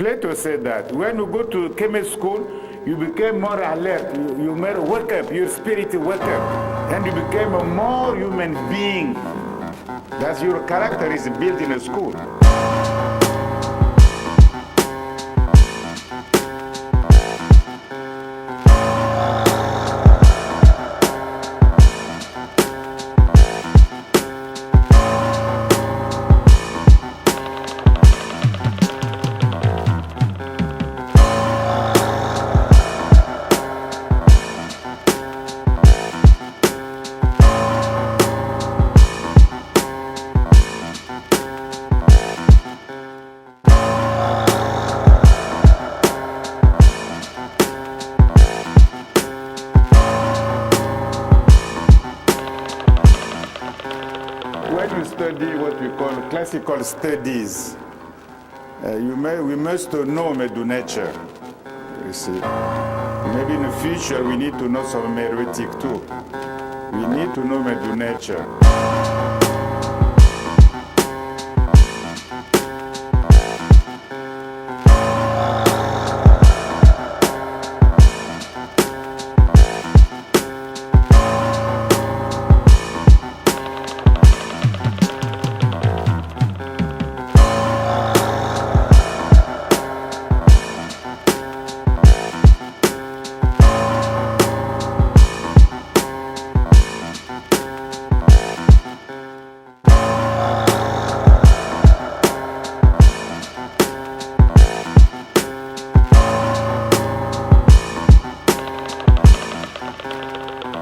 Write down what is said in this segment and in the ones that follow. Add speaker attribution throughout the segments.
Speaker 1: Plato said that when you go to Kemet school, you became more alert. You more wake up, your spirit wake up, and you became a more human being. That's your character is built in a school. When you study what we call classical studies, we must know mdw-ntr. You see, maybe in the future we need to know some heretic too. We need to know mdw-ntr.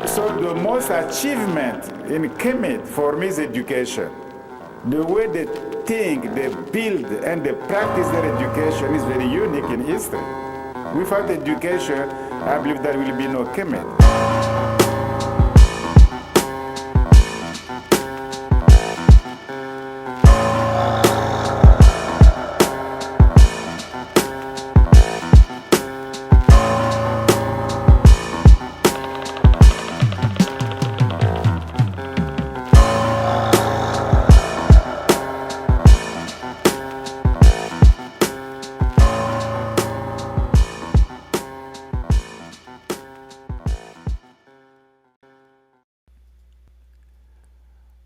Speaker 1: So the most achievement in Kemet for me is education. The way they think, they build, and they practice their education is very unique in history. Without education, I believe there will be no Kemet.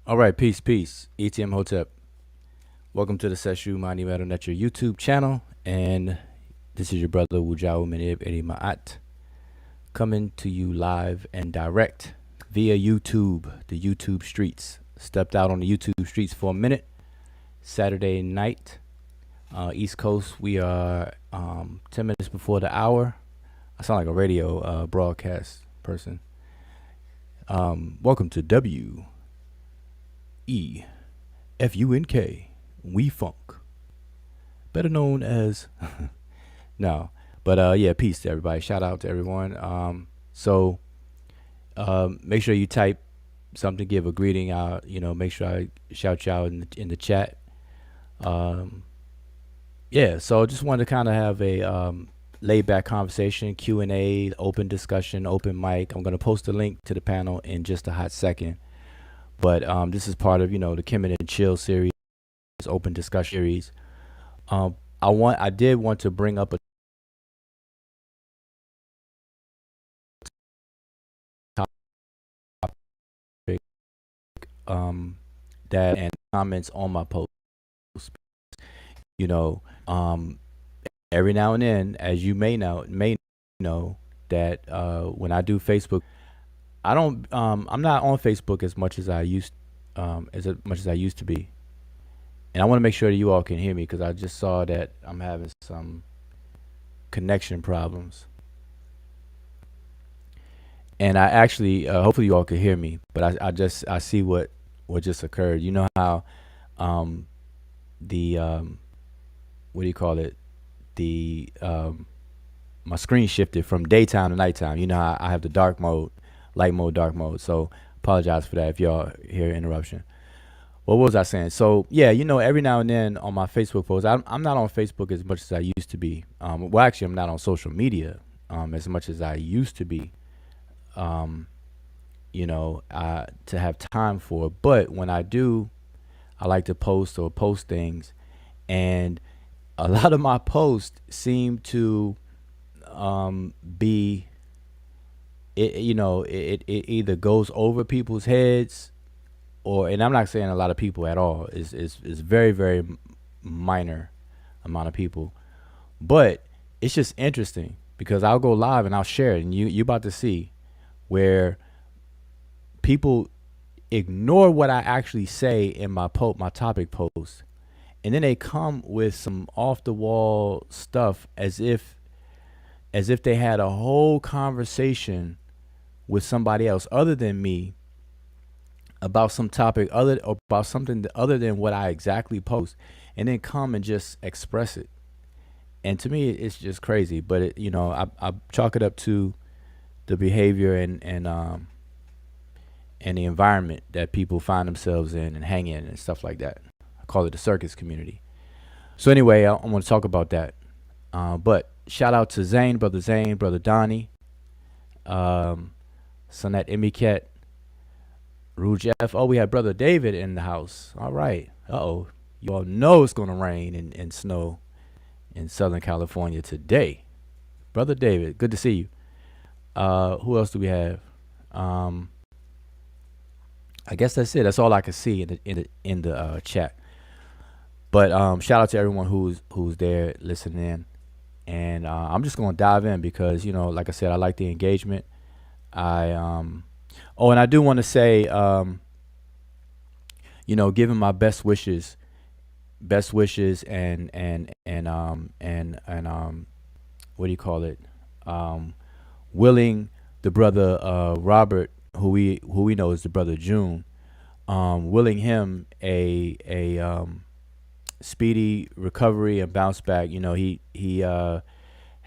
Speaker 2: All right, peace. ETM Hotep. Welcome to the Sesh mdw-ntr YouTube channel, and this is your brother mdw-ntr coming to you live and direct via YouTube, the YouTube streets. Stepped out on the YouTube streets for a minute. Saturday night, East Coast. We are 10 minutes before the hour. I sound like a radio broadcast person. Welcome to WEFUNK, We Funk, better known as no, but yeah, peace to everybody. Shout out to everyone. So make sure you type something, give a greeting out. Make sure I shout you out in the chat. Yeah, so just wanted to kind of have a laid back conversation, Q&A, open discussion, open mic. I'm gonna post a link to the panel in just a hot second. But this is part of the Kemet and Chill series, open discussion series. I did want to bring up a topic that and comments on my post. Every now and then, as you may know that when I do Facebook, I'm not on Facebook as much as I used to be, and I want to make sure that you all can hear me, because I just saw that I'm having some connection problems, and I actually hopefully you all can hear me, but I see what just occurred. You know how the what do you call it, the my screen shifted from daytime to nighttime. You know how I have the dark mode, light mode, dark mode. So apologize for that if y'all hear interruption. What was I saying? So yeah, every now and then on my Facebook posts, I'm not on Facebook as much as I used to be. Well, actually, I'm not on social media as much as I used to be. To have time for. But when I do, I like to post things, and a lot of my posts seem to be it. It either goes over people's heads, or, and I'm not saying a lot of people at all. Is very very minor amount of people, but it's just interesting because I'll go live and I'll share it, and you about to see where people ignore what I actually say in my topic post, and then they come with some off the wall stuff as if they had a whole conversation with somebody else other than me about some topic about something other than what I exactly post, and then come and just express it. And to me, it's just crazy. But I chalk it up to the behavior and the environment that people find themselves in and hang in and stuff like that. I call it the circus community. So anyway, I want to talk about that. But shout out to Zane, brother Donnie, Sonette Emiket, Rouge F. Oh, we had brother David in the house. All right. Uh-oh. You all know it's going to rain and snow in Southern California today. Brother David, good to see you. Who else do we have? I guess that's it. That's all I can see in the chat. But shout out to everyone who's there listening in, and I'm just gonna dive in because like I said, I like the engagement. And I do want to say, giving my best wishes, and what do you call it? Willing the brother Robert, who we know is the brother June, willing him a speedy recovery and bounce back. He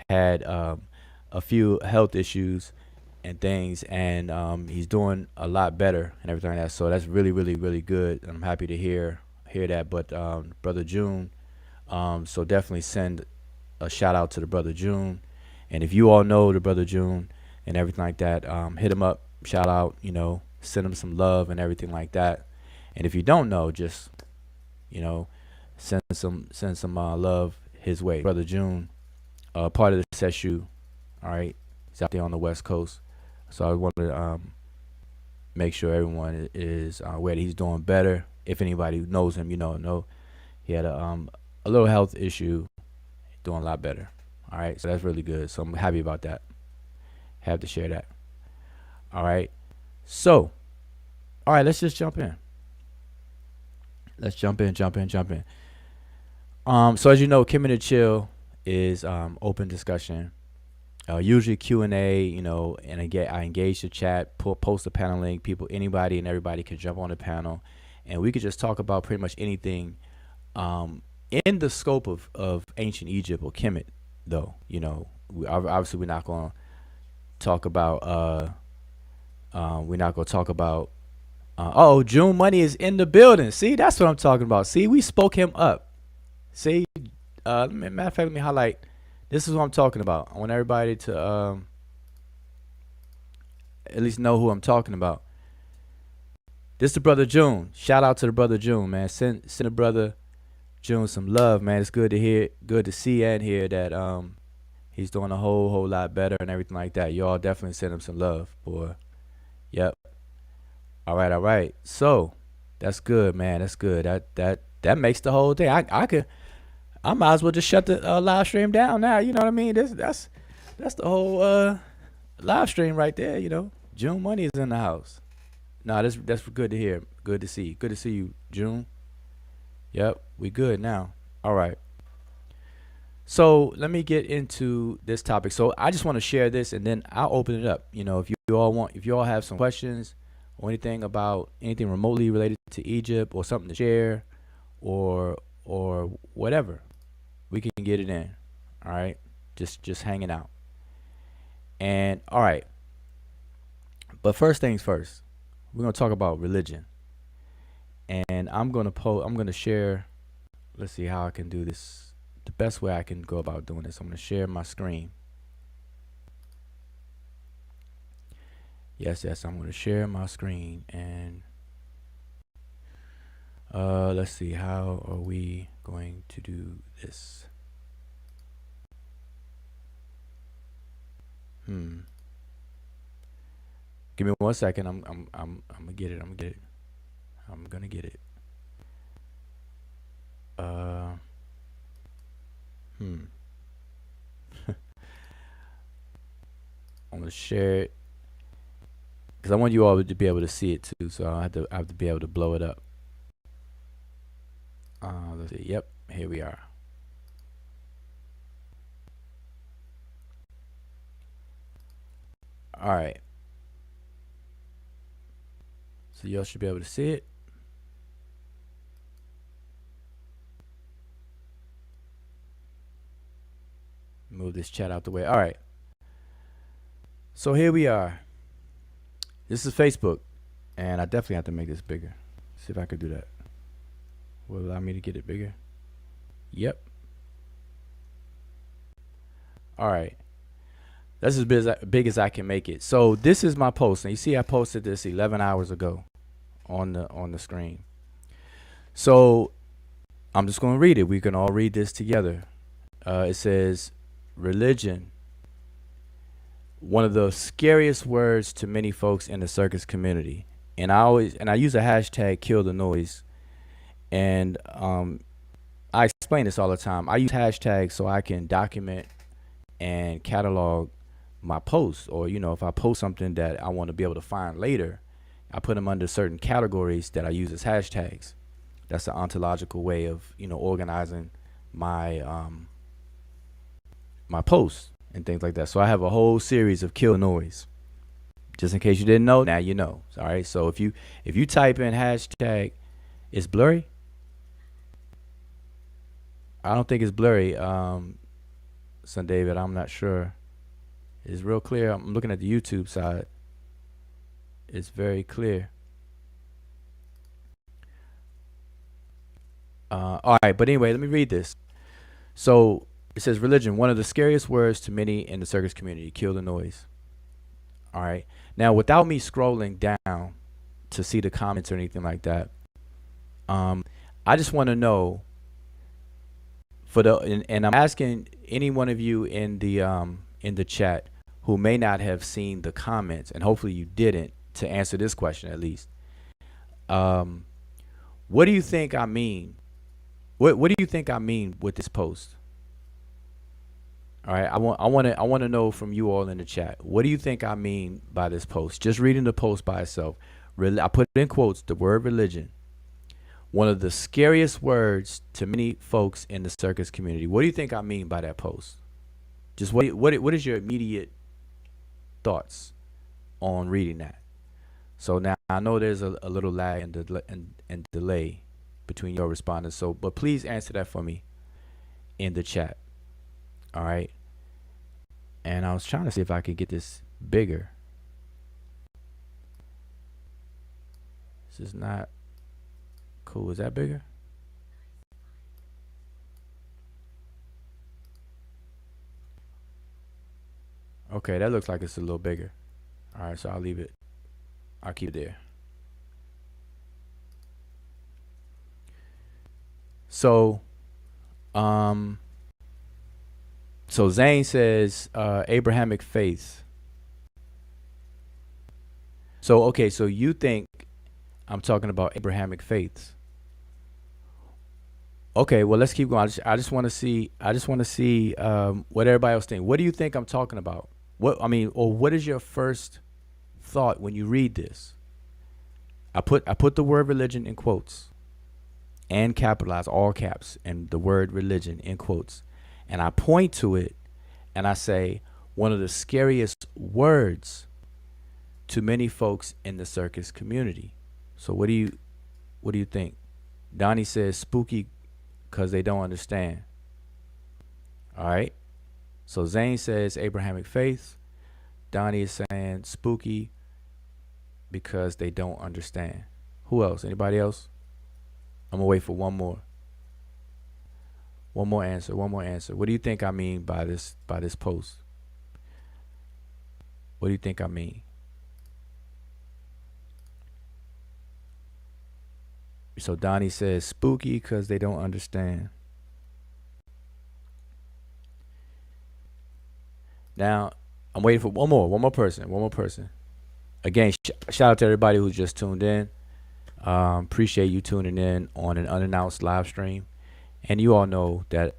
Speaker 2: had a few health issues and things, and he's doing a lot better and everything like that. So that's really, really, really good. I'm happy to hear that. But brother June, so definitely send a shout out to the brother June. And if you all know the brother June and everything like that, hit him up, shout out, send him some love and everything like that. And if you don't know, just send some love his way. Brother June, part of the Sesh. All right, he's out there on the West Coast. So I wanted to make sure everyone is aware that he's doing better. If anybody knows him, know he had a little health issue, doing a lot better. All right, so that's really good. So I'm happy about that. Have to share that. All right. So, all right, let's just jump in. Let's jump in. So as you know, Kemet and Chill is open discussion. Usually Q&A, and I engage the chat, post a panel link. Anybody and everybody can jump on the panel, and we could just talk about pretty much anything in the scope of ancient Egypt or Kemet, though. Obviously we're not going to talk about June Money is in the building. See, that's what I'm talking about. See, we spoke him up. See, matter of fact, let me highlight. This is what I'm talking about. I want everybody to at least know who I'm talking about. This is the brother June. Shout out to the brother June, man. Send the brother June some love, man. It's good to see and hear that he's doing a whole lot better and everything like that. Y'all definitely send him some love, boy. Yep. All right. So that's good, man. That's good. That makes the whole thing. I might as well just shut the live stream down now. You know what I mean? That's the whole live stream right there. June Money is in the house. No, that's good to hear. Good to see. Good to see you, June. Yep, we good now. All right. So let me get into this topic. So I just want to share this, and then I'll open it up. If you all have some questions or anything about anything remotely related to Egypt or something to share, or whatever, we can get it in. All right, just hanging out. And all right, but first things first, we're gonna talk about religion, and I'm gonna share. Let's see how I can do this. The best way I can go about doing this, I'm gonna share my screen. Yes, I'm gonna share my screen, and let's see, how are we going to do this? Hmm. Give me 1 second. I'm gonna get it. I'm gonna get it. I'm gonna get it. Uh. Hmm. I'm gonna share it because I want you all to be able to see it too. So I have to be able to blow it up. Let's see. Yep. Here we are. All right. So y'all should be able to see it. Move this chat out the way. All right. So here we are. This is Facebook, and I definitely have to make this bigger. See if I could do that. Will it allow me to get it bigger? Yep. All right. That's as big as I can make it. So this is my post. And you see I posted this 11 hours ago on the screen. So I'm just going to read it. We can all read this together. It says, religion, one of the scariest words to many folks in the circus community. And I use a hashtag kill the noise. And I explain this all the time. I use hashtags so I can document and catalog my posts, or if I post something that I want to be able to find later, I put them under certain categories that I use as hashtags. That's the ontological way of organizing my my posts and things like that. So I have a whole series of kill noise. Just in case you didn't know, now you know. All right. So if you type in hashtag, it's blurry. I don't think it's blurry. Son David, I'm not sure. It's real clear. I'm looking at the YouTube side. It's very clear. All right, but anyway, let me read this. So it says, religion, one of the scariest words to many in the circus community. Kill the noise. All right. Now, without me scrolling down to see the comments or anything like that, I just want to know and I'm asking any one of you in the chat who may not have seen the comments, and hopefully you didn't, to answer this question at least. What do you think I mean? What do you think I mean with this post? All right, I want to know from you all in the chat. What do you think I mean by this post? Just reading the post by itself. I put in quotes the word religion. One of the scariest words to many folks in the circus community. What do you think I mean by that post? Just what is your immediate thoughts on reading that? So now I know there's a little lag and delay between your respondents. So, but please answer that for me in the chat. All right. And I was trying to see if I could get this bigger. This is not cool. Is that bigger? Okay, that looks like it's a little bigger. All right, so I'll leave it. I'll keep it there. So, so Zane says Abrahamic faith. So okay, so you think I'm talking about Abrahamic faiths? Okay, well let's keep going. I just want to see. What everybody else think. What do you think I'm talking about? What is your first thought when you read this? I put the word religion in quotes and capitalize all caps and the word religion in quotes, and I point to it and I say one of the scariest words to many folks in the circus community. So what do you think? Donnie says spooky because they don't understand. All right. So Zane says Abrahamic faith. Donnie is saying spooky because they don't understand. Who else? Anybody else? I'm gonna wait for one more. One more answer. What do you think I mean by this post? What do you think I mean? So Donnie says spooky because they don't understand. Now, I'm waiting for one more person. Again, shout out to everybody who just tuned in. Appreciate you tuning in on an unannounced live stream. And you all know that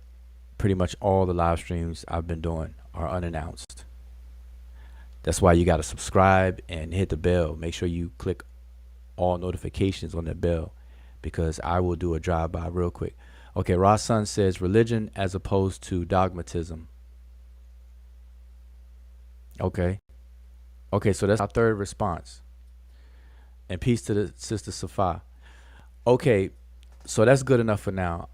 Speaker 2: pretty much all the live streams I've been doing are unannounced. That's why you got to subscribe and hit the bell. Make sure you click all notifications on that bell, because I will do a drive-by real quick. Okay, Ross Sun says religion as opposed to dogmatism. Okay. Okay, so that's our third response. And peace to the sister Safa. Okay, so that's good enough for now.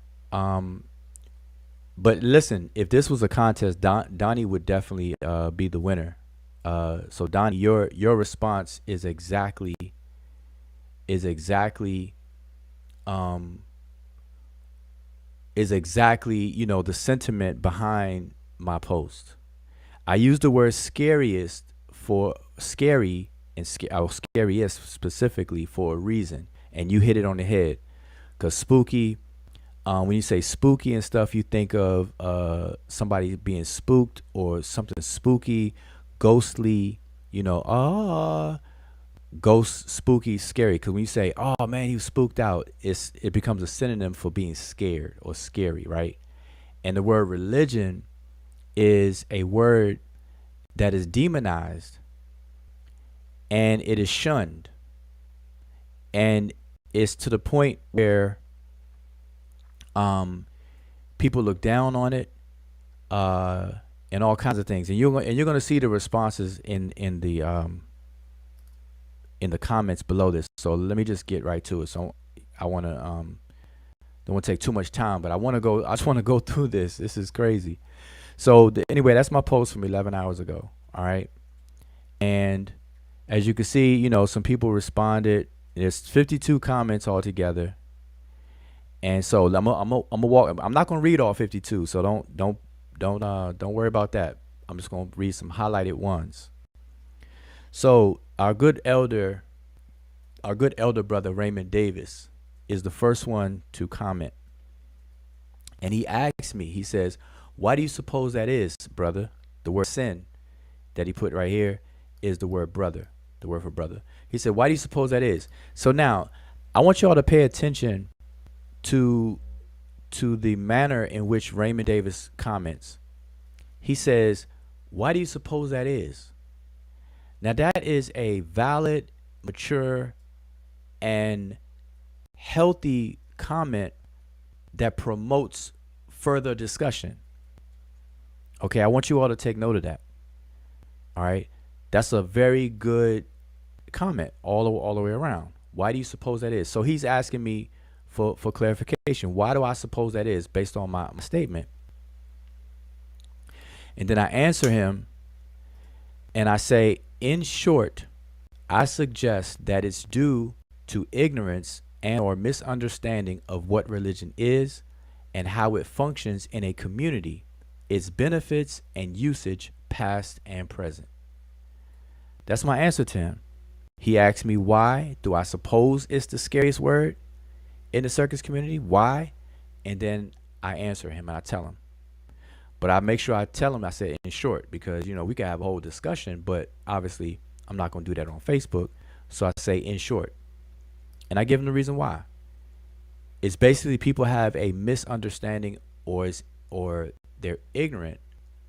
Speaker 2: But listen, if this was a contest, Donnie would definitely be the winner. So Donnie, your response is exactly the sentiment behind my post. I use the word scariest for scary and scariest specifically for a reason, and you hit it on the head. Because spooky, when you say spooky and stuff, you think of somebody being spooked or something spooky, ghostly, ghost, spooky, scary. Because when you say, oh man, he was spooked out, it becomes a synonym for being scared or scary, right? And the word religion is a word that is demonized, and it is shunned, and it's to the point where people look down on it, and all kinds of things. And you're going to see the responses in the comments below this. So let me just get right to it. So I want to don't want to take too much time, but I just want to go through this. This is crazy. So anyway, that's my post from 11 hours ago. All right. And as you can see, some people responded. There's 52 comments altogether. And so I'm walk. I'm not going to read all 52. So don't worry about that. I'm just going to read some highlighted ones. So our good elder brother Raymond Davis is the first one to comment. And he asks me, he says, why do you suppose that is, brother? The word sin that he put right here is the word brother, the word for brother. He said, why do you suppose that is? So now I want you all to pay attention to the manner in which Raymond Davis comments. He says, why do you suppose that is? Now that is a valid, mature, and healthy comment that promotes further discussion. Okay, I want you all to take note of that. All right, that's a very good comment all the way around. Why do you suppose that is? So he's asking me for clarification. Why do I suppose that is based on my statement? And then I answer him and I say, in short, I suggest that it's due to ignorance and or misunderstanding of what religion is and how it functions in a community, its benefits and usage, past and present. That's my answer to him. He asked me, why do I suppose it's the scariest word in the circus community? Why? And then I answer him and I tell him. But I make sure I tell him, I said in short, because, we can have a whole discussion, but obviously I'm not going to do that on Facebook. So I say in short. And I give him the reason why. It's basically people have a misunderstanding or they're ignorant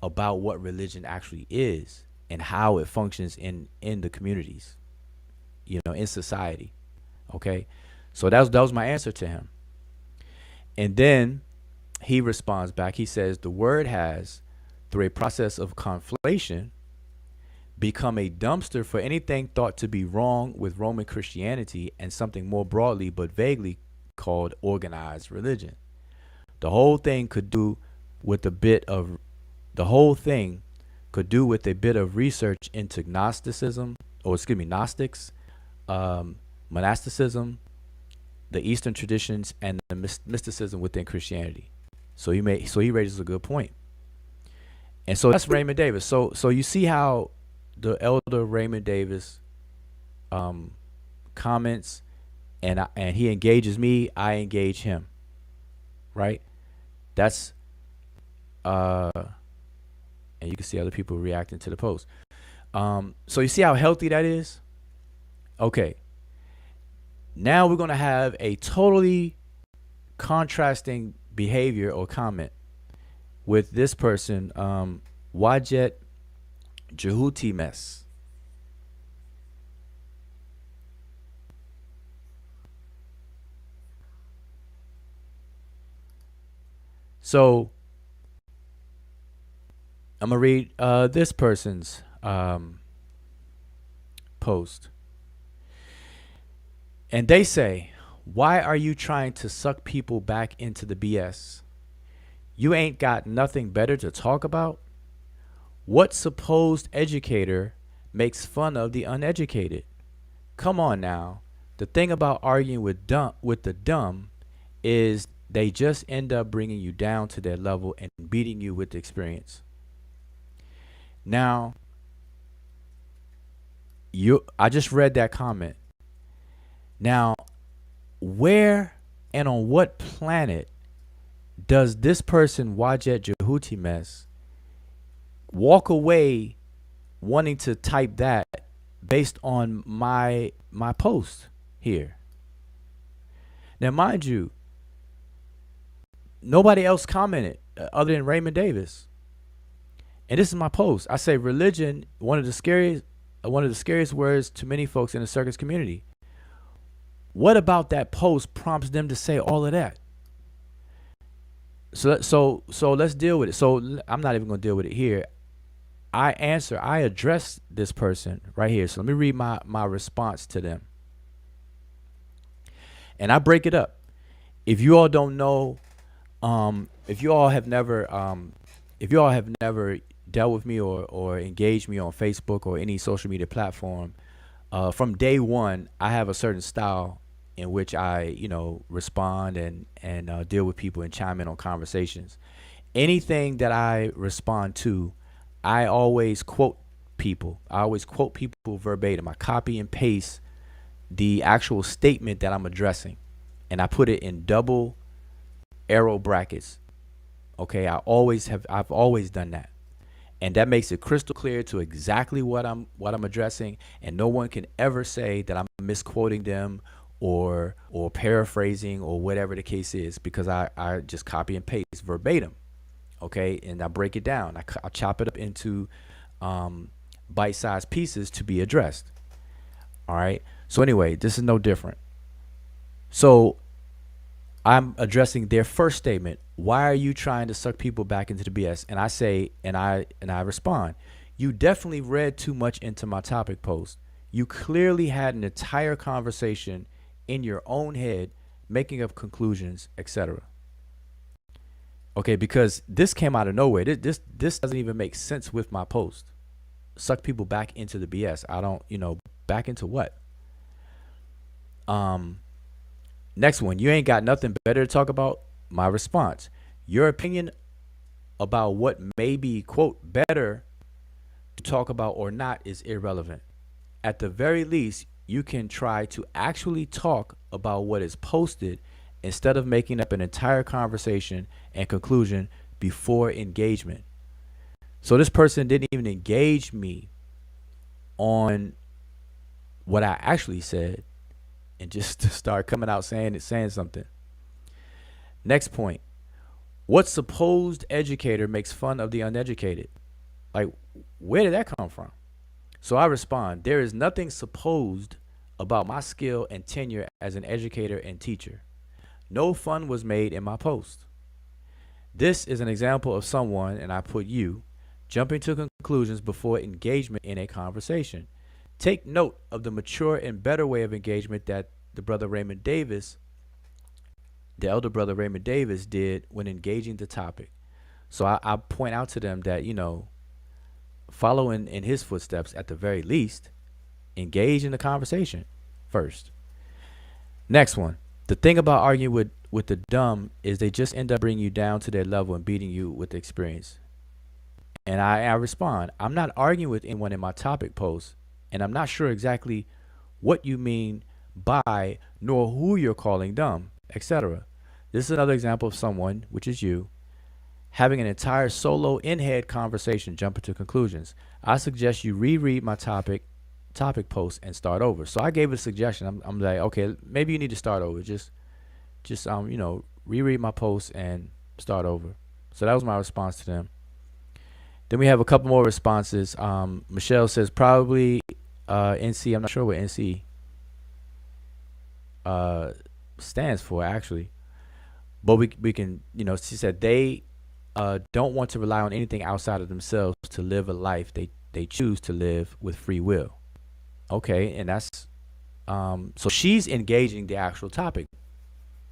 Speaker 2: about what religion actually is and how it functions in the communities, in society. Okay. So that was my answer to him. And then he responds back. He says, the word has, through a process of conflation, become a dumpster for anything thought to be wrong with Roman Christianity and something more broadly but vaguely called organized religion. The whole thing could do with a bit of research into Gnostics, monasticism, the Eastern traditions, and the mysticism within Christianity. So he raises a good point. And so that's Raymond Davis. So you see how the elder Raymond Davis comments and he engages me, I engage him. Right? That's and you can see other people reacting to the post. So you see how healthy that is? Okay. Now we're going to have a totally contrasting behavior or comment with this person, Wajet Jehuti Mess. So I'm gonna read this person's post, and they say, "Why are you trying to suck people back into the BS? You ain't got nothing better to talk about? What supposed educator makes fun of the uneducated? Come on now. The thing about arguing with the dumb is they just end up bringing you down to their level and beating you with the experience." Now, I just read that comment. Now, where and on what planet does this person, Wajet Jehuti Mess, walk away wanting to type that based on my post here? Now, mind you, nobody else commented other than Raymond Davis. And this is my post. I say religion, one of the scariest words to many folks in the circus community. What about that post prompts them to say all of that? So let's deal with it. So I'm not even going to deal with it here. I address this person right here. So let me read my response to them. And I break it up. If you all don't know, if you all have never dealt with me or engaged me on Facebook or any social media platform, from day one, I have a certain style in which I, respond and deal with people and chime in on conversations. Anything that I respond to, I always quote people. I always quote people verbatim. I copy and paste the actual statement that I'm addressing, and I put it in double arrow brackets. Okay, I've always done that. And that makes it crystal clear to exactly what I'm addressing, and no one can ever say that I'm misquoting them or paraphrasing or whatever the case is, because I just copy and paste verbatim. Okay, and I break it down. I chop it up into bite-sized pieces to be addressed. All right. So anyway, this is no different. So I'm addressing their first statement. Why are you trying to suck people back into the BS? And I say, and I respond, you definitely read too much into my topic post. You clearly had an entire conversation in your own head, making up conclusions, etc. Okay, because this came out of nowhere. This doesn't even make sense with my post. Suck people back into the BS. I don't, back into what? Next one. You ain't got nothing better to talk about? My response. Your opinion about what may be, quote, better to talk about or not is irrelevant. At the very least, you can try to actually talk about what is posted instead of making up an entire conversation and conclusion before engagement. So this person didn't even engage me on what I actually said, and just to start coming out saying something. Next point. What supposed educator makes fun of the uneducated? Like, where did that come from? So I respond, there is nothing supposed about my skill and tenure as an educator and teacher. No fun was made in my post. This is an example of someone, and I put you, jumping to conclusions before engagement in a conversation. Take note of the mature and better way of engagement that the elder brother Raymond Davis did when engaging the topic. So I point out to them that, following in his footsteps, at the very least, engage in the conversation first. Next one. The thing about arguing with the dumb is they just end up bringing you down to their level and beating you with the experience. And I respond, I'm not arguing with anyone in my topic post, and I'm not sure exactly what you mean by nor who you're calling dumb, etc. This is another example of someone, which is you, having an entire solo in-head conversation, jumping to conclusions. I suggest you reread my topic post and start over. So I gave a suggestion. I'm like, okay, maybe you need to start over. Just reread my post and start over. So that was my response to them. Then we have a couple more responses. Michelle says probably NC. I'm not sure what NC stands for actually, but we can, she said they don't want to rely on anything outside of themselves to live a life they choose to live with free will. Okay, and that's so she's engaging the actual topic.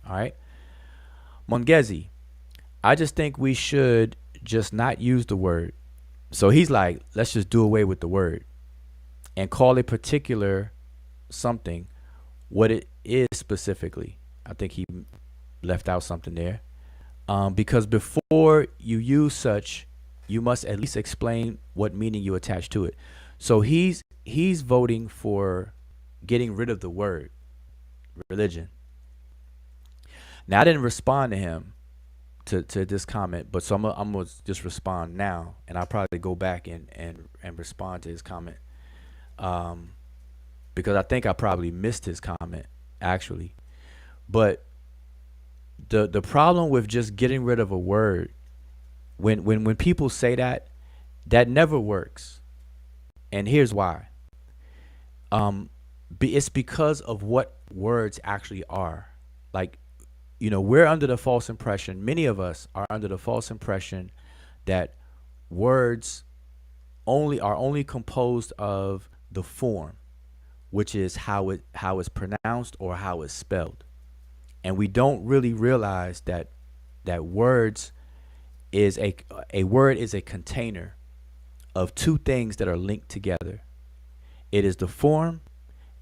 Speaker 2: All right. Mongezi, I just think we should just not use the word. So he's like, let's just do away with the word and call a particular something what it is specifically. I think he left out something there. Because before you use such, you must at least explain what meaning you attach to it. So he's voting for getting rid of the word religion. Now I didn't respond to him to this comment, but so I'm gonna just respond now, and I'll probably go back and respond to his comment, because I think I probably missed his comment actually. But the problem with just getting rid of a word, when people say that never works, and here's why. It's because of what words actually are. Like, we're under the false impression, many of us are under the false impression that words are only composed of the form, which is how it's pronounced or how it's spelled. And we don't really realize that words is a word is a container of two things that are linked together. It is the form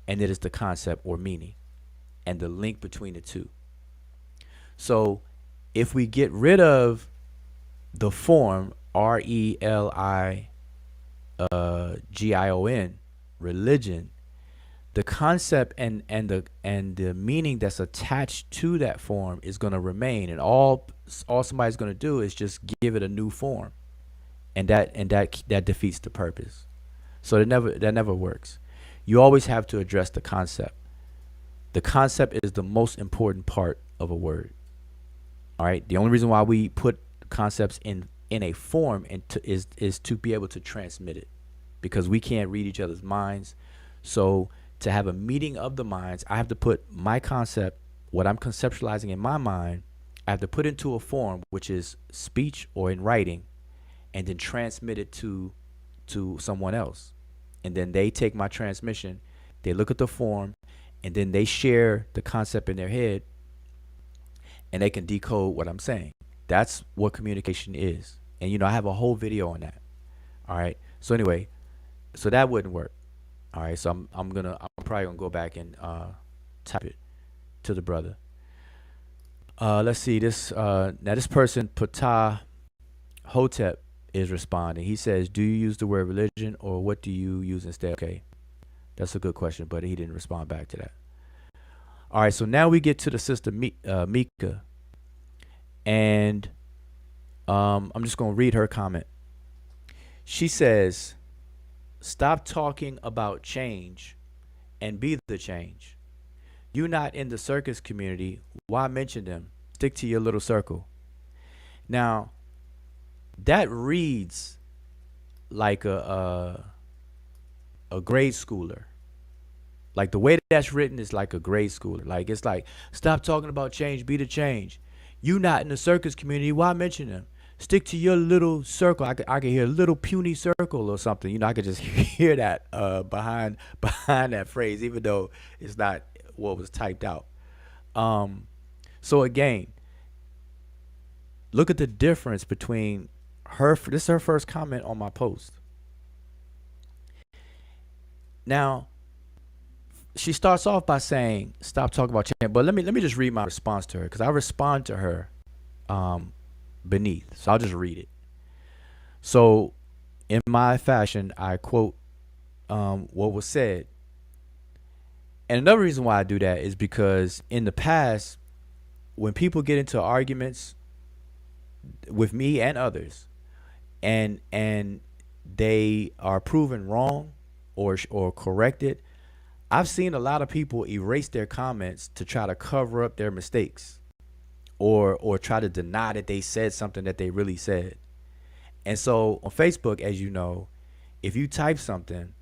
Speaker 2: and it is the concept or meaning and the link between the two. So if we get rid of the form, RELIGION, religion, the concept and the meaning that's attached to that form is going to remain, and all somebody's going to do is just give it a new form, and that defeats the purpose. So that never works. You always have to address the concept. The concept is the most important part of a word. All right. The only reason why we put concepts in a form is to be able to transmit it, because we can't read each other's minds. So to have a meeting of the minds, I have to put my concept, what I'm conceptualizing in my mind, I have to put into a form, which is speech or in writing, and then transmit it to someone else. And then they take my transmission, they look at the form, and then they share the concept in their head, and they can decode what I'm saying. That's what communication is. And I have a whole video on that. All right. So anyway, so that wouldn't work. All right. So I'm probably gonna go back and type it to the brother. Let's see this. Now this person, Patah Hotep, is responding. He says, "Do you use the word religion, or what do you use instead?" Okay, that's a good question, but he didn't respond back to that. All right, so now we get to the sister Mika, and I'm just gonna read her comment. She says, "Stop talking about change and be the change. You not in the circus community. Why mention them? Stick to your little circle." Now, that reads like a grade schooler. Like the way that's written is like a grade schooler. Like it's like, stop talking about change, be the change. You not in the circus community, why mention them? Stick to your little circle. I could hear little puny circle or something. I could just hear that behind that phrase, even though it's not what was typed out. So again, look at the difference between her. This is her first comment on my post. Now, she starts off by saying, "Stop talking about change." But let me just read my response to her, because I respond to her beneath. So I'll just read it. So in my fashion, I quote what was said. And another reason why I do that is because in the past, when people get into arguments, with me and others, and they are proven wrong or corrected. I've seen a lot of people erase their comments to try to cover up their mistakes, or try to deny that they said something that they really said. And so on Facebook, as you know, if you type something,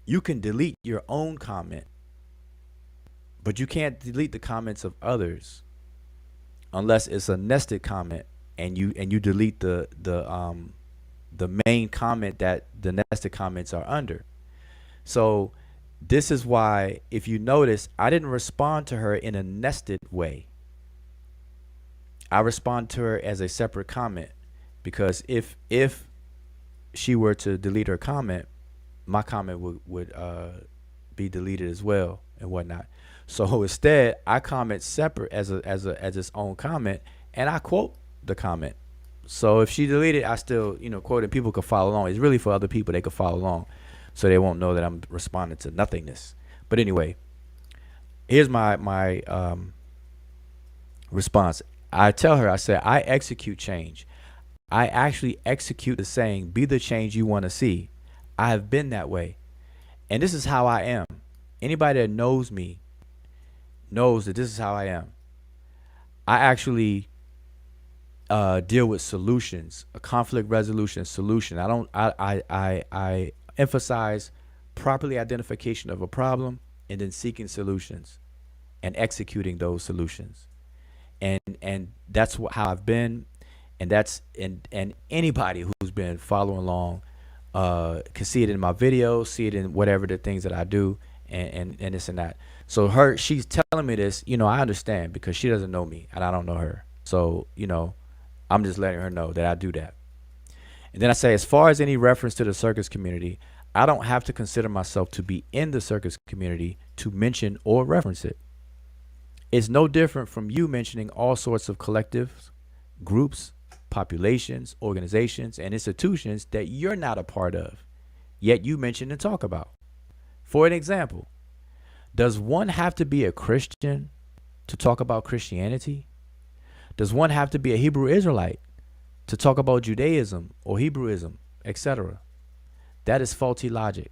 Speaker 2: you can delete your own comment, but you can't delete the comments of others unless it's a nested comment, and you delete the main comment that the nested comments are under. So this is why, if you notice, I didn't respond to her in a nested way. I respond to her as a separate comment, because if she were to delete her comment, my comment would be deleted as well and whatnot. So instead, I comment separate as its own comment, and I quote the comment. So if she deleted, I still quote it. People could follow along. It's really for other people. They could follow along, so they won't know that I'm responding to nothingness. But anyway, here's my response. I tell her, I said, I execute change. I actually execute the saying, be the change you want to see. I have been that way. And this is how I am. Anybody that knows me knows that this is how I am. I actually deal with solutions, a conflict resolution solution. I emphasize properly identification of a problem and then seeking solutions and executing those solutions. And that's how I've been, and that's and anybody who's been following along can see it in my videos, see it in whatever the things that I do, and this and that. So she's telling me this, I understand, because she doesn't know me and I don't know her. So I'm just letting her know that I do that. And then I say, as far as any reference to the circus community, I don't have to consider myself to be in the circus community to mention or reference it. It's no different from you mentioning all sorts of collectives, groups, populations, organizations, and institutions that you're not a part of, yet you mention and talk about. For an example, does one have to be a Christian to talk about Christianity? Does one have to be a Hebrew Israelite to talk about Judaism or Hebrewism, etc.? That is faulty logic.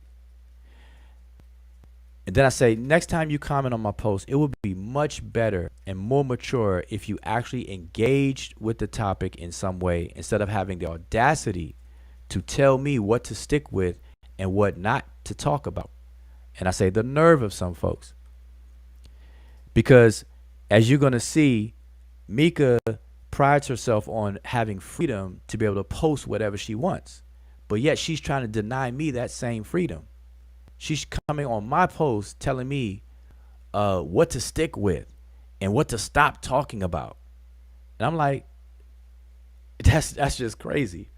Speaker 2: And then I say, next time you comment on my post, it would be much better and more mature if you actually engaged with the topic in some way, instead of having the audacity to tell me what to stick with and what not to talk about. And I say, the nerve of some folks. Because as you're going to see, Mika prides herself on having freedom to be able to post whatever she wants. But yet she's trying to deny me that same freedom. She's coming on my post telling me what to stick with and what to stop talking about. And I'm like, that's just crazy.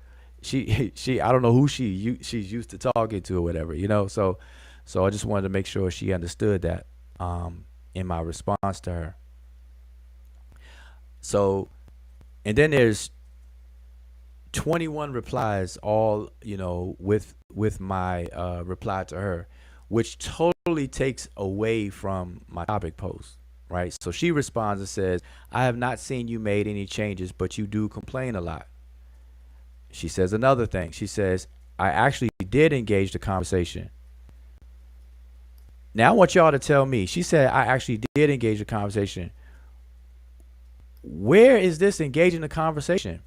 Speaker 2: She I don't know who she's used to talking to or whatever, So I just wanted to make sure she understood that in my response to her. So, and then there's 21 replies, all with my reply to her, which totally takes away from my topic post, right? So she responds and says, I have not seen you made any changes, but you do complain a lot. She says another thing. She says, I actually did engage the conversation. Now I want y'all to tell me. She said, I actually did engage the conversation. Where is this engaging the conversation?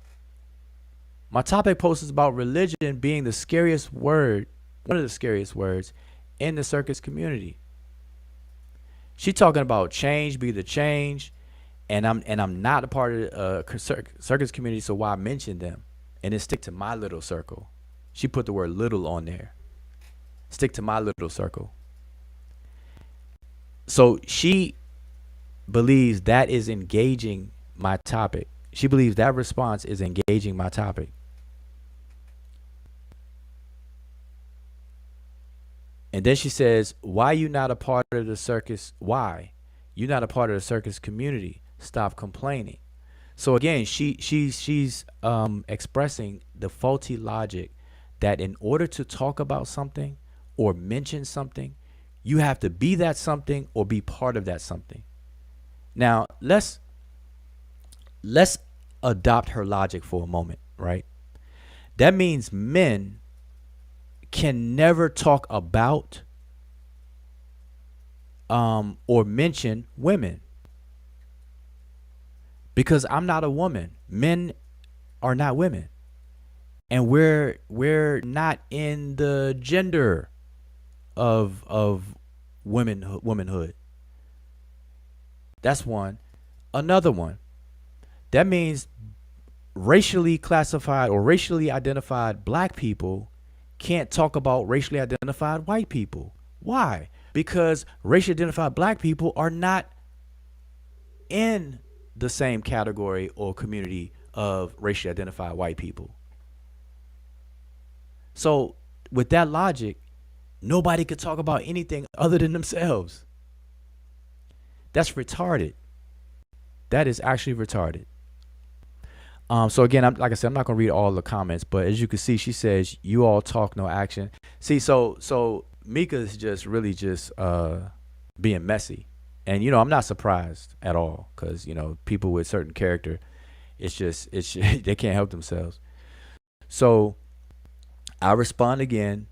Speaker 2: My topic post is about religion being the scariest word, one of the scariest words in the circus community. She talking about change, be the change, and I'm not a part of the circus community, so why mention them? And then stick to my little circle. She put the word little on there. Stick to my little circle. So she believes that is engaging my topic. She believes that response is engaging my topic. And then she says, why you not a part of the circus? Why? You're not a part of the circus community. Stop complaining. So again, she's expressing the faulty logic that in order to talk about something or mention something, you have to be that something or be part of that something. Now, let's adopt her logic for a moment, right? That means men can never talk about or mention women, because I'm not a woman. Men are not women, and we're not in the gender of womanhood. That's one. Another one. That means racially classified or racially identified black people can't talk about racially identified white people. Why? Because racially identified black people are not in the same category or community of racially identified white people. So, with that logic, nobody could talk about anything other than themselves. That's retarded. That is actually retarded. So again, like I said, I'm not gonna read all the comments, but as you can see, she says, "You all talk, no action." See, so Mika is just really just being messy, and I'm not surprised at all, because people with certain character, it's they can't help themselves. So I respond again,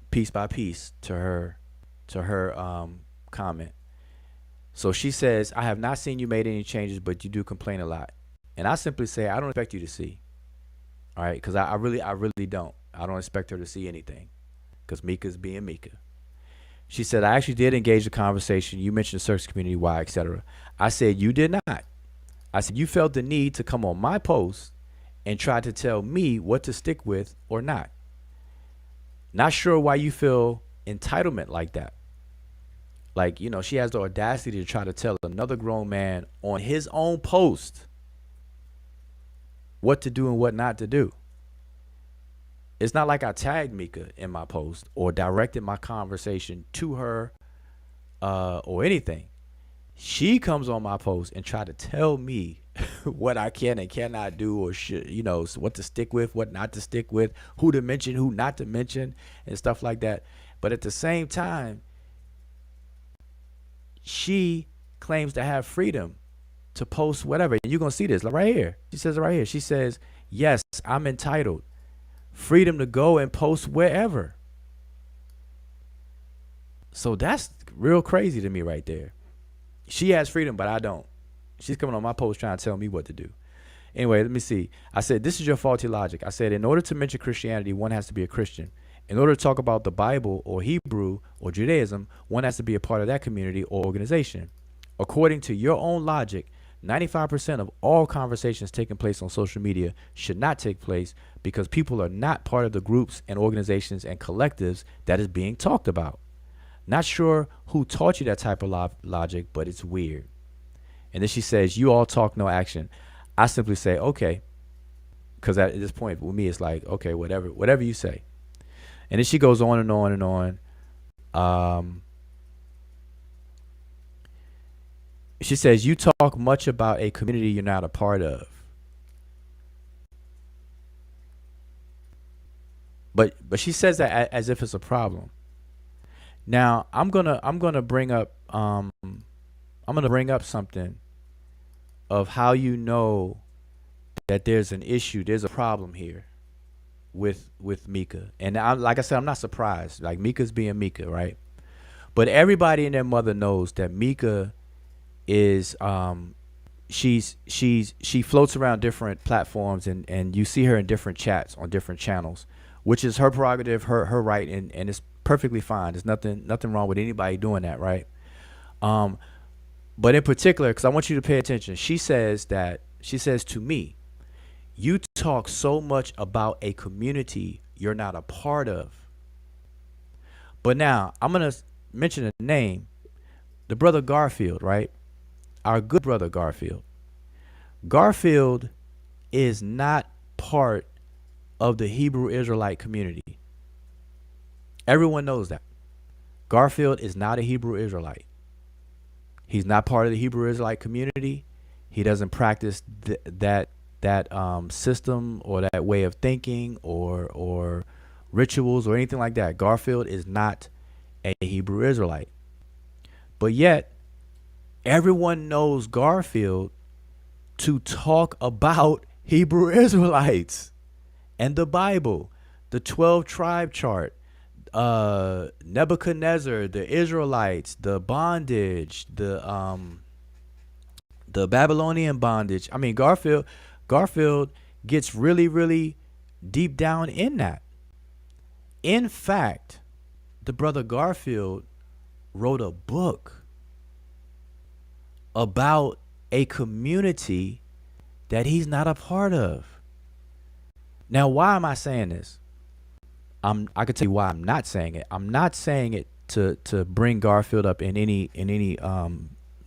Speaker 2: piece by piece, to her comment. So she says, "I have not seen you made any changes, but you do complain a lot." And I simply say, I don't expect you to see. All right, because I really don't. I don't expect her to see anything, because Mika's being Mika. She said, "I actually did engage the conversation. You mentioned the search community, why, etc." I said, "You did not." I said, "You felt the need to come on my post and try to tell me what to stick with or not. Not sure why you feel entitlement like that." Like, she has the audacity to try to tell another grown man on his own post what to do and what not to do. It's not like I tagged Mika in my post or directed my conversation to her or anything. She comes on my post and try to tell me what I can and cannot do, or should, what to stick with, what not to stick with, who to mention, who not to mention, and stuff like that. But at the same time, she claims to have freedom to post whatever. And you're going to see this right here. She says it right here. She says, "Yes, I'm entitled. Freedom to go and post wherever." So that's real crazy to me right there. She has freedom, but I don't. She's coming on my post trying to tell me what to do. Anyway, let me see. I said, "This is your faulty logic." I said, "In order to mention Christianity, one has to be a Christian. In order to talk about the Bible or Hebrew or Judaism, one has to be a part of that community or organization. According to your own logic, 95% of all conversations taking place on social media should not take place because people are not part of the groups and organizations and collectives that is being talked about. Not sure who taught you that type of logic, but it's weird." And then she says, "You all talk, no action." I simply say, okay, because at this point with me, it's like, okay, whatever you say. And then she goes on and on and on. She says, "You talk much about a community you're not a part of." But she says that as if it's a problem. Now I'm gonna bring up something of how you know that there's an issue, there's a problem here with Mika. And like I said, I'm not surprised. Like, Mika's being Mika, right? But everybody and their mother knows that Mika is she floats around different platforms, and you see her in different chats on different channels, which is her prerogative, her right, and it's perfectly fine. There's nothing wrong with anybody doing that, right? But in particular, because I want you to pay attention, she says to me, "You talk so much about a community you're not a part of." But now I'm gonna mention a name, the brother Garfield, right? Our good brother Garfield. Garfield is not part of the Hebrew Israelite community. Everyone knows that. Garfield is not a Hebrew Israelite. He's not part of the Hebrew Israelite community. He doesn't practice that system or that way of thinking or rituals or anything like that. Garfield is not a Hebrew Israelite. But yet, everyone knows Garfield to talk about Hebrew Israelites and the Bible, the 12 tribe chart, Nebuchadnezzar, the Israelites, the bondage, the Babylonian bondage. I mean, Garfield gets really, really deep down in that. In fact, the brother Garfield wrote a book about a community that he's not a part of. Now, why am I saying this? I could tell you why I'm not saying it. I'm not saying it to bring Garfield up in any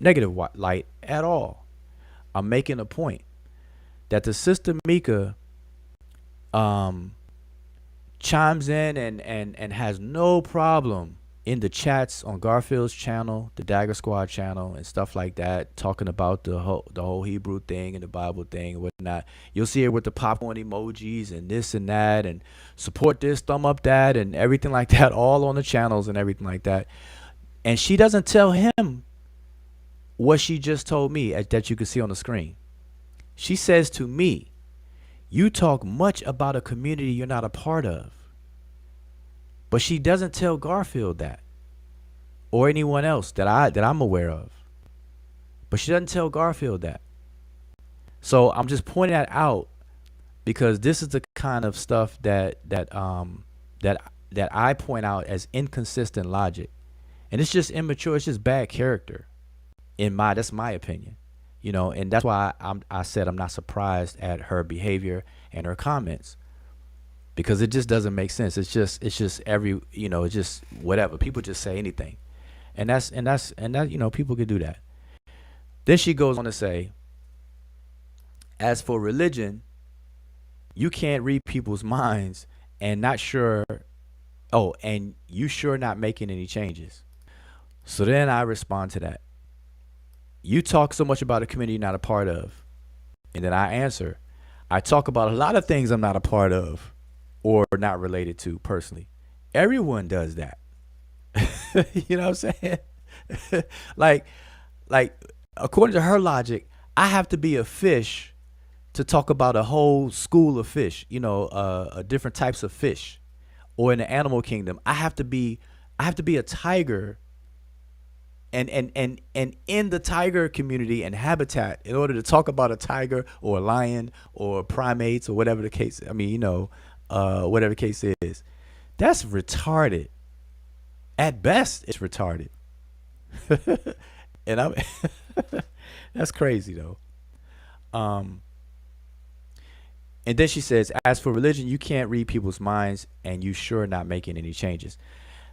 Speaker 2: negative light at all. I'm making a point that the sister Mika chimes in and has no problem in the chats on Garfield's channel, the Dagger Squad channel, and stuff like that, talking about the whole Hebrew thing and the Bible thing and whatnot. You'll see it with the popcorn emojis and this and that, and support this, thumb up that, and everything like that, all on the channels and everything like that. And she doesn't tell him what she just told me that you can see on the screen. She says to me, "You talk much about a community you're not a part of." But she doesn't tell Garfield that, or anyone else that I'm aware of. But she doesn't tell Garfield that. So I'm just pointing that out because this is the kind of stuff that I point out as inconsistent logic, and it's just immature. It's just bad character. That's my opinion, and that's why I said I'm not surprised at her behavior and her comments. Because it just doesn't make sense. It's just it's just whatever. People just say anything. And that people could do that. Then she goes on to say, as for religion, you can't read people's minds and you sure not making any changes. So then I respond to that. You talk so much about a community you're not a part of. And then I answer, I talk about a lot of things I'm not a part of or not related to personally. Everyone does that. You know what I'm saying? like according to her logic, I have to be a fish to talk about a whole school of fish, different types of fish. Or in the animal kingdom, I have to be a tiger and in the tiger community and habitat in order to talk about a tiger or a lion or primates or whatever the case. I mean, whatever the case is, that's retarded. At best, it's retarded. And that's crazy though. And then she says, as for religion, you can't read people's minds and you sure not making any changes.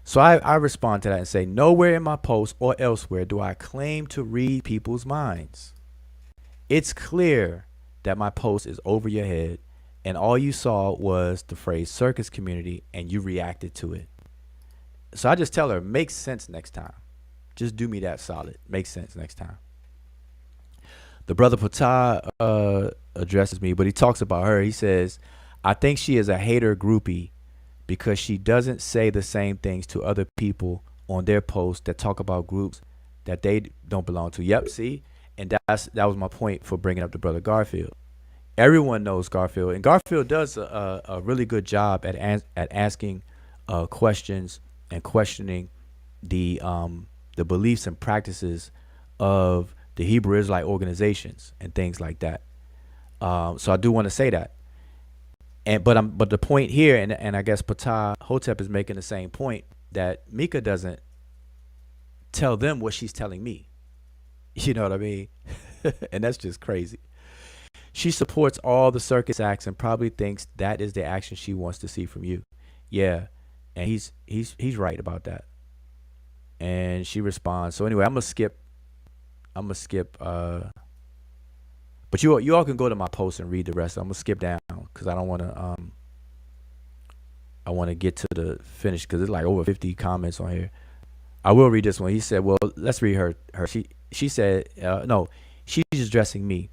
Speaker 2: So I respond to that and say, nowhere in my post or elsewhere do I claim to read people's minds. It's clear that my post is over your head and all you saw was the phrase circus community and you reacted to it. So I just tell her, makes sense next time. Just do me that solid. Makes sense next time. The brother Patah addresses me, but he talks about her. He says, I think she is a hater groupie because she doesn't say the same things to other people on their posts that talk about groups that they don't belong to. Yep, see? And that was my point for bringing up the brother Garfield. Everyone knows Garfield, and Garfield does a really good job at asking questions and questioning the beliefs and practices of the Hebrew Israelite organizations and things like that. So I do want to say that. But the point here, and I guess Patah Hotep is making the same point, that Mika doesn't tell them what she's telling me. You know what I mean? And that's just crazy. She supports all the circus acts and probably thinks that is the action she wants to see from you. Yeah, and he's right about that. And she responds. So anyway, I'm gonna skip. But you all can go to my post and read the rest. I'm gonna skip down because I don't want to. I want to get to the finish because there's like over 50 comments on here. I will read this one. He said, "Well, let's read her. She said, no, she's addressing me.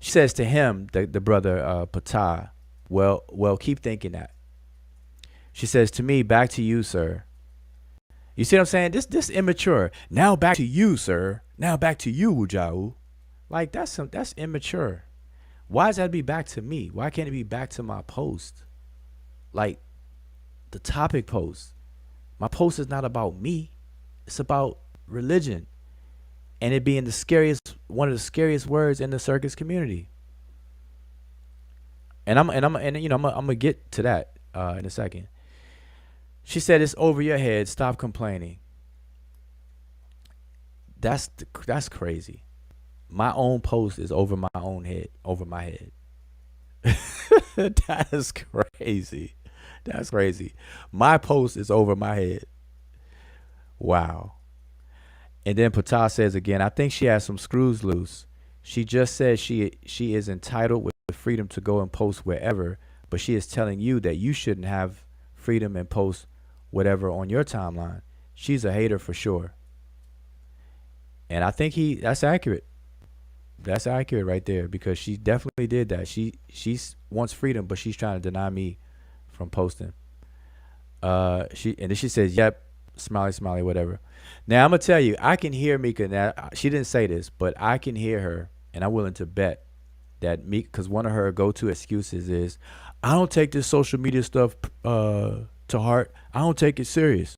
Speaker 2: She says to him, the brother Patah, well, keep thinking that. She says to me, back to you, sir. You see what I'm saying? This immature. Now back to you, sir. Now back to you, Ujau. Like that's immature. Why does that be back to me? Why can't it be back to my post? Like the topic post. My post is not about me. It's about religion and it being one of the scariest words in the circus community. I'm gonna get to that in a second. She said it's over your head. Stop complaining. That's crazy. My own post is over my own head, over my head. That is crazy. That's crazy. My post is over my head. Wow. And then Pata says again, I think she has some screws loose. She just says she is entitled with the freedom to go and post wherever, but she is telling you that you shouldn't have freedom and post whatever on your timeline. She's a hater for sure. And I think that's accurate. That's accurate right there because she definitely did that. She wants freedom, but she's trying to deny me from posting. And then she says, "Yep, smiley, smiley, whatever." Now I'm gonna tell you, I can hear Mika. Now she didn't say this, but I can hear her, and I'm willing to bet that Mika, because one of her go-to excuses is, "I don't take this social media stuff to heart. I don't take it serious.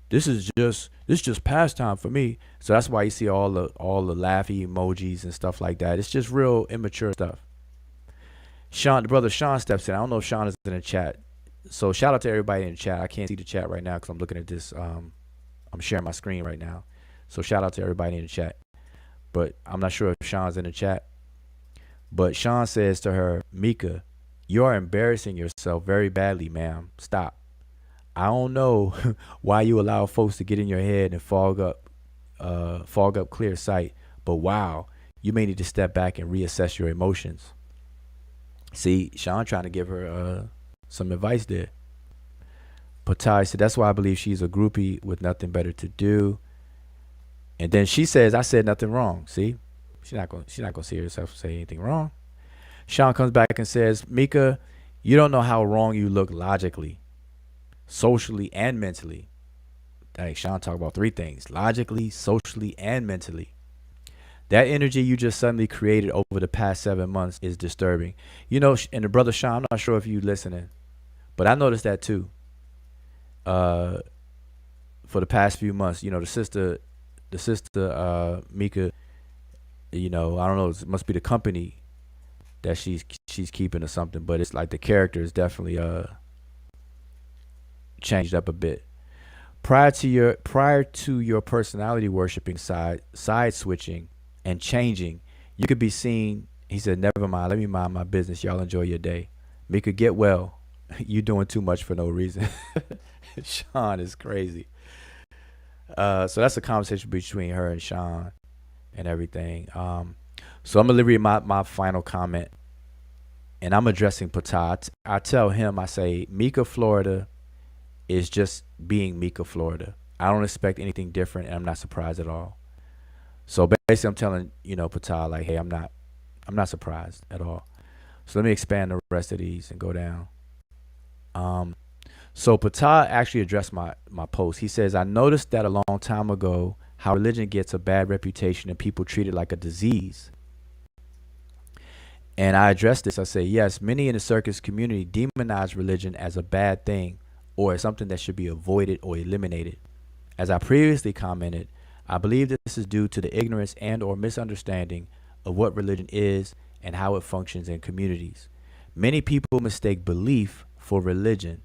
Speaker 2: This is just pastime for me." So that's why you see all the laughy emojis and stuff like that. It's just real immature stuff. Sean, the brother Sean steps in. I don't know if Sean is in the chat. So shout out to everybody in the chat. I can't see the chat right now because I'm looking at this. I'm sharing my screen right now. So shout out to everybody in the chat. But I'm not sure if Sean's in the chat. But Sean says to her, "Mika, you are embarrassing yourself very badly, ma'am. Stop. I don't know why you allow folks to get in your head and fog up clear sight. But wow, you may need to step back and reassess your emotions." See, Sean trying to give her some advice there. Patai said, "That's why I believe she's a groupie with nothing better to do." And then she says, "I said nothing wrong." See, she's not gonna see herself say anything wrong. Sean comes back and says, "Mika, you don't know how wrong you look logically, socially, and mentally." Dang, Sean talked about three things: logically, socially, and mentally. That energy you just suddenly created over the past 7 months is disturbing. You know, and the brother Sean, I'm not sure if you listening, but I noticed that too. For the past few months, you know, the sister Mika, you know, I don't know, it must be the company that she's keeping or something, but it's like the character is definitely changed up a bit. Prior to your personality worshiping side switching and changing, you could be seen. He said, "Never mind, let me mind my business. Y'all enjoy your day. Mika, get well. You doing too much for no reason." Sean is crazy. So that's a conversation between her and Sean and everything. So I'm gonna read my final comment, and I'm addressing Patat. I tell him, I say, Mika, Florida is just being Mika, Florida. I don't expect anything different, and I'm not surprised at all. So basically, I'm telling Patat, like, hey, I'm not surprised at all. So let me expand the rest of these and go down. So Patat actually addressed my post. He says, "I noticed that a long time ago how religion gets a bad reputation and people treat it like a disease." And I addressed this. I say, yes, many in the circus community demonize religion as a bad thing or as something that should be avoided or eliminated. As I previously commented, I believe that this is due to the ignorance and or misunderstanding of what religion is and how it functions in communities. Many people mistake belief for religion,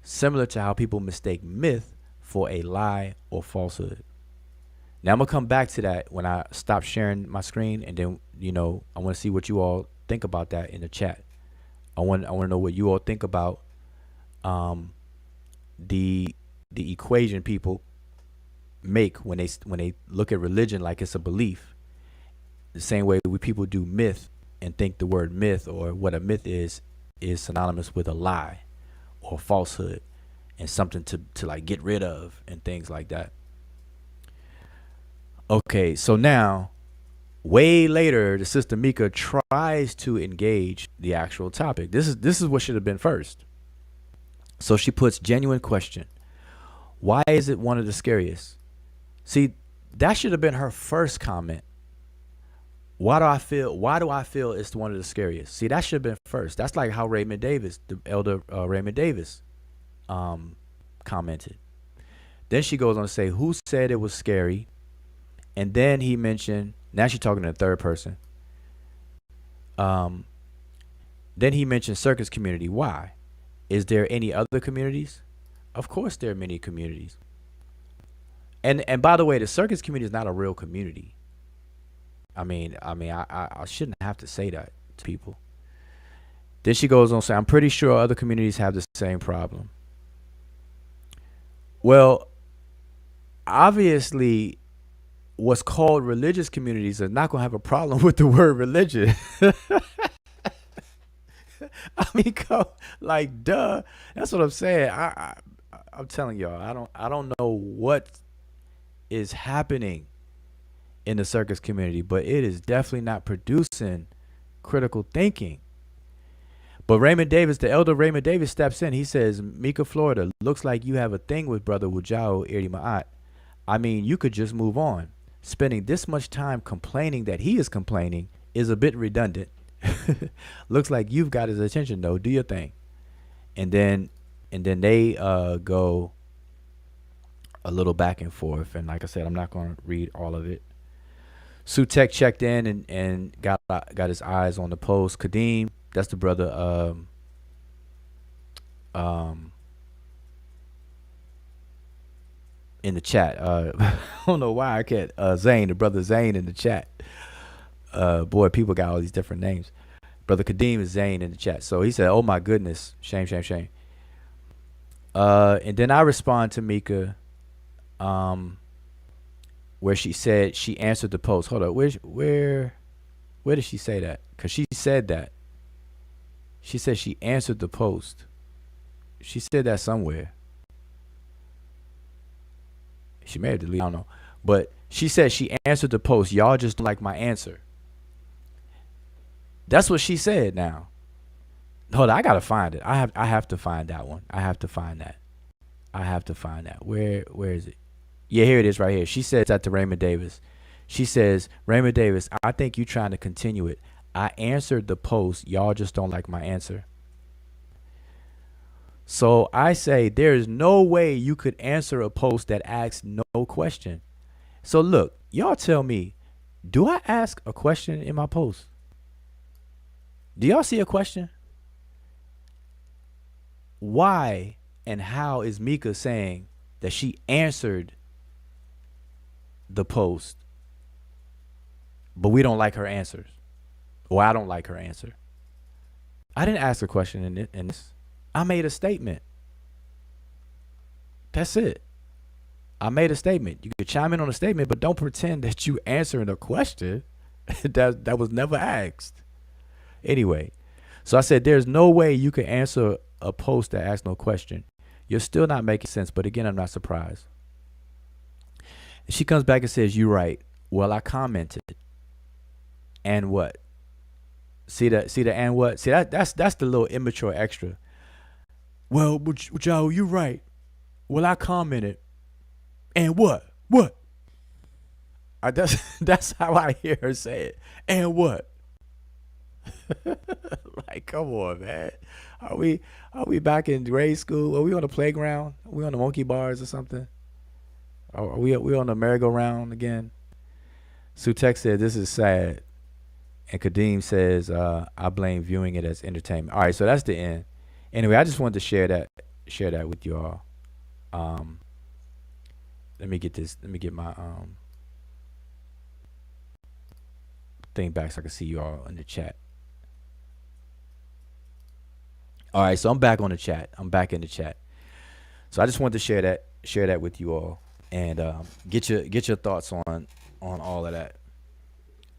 Speaker 2: similar to how people mistake myth for a lie or falsehood. Now I'm gonna come back to that when I stop sharing my screen, and then I want to see what you all think about that in the chat. I want to know what you all think about the equation people make when they look at religion like it's a belief. The same way we people do myth and think the word myth or what a myth is synonymous with a lie or falsehood and something to like get rid of and things like that. Okay, so now way later the sister Mika tries to engage the actual topic. This is what should have been first. So she puts genuine question. Why is it one of the scariest? See, that should have been her first comment. Why do I feel it's one of the scariest? See, that should have been first. That's like how Raymond Davis, the elder Raymond Davis, um, commented. Then she goes on to say, "Who said it was scary?" And then he mentioned. Now she's talking in the third person. Um, then he mentioned circus community. Why? Is there any other communities? Of course, there are many communities. And by the way, the circus community is not a real community. I shouldn't have to say that to people. Then she goes on to say, I'm pretty sure other communities have the same problem. Well, obviously, what's called religious communities are not going to have a problem with the word religion. Like, duh. That's what I'm saying. I'm telling y'all, I don't know what is happening in the circus community, but it is definitely not producing critical thinking. But Raymond Davis, the elder Raymond Davis, steps in. He says, Mika, Florida, looks like you have a thing with Brother Wujao Iri Ma'at. I mean, you could just move on. Spending this much time complaining that he is complaining is a bit redundant. Looks like you've got his attention, though. Do your thing. And then they go a little back and forth. And like I said, I'm not going to read all of it. Sutek checked in and got his eyes on the post. Kadeem, that's the brother in the chat. I don't know why I can't. Zane, the brother Zane in the chat. Boy, people got all these different names. Brother Kadeem is Zane in the chat. So he said, oh my goodness, shame, shame, shame. And then I respond to Mika, where she said she answered the post. Hold up, where did she say that? Because she said that. She said she answered the post. She said that somewhere. She may have deleted, I don't know. But she said she answered the post. Y'all just don't like my answer. That's what she said now. Hold on, I gotta find it. I have to find that one. I have to find that. Where is it? Yeah, here it is right here. She says that to Raymond Davis. She says, Raymond Davis, I think you're trying to continue it. I answered the post. Y'all just don't like my answer. So I say there's no way you could answer a post that asks no question. So look, y'all tell me, do I ask a question in my post? Do y'all see a question? Why and how is Mika saying that she answered the post, but we don't like her answers? Or I don't like her answer. I didn't ask a question in this. I made a statement. That's it. I made a statement. You could chime in on a statement, but don't pretend that you answering a question that was never asked. Anyway, so I said, there's no way you can answer a post that asks no question. You're still not making sense, but again, I'm not surprised. And she comes back and says, you're right. Well, I commented. And what? See the and what? See that's the little immature extra. Well, Joe, you're right. Well, I commented. And what? What? That's how I hear her say it. And what? Like, come on, man. Are we back in grade school? Are we on the playground? Are we on the monkey bars or something? Are we on the merry-go-round again? Sutek said, this is sad. And Kadeem says, I blame viewing it as entertainment. All right, so that's the end. Anyway, I just wanted to share that with you all. Let me get my thing back so I can see you all in the chat. All right, so I'm back on the chat. I'm back in the chat. So I just wanted to share that with you all, and get your thoughts on all of that.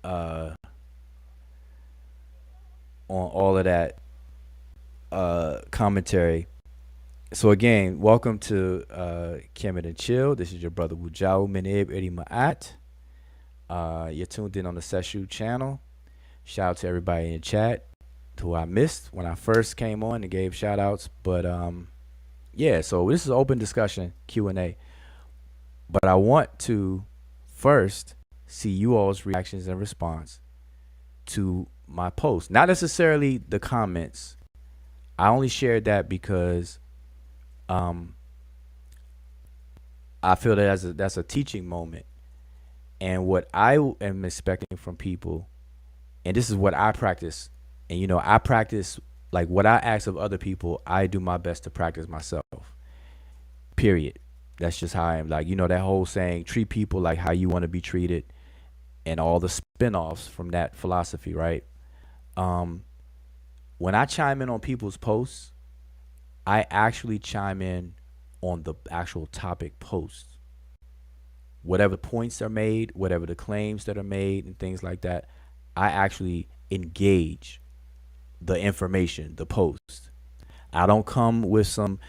Speaker 2: On all of that commentary. So again, welcome to Kemet and Chill. This is your brother Wujao Menib Eri Ma'at. You're tuned in on the Sesh channel. Shout out to everybody in the chat who I missed when I first came on and gave shout outs. But yeah, so this is an open discussion, Q&A. But I want to first see you all's reactions and response to my post. Not necessarily the comments. I only shared that because I feel that that's a teaching moment. And what I am expecting from people, and this is what I practice, and I practice like what I ask of other people, I do my best to practice myself. Period. That's just how I am. Like, that whole saying, treat people like how you want to be treated, and all the spin-offs from that philosophy, right? When I chime in on people's posts, I actually chime in on the actual topic post. Whatever points are made, whatever the claims that are made and things like that, I actually engage the information, the post. I don't come with some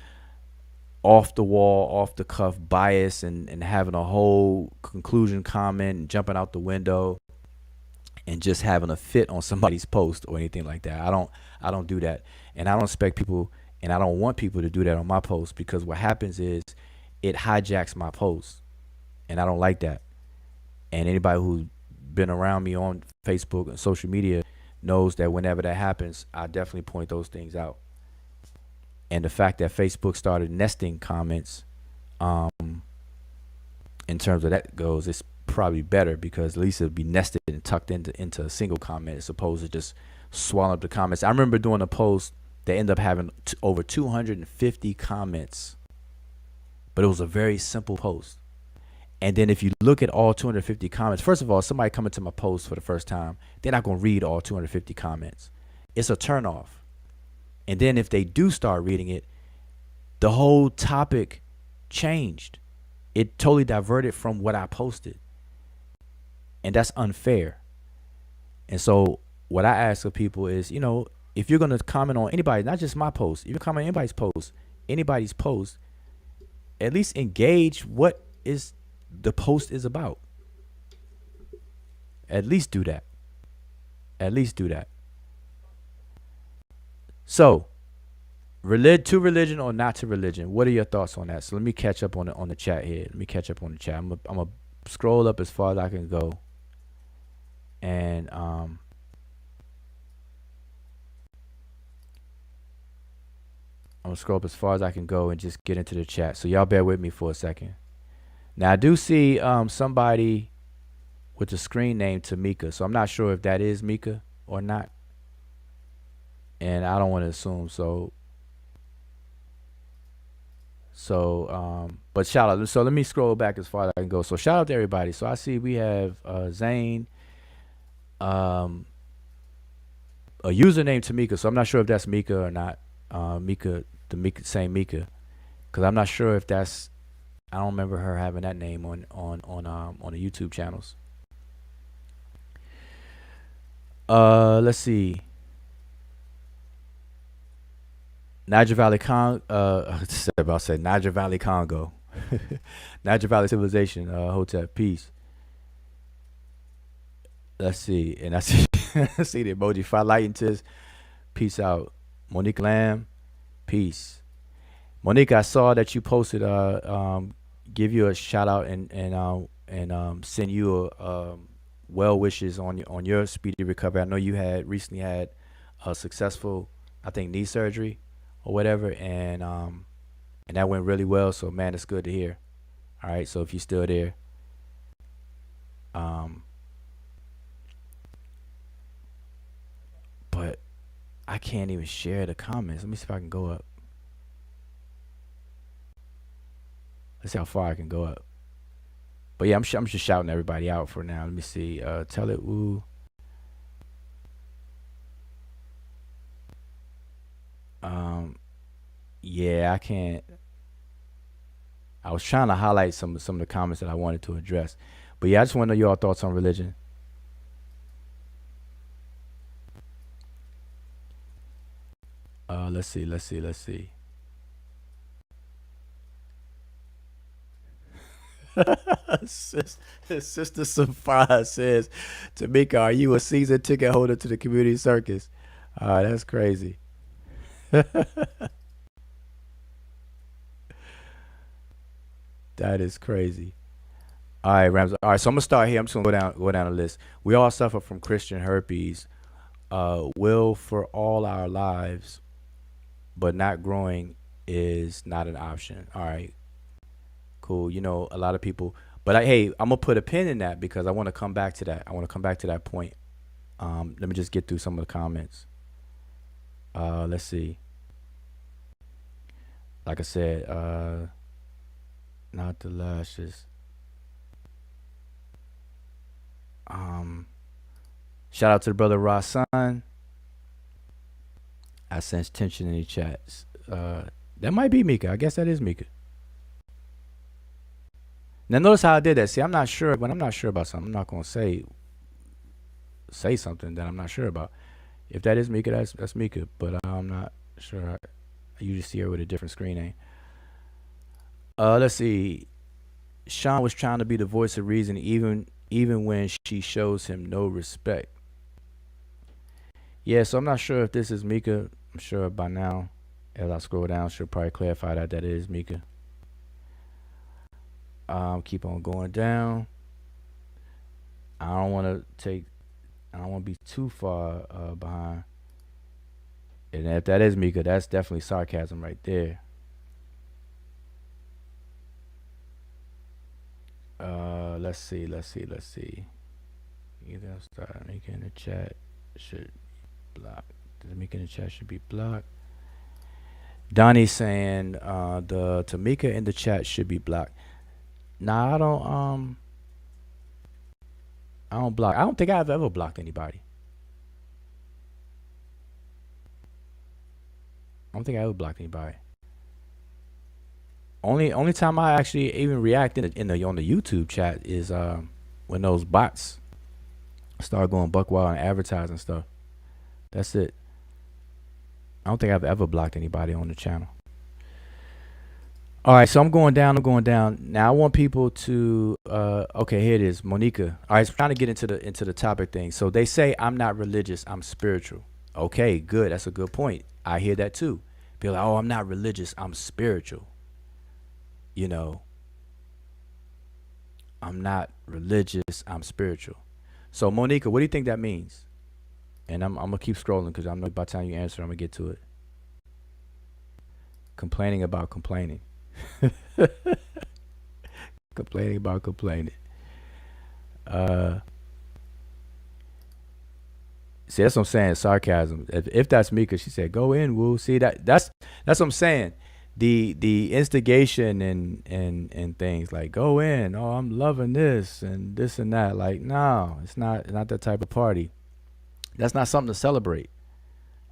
Speaker 2: off the wall, off the cuff bias and having a whole conclusion comment and jumping out the window and just having a fit on somebody's post or anything like that. I don't do that. And I don't expect people, and I don't want people to do that on my post, because what happens is it hijacks my post. And I don't like that. And anybody who's been around me on Facebook and social media knows that whenever that happens, I definitely point those things out. And the fact that Facebook started nesting comments, in terms of that goes, it's probably better, because at least it'll be nested and tucked into a single comment as opposed to just swallowing up the comments. I remember doing a post that ended up having over 250 comments, but it was a very simple post. And then if you look at all 250 comments, first of all, somebody coming to my post for the first time, they're not going to read all 250 comments. It's a turnoff. And then if they do start reading it, the whole topic changed. It totally diverted from what I posted. And that's unfair. And so what I ask of people is, if you're going to comment on anybody, not just my post, if you comment on anybody's post, at least engage what is the post is about. At least do that. So, to religion or not to religion, what are your thoughts on that? So let me catch up on the chat here. I'm gonna scroll up as far as I can go, and I'm gonna scroll up as far as I can go and just get into the chat. So y'all bear with me for a second. Now I do see somebody with the screen name Tamika, so I'm not sure if that is Mika or not, and I don't want to assume so. But shout out. So let me scroll back as far as I can go. So shout out to everybody. So I see we have Zane, a username Tamika. So I'm not sure if that's Mika or not. Same Mika, because I'm not sure if that's. I don't remember her having that name on the YouTube channels. Let's see. Niger Valley Niger Valley Congo. Niger Valley Civilization, Hotep, peace. Let's see. And I see I see the emoji. Fire lighting tis. Peace out. Monique Lamb, peace. Monique, I saw that you posted give you a shout out and send you well wishes on your speedy recovery. I know you had recently had a successful, I think, knee surgery or whatever, and that went really well. So man, it's good to hear. All right, so if you're still there, but I can't even share the comments. Let me see if I can go up. Let's see how far I can go up. But yeah, I'm just shouting everybody out for now. Let me see. Tell it woo. Yeah, I can't. I was trying to highlight some of the comments that I wanted to address. But yeah, I just want to know your thoughts on religion. Let's see. Sister Sophia says, Tamika, are you a season ticket holder to the community circus? That's crazy. That is crazy. All right, Rams. All right, so I'm gonna start here. I'm just gonna go down the list. We all suffer from Christian herpes. Will for all our lives, but not growing is not an option. All right, cool. You know, a lot of people. But hey, I'm gonna put a pin in that because I want to come back to that. I want to come back to that point. Let me just get through some of the comments. Let's see. Like I said, not the lashes. Shout out to the brother Rasan. I sense tension in the chats. That might be Mika. I guess that is Mika. Now notice how I did that. See, I'm not sure when I'm not sure about something. I'm not gonna say something that I'm not sure about. If that is Mika, that's Mika. But I'm not sure. I usually see her with a different screen name. Let's see. Sean was trying to be the voice of reason, even when she shows him no respect. Yeah, so I'm not sure if this is Mika. I'm sure by now, as I scroll down, she'll probably clarify that it is Mika. Keep on going down. I don't want to be too far behind. And if that is Mika, that's definitely sarcasm right there. Let's see. Either start making in the chat should block. The Mika in the chat should be blocked. Donnie saying the Tamika in the chat should be blocked. Nah, I don't block. I don't think I've ever blocked anybody. I don't think I ever blocked anybody. Only time I actually even react on the YouTube chat is when those bots start going buck wild and advertising stuff. That's it. I don't think I've ever blocked anybody on the channel. All right, so I'm going down. Now I want people to okay, here it is, Monica. All right, so trying to get into the topic thing. So they say I'm not religious, I'm spiritual. Okay, good. That's a good point. I hear that too. Be like, oh, I'm not religious, I'm spiritual. You know, I'm not religious, I'm spiritual. So Monica, what do you think that means? And I'm gonna keep scrolling because I know by the time you answer, I'm gonna get to it. Complaining about complaining. Complaining about complaining. See, that's what I'm saying. Sarcasm. If that's Mika, she said, "Go in, woo." See that's what I'm saying. The instigation and things like go in. Oh, I'm loving this and that. Like, no, it's not that type of party. That's not something to celebrate.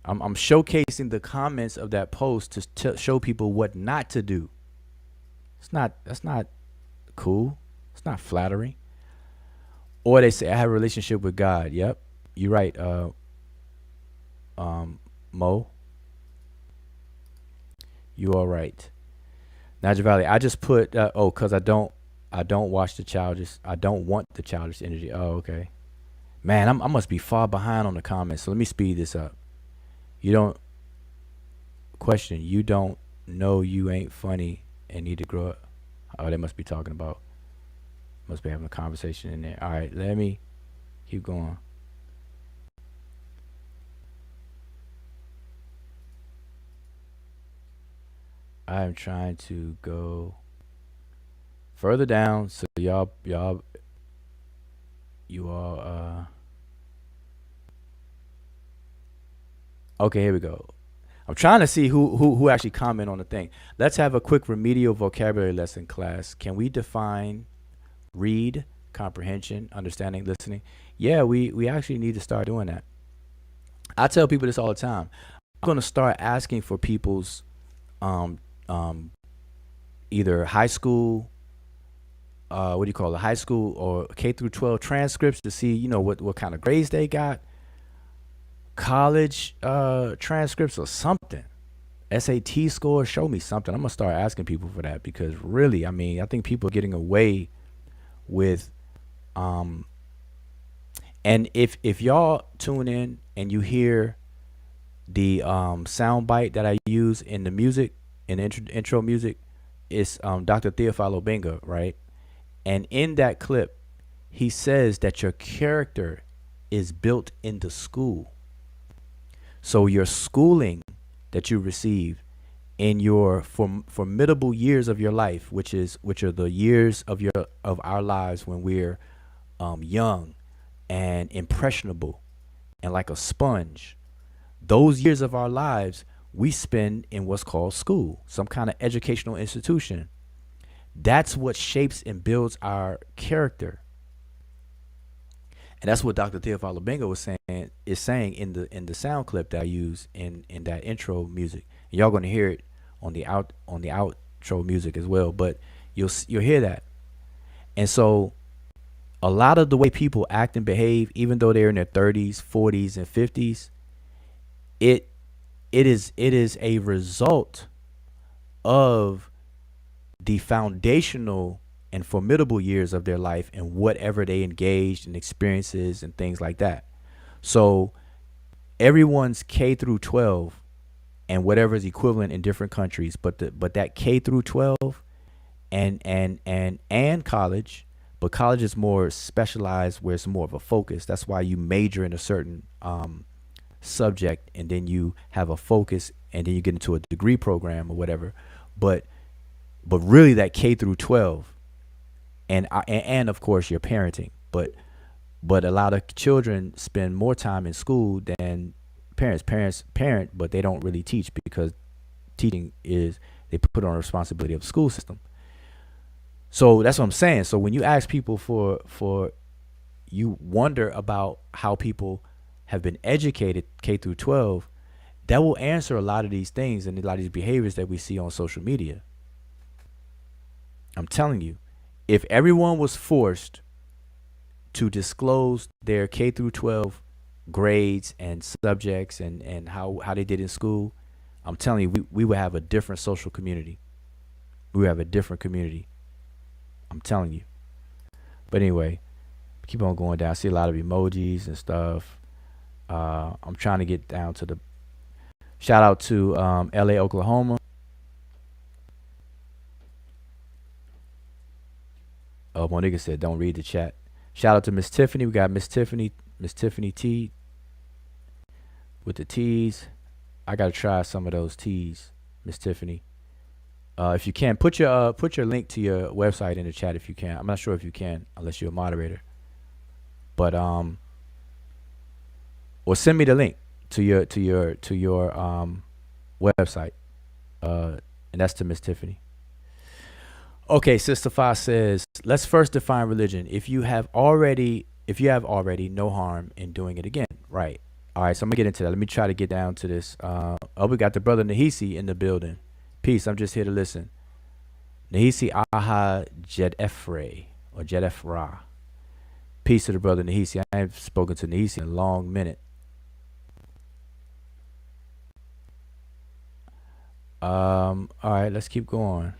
Speaker 2: I'm showcasing the comments of that post to show people what not to do. That's not cool. It's not flattering. Or they say I have a relationship with God. Yep, you're right. Mo, you are right. Naja Valley, I just put because I don't watch the childish. I don't want the childish energy. Oh, okay. Man, I must be far behind on the comments. So let me speed this up. You don't question. You don't know you ain't funny and need to grow up. Oh, they must be talking about. Must be having a conversation in there. All right, let me keep going. I am trying to go further down so you all okay, here we go. I'm trying to see who actually comment on the thing. Let's have a quick remedial vocabulary lesson, class. Can we define read, comprehension, understanding, listening? Yeah, we actually need to start doing that. I tell people this all the time. I'm going to start asking for people's either high school, what do you call it, high school or K through 12 transcripts to see, what kind of grades they got, college transcripts or something, SAT scores, show me something. I'm gonna start asking people for that because really, I think people are getting away with, and if y'all tune in and you hear the sound bite that I use in the music, in the intro music, it's Dr. Theophilo Benga, right? And in that clip, he says that your character is built into school. So your schooling that you receive in your formidable years of your life, which are the years of our lives when we're young and impressionable and like a sponge. Those years of our lives we spend in what's called school, some kind of educational institution. That's what shapes and builds our character. And that's what Dr. Theophilo Benga is saying in the sound clip that I use in that intro music. And y'all gonna hear it on the outro music as well, but you'll hear that. And so a lot of the way people act and behave, even though they're in their 30s, 40s, and 50s, it is a result of the foundational and formidable years of their life and whatever they engaged in experiences and things like that. So everyone's K through 12 and whatever is equivalent in different countries, but that K through 12 and college, but college is more specialized where it's more of a focus. That's why you major in a certain subject and then you have a focus and then you get into a degree program or whatever. But really that K through 12 and of course your parenting, but a lot of children spend more time in school than parents parent, but they don't really teach because teaching is, they put on a responsibility of the school system. So that's what I'm saying. So when you ask people for you wonder about how people have been educated K through 12, that will answer a lot of these things and a lot of these behaviors that we see on social media. I'm telling you, if everyone was forced to disclose their K through 12 grades and subjects and how they did in school, I'm telling you, we would have a different social community. We would have a different community. I'm telling you. But anyway, keep on going down. I see a lot of emojis and stuff. I'm trying to get down to the shout out to LA, Oklahoma. Monica said, don't read the chat. Shout out to Miss Tiffany. We got Miss Tiffany T with the T's. I got to try some of those T's, Miss Tiffany. If you can, put your link to your website in the chat if you can. I'm not sure if you can, unless you're a moderator. But or send me the link to your website. And that's to Miss Tiffany. Okay, Sister Fa says, let's first define religion. If you have already, no harm in doing it again. Right. All right, so I'm gonna get into that. Let me try to get down to this. We got the brother Nahisi in the building. Peace. I'm just here to listen. Nahisi Aha Jedefre or Jedefra. Peace to the brother Nahisi. I haven't spoken to Nahisi in a long minute. All right, let's keep going.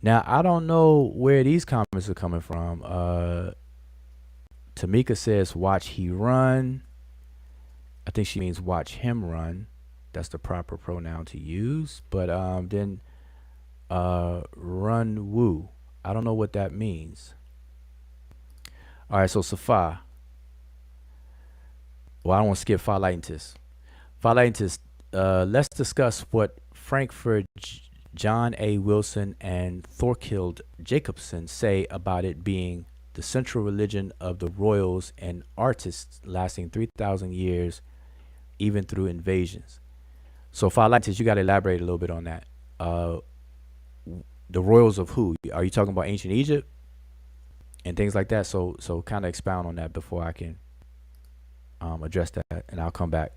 Speaker 2: Now, I don't know where these comments are coming from. Tamika says, watch he run. I think she means watch him run. That's the proper pronoun to use. But then run woo. I don't know what that means. All right, so Safa. Well, I don't want to skip Philaitis. Philaitis, let's discuss what Frankfurt John A. Wilson and Thorkild Jacobson say about it being the central religion of the royals and artists lasting 3,000 years, even through invasions. So Philaitis, you got to elaborate a little bit on that. The royals of who? Are you talking about ancient Egypt and things like that? So kind of expound on that before I can address that, and I'll come back.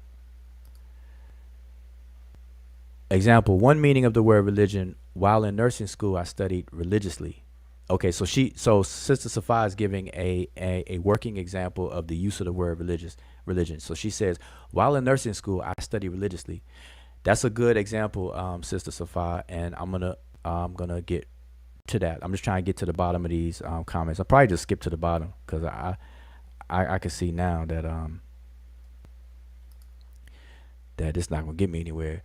Speaker 2: Example, one meaning of the word religion. While in nursing school, I studied religiously. Okay, so Sister Safa is giving a working example of the use of the word religion. So she says, while in nursing school, I studied religiously. That's a good example, Sister Safa, and I'm gonna get to that. I'm just trying to get to the bottom of these comments. I'll probably just skip to the bottom because I can see now that that it's not gonna get me anywhere.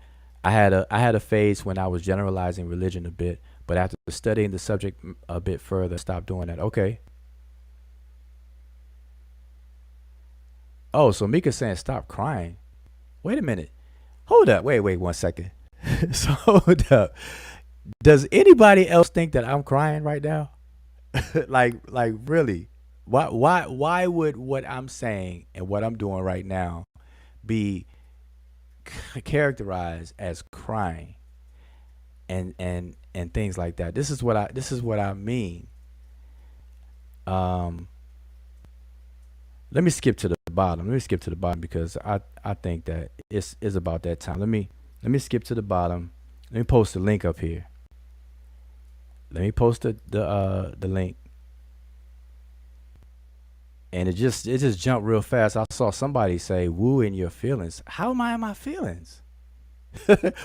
Speaker 2: I had a phase when I was generalizing religion a bit, but after studying the subject a bit further, stopped doing that. Okay. Oh, so Mika's saying stop crying. Wait a minute. Hold up. Wait 1 second. So hold up. Does anybody else think that I'm crying right now? Like really? Why would what I'm saying and what I'm doing right now be characterized as crying and things like that? This is what I mean. Um, let me skip to the bottom. Let me skip to the bottom because I think that it's about that time. Let me skip to the bottom. Let me post the link up here. Let me post the link, and it just jumped real fast. I saw somebody say "woo in your feelings." How am I in my feelings?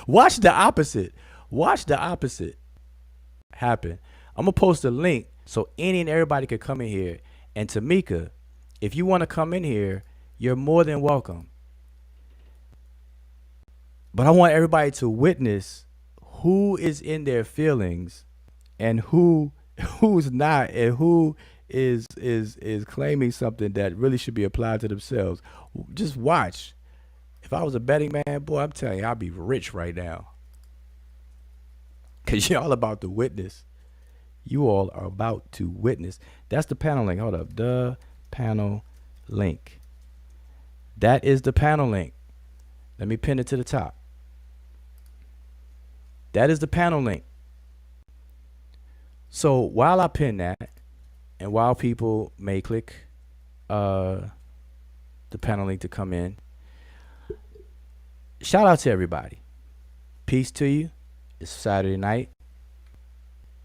Speaker 2: Watch the opposite. Watch the opposite happen. I'm gonna post a link so any and everybody could come in here. And Tamika, if you want to come in here, you're more than welcome. But I want everybody to witness who is in their feelings and who's not, and who is claiming something that really should be applied to themselves. Just watch. If I was a betting man, boy, I'm telling you, I'd be rich right now. Cause y'all about to witness. You all are about to witness. That's the panel link. Hold up. The panel link. That is the panel link. Let me pin it to the top. That is the panel link. So while I pin that, and while people may click uh, the panel link to come in, shout out to everybody. Peace to you. It's Saturday night.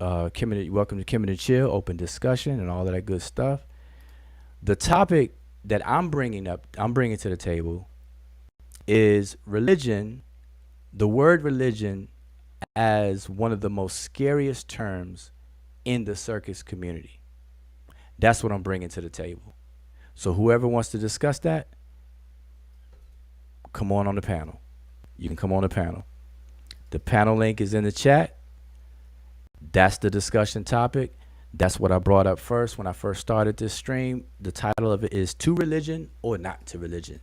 Speaker 2: Kemet, welcome to Kemet and Chill, open discussion, and all of that good stuff. The topic that I'm bringing to the table is religion. The word religion as one of the most scariest terms in the circus community. That's what I'm bringing to the table. So whoever wants to discuss that, come on the panel. You can come on the panel. The panel link is in the chat. That's the discussion topic. That's what I brought up first when I first started this stream. The title of it is To Religion or Not to Religion.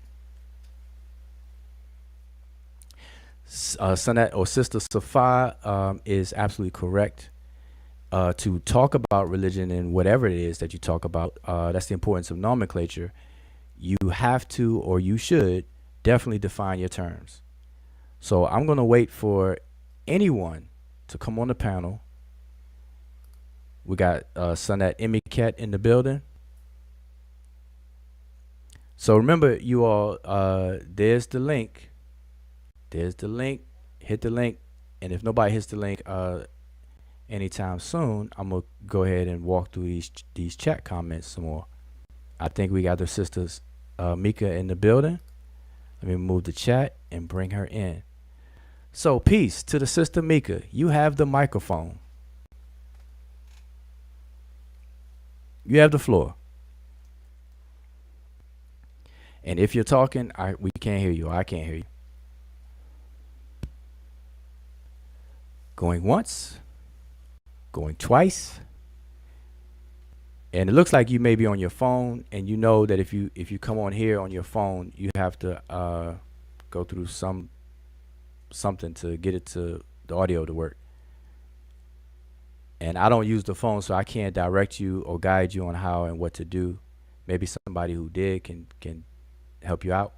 Speaker 2: Sonette or Sister Safa is absolutely correct. To talk about religion and whatever it is that you talk about, that's the importance of nomenclature. You have to, or you should, definitely define your terms. So I'm going to wait for anyone to come on the panel. We got Sonette Emiket in the building. So remember, you all, there's the link. There's the link. Hit the link. And if nobody hits the link anytime soon, I'm going to go ahead and walk through these chat comments some more. I think we got the sisters Mika in the building. Let me move the chat and bring her in. So peace to the sister Mika. You have the microphone. You have the floor. And if you're talking, we can't hear you. I can't hear you. Going once. Going twice. And it looks like you may be on your phone, and you know that if you come on here on your phone, you have to go through something to get it to the audio to work. And I don't use the phone, so I can't direct you or guide you on how and what to do. Maybe somebody who did can help you out.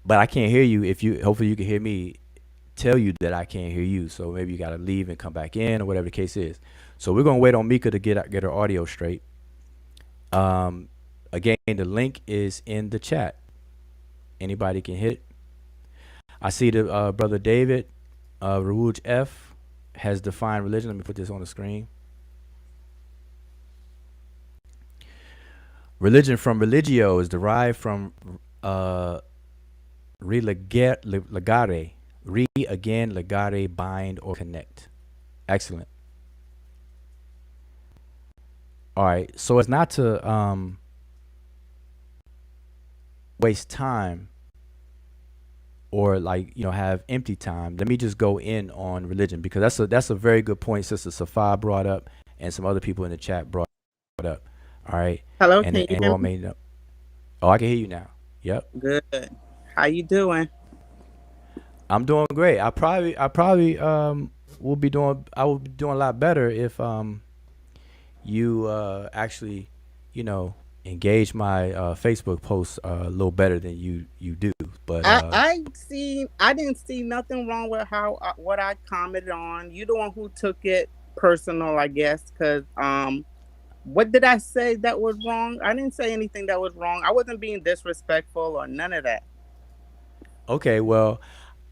Speaker 2: But I can't hear you. Hopefully you can hear me tell you that I can't hear you. So maybe you got to leave and come back in or whatever the case is. So we're going to wait on Mika to get her audio straight. Again, the link is in the chat. Anybody can hit it. I see the brother David, Rawuj F, has defined religion. Let me put this on the screen. Religion from religio is derived from legare. Re again, legare, bind or connect. Excellent. All right. So as not to waste time, or like have empty time, let me just go in on religion, because that's a very good point Sister Safa brought up, and some other people in the chat brought up. All right,
Speaker 3: Hello,
Speaker 2: and
Speaker 3: can you
Speaker 2: and
Speaker 3: hear
Speaker 2: all
Speaker 3: me?
Speaker 2: made up. Oh, I can hear you now. Yep,
Speaker 3: Good. How you doing?
Speaker 2: I'm doing great. I probably I will be doing a lot better if you actually you know engage my Facebook posts a little better than you do. But
Speaker 3: I didn't see nothing wrong with how what I commented on. You the one who took it personal, I guess, because what did I say that was wrong? I didn't say anything that was wrong. I wasn't being disrespectful or none of that.
Speaker 2: okay, well,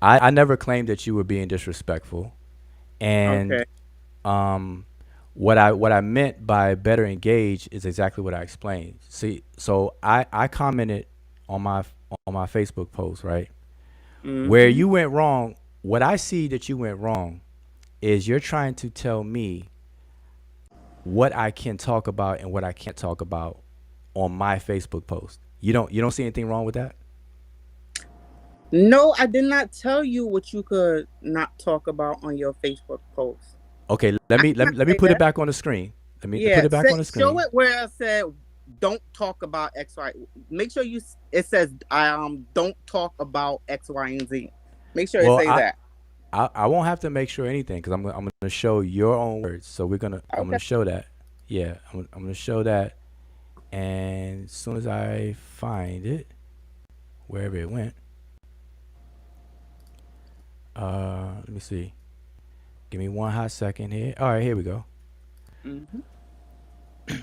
Speaker 2: I never claimed that you were being disrespectful, and
Speaker 3: Okay.
Speaker 2: um, what I meant by better engaged is exactly what I explained. See, so I commented on my Facebook post, right? Where
Speaker 3: Mm-hmm.
Speaker 2: you went wrong, what I see that you went wrong is you're trying to tell me what I can talk about and what I can't talk about on my Facebook post. You don't see anything wrong with that?
Speaker 3: No, I did not tell you what you could not talk about on your Facebook post.
Speaker 2: Okay, let
Speaker 3: I
Speaker 2: me
Speaker 3: did
Speaker 2: let
Speaker 3: not
Speaker 2: me let me
Speaker 3: say
Speaker 2: put it
Speaker 3: that.
Speaker 2: back on the screen. Let me put
Speaker 3: Yeah,
Speaker 2: it back on the
Speaker 3: show
Speaker 2: screen.
Speaker 3: it where I said don't talk about X, Y. Make sure it says don't talk about X, Y, and Z. Make sure it
Speaker 2: Well,
Speaker 3: say that.
Speaker 2: I won't have to make sure anything, because I'm gonna show your own words. So I'm
Speaker 3: Okay.
Speaker 2: gonna show that. Yeah, I'm gonna show that, and as soon as I find it, wherever it went, let me see. Give me one hot second here. All right, here we go.
Speaker 3: Hmm.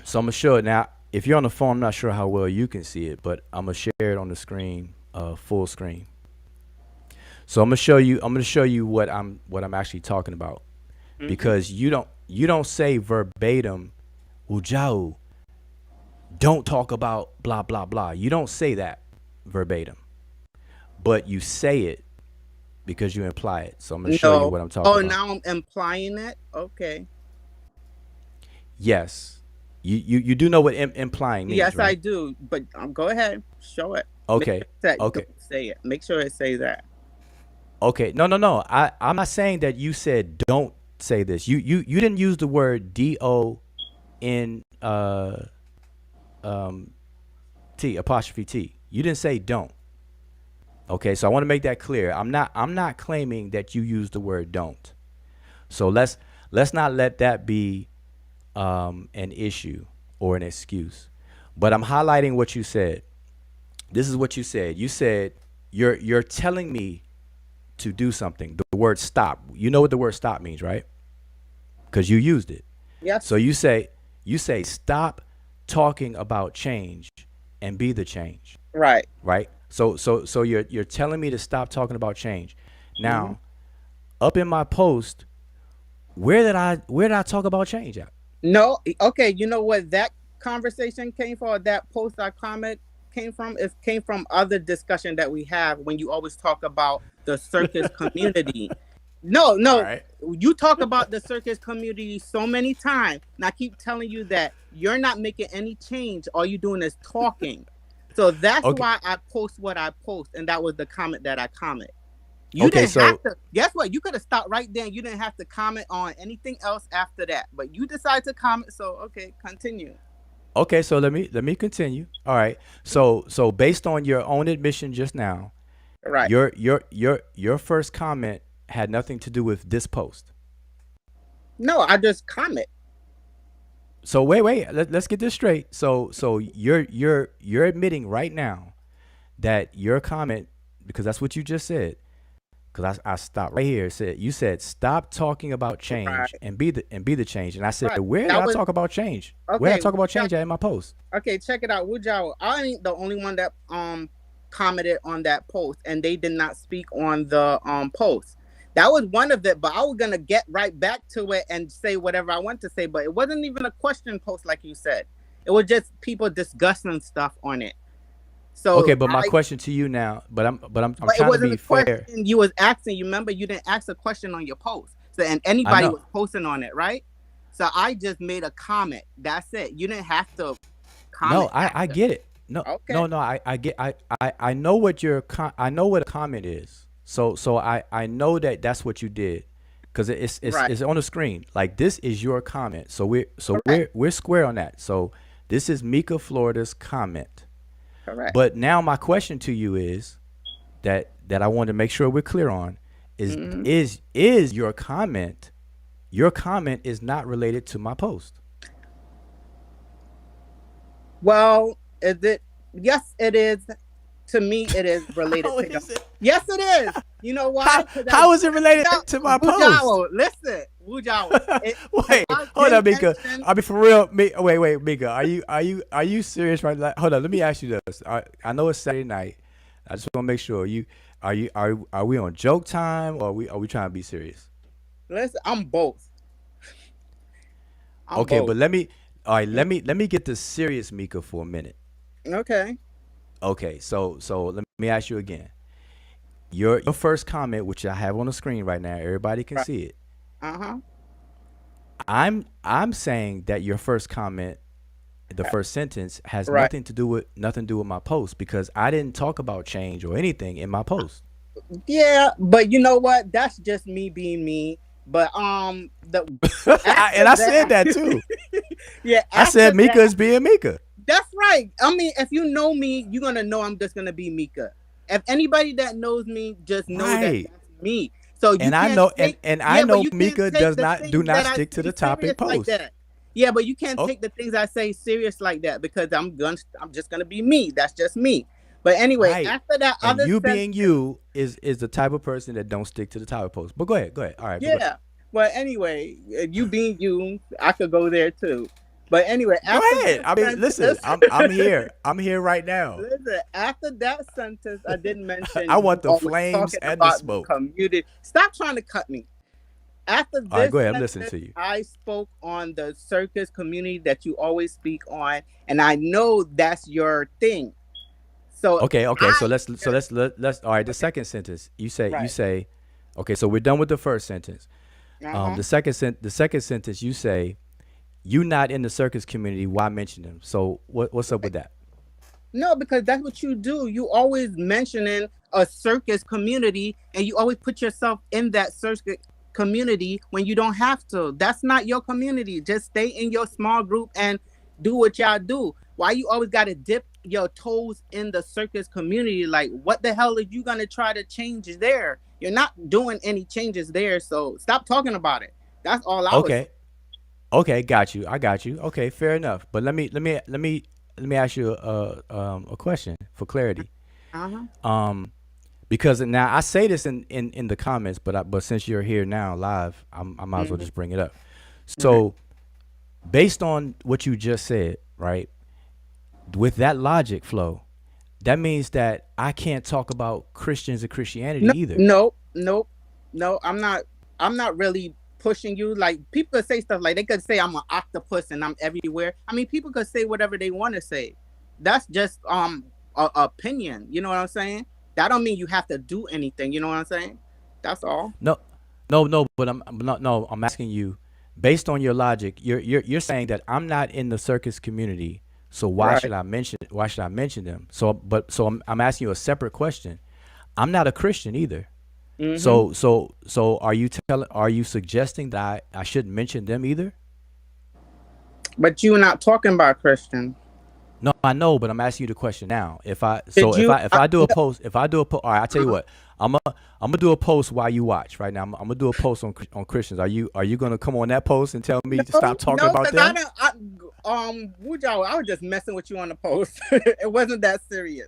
Speaker 2: So I'm gonna show it now. If you're on the phone, I'm not sure how well you can see it, but I'm gonna share it on the screen, full screen. So I'm gonna show you. I'm gonna show you what I'm actually talking about,
Speaker 3: Hmm.
Speaker 2: because you don't say verbatim, Ujau, don't talk about blah blah blah. You don't say that verbatim, but you say it because you imply it. So I'm gonna show you
Speaker 3: No.
Speaker 2: what I'm talking
Speaker 3: Oh,
Speaker 2: about.
Speaker 3: now I'm implying it. Okay.
Speaker 2: Yes, you do know what implying means,
Speaker 3: Yes, I
Speaker 2: right?
Speaker 3: do. But go ahead, show it. Make
Speaker 2: Okay,
Speaker 3: sure it said
Speaker 2: okay,
Speaker 3: don't say it. Make sure it say that.
Speaker 2: okay. No, no, no. I'm not saying that you said don't say this. You didn't use the word D-O-N um T apostrophe T. You didn't say don't. Okay, so I want to make that clear. I'm not claiming that you use the word don't. So let's not let that be an issue or an excuse. But I'm highlighting what you said. This is what you said. You said you're telling me to do something. The word stop. You know what the word stop means, right? Because you used it. So
Speaker 3: Yes.
Speaker 2: you say stop talking about change and be the change,
Speaker 3: Right.
Speaker 2: right? So you're telling me to stop talking about change.
Speaker 3: Hmm.
Speaker 2: Now, up in my post, where did I talk about change at?
Speaker 3: No. Okay. You know what that conversation came from? Or that post I comment came from? It came from other discussion that we have when you always talk about the circus community. No,
Speaker 2: All
Speaker 3: no.
Speaker 2: right.
Speaker 3: You talk about the circus community so many times, and I keep telling you that you're not making any change. All you're doing is talking. So that's
Speaker 2: Okay.
Speaker 3: why I post what I post, and that was the comment that I comment. You
Speaker 2: Okay.
Speaker 3: didn't have
Speaker 2: So
Speaker 3: to. Guess what? You could have stopped right there. You didn't have to comment on anything else after that, but you decided to comment. So okay, continue.
Speaker 2: okay. So let me continue. All right. So based on your own admission just now,
Speaker 3: Right.
Speaker 2: your first comment had nothing to do with this post.
Speaker 3: No, I just comment.
Speaker 2: So wait. Let's get this straight. So you're admitting right now that your comment, because that's what you just said. Because I stopped right here. Said you said stop talking about change
Speaker 3: Right.
Speaker 2: and be the change. And I said,
Speaker 3: Right.
Speaker 2: where did
Speaker 3: That
Speaker 2: I
Speaker 3: was
Speaker 2: talk about change? Where did I
Speaker 3: okay.
Speaker 2: talk about change at in my post?
Speaker 3: Okay, check it out. Wujiao, I ain't the only one that commented on that post, and they did not speak on the post. That was one of it, but I was gonna get right back to it and say whatever I want to say, but it wasn't even a question post like you said. It was just people discussing stuff on it.
Speaker 2: Okay,
Speaker 3: So
Speaker 2: but my
Speaker 3: I
Speaker 2: question to you now, but I'm
Speaker 3: but it
Speaker 2: trying to
Speaker 3: wasn't
Speaker 2: be
Speaker 3: a question
Speaker 2: fair.
Speaker 3: you was asking. You remember you didn't ask a question on your post. So and
Speaker 2: I
Speaker 3: anybody
Speaker 2: know.
Speaker 3: was posting on it, right? So I just made a comment. That's it. You didn't have to
Speaker 2: No,
Speaker 3: comment
Speaker 2: I
Speaker 3: after.
Speaker 2: get it. No,
Speaker 3: Okay.
Speaker 2: no, no. I get. I know what I know what a comment is. So I know that that's what you did, because
Speaker 3: Right.
Speaker 2: it's on the screen. Like, this is your comment. So
Speaker 3: Correct.
Speaker 2: we're square on that. So this is Mika Florida's comment.
Speaker 3: Correct.
Speaker 2: But now my question to you is that I want to make sure we're clear on is
Speaker 3: Hmm.
Speaker 2: is your comment. Your comment is not related to my post.
Speaker 3: Well, is it? Yes, it is. To me, it is related
Speaker 2: How
Speaker 3: to your.
Speaker 2: is it?
Speaker 3: Yes, it is. You know why? Because I
Speaker 2: How is it related to my post?
Speaker 3: Wujawa, listen, Wujawa. Because
Speaker 2: Wait,
Speaker 3: I
Speaker 2: hold
Speaker 3: did
Speaker 2: on, Mika.
Speaker 3: mention.
Speaker 2: I mean, for real, wait, Mika. Are you serious right now? Hold on, let me ask you this. I know it's Saturday night. I just want to make sure are we on joke time, or are we trying to be serious?
Speaker 3: Listen, I'm both. I'm
Speaker 2: Okay,
Speaker 3: both.
Speaker 2: but let me get the serious Mika for a minute.
Speaker 3: Okay.
Speaker 2: Okay, so let me ask you again. Your first comment, which I have on the screen right now, everybody can
Speaker 3: Right.
Speaker 2: see it.
Speaker 3: Uh huh.
Speaker 2: I'm saying that your first comment, the first sentence, has
Speaker 3: Right.
Speaker 2: nothing to do with my post, because I didn't talk about change or anything in my post.
Speaker 3: Yeah, but you know what? That's just me being me. But the after
Speaker 2: And I said
Speaker 3: that,
Speaker 2: that too.
Speaker 3: yeah,
Speaker 2: I
Speaker 3: after
Speaker 2: said Mika
Speaker 3: that,
Speaker 2: is being Mika.
Speaker 3: that's right. I mean, if you know me, you're gonna know I'm just gonna be Mika. If anybody that knows me, just know that
Speaker 2: Right.
Speaker 3: that's me. So you
Speaker 2: And I
Speaker 3: can't
Speaker 2: know
Speaker 3: take,
Speaker 2: and I
Speaker 3: yeah, but
Speaker 2: know
Speaker 3: you can't
Speaker 2: Mika
Speaker 3: take
Speaker 2: does
Speaker 3: the
Speaker 2: not do
Speaker 3: things
Speaker 2: not
Speaker 3: that I
Speaker 2: stick to
Speaker 3: say
Speaker 2: the topic
Speaker 3: serious like
Speaker 2: post.
Speaker 3: that. Yeah, but you can't
Speaker 2: Oh,
Speaker 3: take the things I say serious like that because I'm just gonna be me. That's just me. But anyway,
Speaker 2: right.
Speaker 3: after that
Speaker 2: And
Speaker 3: other
Speaker 2: you being
Speaker 3: sentence,
Speaker 2: you is the type of person that don't stick to the topic post. But go ahead. All right, but go ahead.
Speaker 3: yeah. Well, anyway, you being you, I could go there too. But anyway,
Speaker 2: Go
Speaker 3: after
Speaker 2: ahead.
Speaker 3: that
Speaker 2: I mean, listen,
Speaker 3: sentence,
Speaker 2: I'm here. I'm here right now.
Speaker 3: listen, after that sentence, I did
Speaker 2: I
Speaker 3: mention you
Speaker 2: want the
Speaker 3: always
Speaker 2: flames
Speaker 3: talking
Speaker 2: and the
Speaker 3: about the
Speaker 2: smoke.
Speaker 3: community. Stop trying to cut me. After
Speaker 2: All right,
Speaker 3: this
Speaker 2: go ahead. I'm listening
Speaker 3: sentence,
Speaker 2: to you.
Speaker 3: I spoke on the circus community that you always speak on, and I know that's your thing. So
Speaker 2: Okay. So
Speaker 3: I
Speaker 2: let's all right, the
Speaker 3: okay,
Speaker 2: second sentence. You
Speaker 3: right.
Speaker 2: say okay, so we're done with the first sentence.
Speaker 3: Uh-huh.
Speaker 2: The second sentence you say, you not in the circus community, why mention them? So what's up with that?
Speaker 3: No, because that's what you do. You always mentioning a circus community and you always put yourself in that circus community when you don't have to. That's not your community. Just stay in your small group and do what y'all do. Why you always got to dip your toes in the circus community? Like, what the hell are you going to try to change there? You're not doing any changes there. So stop talking about it. That's all I was saying.
Speaker 2: Okay. Okay, got you. I got you. Okay, fair enough. But let me ask you a question for clarity.
Speaker 3: Uh-huh.
Speaker 2: Um, because now I say this in the comments, but since you're here now live, I might as well
Speaker 3: Hmm.
Speaker 2: just bring it up.
Speaker 3: Okay.
Speaker 2: So based on what you just said, right? With that logic flow, that means that I can't talk about Christians and Christianity
Speaker 3: No,
Speaker 2: either.
Speaker 3: no, no, no. I'm not really pushing you. Like people could say stuff like they could say I'm an octopus and I'm everywhere. I mean, people could say whatever they want to say. That's just opinion. You know what I'm saying? That don't mean you have to do anything. You know what I'm saying? That's all.
Speaker 2: No, no. But I'm not. No, I'm asking you, based on your logic, you're saying that I'm not in the circus community. So
Speaker 3: Right.
Speaker 2: why should I mention them? So I'm asking you a separate question. I'm not a Christian either.
Speaker 3: Mm-hmm.
Speaker 2: So are you suggesting that I shouldn't mention them either?
Speaker 3: But you're not talking about Christian.
Speaker 2: No, I know, but I'm asking you the question now.
Speaker 3: Did you?
Speaker 2: If I do a
Speaker 3: No,
Speaker 2: post, all right, I tell you what, I'm gonna do a post while you watch right now. I'm gonna do a post on Christians. Are you gonna come on that post and tell me to
Speaker 3: no,
Speaker 2: stop talking
Speaker 3: no,
Speaker 2: about
Speaker 3: because I
Speaker 2: them?
Speaker 3: don't. Wujawa, I was just messing with you on the post. It wasn't that serious.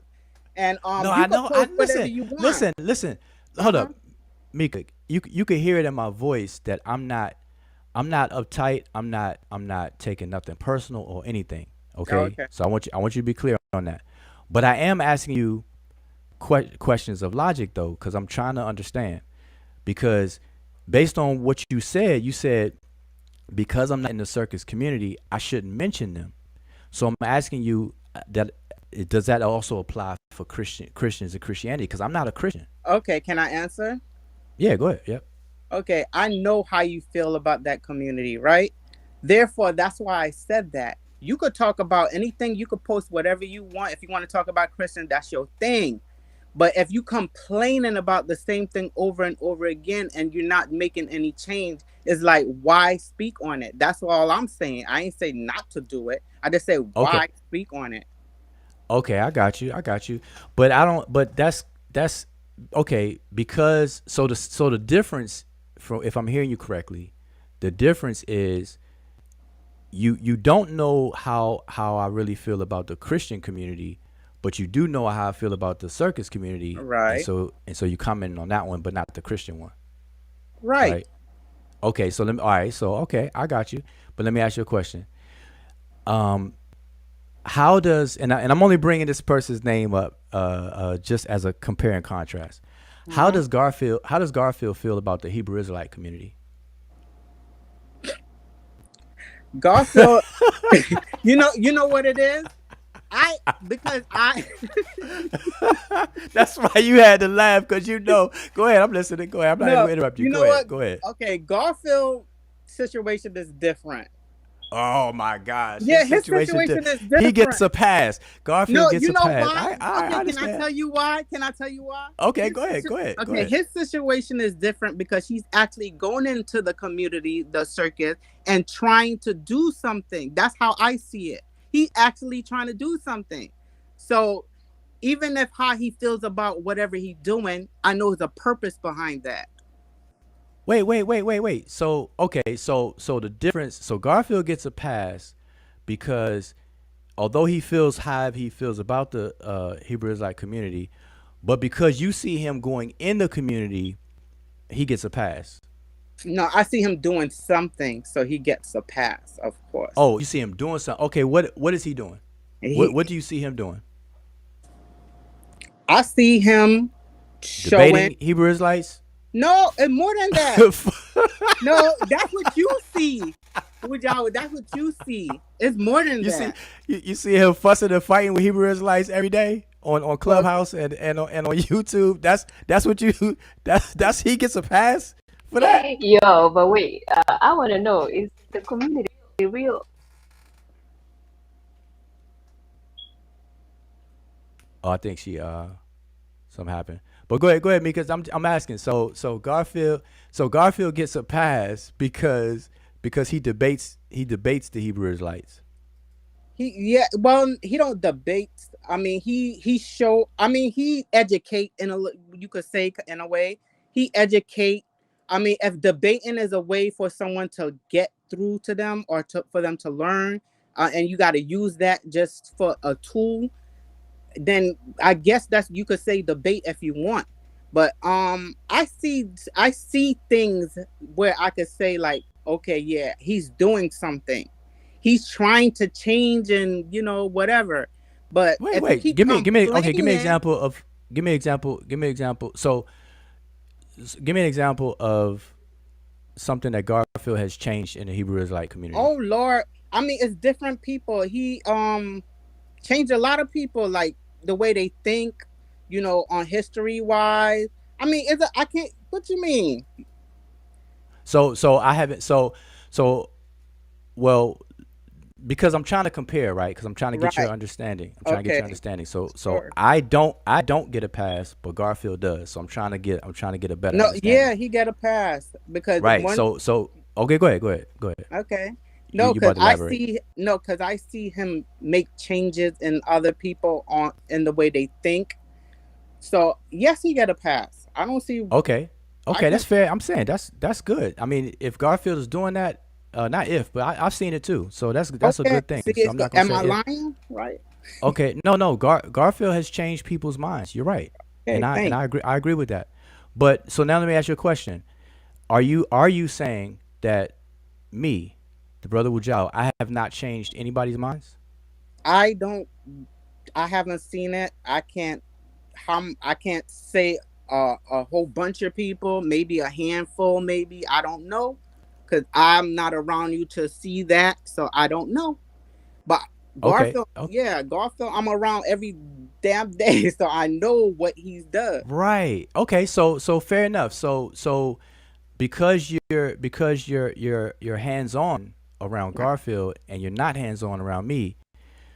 Speaker 3: And
Speaker 2: No,
Speaker 3: you
Speaker 2: I
Speaker 3: could
Speaker 2: know. I
Speaker 3: post whatever you want.
Speaker 2: listen. Hold
Speaker 3: Uh-huh.
Speaker 2: up, Mika. You can hear it in my voice that I'm not uptight. I'm not taking nothing personal or anything. Okay,
Speaker 3: Okay.
Speaker 2: so I want you to be clear on that. But I am asking you questions of logic though, because I'm trying to understand. Because based on what you said because I'm not in the circus community, I shouldn't mention them. So I'm asking you that does that also apply for Christians and Christianity? Because I'm not a Christian.
Speaker 3: Okay, can I answer?
Speaker 2: Yeah, go ahead. Yep.
Speaker 3: Okay, I know how you feel about that community, right? Therefore, that's why I said that. You could talk about anything. You could post whatever you want. If you want to talk about Christian, that's your thing. But if you complaining about the same thing over and over again and you're not making any change, it's like, why speak on it? That's all I'm saying. I ain't say not to do it. I just say,
Speaker 2: Okay.
Speaker 3: why speak on it?
Speaker 2: Okay, I got you. I got you. But I don't. But that's okay because so the difference from if I'm hearing you correctly, the difference is you don't know how I really feel about the Christian community, but you do know how I feel about the circus community, and
Speaker 3: Right.
Speaker 2: so you comment on that one, but not the Christian one,
Speaker 3: Right.
Speaker 2: right? Okay, so let me. All right, so okay, I got you. But let me ask you a question. Um, how does and I'm only bringing this person's name up just as a compare and contrast.
Speaker 3: Uh-huh.
Speaker 2: How does Garfield feel about the Hebrew Israelite community?
Speaker 3: Garfield, you know what it is? Because I
Speaker 2: That's why you had to laugh because you know. Go ahead, I'm listening. Go ahead. I'm not even
Speaker 3: no,
Speaker 2: gonna interrupt you.
Speaker 3: you
Speaker 2: Go
Speaker 3: know
Speaker 2: ahead.
Speaker 3: what?
Speaker 2: Go ahead.
Speaker 3: Okay, Garfield situation is different.
Speaker 2: Oh my gosh, his
Speaker 3: Yeah, his
Speaker 2: situation.
Speaker 3: situation is
Speaker 2: He gets
Speaker 3: different.
Speaker 2: a pass. Garfield
Speaker 3: No,
Speaker 2: gets
Speaker 3: you
Speaker 2: a
Speaker 3: know
Speaker 2: pass.
Speaker 3: why?
Speaker 2: I
Speaker 3: Okay, can I
Speaker 2: understand.
Speaker 3: tell you why? Can I tell you why?
Speaker 2: Okay, go ahead. Go ahead. Go
Speaker 3: Okay,
Speaker 2: ahead.
Speaker 3: his situation is different because he's actually going into the community, the circus, and trying to do something. That's how I see it. He's actually trying to do something. So even if how he feels about whatever he's doing, I know there's a purpose behind that.
Speaker 2: Wait. So okay, so the difference. So Garfield gets a pass because although he feels how he feels about the Hebrew Israelite community, but because you see him going in the community, he gets a pass.
Speaker 3: No, I see him doing something, so he gets a pass, of course.
Speaker 2: Oh, you see him doing something. Okay, what is he doing? What
Speaker 3: He,
Speaker 2: do you see him doing?
Speaker 3: I see him showing.
Speaker 2: Debating Hebrew Israelites?
Speaker 3: No, and more than that. No, that's what you see. That's what you see. It's more than
Speaker 2: you see
Speaker 3: that.
Speaker 2: you see him fussing and fighting with Hebrew Israelites every day on
Speaker 3: Well,
Speaker 2: Clubhouse and on YouTube. That's what you that's he gets a pass for that?
Speaker 4: Yo, but wait, I want to know, is the community real?
Speaker 2: Oh, I think she something happened. But go ahead, me, because I'm asking. So Garfield gets a pass because he debates the Hebrew Israelites.
Speaker 3: well, he don't debate. I mean, he show. I mean, he educate you could say in a way. He educate. I mean, if debating is a way for someone to get through to them or for them to learn, and you got to use that just for a tool, then I guess that's you could say debate if you want. But I see things where I could say like, okay, yeah, he's doing something. He's trying to change and whatever. But
Speaker 2: Wait,
Speaker 3: if you
Speaker 2: wait.
Speaker 3: keep
Speaker 2: Give me okay,
Speaker 3: complaining,
Speaker 2: give me example. So give me an example of something that Garfield has changed in the Hebrew Israelite community.
Speaker 3: oh Lord, I mean it's different people. He changed a lot of people like the way they think, on history wise. I mean, I can't what you mean?
Speaker 2: So I haven't so well because I'm trying to compare, right? Because I'm trying to get your
Speaker 3: Right.
Speaker 2: understanding. I'm trying to get your
Speaker 3: Okay.
Speaker 2: understanding. So
Speaker 3: Sure.
Speaker 2: I don't get a pass, but Garfield does. So I'm trying to get a better
Speaker 3: No,
Speaker 2: understanding.
Speaker 3: yeah, he got a pass because
Speaker 2: Right.
Speaker 3: one.
Speaker 2: So okay, go ahead.
Speaker 3: Okay,
Speaker 2: You
Speaker 3: no,
Speaker 2: you about to elaborate?
Speaker 3: because I see him make changes in other people on in the way they think. So yes, he got a pass. I don't see.
Speaker 2: Okay.
Speaker 3: I
Speaker 2: Okay,
Speaker 3: can.
Speaker 2: that's fair. I'm saying that's good. I mean, if Garfield is doing that, not if, but I've seen it too. So that's a
Speaker 3: Okay,
Speaker 2: good thing.
Speaker 3: see,
Speaker 2: So I'm not gonna
Speaker 3: am
Speaker 2: say
Speaker 3: I
Speaker 2: if.
Speaker 3: lying? Right.
Speaker 2: Okay, no. Garfield has changed people's minds. You're right, and
Speaker 3: Okay,
Speaker 2: I
Speaker 3: thanks.
Speaker 2: agree. I agree with that. But so now let me ask you a question. Are you saying that me, the brother Wujao, I have not changed anybody's minds?
Speaker 3: I don't. I haven't seen it. I can't. I can't say a whole bunch of people. Maybe a handful. Maybe I don't know, because I'm not around you to see that. So I don't know. But
Speaker 2: Okay.
Speaker 3: Garfield, yeah, Garfield, I'm around every damn day, so I know what he's done.
Speaker 2: Right. Okay. So fair enough. So because you're hands on around Garfield and you're not hands-on around me.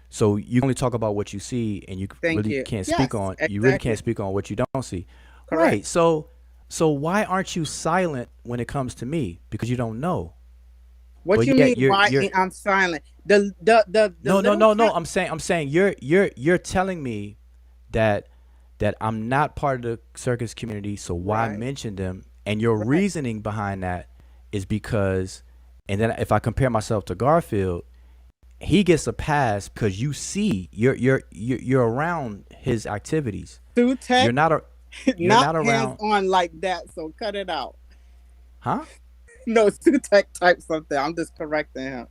Speaker 2: So you only talk about what you see, and you
Speaker 3: Thank
Speaker 2: really
Speaker 3: you.
Speaker 2: can't speak
Speaker 3: Yes,
Speaker 2: on. You really
Speaker 3: exactly.
Speaker 2: can't speak on what you don't see. Right.
Speaker 3: Correct.
Speaker 2: So why aren't you silent when it comes to me? Because you don't know.
Speaker 3: What
Speaker 2: But
Speaker 3: you
Speaker 2: yet
Speaker 3: mean? Why
Speaker 2: you're
Speaker 3: ain't I'm silent? The
Speaker 2: no no
Speaker 3: little
Speaker 2: no no. I'm saying you're telling me that I'm not part of the circus community. So why
Speaker 3: right,
Speaker 2: mention them? And your
Speaker 3: right.
Speaker 2: reasoning behind that is because, and then if I compare myself to Garfield, he gets a pass because you see you're around his activities.
Speaker 3: Two
Speaker 2: You're
Speaker 3: Tech,
Speaker 2: not a you're
Speaker 3: not
Speaker 2: not
Speaker 3: hands
Speaker 2: around,
Speaker 3: on like that. So cut it out.
Speaker 2: huh?
Speaker 3: No, Two Tech type something. I'm just correcting him.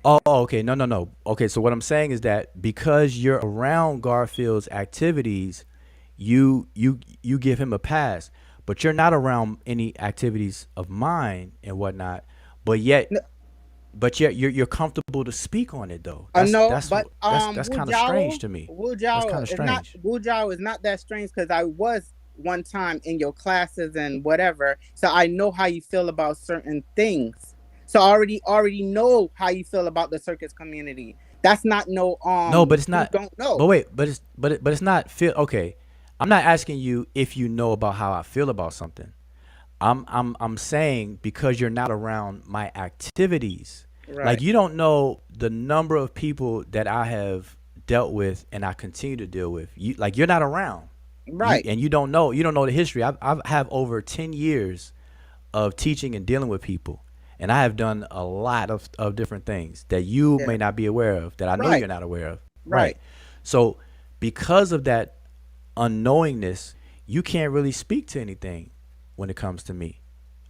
Speaker 2: Oh, okay. No. Okay, so what I'm saying is that because you're around Garfield's activities, you give him a pass, but you're not around any activities of mine and whatnot. But yet,
Speaker 3: No,
Speaker 2: you're comfortable to speak on it though. That's
Speaker 3: no,
Speaker 2: that's
Speaker 3: but
Speaker 2: that's kind of strange to me. That's kind of strange.
Speaker 3: Wu Jiao is not that strange because I was one time in your classes and whatever, so I know how you feel about certain things. So I already know how you feel about the circus community. That's not no
Speaker 2: No, but it's
Speaker 3: you
Speaker 2: not.
Speaker 3: don't know.
Speaker 2: But wait, but it's not feel okay. I'm not asking you if you know about how I feel about something. I'm saying because you're not around my activities. Like
Speaker 3: Right,
Speaker 2: you don't know the number of people that I have dealt with and I continue to deal with. You're not around.
Speaker 3: right.
Speaker 2: You don't know the history. I've have over 10 years of teaching and dealing with people. And I have done a lot of different things that you
Speaker 3: Yeah,
Speaker 2: may not be aware of, that I know
Speaker 3: right,
Speaker 2: you're not aware of. Right.
Speaker 3: right.
Speaker 2: So because of that unknowingness, you can't really speak to anything when it comes to me.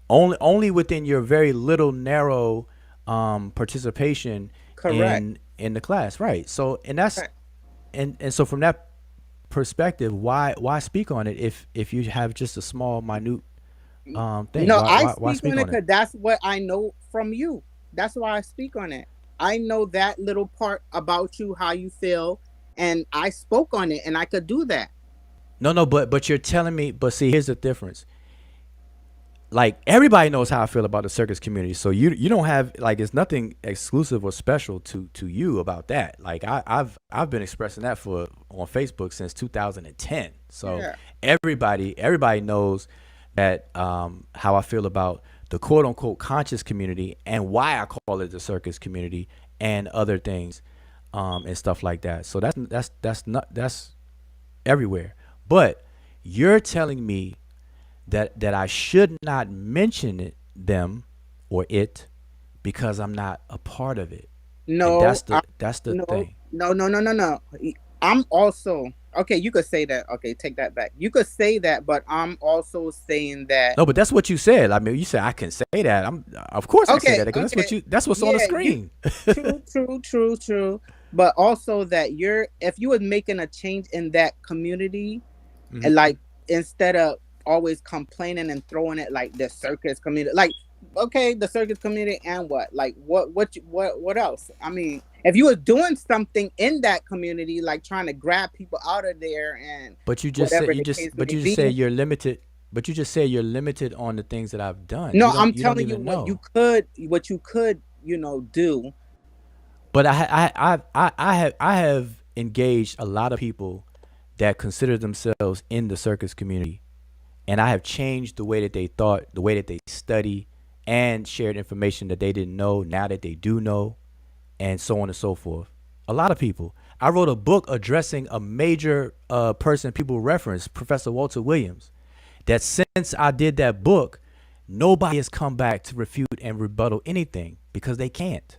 Speaker 2: Only within your very little narrow participation
Speaker 3: Correct.
Speaker 2: in the class. Right. So and that's
Speaker 3: Correct.
Speaker 2: and so from that perspective, why speak on it if you have just a small minute thing?
Speaker 3: No, I
Speaker 2: Why
Speaker 3: speak
Speaker 2: speak
Speaker 3: on it
Speaker 2: on it?
Speaker 3: because that's what I know from you. That's why I speak on it. I know that little part about you, how you feel, and I spoke on it, and I could do that.
Speaker 2: No, but you're telling me. But see, here's the difference. Like everybody knows how I feel about the circus community, so you don't have like it's nothing exclusive or special to you about that. Like I've been expressing that for on Facebook since 2010. So
Speaker 3: Yeah.
Speaker 2: everybody knows that how I feel about the quote unquote conscious community and why I call it the circus community and other things and stuff like that. So that's everywhere. But you're telling me that I should not mention them or it because I'm not a part of it. And
Speaker 3: No,
Speaker 2: that's the
Speaker 3: no,
Speaker 2: thing.
Speaker 3: no. I'm also okay. You could say that. Okay, take that back. You could say that, but I'm also saying that.
Speaker 2: No, but that's what you said. I mean, you said I can say that. I'm of course I can say
Speaker 3: Okay,
Speaker 2: that because
Speaker 3: okay,
Speaker 2: that's what's on the
Speaker 3: yeah. You
Speaker 2: screen.
Speaker 3: true. But also that you're if you was making a change in that community, and
Speaker 2: Mhm.
Speaker 3: like instead of always complaining and throwing it like the circus community, like okay, the circus community and what, like what else? I mean, if you were doing something in that community, like trying to grab people out of there and
Speaker 2: But you just said
Speaker 3: whatever the case
Speaker 2: but
Speaker 3: may
Speaker 2: you just
Speaker 3: be.
Speaker 2: say you're limited. But you just say you're limited on the things that I've done.
Speaker 3: No, I'm
Speaker 2: You don't
Speaker 3: telling you
Speaker 2: even know.
Speaker 3: what you could, do.
Speaker 2: But I have engaged a lot of people that consider themselves in the circus community, and I have changed the way that they thought, the way that they study, and shared information that they didn't know now that they do know, and so on and so forth. A lot of people. I wrote a book addressing a major person people reference, Professor Walter Williams. That since I did that book, nobody has come back to refute and rebuttal anything because they can't.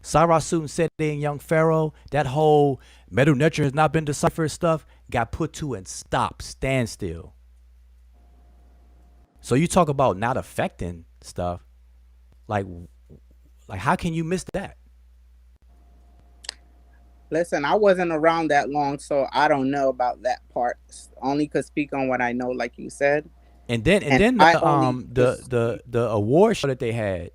Speaker 2: Sarah Suit said in Young Pharaoh, that whole Medew Netcher has not been deciphered stuff got put to and stop, standstill. So you talk about not affecting stuff, like how can you miss that?
Speaker 3: Listen, I wasn't around that long, so I don't know about that part. Only could speak on what I know, like you said,
Speaker 2: And
Speaker 3: and
Speaker 2: then
Speaker 3: I
Speaker 2: the
Speaker 3: only
Speaker 2: the award show that they had,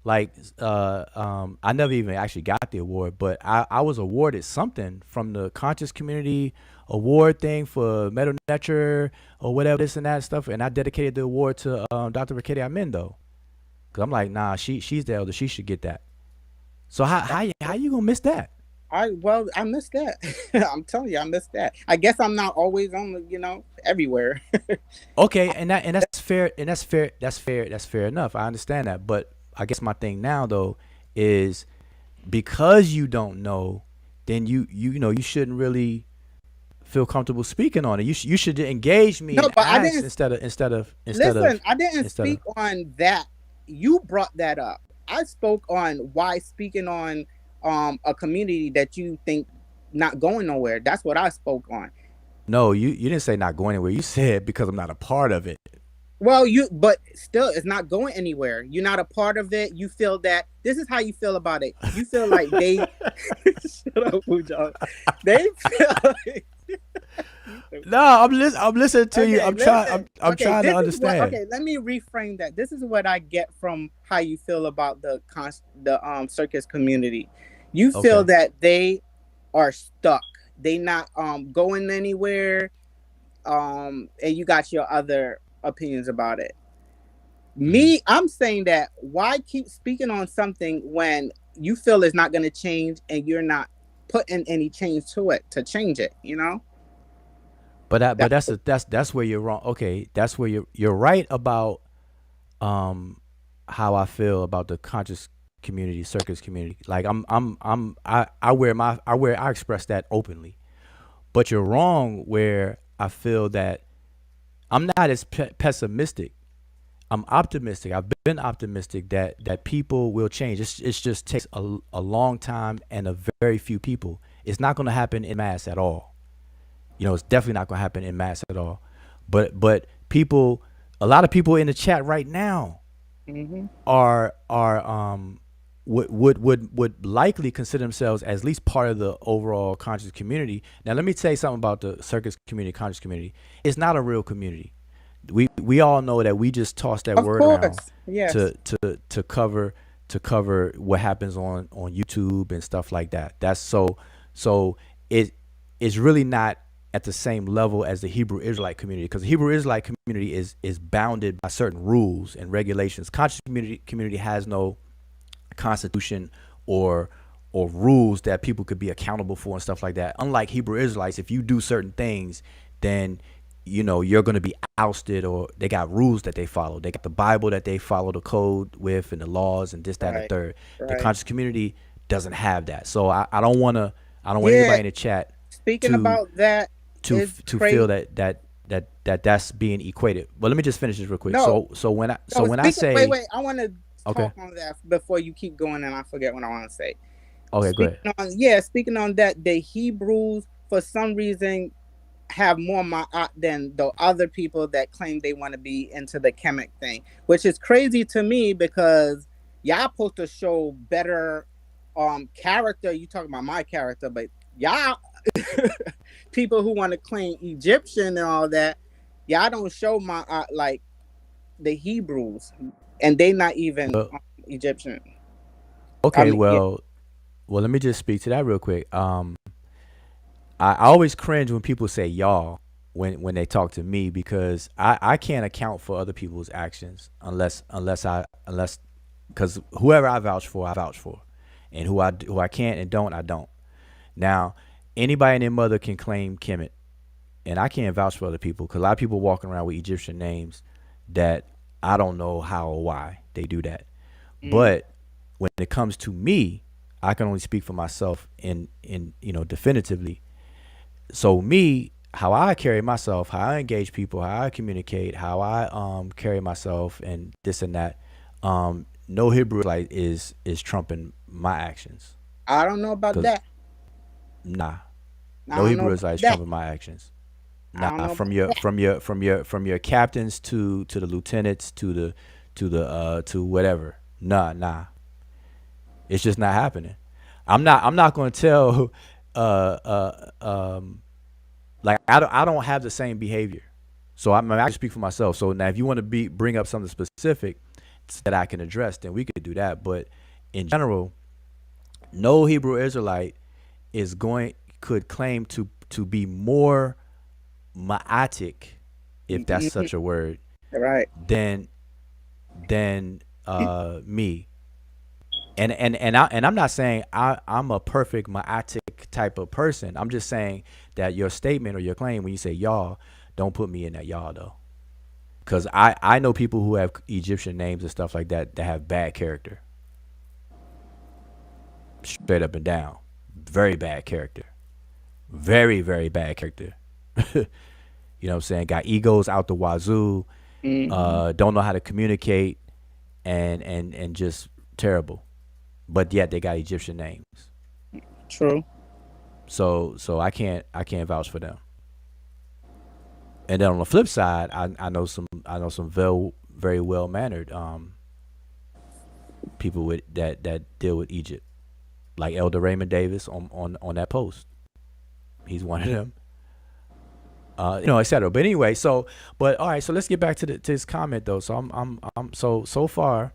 Speaker 2: like I never even actually got the award, but I was awarded something from the conscious community award thing for Metal Netcher or whatever this and that stuff, and I dedicated the award to Dr. Riquetti Amendo because I'm like, nah, she's the elder, she should get that. So how you gonna miss that?
Speaker 3: I missed that. I'm telling you, I missed that. I guess I'm not always on the, everywhere.
Speaker 2: Okay, and that's fair, and that's fair enough. I understand that, but I guess my thing now though is because you don't know, then you shouldn't really feel comfortable speaking on it. You should engage me
Speaker 3: No,
Speaker 2: and
Speaker 3: but I
Speaker 2: ask
Speaker 3: didn't.
Speaker 2: instead of
Speaker 3: Listen, I didn't
Speaker 2: instead of
Speaker 3: speak on that. You brought that up. I spoke on why speaking on a community that you think not going nowhere. That's what I spoke on.
Speaker 2: no, you didn't say not going anywhere. You said because I'm not a part of it.
Speaker 3: Well, but still, it's not going anywhere. You're not a part of it. You feel that this is how you feel about it. You feel like they shut up, Pujo. They feel like,
Speaker 2: No, I'm listening to you. I'm trying. I'm trying to understand.
Speaker 3: Okay, let me reframe that. This is what I get from how you feel about the circus community. You feel
Speaker 2: Okay.
Speaker 3: that they are stuck. They not going anywhere. And you got your other opinions about it. Me, I'm saying that why keep speaking on something when you feel it's not going to change and you're not putting any change to it to change it,
Speaker 2: But that's where you're wrong. Okay, that's where you're right about how I feel about the conscious community, circus community. Like I express that openly. But you're wrong where I feel that I'm not as pessimistic. I'm optimistic. I've been optimistic that people will change. It's just takes a long time and a very few people. It's not going to happen in mass at all. It's definitely not going to happen in mass at all. But people, a lot of people in the chat right now are would likely consider themselves as least part of the overall conscious community. Now, let me tell you something about the circus community, conscious community. It's not a real community. We all know that we just toss that word around to cover what happens on YouTube and stuff like that. That's so it's really not at the same level as the Hebrew Israelite community, because the Hebrew Israelite community is bounded by certain rules and regulations. Conscious community has no constitution or rules that people could be accountable for and stuff like that. Unlike Hebrew Israelites, if you do certain things, then you're going to be ousted, or they got rules that they follow. They got the Bible that they follow the code with and the laws and this, that, and the third. The conscious community doesn't have that. So I don't want anybody in the chat
Speaker 3: speaking about that
Speaker 2: to feel that's being equated. But let me just finish this real quick.
Speaker 3: No.
Speaker 2: So when I say
Speaker 3: wait, I want to talk on that before you keep going, and I forget what I want to say.
Speaker 2: Okay, go ahead.
Speaker 3: Speaking on that, the Hebrews for some reason have more ma'at than the other people that claim they want to be into the Kemet thing, which is crazy to me because y'all supposed to show better character. You talking about my character, but y'all people who want to claim Egyptian and all that, y'all don't show my like the Hebrews, and they not even Egyptian.
Speaker 2: Okay, well, let me just speak to that real quick. I always cringe when people say y'all when they talk to me, because I can't account for other people's actions unless because whoever I vouch for, and who I can't and don't, I don't. Now, anybody and their mother can claim Kemet, and I can't vouch for other people because a lot of people walking around with Egyptian names that I don't know how or why they do that. But when it comes to me, I can only speak for myself in definitively. So me, how I carry myself, how I engage people, how I communicate, how I carry myself, and this and that. No Hebrew is trumping my actions.
Speaker 3: I don't know about that.
Speaker 2: Nah, no Hebrew is trumping my actions. Nah, from your captains to the lieutenants to whatever. Nah. It's just not happening. I'm not going to tell. Like I don't have the same behavior, so I can speak for myself. So now, if you want to bring up something specific that I can address, then we could do that. But in general, no Hebrew Israelite could claim to be more ma'atic, if that's such a word,
Speaker 3: right?
Speaker 2: Than me. And I'm not saying I'm a perfect myotic type of person. I'm just saying that your statement or your claim when you say y'all, don't put me in that y'all though, because I know people who have Egyptian names and stuff like that that have bad character, straight up and down, very bad character, very bad character. You know what I'm saying? Got egos out the wazoo,
Speaker 3: Hmm.
Speaker 2: don't know how to communicate, and just terrible. But yet they got Egyptian names.
Speaker 3: True.
Speaker 2: So I can't vouch for them. And then on the flip side, I know some very well mannered people with that deal with Egypt, like Elder Raymond Davis on that post. He's one of them. Etc. But anyway, but all right, so let's get back to his comment though. So so far,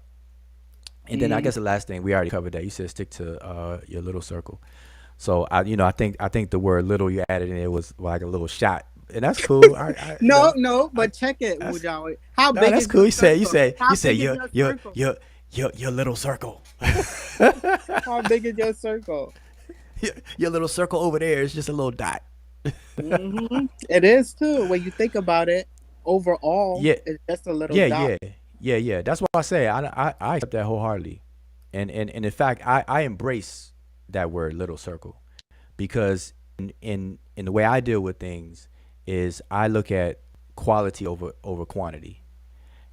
Speaker 2: and then I
Speaker 3: Hmm.
Speaker 2: guess the last thing we already covered that you said stick to your little circle. So I think the word little you added in it was like a little shot, and that's cool.
Speaker 3: No, no,
Speaker 2: I
Speaker 3: but check it,
Speaker 2: that's
Speaker 3: Wujawi. How
Speaker 2: no,
Speaker 3: big
Speaker 2: that's
Speaker 3: is
Speaker 2: cool.
Speaker 3: your
Speaker 2: You said you
Speaker 3: circle?
Speaker 2: said
Speaker 3: How
Speaker 2: you said
Speaker 3: big is your circle?
Speaker 2: your little circle.
Speaker 3: How big is your circle?
Speaker 2: Your little circle over there is just a little dot.
Speaker 3: It is too. When you think about it, overall,
Speaker 2: Yeah,
Speaker 3: it's just a little
Speaker 2: yeah,
Speaker 3: dot.
Speaker 2: yeah, yeah. That's what I say. I accept that wholeheartedly, and in fact, I embrace that word little circle because in the way I deal with things is I look at quality over quantity.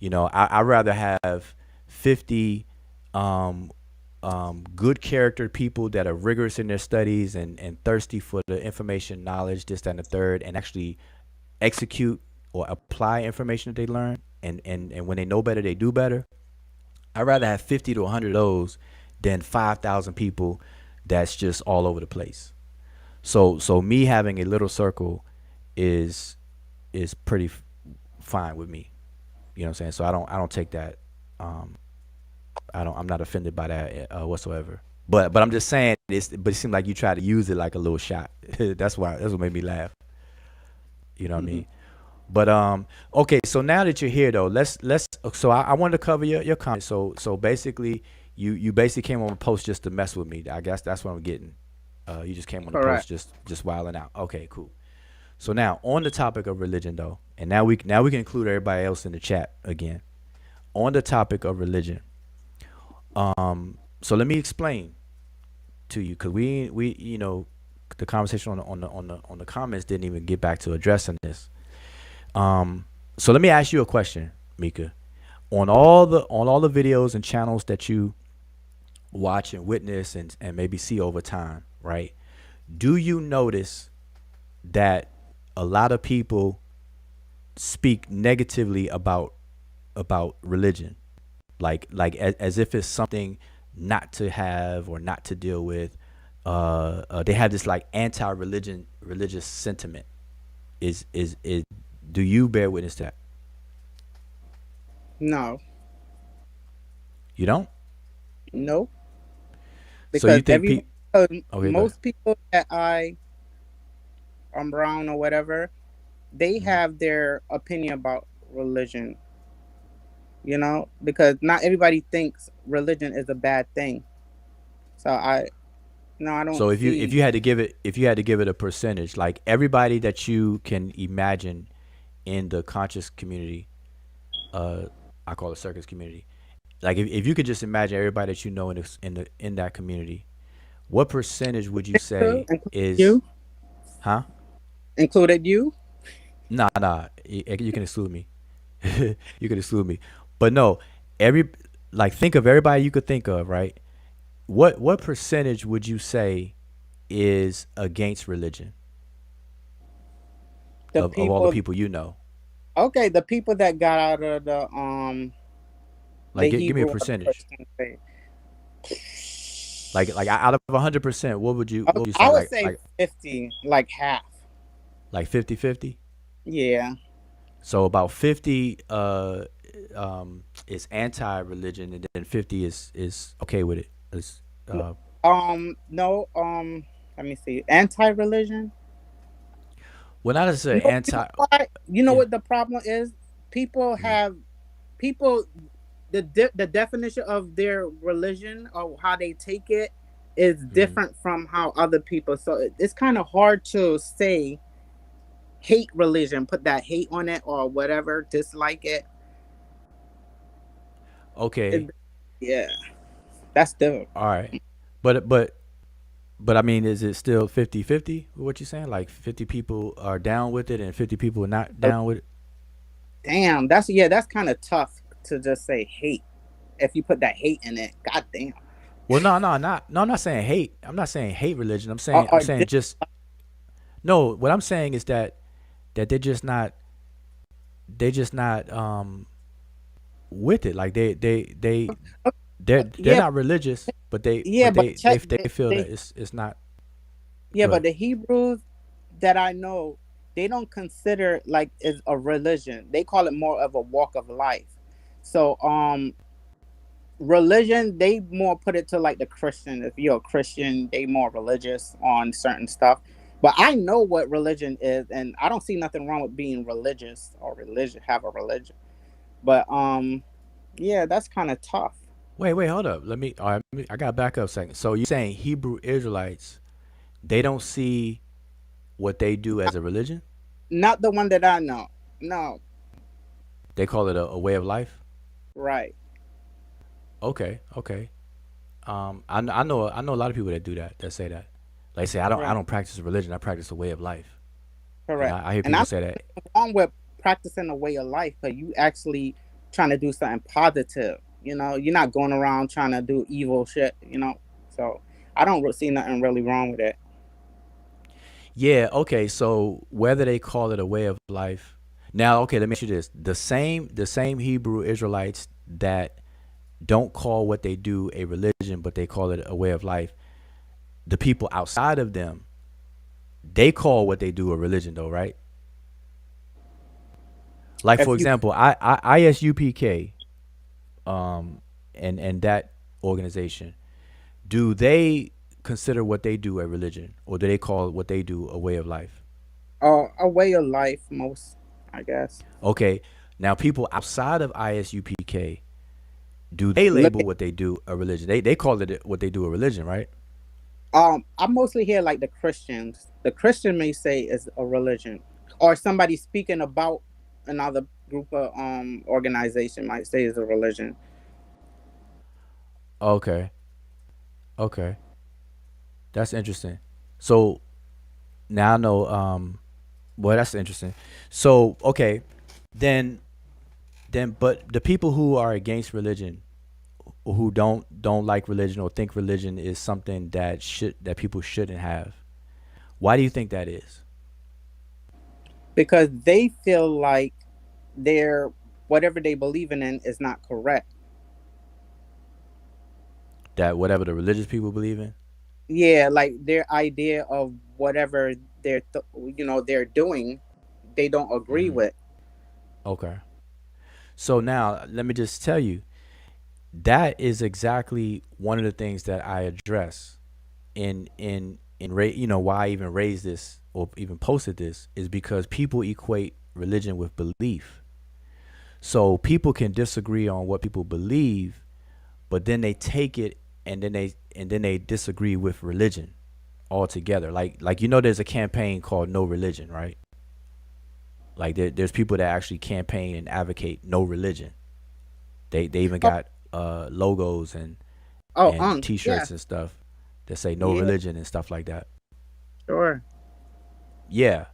Speaker 2: I rather have 50 um, good character people that are rigorous in their studies and thirsty for the information, knowledge, this, that, and the third, and actually execute or apply information that they learn. And when they know better, they do better. I'd rather have 50 to 100 of those than 5,000 people that's just all over the place. So me having a little circle is pretty fine with me. You know what I'm saying? So I don't take that. Um, I'm not offended by that whatsoever. But I'm just saying this. But it seemed like you tried to use it like a little shot. That's what made me laugh. You know what I
Speaker 3: Mhm.
Speaker 2: mean? But okay. So now that you're here though, let's. So I wanted to cover your comments. So basically, you basically came on the post just to mess with me. I guess that's what I'm getting. You just came on the
Speaker 3: Correct.
Speaker 2: post just wilding out. Okay, cool. So now on the topic of religion though, and now we can include everybody else in the chat again. On the topic of religion, so let me explain to you because we the conversation on the comments didn't even get back to addressing this. So let me ask you a question, Mika. On all the videos and channels that you watch and witness and maybe see over time, right? Do you notice that a lot of people speak negatively about religion, like as if it's something not to have or not to deal with? They have this like anti-religion religious sentiment. Is do you bear witness to that?
Speaker 3: No,
Speaker 2: You don't.
Speaker 3: no,
Speaker 2: So you
Speaker 3: because
Speaker 2: think okay, go ahead.
Speaker 3: most people that I am around or whatever, they
Speaker 2: Mhm.
Speaker 3: have their opinion about religion. Because not everybody thinks religion is a bad thing. So no, I don't
Speaker 2: So if
Speaker 3: see.
Speaker 2: you had to give it a percentage, like everybody that you can imagine in the conscious community, uh, I call it circus community. Like if you could just imagine everybody that you know in that community, what percentage would you say
Speaker 3: Included
Speaker 2: is,
Speaker 3: you,
Speaker 2: huh?
Speaker 3: included you.
Speaker 2: Nah. You can exclude me. You can exclude me. But no, every like think of everybody you could think of, right? What percentage would you say is against religion
Speaker 3: The
Speaker 2: of all the
Speaker 3: people,
Speaker 2: people you know?
Speaker 3: okay, the people that got out of the
Speaker 2: Like give me a
Speaker 3: Hebrew or the
Speaker 2: percentage.
Speaker 3: Christian faith.
Speaker 2: Like out of 100%, what would you
Speaker 3: I
Speaker 2: say
Speaker 3: would
Speaker 2: like
Speaker 3: say
Speaker 2: like
Speaker 3: 50, like half.
Speaker 2: like 50-50?
Speaker 3: Yeah.
Speaker 2: So about 50 is anti-religion and then 50 is okay with it. Is
Speaker 3: No. Let me see. Anti-religion.
Speaker 2: well not
Speaker 3: You
Speaker 2: necessarily
Speaker 3: know. You know
Speaker 2: anti.
Speaker 3: what? You know
Speaker 2: Yeah.
Speaker 3: what the problem is? People
Speaker 2: Mhm.
Speaker 3: have people. the definition of their religion or how they take it is
Speaker 2: Mm.
Speaker 3: different from how other people. So it's kind of hard to say hate religion, put that hate on it or whatever, dislike it.
Speaker 2: Okay.
Speaker 3: It yeah, that's the
Speaker 2: All right. But but but I mean, is it still 50-50? What you saying? Like 50 people are down with it and 50 people are not down with it?
Speaker 3: damn. That's yeah, that's kind of tough to just say hate if you put that hate in it. God damn.
Speaker 2: Well, no. I'm not saying hate. I'm not saying hate religion. I'm
Speaker 3: Or
Speaker 2: saying just no. What I'm saying is that they're just not with it. Like they're
Speaker 3: yeah,
Speaker 2: not religious, but they
Speaker 3: yeah,
Speaker 2: but
Speaker 3: but
Speaker 2: they
Speaker 3: check
Speaker 2: they feel that
Speaker 3: they
Speaker 2: it's not
Speaker 3: yeah, but
Speaker 2: good.
Speaker 3: the Hebrews that I know, they don't consider it like it's a religion. They call it more of a walk of life. So religion, they more put it to like the Christian. If you're a Christian, they more religious on certain stuff. But I know what religion is, and I don't see nothing wrong with being religious or religion have a religion. But yeah, that's kind of tough.
Speaker 2: Wait, hold up. All right, I got to back up a second. So you saying Hebrew Israelites, they don't see what they do as a religion?
Speaker 3: Not the one that I know. No,
Speaker 2: They call it a way of life?
Speaker 3: right,
Speaker 2: Okay. I know a lot of people that do that, that say that. Like say I
Speaker 3: right,
Speaker 2: don't practice a religion, I practice a way of life. You know,
Speaker 3: correct.
Speaker 2: I hear
Speaker 3: And
Speaker 2: people
Speaker 3: I'm
Speaker 2: say that.
Speaker 3: wrong with practicing a way of life, but you actually trying to do something positive. You're not going around trying to do evil shit. So I don't see nothing really wrong with it.
Speaker 2: Yeah, okay. So whether they call it a way of life. Now, okay, let me ask you this. The same Hebrew Israelites that don't call what they do a religion, but they call it a way of life, the people outside of them, they call what they do a religion though, right? Like for
Speaker 3: If you,
Speaker 2: example, ISUPK, um, and that organization, do they consider what they do a religion, or do they call what they do a way of life?
Speaker 3: a way of life, most, I guess.
Speaker 2: Okay, now people outside of ISUPK, do they
Speaker 3: Look,
Speaker 2: label what they do a religion? They call it what they do a religion, right?
Speaker 3: I mostly hear like the Christians. The Christian may say is a religion, or somebody speaking about another group of organization might say is a religion.
Speaker 2: Okay, okay, that's interesting. So now I know. Well, that's interesting. So okay, then but the people who are against religion, who don't like religion or think religion is something that people shouldn't have. Why do you think that is?
Speaker 3: Because they feel like their whatever they believe in is not correct.
Speaker 2: That whatever the religious people believe in.
Speaker 3: Yeah, like their idea of whatever they're doing, they don't agree
Speaker 2: Hmm.
Speaker 3: with.
Speaker 2: Okay. So now let me just tell you that is exactly one of the things that I address why I even raised this or even posted this is because people equate religion with belief. So people can disagree on what people believe, but then they take it and then they disagree with religion altogether. Like there's a campaign called No Religion, right? Like there's people that actually campaign and advocate no religion. They even
Speaker 3: Oh,
Speaker 2: got logos
Speaker 3: oh,
Speaker 2: and
Speaker 3: yeah,
Speaker 2: t-shirts and stuff that say no
Speaker 3: yeah,
Speaker 2: religion and stuff like that.
Speaker 3: sure,
Speaker 2: Yeah.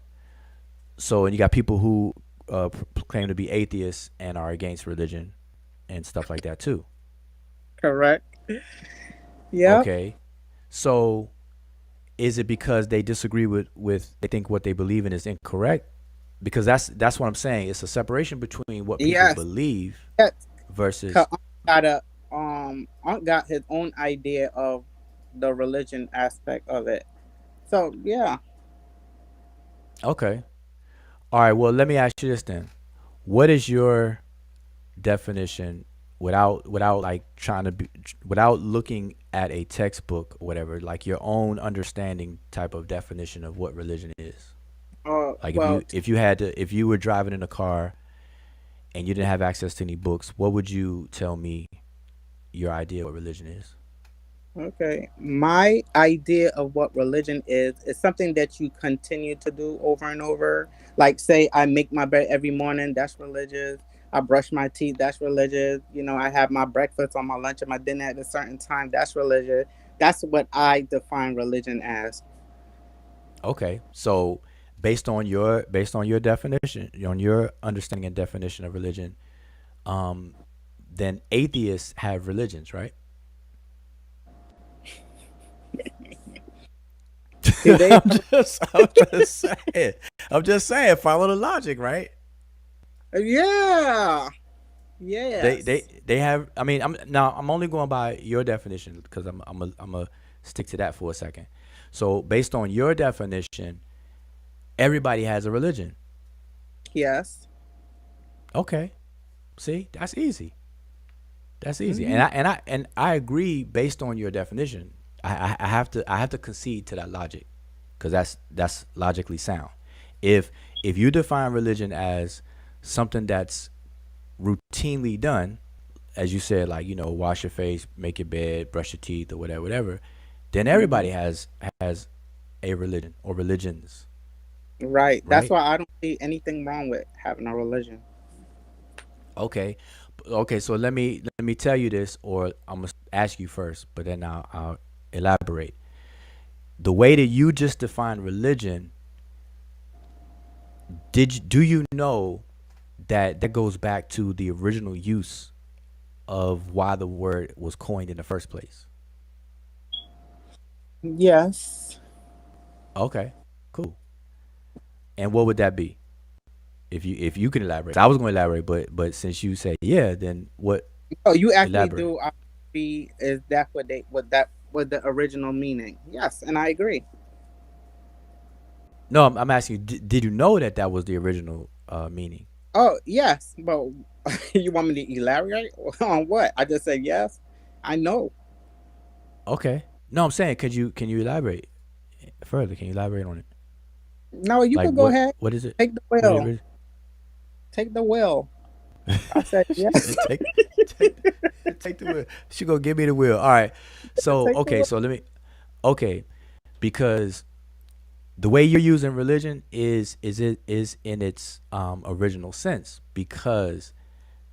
Speaker 2: So and you got people who claim to be atheists and are against religion and stuff like that too.
Speaker 3: correct. Yep.
Speaker 2: Okay. So is it because they disagree with they think what they believe in is incorrect? Because that's what I'm saying. It's a separation between what people
Speaker 3: Yes.
Speaker 2: believe
Speaker 3: Yes.
Speaker 2: versus
Speaker 3: 'Cause got a Unc got his own idea of the religion aspect of it. So yeah.
Speaker 2: okay. All right, well, let me ask you this then. What is your definition without like trying to be without looking at a textbook or whatever, like your own understanding type of definition of what religion is? Like
Speaker 3: Well,
Speaker 2: if you were driving in a car and you didn't have access to any books, what would you tell me your idea of what religion is?
Speaker 3: Okay. My idea of what religion is something that you continue to do over and over. Like, say, I make my bed every morning. That's religious. I brush my teeth. That's religious. I have my breakfast or my lunch and my dinner at a certain time. That's religious. That's what I define religion as.
Speaker 2: Okay, so based on your definition, on your understanding and definition of religion, um, then atheists have religions, right?
Speaker 3: Do they?
Speaker 2: I'm just saying, follow the logic, right?
Speaker 3: Yeah.
Speaker 2: They
Speaker 3: Yes.
Speaker 2: they they have. I mean, I'm only going by your definition because I'm a stick to that for a second. So based on your definition, everybody has a religion.
Speaker 3: Yes.
Speaker 2: Okay, see, that's easy. That's easy, and
Speaker 3: Hmm.
Speaker 2: I agree based on your definition. I have to concede to that logic because that's logically sound. If you define religion as something that's routinely done, as you said, like wash your face, make your bed, brush your teeth, or whatever, whatever, then
Speaker 3: Hmm.
Speaker 2: everybody has a religion or religions,
Speaker 3: Right. That's
Speaker 2: right?
Speaker 3: why I don't see anything wrong with having a religion.
Speaker 2: Okay, okay. So let me tell you this, or I'm gonna ask you first, but then I'll elaborate. The way that you just defined religion, do you know that that goes back to the original use of why the word was coined in the first place?
Speaker 3: Yes.
Speaker 2: Okay, cool. And what would that be? If you can elaborate, I was going to elaborate, but since you say yeah, then what?
Speaker 3: Oh, you asked me,
Speaker 2: Elaborate.
Speaker 3: do I agree? Is that what the original meaning? Yes, and I agree.
Speaker 2: No, I'm asking you. Did you know that that was the original meaning?
Speaker 3: Oh, yes, but you want me to elaborate on what? I just said yes. I know.
Speaker 2: Okay. No, I'm saying, can you elaborate further? Can you elaborate on it?
Speaker 3: No, you
Speaker 2: Like
Speaker 3: could go ahead.
Speaker 2: what is it?
Speaker 3: Take the
Speaker 2: What it
Speaker 3: wheel.
Speaker 2: really?
Speaker 3: Take the wheel. I said
Speaker 2: She
Speaker 3: yes.
Speaker 2: said, take take the wheel. She gonna give me the wheel. All right. So
Speaker 3: Take the
Speaker 2: okay.
Speaker 3: wheel.
Speaker 2: So let me. Okay, because the way you're using religion is in its original sense, because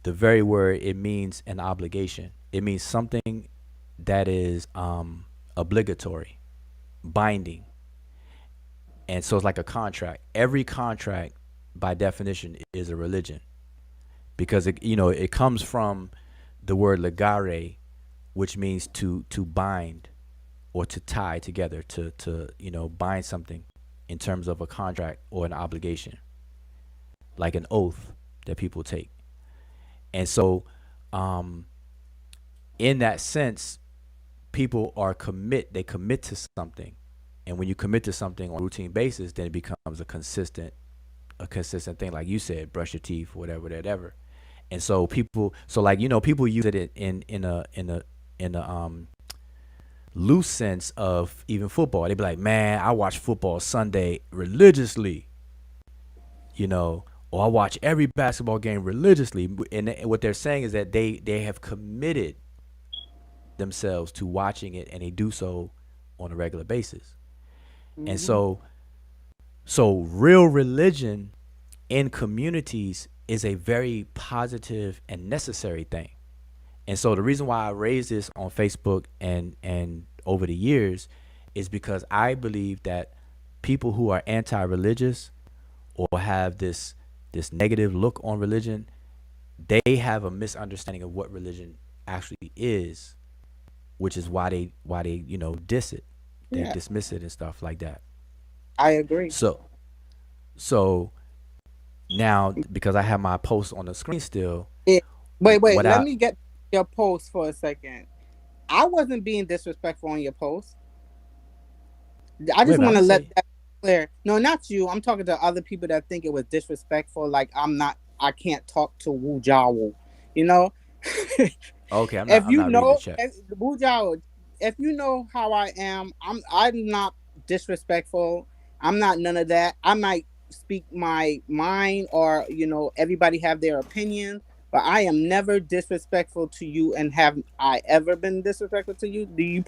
Speaker 2: the very word, it means an obligation. It means something that is obligatory, binding, and so it's like a contract. Every contract, by definition, is a religion because it comes from the word legare, which means to bind or to tie together, to bind something in terms of a contract or an obligation, like an oath that people take. And so, um, in that sense, people they commit to something, and when you commit to something on a routine basis, then it becomes a consistent thing. Like you said, brush your teeth, whatever, whatever. And so like people use it in a loose sense of even football. They be like, man, I watch football Sunday religiously, you know, or I watch every basketball game religiously. And what they're saying is that they have committed themselves to watching it, and they do so on a regular basis. And
Speaker 3: Hmm.
Speaker 2: so real religion in communities is a very positive and necessary thing. And so the reason why I raised this on Facebook and over the years is because I believe that people who are anti-religious or have this negative look on religion, they have a misunderstanding of what religion actually is, which is why they diss it, they
Speaker 3: Yeah,
Speaker 2: dismiss it and stuff like that.
Speaker 3: I agree.
Speaker 2: So so now, because I have my post on the screen still,
Speaker 3: It, wait.
Speaker 2: what
Speaker 3: Let
Speaker 2: I
Speaker 3: me get your post for a second. I wasn't being disrespectful on your post. I
Speaker 2: wait
Speaker 3: just
Speaker 2: a minute, I
Speaker 3: want to
Speaker 2: didn't
Speaker 3: let
Speaker 2: say.
Speaker 3: that clear. No, not you. I'm talking to other people that think it was disrespectful. Like I'm not. I can't talk to Wu Jiao. You know,
Speaker 2: Okay, I'm not reading the chat.
Speaker 3: if, Wu Jiao, if you know how I am, I'm not disrespectful. I'm not none of that. I might speak my mind, or everybody have their opinion. But I am never disrespectful to you, and have I ever been disrespectful to you? Do you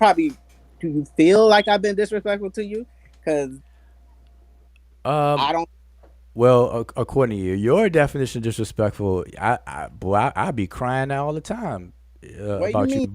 Speaker 3: feel like I've been disrespectful to you? Because
Speaker 2: Um,
Speaker 3: I don't.
Speaker 2: well, according to you, your definition of disrespectful, I be crying out all the time
Speaker 3: What you mean?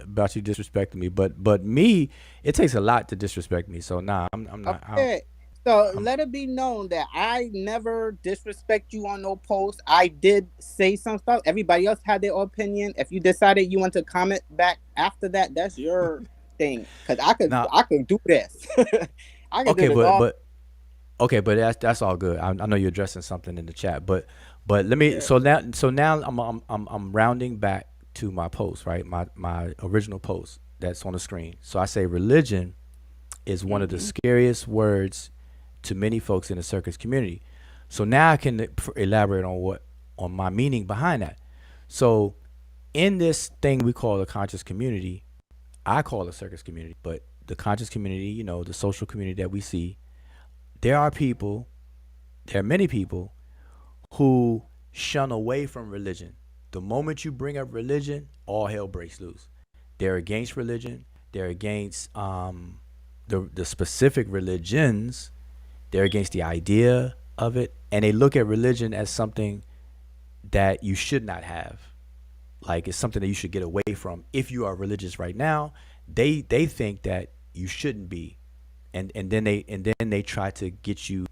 Speaker 2: about you disrespecting me. But me, it takes a lot to disrespect me. So nah, I'm not.
Speaker 3: Okay. So
Speaker 2: I'm
Speaker 3: let it be known that I never disrespect you on no post. I did say some stuff. Everybody else had their opinion. If you decided you want to comment back after that, that's your thing. Cause
Speaker 2: now
Speaker 3: I could do this. I could do
Speaker 2: okay,
Speaker 3: this all.
Speaker 2: but that's all good. I know you're addressing something in the chat, but let me.
Speaker 3: Yeah.
Speaker 2: So now I'm rounding back to my post, right? My original post that's on the screen. So I say religion is one of the
Speaker 3: Mm-hmm.
Speaker 2: scariest words to many folks in the circus community. So now I can elaborate on my meaning behind that. So in this thing we call the conscious community, I call it circus community, but the conscious community, the social community that we see, there are people, there are many people who shun away from religion. The moment you bring up religion, all hell breaks loose. They're against religion. They're against the specific religions. They're against the idea of it, and they look at religion as something that you should not have. Like it's something that you should get away from. If you are religious right now, they think that you shouldn't be, and then they try to get you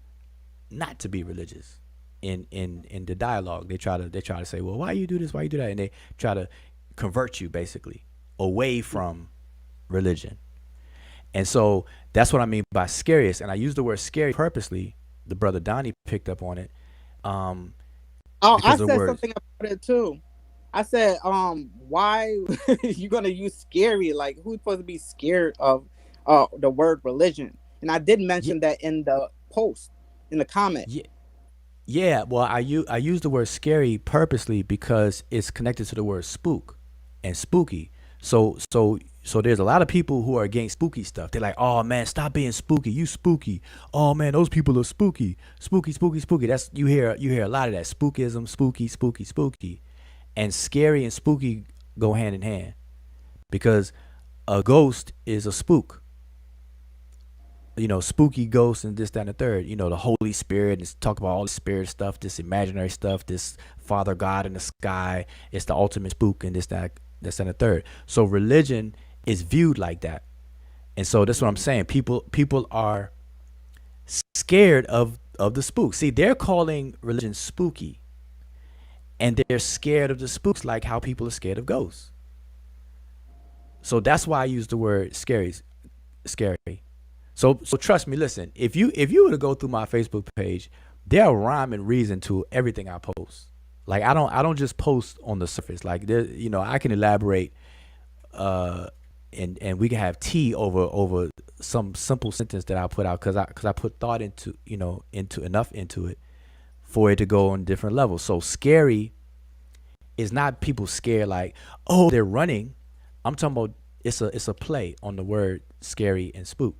Speaker 2: not to be religious. In the dialogue, they try to say, well, why you do this, why you do that, and they try to convert you basically away from religion. And so that's what I mean by scariest. And I use the word scary purposely. The brother Donnie picked up on it, um,
Speaker 3: Oh, I
Speaker 2: because of the
Speaker 3: said
Speaker 2: words.
Speaker 3: something about it too. I said, why you gonna use scary? Like, who's supposed to be scared of the word religion? And I did
Speaker 2: Yeah,
Speaker 3: mention that in the post, in the comment.
Speaker 2: yeah, yeah. Well, I use the word scary purposely because it's connected to the word spook and spooky. So there's a lot of people who are against spooky stuff. They're like, oh man, stop being spooky. You spooky. Oh man, those people are spooky. Spooky, spooky, spooky. That's you hear a lot of that. Spookism, spooky, spooky, spooky. And scary and spooky go hand in hand because a ghost is a spook. Spooky ghosts and this, that, and the third. The Holy Spirit, and talk about all the spirit stuff, this imaginary stuff, this Father God in the sky. It's the ultimate spook and this, and the third. So religion is viewed like that. And so that's what I'm saying. People are scared of the spook. See, they're calling religion spooky, and they're scared of the spooks like how people are scared of ghosts. So that's why I use the word scary. So trust me, listen, if you were to go through my Facebook page, there are rhyme and reason to everything I post. Like I don't just post on the surface. Like I can elaborate and we can have tea over some simple sentence that I put out because I put thought into enough into it for it to go on different levels. So scary is not people scared like, oh, they're running. I'm talking about it's a play on the word scary and spook,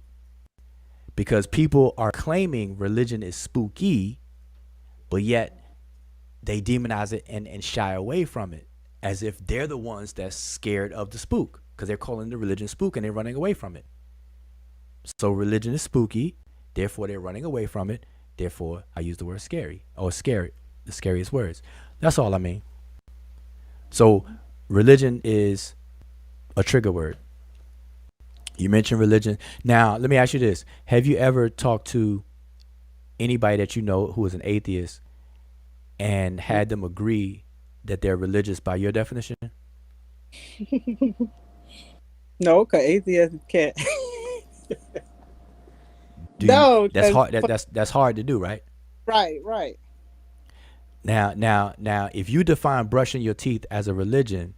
Speaker 2: because people are claiming religion is spooky, but yet they demonize it and shy away from it as if they're the ones that's scared of the spook because they're calling the religion spook and they're running away from it. So religion is spooky, therefore they're running away from it. Therefore, I use the word scary or scary, the scariest words. That's all I mean. So religion is a trigger word. You mentioned religion. Now, let me ask you this. Have you ever talked to anybody that you know who is an atheist and had them agree that they're religious by your definition?
Speaker 3: No, cause atheists can't.
Speaker 2: Do you
Speaker 3: No,
Speaker 2: that's
Speaker 3: cause
Speaker 2: hard that's hard to do, right?
Speaker 3: right.
Speaker 2: Now if you define brushing your teeth as a religion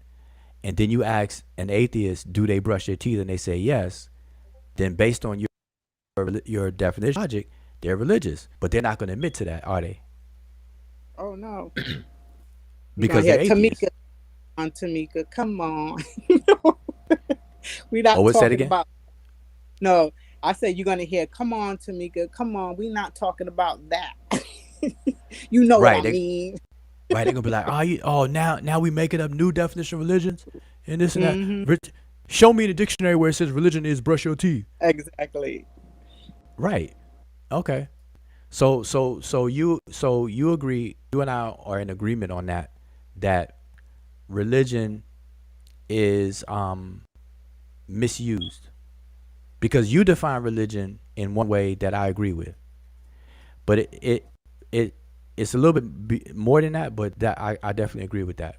Speaker 2: and then you ask an atheist, do they brush their teeth, and they say yes, then based on your definition logic, they're religious. But they're not going to admit to that, are they?
Speaker 3: Oh no, we gonna
Speaker 2: Because
Speaker 3: hear
Speaker 2: they're atheists.
Speaker 3: Tamika on Tamika. Come on, we not
Speaker 2: Oh, what's that
Speaker 3: talking
Speaker 2: again?
Speaker 3: about no. I said you're gonna hear, come on, Tamika, come on, we not talking about that. You know what
Speaker 2: Right.
Speaker 3: I mean.
Speaker 2: Right. They're gonna be like, now we making up new definition of religions and this and that.
Speaker 3: Hmm.
Speaker 2: Show me in the dictionary where it says religion is brush your teeth.
Speaker 3: Exactly.
Speaker 2: Right. Okay. So you agree, you and I are in agreement on that religion is misused because you define religion in one way that I agree with, but it it's a little bit more than that, but that I definitely agree with that.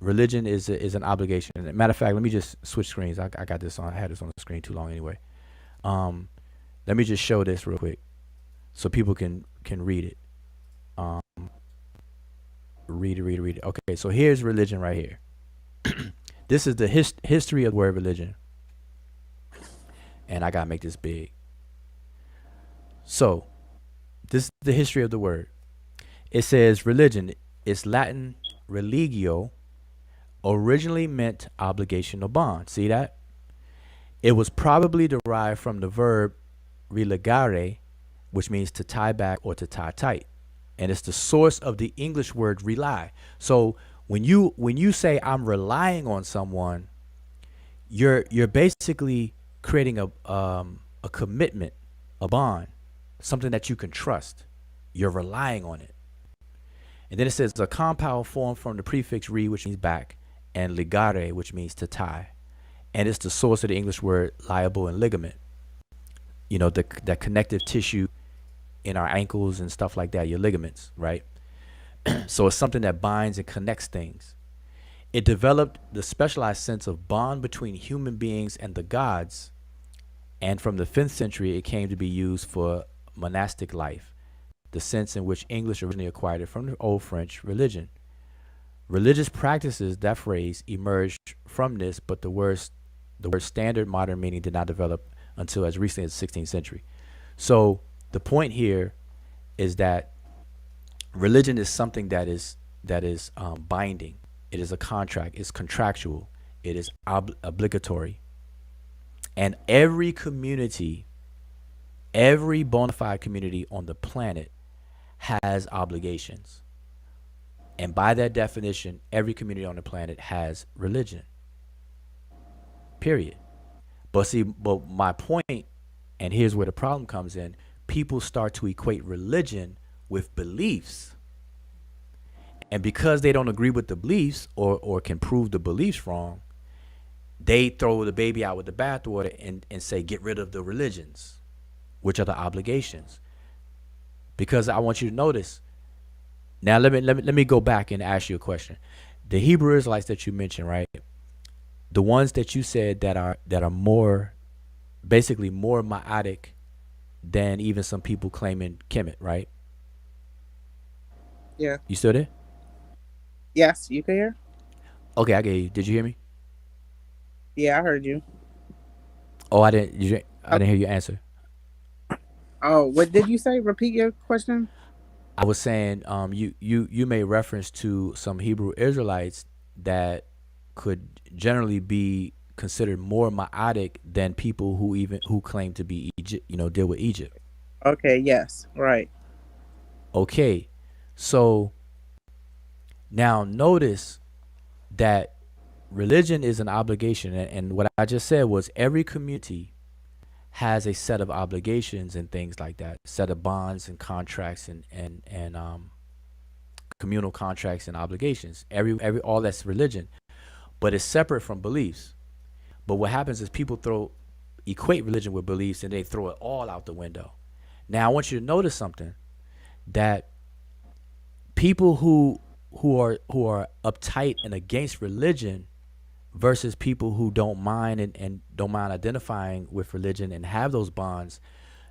Speaker 2: Religion is an obligation. Matter of fact, let me just switch screens. I got this on. I had this on the screen too long anyway. Um, Let me just show this real quick so people can read it. Um, read it. Okay, so here's religion right here. This is the history of the word religion, and I gotta make this big. So this is the history of the word. It says religion is Latin religio, originally meant obligation or bond. See that? It was probably derived from the verb religare, which means to tie back or to tie tight. And it's the source of the English word rely. So when you say I'm relying on someone, you're basically creating a commitment, a bond, something that you can trust. You're relying on it. And then it says a compound formed from the prefix re, which means back, and ligare, which means to tie. And it's the source of the English word liable and ligament. You know, that connective tissue in our ankles and stuff like that, your ligaments, right? So it's something that binds and connects things. It developed the specialized sense of bond between human beings and the gods. And from the 5th century, it came to be used for monastic life, the sense in which English originally acquired it from the Old French religion. Religious practices, that phrase, emerged from this, but the word standard modern meaning did not develop until as recently as the 16th century. So the point here is that religion is something that is binding. It is a contract. It's contractual. It is obligatory. And every community, every bona fide community on the planet has obligations. And by that definition, every community on the planet has religion. Period. But my point, and here's where the problem comes in, people start to equate religion with beliefs. And because they don't agree with the beliefs or can prove the beliefs wrong, they throw the baby out with the bathwater and say, get rid of the religions, which are the obligations. Because I want you to notice. Now let me go back and ask you a question. The Hebrew Israelites that you mentioned, right? The ones that you said that are more, basically more ma'atic than even some people claiming Kemet, right?
Speaker 3: Yeah.
Speaker 2: You still there?
Speaker 3: Yes, you can hear.
Speaker 2: Okay, I get you. Did you hear me?
Speaker 3: Yeah, I heard you.
Speaker 2: Oh, I didn't hear you answer.
Speaker 3: Oh, what did you say? Repeat your question.
Speaker 2: I was saying, you made reference to some Hebrew Israelites that could generally be considered more ma'atic than people who claim to be Egypt, deal with Egypt.
Speaker 3: Okay, yes, right.
Speaker 2: Okay, so now notice that religion is an obligation, and what I just said was every community has a set of obligations and things like that, set of bonds and contracts and communal contracts and obligations. Every all that's religion, but it's separate from beliefs. But what happens is people equate religion with beliefs and they throw it all out the window. Now I want you to notice something, that people who are uptight and against religion versus people who don't mind and don't mind identifying with religion and have those bonds,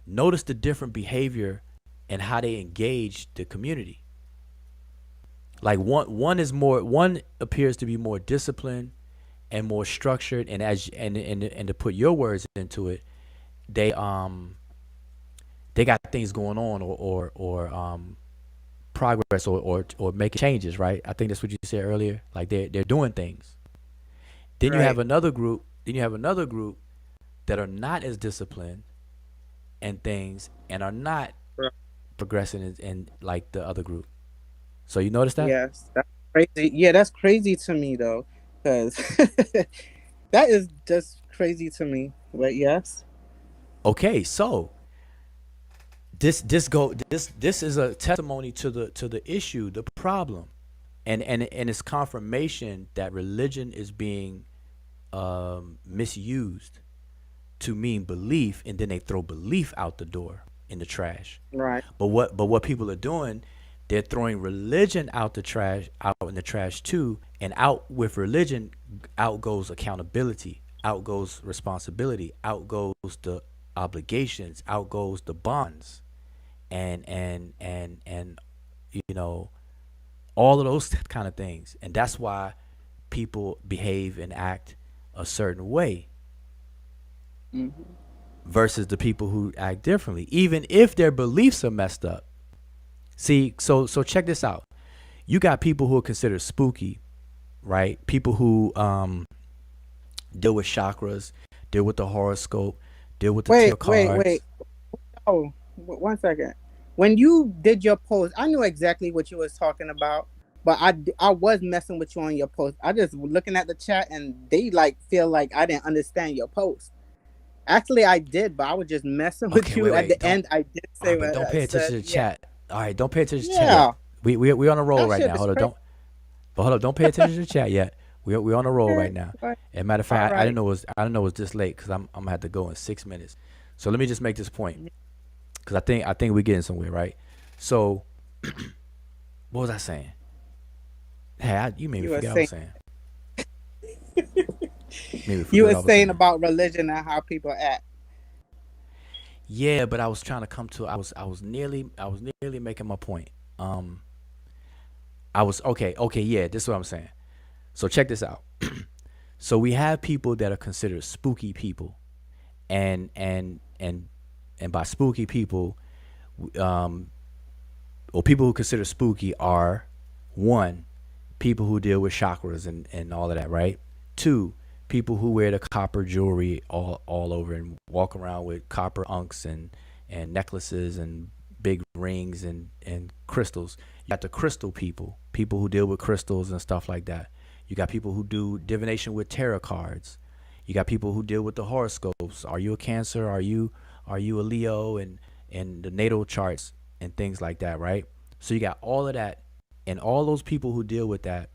Speaker 2: notice the different behavior and how they engage the community. Like one appears to be more disciplined and more structured, and and to put your words into it, they got things going on or progress or making changes, right? I think that's what you said earlier. Like they're doing things. Then you have another group. That are not as disciplined, and things and are not
Speaker 3: Right.
Speaker 2: progressing in like the other group. So you notice that?
Speaker 3: Yes, that's crazy. Yeah, that's crazy to me though, because that is just crazy to me. But yes.
Speaker 2: Okay, so this is a testimony to the issue, the problem, and it's confirmation that religion is being misused to mean belief, and then they throw belief out the door in the trash.
Speaker 3: Right.
Speaker 2: But what people are doing, they're throwing religion out the trash, out in the trash too, and out with religion, out goes accountability, out goes responsibility, out goes the obligations, out goes the bonds, and you know all of those kind of things, and that's why people behave and act a certain way
Speaker 3: Hmm.
Speaker 2: versus the people who act differently, even if their beliefs are messed up. See, so check this out. You got people who are considered spooky, right? People who deal with chakras, deal with the horoscope, deal with the
Speaker 3: Wait,
Speaker 2: tarot
Speaker 3: wait, wait.
Speaker 2: cards.
Speaker 3: Oh, 1 second. When you did your post, I knew exactly what you was talking about, but I was messing with you on your post. I just looking at the chat and they like feel like I didn't understand your post. Actually, I did, but I was just messing with
Speaker 2: Okay,
Speaker 3: you.
Speaker 2: wait,
Speaker 3: At
Speaker 2: wait,
Speaker 3: the
Speaker 2: don't.
Speaker 3: end, I did
Speaker 2: All
Speaker 3: say
Speaker 2: right, but
Speaker 3: what
Speaker 2: don't
Speaker 3: I
Speaker 2: pay attention
Speaker 3: said.
Speaker 2: to the
Speaker 3: Yeah,
Speaker 2: chat. All right, don't pay attention to the chat
Speaker 3: yeah.
Speaker 2: yet. We on a roll
Speaker 3: That
Speaker 2: right
Speaker 3: shit
Speaker 2: now.
Speaker 3: is
Speaker 2: Hold on,
Speaker 3: crazy.
Speaker 2: don't. But hold up, don't pay attention to the chat yet. We on a roll right
Speaker 3: Okay,
Speaker 2: now.
Speaker 3: but-
Speaker 2: As a matter of
Speaker 3: all
Speaker 2: fact, I didn't
Speaker 3: right.
Speaker 2: know it was this late because I'm gonna have to go in 6 minutes. So let me just make this point because I think we're getting somewhere, right? So what was I saying? Hey, you made me
Speaker 3: You were
Speaker 2: forget what I
Speaker 3: saying
Speaker 2: was saying. Made me
Speaker 3: you
Speaker 2: forget what
Speaker 3: were
Speaker 2: I was
Speaker 3: saying
Speaker 2: saying.
Speaker 3: about religion and how people act.
Speaker 2: Yeah, but I was trying to come to. I was nearly making my point. Um, I was okay. Yeah, this is what I'm saying. So check this out. So we have people that are considered spooky people, and by spooky people, um, or people who consider spooky are one, people who deal with chakras and all of that, right? Two, people who wear the copper jewelry all over and walk around with copper unks and necklaces and big rings and crystals. You got the crystal people, people who deal with crystals and stuff like that. You got people who do divination with tarot cards. You got people who deal with the horoscopes. Are you a Cancer? Are you a Leo? And the natal charts and things like that, right? So you got all of that, and all those people who deal with that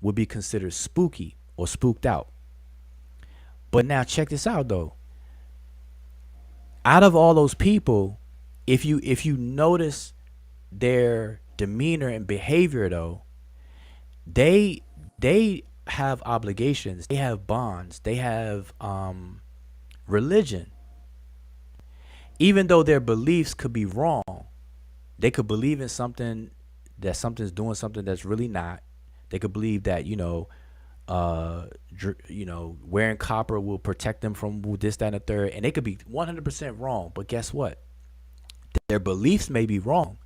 Speaker 2: would be considered spooky or spooked out. But now check this out though. Out of all those people, if you notice their demeanor and behavior though, they they have obligations, they have bonds, they have religion. Even though their beliefs could be wrong, they could believe in something, that something's doing something that's really not. They could believe that uh, wearing copper will protect them from this, that, and the third, and they could be 100% wrong. But guess what? Their beliefs may be wrong,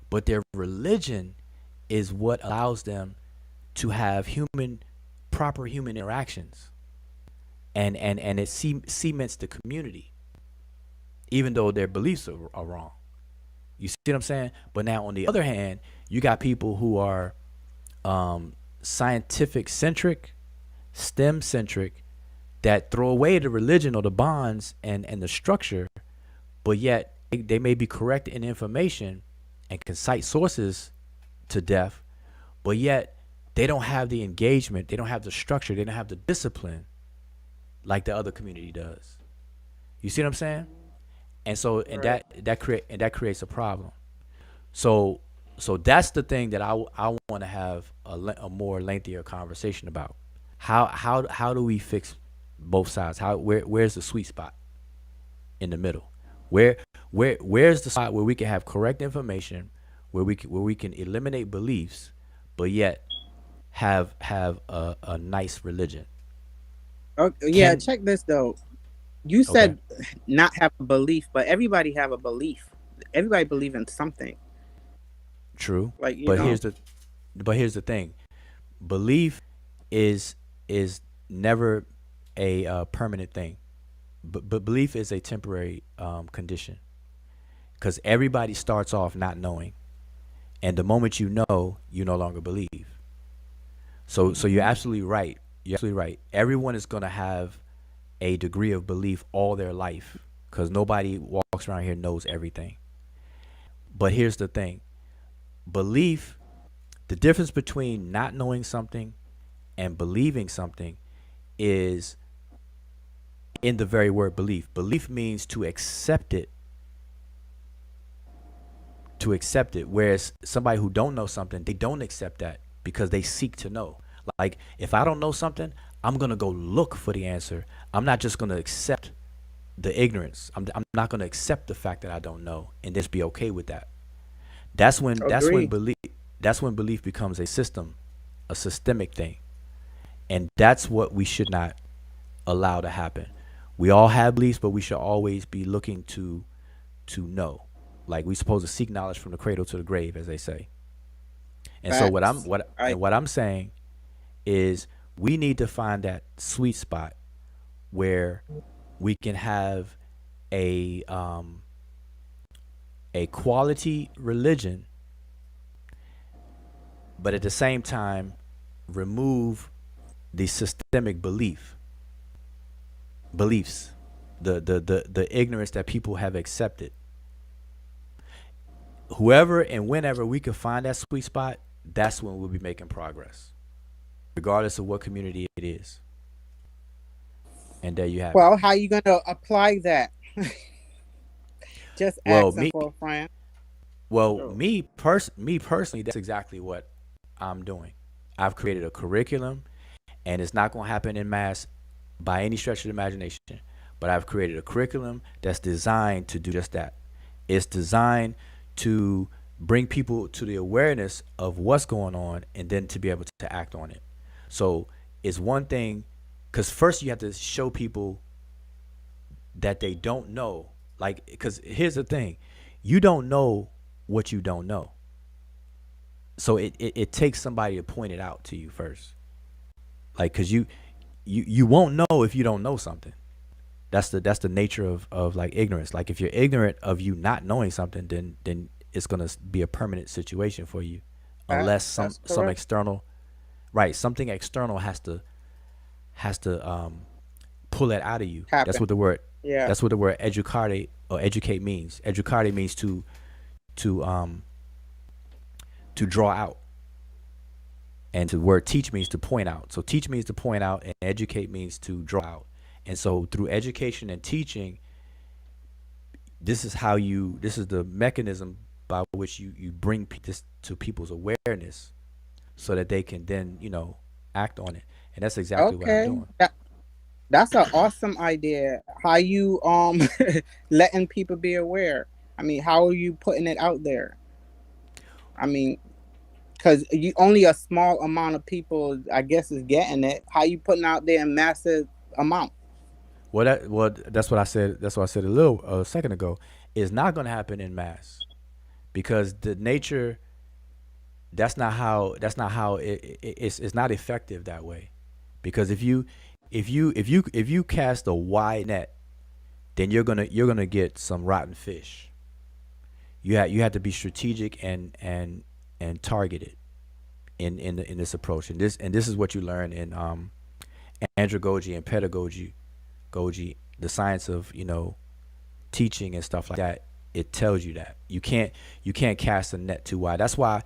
Speaker 2: but their religion is what allows them to have proper human interactions, and it cements the community, even though their beliefs are wrong. You see what I'm saying? But now, on the other hand, you got people who are scientific centric, STEM centric, that throw away the religion or the bonds and the structure, but yet they may be correct in information and can cite sources to death, but yet they don't have the engagement, they don't have the structure, they don't have the discipline like the other community does. You see what I'm saying? And so
Speaker 3: Right.
Speaker 2: that creates a problem. So that's the thing that I want to have a more lengthier conversation about. How do we fix both sides? Where's the sweet spot in the middle? Where where's the spot where we can have correct information, where we can eliminate beliefs, but yet have a nice religion?
Speaker 3: Okay, yeah,
Speaker 2: Can
Speaker 3: check this though. You
Speaker 2: Okay,
Speaker 3: said not have a belief, but everybody have a belief. Everybody believe in something.
Speaker 2: true,
Speaker 3: Like, you
Speaker 2: but
Speaker 3: know.
Speaker 2: here's the thing. Belief is is never a permanent thing, but belief is a temporary condition. because everybody starts off not knowing, and the moment you know, you no longer believe. So you're absolutely right. You're absolutely right. Everyone is gonna have a degree of belief all their life, because nobody walks around here knows everything. But here's the thing: belief. The difference between not knowing something and believing something is in the very word belief. Belief means to accept it. To accept it. Whereas somebody who don't know something, they don't accept that because they seek to know. Like if I don't know something, I'm gonna go look for the answer. I'm not just gonna accept the ignorance. I'm not gonna accept the fact that I don't know and just be okay with that. That's when
Speaker 3: Agree.
Speaker 2: belief becomes a system, a systemic thing. And that's what we should not allow to happen. We all have beliefs, but we should always be looking to know. Like we supposed to seek knowledge from the cradle to the grave, as they say. And so
Speaker 3: Facts. I
Speaker 2: what I'm saying is we need to find that sweet spot where we can have a a quality religion, but at the same time remove the systemic beliefs, the ignorance that people have accepted. Whoever and whenever we can find that sweet spot, that's when we'll be making progress, regardless of what community it is. And there you have it.
Speaker 3: Well, how you gonna apply that? Just
Speaker 2: Well,
Speaker 3: asking
Speaker 2: me,
Speaker 3: for a friend.
Speaker 2: well,
Speaker 3: Oh,
Speaker 2: me personally, that's exactly what I'm doing. I've created a curriculum, and it's not going to happen in mass by any stretch of the imagination. But I've created a curriculum that's designed to do just that. It's designed to bring people to the awareness of what's going on and then to be able to act on it. So it's one thing, because first you have to show people that they don't know. Like, because here's the thing, you don't know what you don't know. So it takes somebody to point it out to you first. Like, because you won't know if you don't know something. That's the nature of like ignorance. Like if you're ignorant of you not knowing something, then it's gonna be a permanent situation for you, unless
Speaker 3: that's
Speaker 2: some
Speaker 3: correct.
Speaker 2: external, right, something external has to pull it out of you. That's
Speaker 3: Happen.
Speaker 2: what the word
Speaker 3: Yeah.
Speaker 2: that's what the word educare or educate means. Educare means to to draw out, and the word teach means to point out. So teach means to point out, and educate means to draw out. And so through education and teaching, this is the mechanism by which you bring this to people's awareness so that they can then act on it. And that's exactly what I'm
Speaker 3: Okay.
Speaker 2: doing.
Speaker 3: That's an awesome idea. How you letting people be aware? I mean, how are you putting it out there? I mean, because you only a small amount of people, I guess, is getting it. How you putting out there in massive amount?
Speaker 2: That's what I said. That's what I said a little a second ago. It's not going to happen in mass because the nature. That's not how it's not effective that way. Because if you cast a wide net, then you're gonna get some rotten fish. You have to be strategic and targeted in this approach. And this is what you learn in andragogy and pedagogy, the science of teaching and stuff like that. It tells you that you can't cast a net too wide. That's why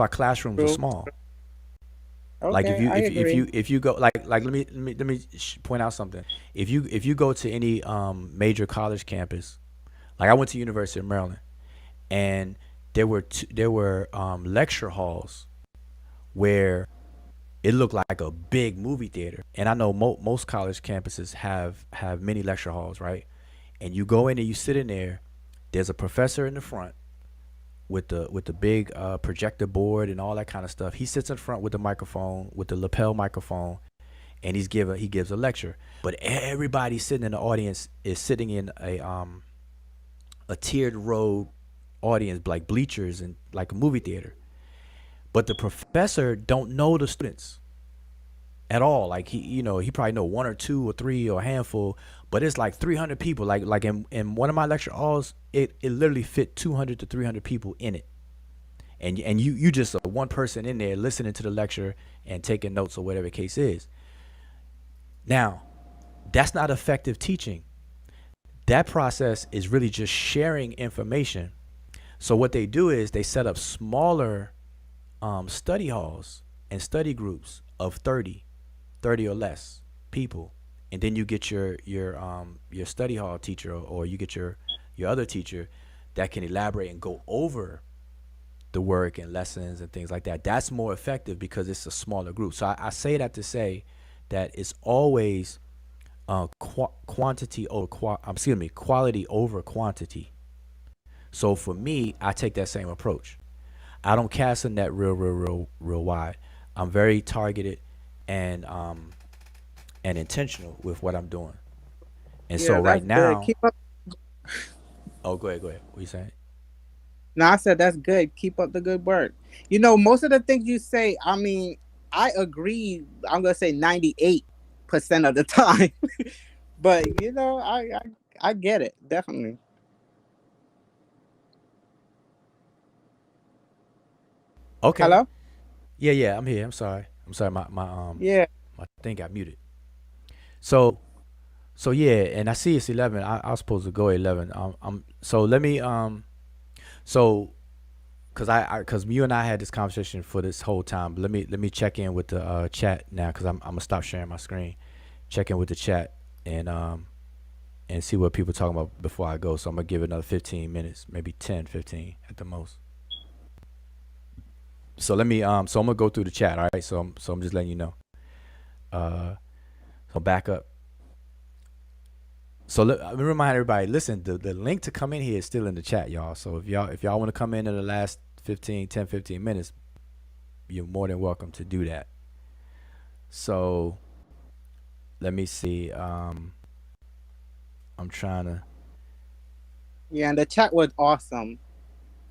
Speaker 2: classrooms are
Speaker 3: True.
Speaker 2: small. Like if
Speaker 3: Okay,
Speaker 2: you
Speaker 3: I
Speaker 2: if if
Speaker 3: agree.
Speaker 2: you if you go like let me point out something. If you go to any major college campus, like I went to University of Maryland, and there were lecture halls where it looked like a big movie theater. And I know most college campuses have many lecture halls, right? And you go in and you sit in there. There's a professor in the front with the big projector board and all that kind of stuff. He sits in front with the microphone, with the lapel microphone, and he gives a lecture. But everybody sitting in the audience is sitting in a tiered row audience, like bleachers and like a movie theater. But the professor don't know the students. at all. Like he probably know one or two or three or a handful, but it's like 300 people. Like in one of my lecture halls, it literally fit 200 to 300 people in it. And you just one person in there listening to the lecture and taking notes or whatever the case is. Now, that's not effective teaching. That process is really just sharing information. So what they do is they set up smaller study halls and study groups of 30 or less people, and then you get your study hall teacher, or you get your other teacher that can elaborate and go over the work and lessons and things like that. That's more effective because it's a smaller group. So I say that to say that it's always quality over quantity. So for me, I take that same approach. I don't cast a net real wide. I'm very targeted and intentional with what I'm doing. And
Speaker 3: Yeah,
Speaker 2: so
Speaker 3: that's
Speaker 2: right
Speaker 3: good.
Speaker 2: now,
Speaker 3: Keep up.
Speaker 2: oh, go ahead. What are you saying?
Speaker 3: No, I said that's good. Keep up the good work. You know, most of the things you say, I mean, I agree. I'm gonna say 98% of the time, but you know, I get it definitely.
Speaker 2: Okay.
Speaker 3: Hello.
Speaker 2: Yeah, I'm here. I'm sorry.
Speaker 3: Yeah.
Speaker 2: My thing got muted. So yeah, and I see it's 11. I was supposed to go at 11. So let me so cause you and I had this conversation for this whole time. But let me check in with the chat now, cause I'm gonna stop sharing my screen. Check in with the chat and see what people are talking about before I go. So I'm gonna give it another 15 minutes, maybe 10, 15 at the most. So let me so I'm gonna go through the chat. All right. So I'm just letting you know. So back up. So let me remind everybody, listen, the link to come in here is still in the chat, y'all. So if y'all want to come in the last 15 minutes, you're more than welcome to do that. So let me see. I'm trying to.
Speaker 3: Yeah, and the chat was awesome.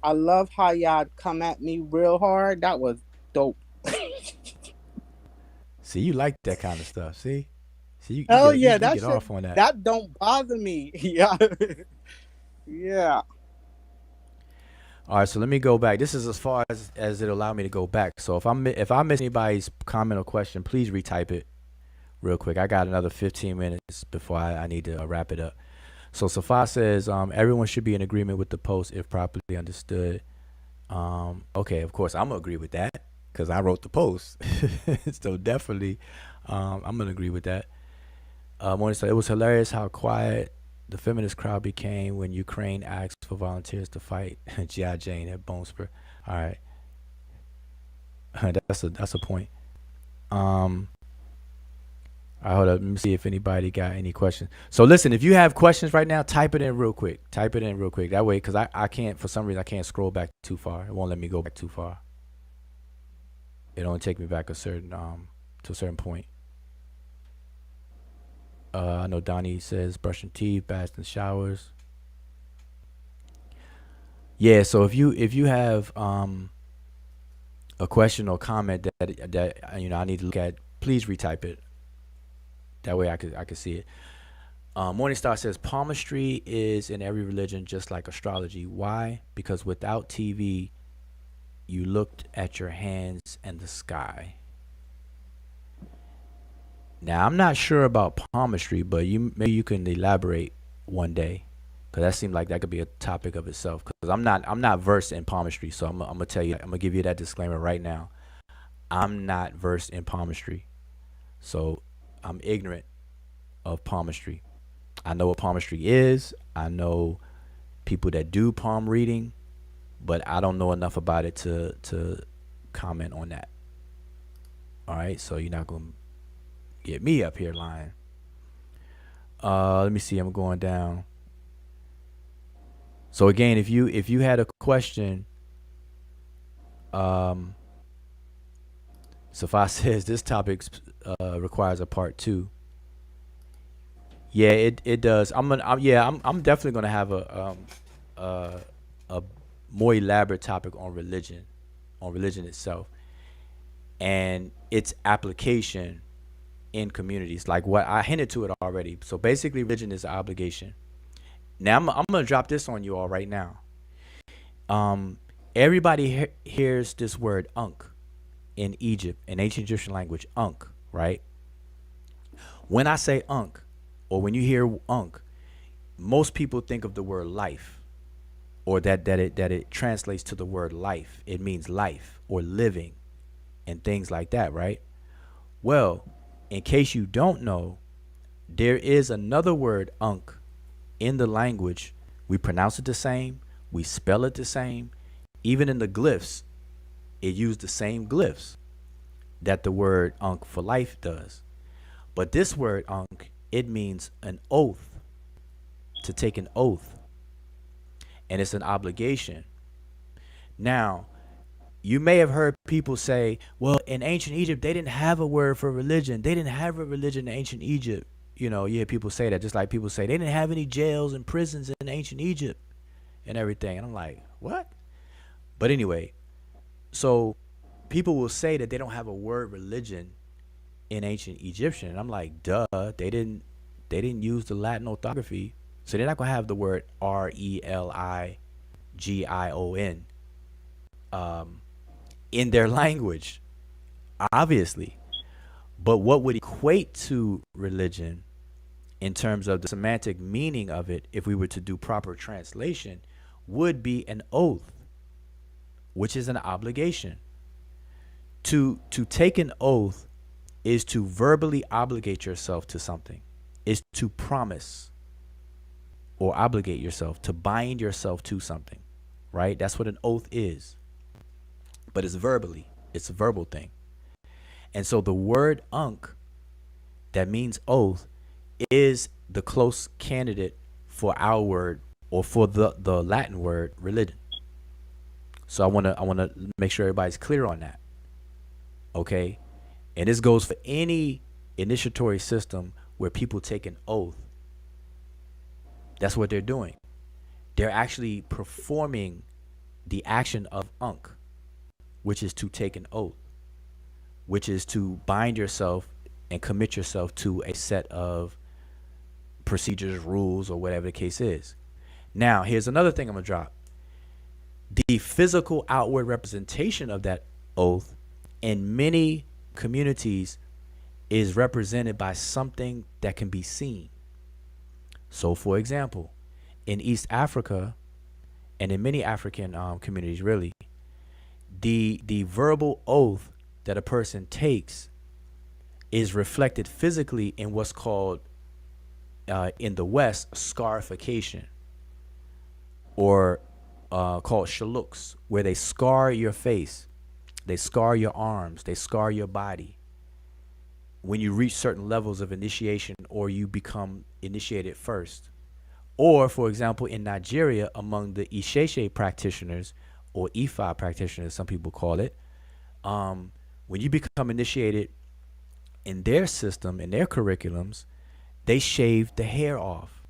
Speaker 3: I love how y'all come at me real hard. That was dope.
Speaker 2: See, you like that kind of stuff. See, you
Speaker 3: Oh
Speaker 2: get
Speaker 3: yeah,
Speaker 2: you
Speaker 3: that
Speaker 2: get
Speaker 3: shit
Speaker 2: off on that.
Speaker 3: that don't bother me. Yeah. Yeah.
Speaker 2: All right, so let me go back. This is as far as it allow me to go back. So if I miss anybody's comment or question, please retype it real quick. I got another 15 minutes before I need to wrap it up. So Safa says everyone should be in agreement with the post if properly understood. Okay, of course I'm gonna agree with that because I wrote the post. So definitely, I'm gonna agree with that. Morning said it was hilarious how quiet the feminist crowd became when Ukraine asked for volunteers to fight G.I. Jane at Bonespur. All right, that's a point. All right, hold up. Let me see if anybody got any questions. So listen, if you have questions right now, type it in real quick. That way, because I can't, for some reason, I can't scroll back too far. It won't let me go back too far. It only take me back to a certain point. I know Donnie says brushing teeth, baths and showers. Yeah, so if you have a question or comment that I need to look at, please retype it. That way I could see it. Morningstar says palmistry is in every religion, just like astrology. Why? Because without TV, you looked at your hands and the sky. Now I'm not sure about palmistry, but maybe you can elaborate one day, because that seemed like that could be a topic of itself. Because I'm not versed in palmistry, so I'm gonna tell you, I'm gonna give you that disclaimer right now. I'm not versed in palmistry, so I'm ignorant of palmistry. I know what palmistry is. I know people that do palm reading, but I don't know enough about it to comment on that. All right, so you're not gonna get me up here lying. Let me see. I'm going down. So again, if you had a question, Safa says this topic requires a part 2. Yeah, it does. I'm definitely gonna have a more elaborate topic on religion itself, and its application in communities. Like what I hinted to it already. So basically, religion is an obligation. Now I'm gonna drop this on you all right now. Everybody hears this word Ankh in Egypt, in ancient Egyptian language, Ankh, right? When I say Ankh, or when you hear Ankh, most people think of the word life, or that it translates to the word life. It means life or living and things like that, right? Well, in case you don't know, there is another word Ankh in the language. We pronounce it the same, we spell it the same. Even in the glyphs, it used the same glyphs that the word Ankh for life does. But this word Ankh, it means an oath, to take an oath. And it's an obligation. Now, you may have heard people say, well, in ancient Egypt, they didn't have a word for religion. They didn't have a religion in ancient Egypt. You know, you hear people say that, just like people say they didn't have any jails and prisons in ancient Egypt and everything. And I'm like, what? But anyway, so people will say that they don't have a word religion in ancient Egyptian. And I'm like, duh, they didn't use the Latin orthography. So they're not going to have the word RELIGION in their language, obviously. But what would equate to religion in terms of the semantic meaning of it, if we were to do proper translation, would be an oath, which is an obligation. To take an oath is to verbally obligate yourself to something, is to promise or obligate yourself, to bind yourself to something, right? That's what an oath is. But it's verbally, it's a verbal thing. And so the word Ankh, that means oath, is the close candidate for our word, or for the Latin word religion. So I wanna make sure everybody's clear on that. Okay? And this goes for any initiatory system where people take an oath. That's what they're doing. They're actually performing the action of Ankh, which is to take an oath, which is to bind yourself and commit yourself to a set of procedures, rules, or whatever the case is. Now, here's another thing I'm going to drop. The physical outward representation of that oath in many communities is represented by something that can be seen. So, for example, in East Africa, and in many African communities, really, the verbal oath that a person takes is reflected physically in what's called, in the West, scarification, or called shaluks, where they scar your face, they scar your arms, they scar your body when you reach certain levels of initiation, or you become initiated first. Or, for example, in Nigeria, among the Isheshe practitioners, or Ifa practitioners, some people call it, when you become initiated in their system, in their curriculums, they shave the hair off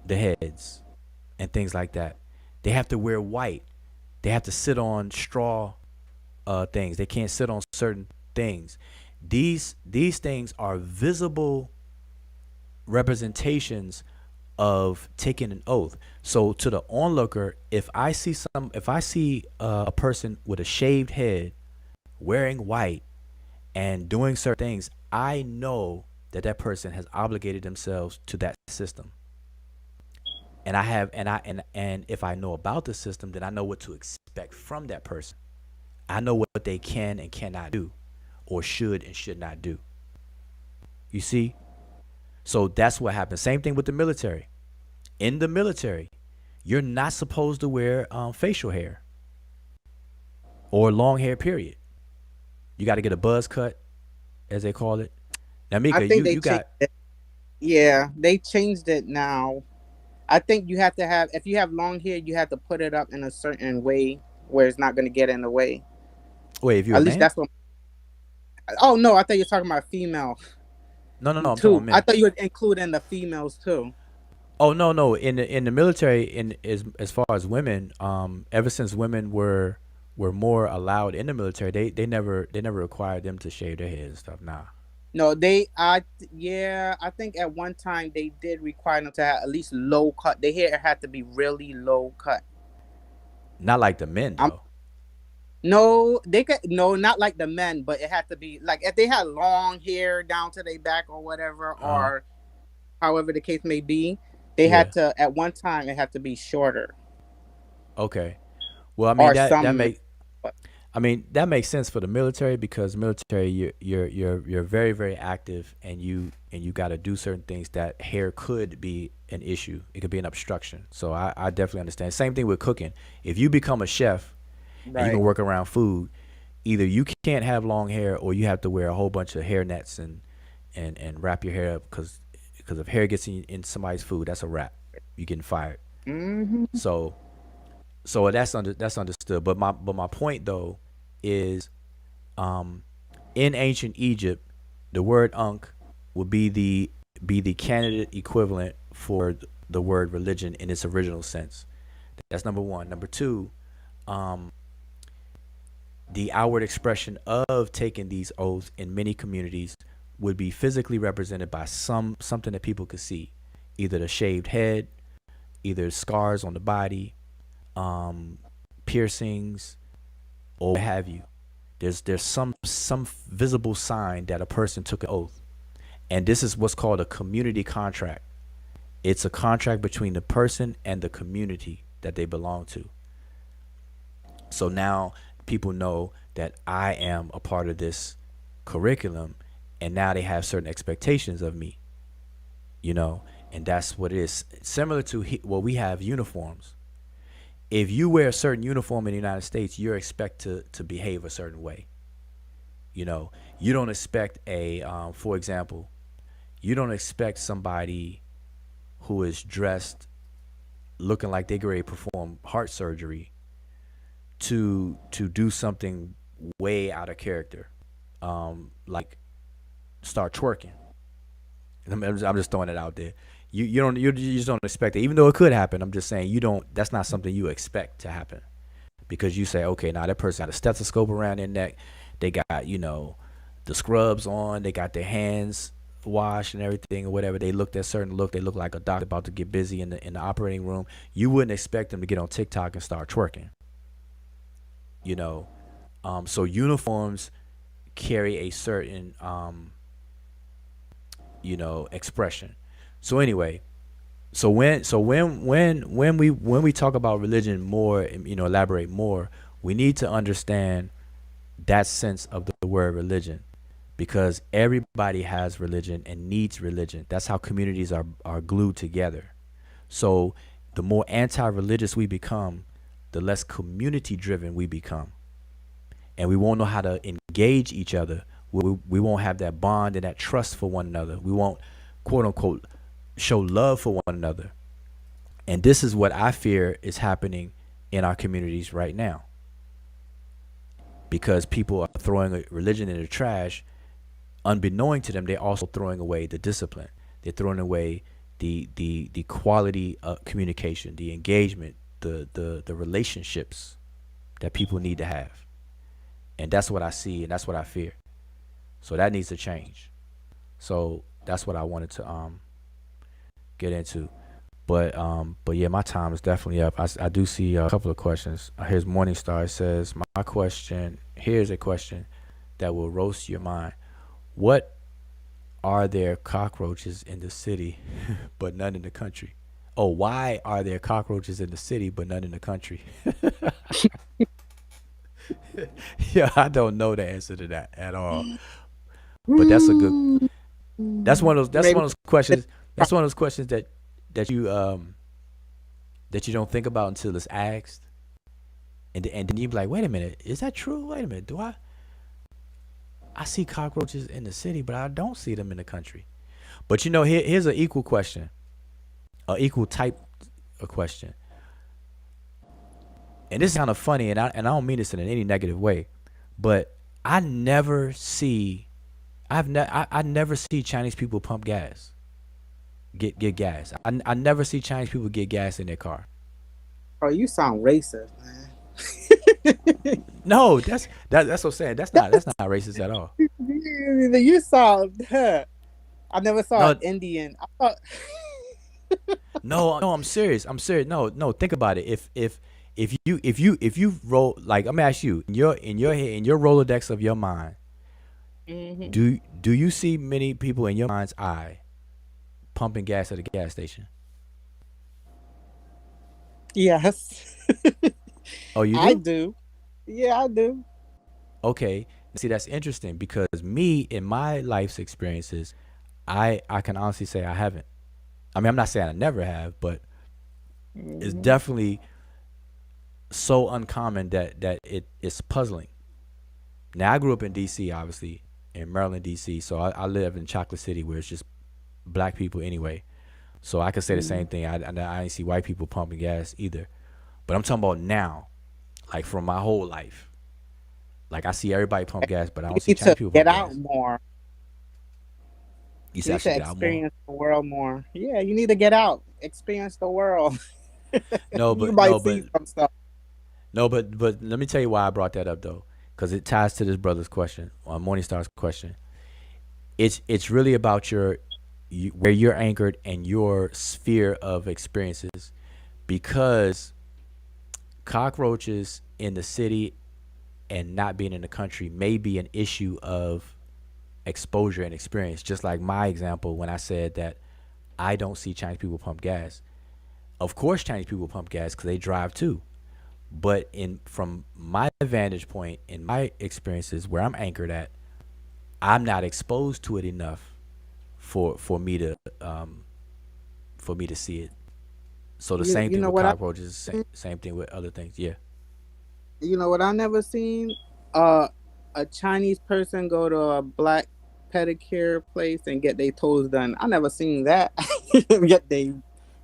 Speaker 2: the heads and things like that. They have to wear white. They have to sit on straw things. They can't sit on certain things. These things are visible representations of taking an oath. So to the onlooker, if I see a person with a shaved head, wearing white, and doing certain things, I know that that person has obligated themselves to that system. And if I know about the system, then I know what to expect from that person. I know what they can and cannot do, or should and should not do. You see? So that's what happens. Same thing with the military. In the military, you're not supposed to wear facial hair or long hair, period. You got to get a buzz cut, as they call it. Now, Mika, you got...
Speaker 3: Yeah, they changed it now. I think you have to have, if you have long hair, you have to put it up in a certain way where it's not going to get in the way.
Speaker 2: Wait, if you're
Speaker 3: at
Speaker 2: a
Speaker 3: least
Speaker 2: man?
Speaker 3: That's what... Oh, no, I thought you were talking about female.
Speaker 2: No, I'm talking
Speaker 3: too.
Speaker 2: about men.
Speaker 3: I thought you would include in the females too.
Speaker 2: Oh, no. In the military, as far as women, ever since women were more allowed in the military, they never required them to shave their heads and stuff. Nah.
Speaker 3: No, yeah, I think at one time they did require them to have at least low cut. Their hair had to be really low cut.
Speaker 2: Not like the men
Speaker 3: I'm
Speaker 2: though.
Speaker 3: No, they could no, not like the men, but it had to be like if they had long hair down to their back or whatever,
Speaker 2: Uh huh.
Speaker 3: or however the case may be, they
Speaker 2: Yeah.
Speaker 3: had to at one time it had to be shorter
Speaker 2: Okay. Well, I mean
Speaker 3: or
Speaker 2: that
Speaker 3: some.
Speaker 2: I mean that makes sense for the military because military you're very very active and you got to do certain things that hair could be an issue. It could be an obstruction. So I definitely understand. Same thing with cooking. If you become a chef and you've been
Speaker 3: Right.
Speaker 2: working around food, either you can't have long hair or you have to wear a whole bunch of hair nets and wrap your hair up because if hair gets in somebody's food, that's a wrap. You're getting fired.
Speaker 3: Hmm.
Speaker 2: So that's understood. But my point though is um, in ancient Egypt, the word Ankh would be the candidate equivalent for the word religion in its original sense. That's number one. Number two, um, the outward expression of taking these oaths in many communities would be physically represented by something that people could see, either the shaved head, either scars on the body, um, piercings, or what have you. There's some visible sign that a person took an oath, and this is what's called a community contract. It's a contract between the person and the community that they belong to. So now people know that I am a part of this curriculum, and now they have certain expectations of me, you know, and that's what it is. Similar to we have uniforms. If you wear a certain uniform in the United States, you're expected to behave a certain way. You know, you don't expect for example, you don't expect somebody who is dressed looking like they're ready to perform heart surgery to do something way out of character, like start twerking. I'm just throwing it out there. You just don't expect it, even though it could happen. I'm just saying you don't. That's not something you expect to happen because you say, okay, now that person got a stethoscope around their neck, they got the scrubs on, they got their hands washed and everything or whatever. They look that certain look. They look like a doctor about to get busy in the operating room. You wouldn't expect them to get on TikTok and start twerking. You know, so uniforms carry a certain expression. So anyway, so when we talk about religion more, elaborate more, we need to understand that sense of the word religion because everybody has religion and needs religion. That's how communities are glued together. So the more anti-religious we become, the less community driven we become, and we won't know how to engage each other. We won't have that bond and that trust for one another. We won't, quote unquote, show love for one another. And this is what I fear is happening in our communities right now because people are throwing religion in the trash. Unbeknown to them, they're also throwing away the discipline. They're throwing away the quality of communication, the engagement, the relationships that people need to have. And that's what I see and that's what I fear. So that needs to change. So that's what I wanted to get into. But yeah, my time is definitely up. I do see a couple of questions. Here's Morningstar. It says, my question, here's a question that will roast your mind. What are there cockroaches in the city but none in the country? Oh, why are there cockroaches in the city but none in the country? Yeah, I don't know the answer to that at all. But that's
Speaker 3: Maybe.
Speaker 2: one of those questions. That's one of those questions that you that you don't think about until it's asked, and then you be like, wait a minute, is that true? Wait a minute, do I see cockroaches in the city, but I don't see them in the country. But here's an equal question, an equal type of question, and this is kind of funny, and I don't mean this in any negative way, but I never see, I never see Chinese people pump gas, get gas. I never see Chinese people get gas in their car.
Speaker 3: Oh, you sound racist, man.
Speaker 2: No, that's what I'm saying. That's not racist at all.
Speaker 3: You saw her. I never saw an
Speaker 2: No,
Speaker 3: Indian. I thought,
Speaker 2: no, I'm serious. I'm serious. No, no. Think about it. If you roll like I'm gonna ask you in your head in your Rolodex of your mind,
Speaker 3: hmm
Speaker 2: do you see many people in your mind's eye pumping gas at a gas station?
Speaker 3: yes,
Speaker 2: Oh, you
Speaker 3: I
Speaker 2: do?
Speaker 3: do. Yeah, I do.
Speaker 2: Okay. See, that's interesting because me in my life's experiences, I can honestly say I haven't. I mean, I'm not saying I never have, but it's
Speaker 3: hmm
Speaker 2: definitely so uncommon that it is puzzling. Now I grew up in D.C. obviously in Maryland, D.C. So I live in Chocolate City where it's just black people anyway. So I could say the same thing. I didn't see white people pumping gas either. But I'm talking about now, like from my whole life. Like I see everybody pump gas, but I
Speaker 3: You
Speaker 2: don't see
Speaker 3: need
Speaker 2: Chinese
Speaker 3: to
Speaker 2: people
Speaker 3: get
Speaker 2: pump
Speaker 3: out
Speaker 2: gas.
Speaker 3: more.
Speaker 2: You
Speaker 3: You
Speaker 2: say I
Speaker 3: need to
Speaker 2: should get out more?
Speaker 3: experience the world more. Yeah, you need to get out, experience the world.
Speaker 2: No,
Speaker 3: You
Speaker 2: but
Speaker 3: might see some stuff.
Speaker 2: but let me tell you why I brought that up though, because it ties to this brother's question, Morningstar's question. It's really about where you're anchored and your sphere of experiences, because cockroaches in the city and not being in the country may be an issue of exposure and experience. Just like my example when I said that I don't see Chinese people pump gas. Of course, Chinese people pump gas because they drive too. But in from my vantage point, in my experiences where I'm anchored at, I'm not exposed to it enough for me to see it. So the same
Speaker 3: You
Speaker 2: thing
Speaker 3: know
Speaker 2: with
Speaker 3: what I
Speaker 2: cockroaches, same thing with other things. Yeah.
Speaker 3: you know what I never seen? Uh a Chinese person go to a black pedicure place and get their toes done. I never seen that. Get their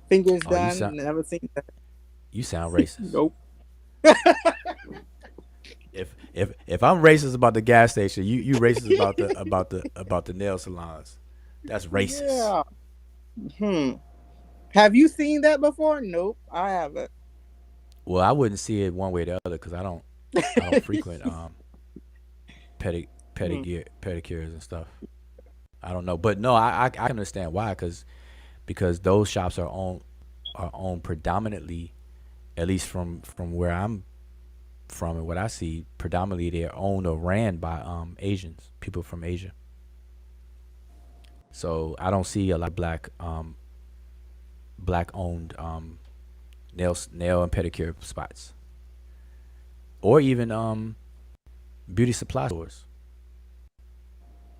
Speaker 3: fingers
Speaker 2: Oh,
Speaker 3: done. Never seen that.
Speaker 2: you sound racist.
Speaker 3: Nope.
Speaker 2: If I'm racist about the gas station, you racist about the nail salons. That's racist.
Speaker 3: Yeah. Hmm. Have you seen that before? Nope, I haven't.
Speaker 2: Well, I wouldn't see it one way or the other because I don't frequent
Speaker 3: Hmm.
Speaker 2: pedicures and stuff. I don't know, but no, I can understand why because those shops are owned predominantly, at least from where I'm from and what I see, predominantly they're owned or ran by Asians, people from Asia. So I don't see a lot of black owned nail and pedicure spots, or even beauty supply stores.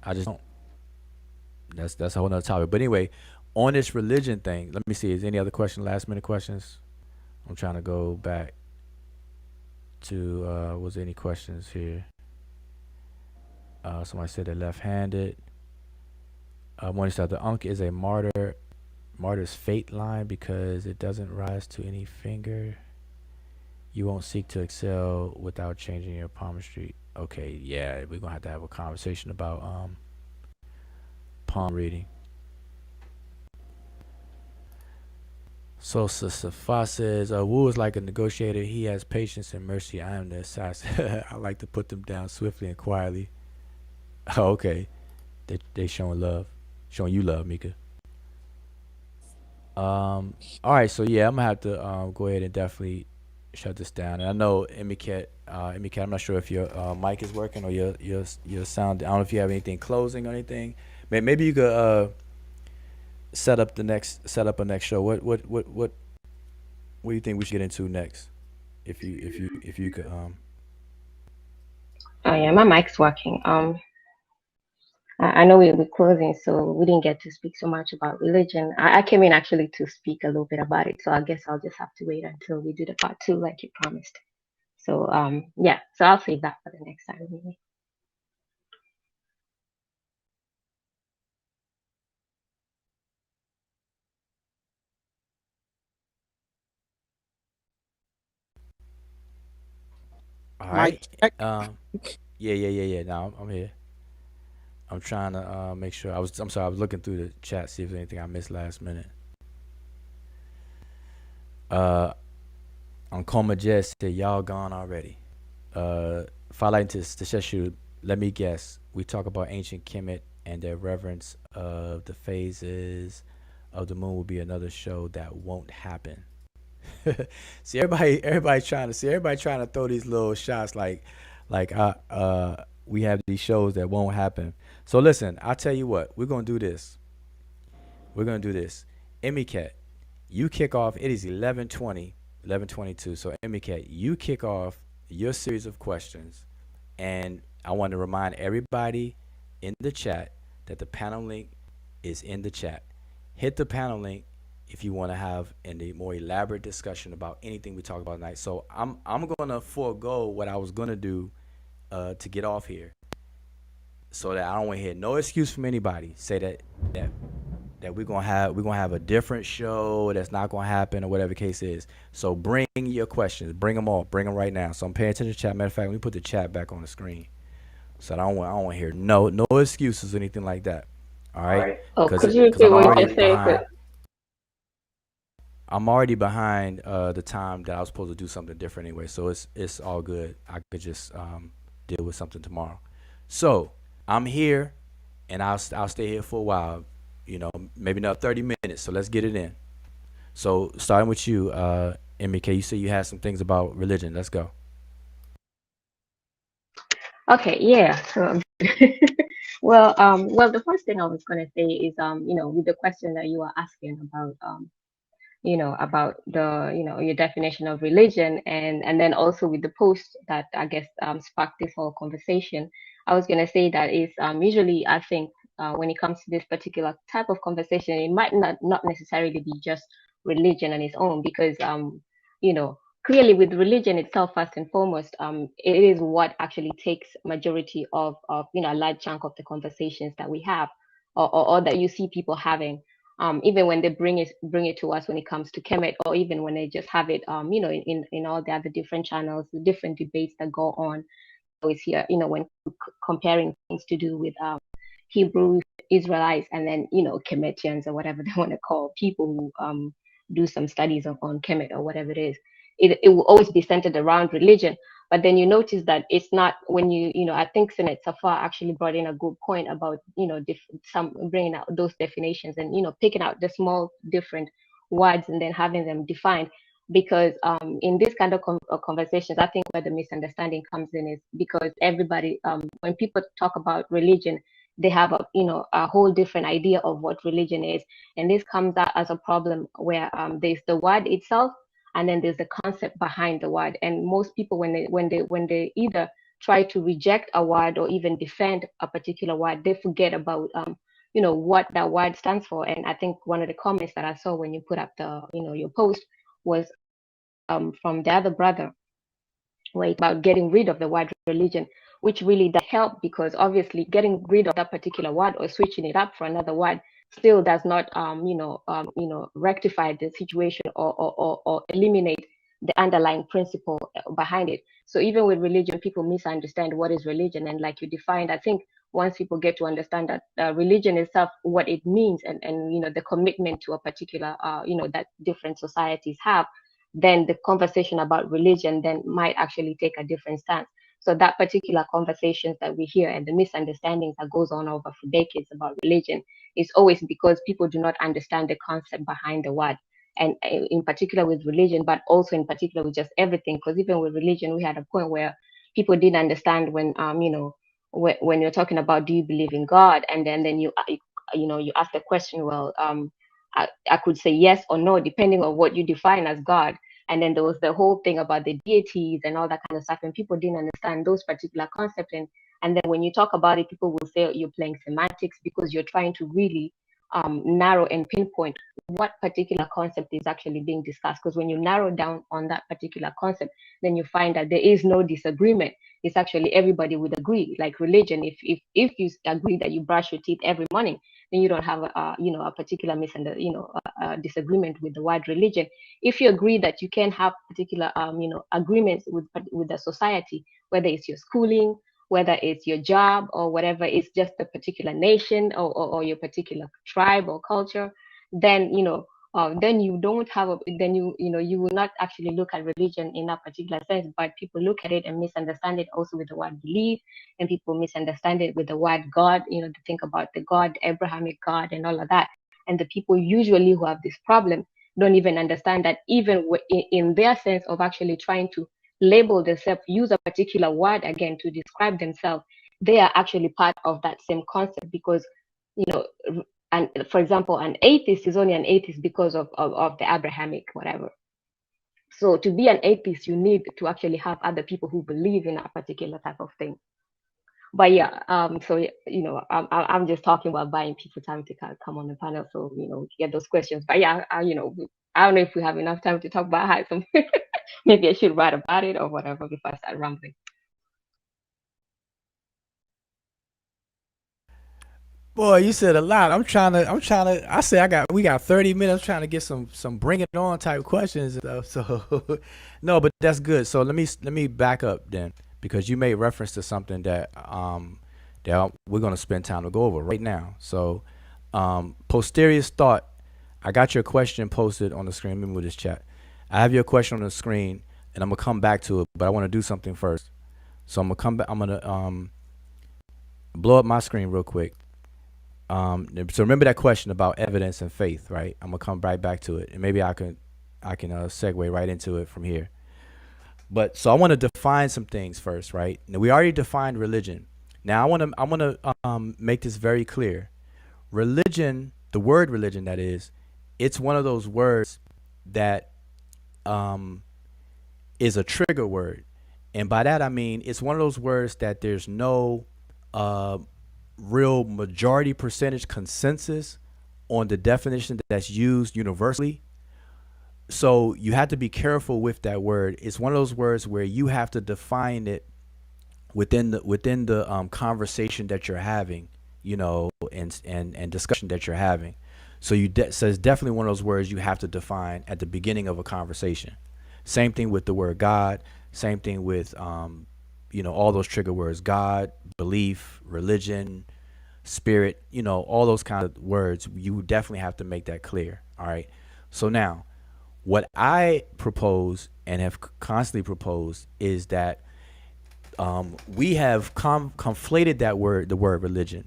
Speaker 2: I just don't. That's a whole nother topic. But anyway, on this religion thing, let me see. Is any other question? Last minute questions. I'm trying to go back to. Was there any questions here? Somebody said they're left-handed. One said the Ankh is a martyr's fate line because it doesn't rise to any finger. You won't seek to excel without changing your palmistry. Okay, yeah, we're gonna have to have a conversation about palm reading. So Safa says, Wu is like a negotiator. He has patience and mercy. I am the assassin. I like to put them down swiftly and quietly. Oh, okay. They showing love, showing you love, Mika. All right, so yeah, I'm gonna have to go ahead and definitely shut this down. And I know Emicat, I'm not sure if your mic is working or your sound. I don't know if you have anything closing or anything. Maybe you could set up a next show. What do you think we should get into next? If you could
Speaker 4: Oh yeah, my mic's working. I know we're closing, so we didn't get to speak so much about religion. I came in actually to speak a little bit about it, so I guess I'll just have to wait until we do the part two, like you promised. So yeah, so I'll save that for the next time, maybe.
Speaker 2: all
Speaker 3: Mic
Speaker 2: right.
Speaker 3: check.
Speaker 2: Yeah. Now I'm here. I'm trying to make sure. I'm sorry. I was looking through the chat, see if there's anything I missed last minute. Uh, on Coma Jess said y'all gone already. Philantis, the Sheshu, let me guess. We talk about ancient Kemet and their reverence of the phases of the moon will be another show that won't happen. See, everybody trying to throw these little shots like we have these shows that won't happen. So listen, I'll tell you what, we're gonna do this. We're gonna do this. Emicat, you kick off. It is 11:20, 11:22. So Emicat, you kick off your series of questions, and I want to remind everybody in the chat that the panel link is in the chat. Hit the panel link if you want to have a more elaborate discussion about anything we talk about tonight. So I'm gonna forego what I was gonna do to get off here, so that I don't want to hear no excuse from anybody. Say that that we're gonna have a different show that's not gonna happen or whatever the case is. So bring your questions, bring them all, bring them right now. So I'm paying attention to the chat. Matter of fact, let me put the chat back on the screen. So I don't want to hear no excuses or anything like that. All right,
Speaker 4: Oh,
Speaker 2: because
Speaker 4: could you repeat
Speaker 2: I'm
Speaker 4: what
Speaker 2: already
Speaker 4: you said?
Speaker 2: behind. I'm already behind the time that I was supposed to do something different anyway. So it's all good. I could just deal with something tomorrow. So I'm here, and I'll stay here for a while. Maybe not 30 minutes. So let's get it in. So starting with you, MK, you said you had some things about religion. Let's go.
Speaker 4: Okay, yeah. So, well, the first thing I was gonna say is, with the question that you are asking about, about the, your definition of religion, and then also with the post that I guess sparked this whole conversation. I was gonna say that is usually I think when it comes to this particular type of conversation, it might not necessarily be just religion on its own, because you know clearly with religion itself, first and foremost, it is what actually takes majority of a large chunk of the conversations that we have, or that you see people having, even when they bring it to us when it comes to Kemet, or even when they just have it, in all the other different channels, the different debates that go on. Always here, when comparing things to do with Hebrew Israelites, and then Kemetians, or whatever they want to call people who do some studies on Kemet or whatever it is. It will always be centered around religion. But then you notice that it's not, when I think Senet Safar actually brought in a good point about some bringing out those definitions, and picking out the small different words and then having them defined. Because in this kind of conversations, I think where the misunderstanding comes in is because everybody, when people talk about religion, they have a whole different idea of what religion is. And this comes out as a problem where there's the word itself, and then there's the concept behind the word. And most people, when they either try to reject a word or even defend a particular word, they forget about what that word stands for. And I think one of the comments that I saw when you put up the your post was from the other brother, where it's about getting rid of the word religion, which really does help, because obviously getting rid of that particular word or switching it up for another word still does not rectify the situation, or eliminate the underlying principle behind it. So even with religion, people misunderstand what is religion. And like you defined, I think once people get to understand that religion itself, what it means, and the commitment to a particular that different societies have, then the conversation about religion then might actually take a different stance. So that particular conversations that we hear, and the misunderstandings that goes on over for decades about religion, is always because people do not understand the concept behind the word. And in particular with religion, but also in particular with just everything. Because even with religion, we had a point where people didn't understand when when you're talking about, do you believe in God, and then you ask the question, well, I could say yes or no depending on what you define as God. And then there was the whole thing about the deities and all that kind of stuff, and people didn't understand those particular concepts. And then when you talk about it, people will say you're playing semantics, because you're trying to really narrow and pinpoint what particular concept is actually being discussed. Because when you narrow down on that particular concept, then you find that there is no disagreement. It's actually everybody would agree. Like religion, if you agree that you brush your teeth every morning, then you don't have a particular disagreement with the word religion. If you agree that you can have particular agreements with the society, whether it's your schooling, whether it's your job, or whatever, it's just a particular nation, or your particular tribe or culture, then then you don't have then you will not actually look at religion in that particular sense, but people look at it and misunderstand it also with the word belief, and people misunderstand it with the word God, to think about the God, Abrahamic God, and all of that. And the people usually who have this problem don't even understand that even in their sense of actually trying to label themselves, use a particular word again to describe themselves, they are actually part of that same concept, because and for example, an atheist is only an atheist because of the Abrahamic whatever. So to be an atheist, you need to actually have other people who believe in a particular type of thing. But yeah, so I'm just talking about buying people time to come on the panel, so get those questions. But yeah, I don't know if we have enough time to talk about how some maybe I should write about it or whatever before I start rambling.
Speaker 2: Boy, you said a lot. I say we got 30 minutes. I'm trying to get some bring it on type questions and stuff. So no, but that's good. So let me back up then, because you made reference to something that we're gonna spend time to go over right now. So posterior thought. I got your question posted on the screen. Let me move this chat. I have your question on the screen, and I'm gonna come back to it, but I want to do something first. So I'm gonna come back. I'm gonna blow up my screen real quick. So remember that question about evidence and faith, right? I'm gonna come right back to it, and maybe I can segue right into it from here. But so I want to define some things first, right? Now, we already defined religion. Now I want to make this very clear. Religion, the word religion, that is, it's one of those words that is a trigger word, and by that I mean it's one of those words that there's no real majority percentage consensus on the definition that's used universally. So you have to be careful with that word. It's one of those words where you have to define it within the conversation that you're having, and discussion that you're having. So so it's definitely one of those words you have to define at the beginning of a conversation. Same thing with the word God. Same thing with all those trigger words: God, belief, religion, spirit. All those kind of words. You definitely have to make that clear. All right. So now, what I propose and have constantly proposed is that we have conflated the word religion,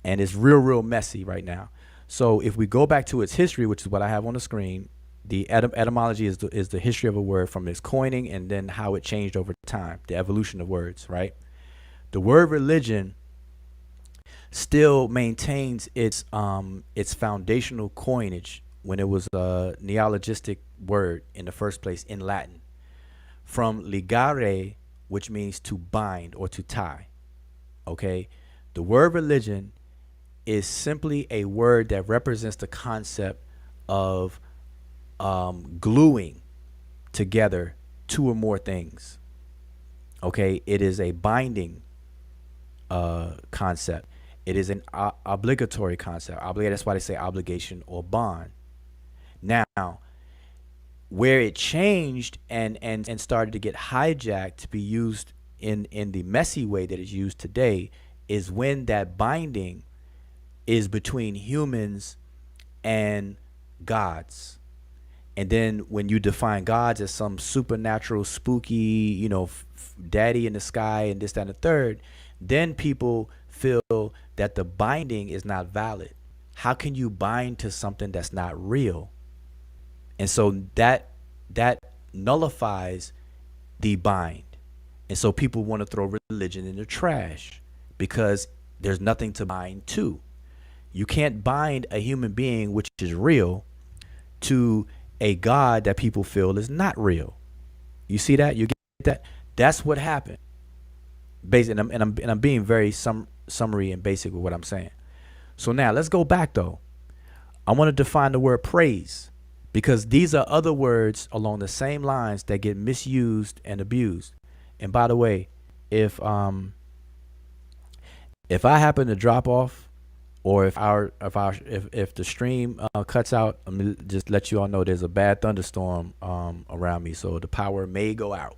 Speaker 2: and it's real messy right now. So if we go back to its history, which is what I have on the screen, the etymology is the history of a word from its coining and then how it changed over time, the evolution of words, right? The word religion still maintains its foundational coinage when it was a neologistic word in the first place in Latin, from ligare, which means to bind or to tie. Okay, the word religion is simply a word that represents the concept of gluing together two or more things. Okay, it is a binding concept. It is an obligatory concept. That's why they say obligation or bond. Now, where it changed and started to get hijacked to be used in the messy way that it's used today is when that binding is between humans and gods. And then when you define gods as some supernatural, spooky, daddy in the sky and this, that, and the third, then people feel that the binding is not valid. How can you bind to something that's not real? And so that nullifies the bind. And so people want to throw religion in the trash because there's nothing to bind to. You can't bind a human being, which is real, to a God that people feel is not real. You see that? You get that? That's what happened. And I'm being very summary and basic with what I'm saying. So now let's go back though. I want to define the word praise, because these are other words along the same lines that get misused and abused. And by the way, if I happen to drop off, or if the stream cuts out, I'm gonna just let you all know there's a bad thunderstorm around me, so the power may go out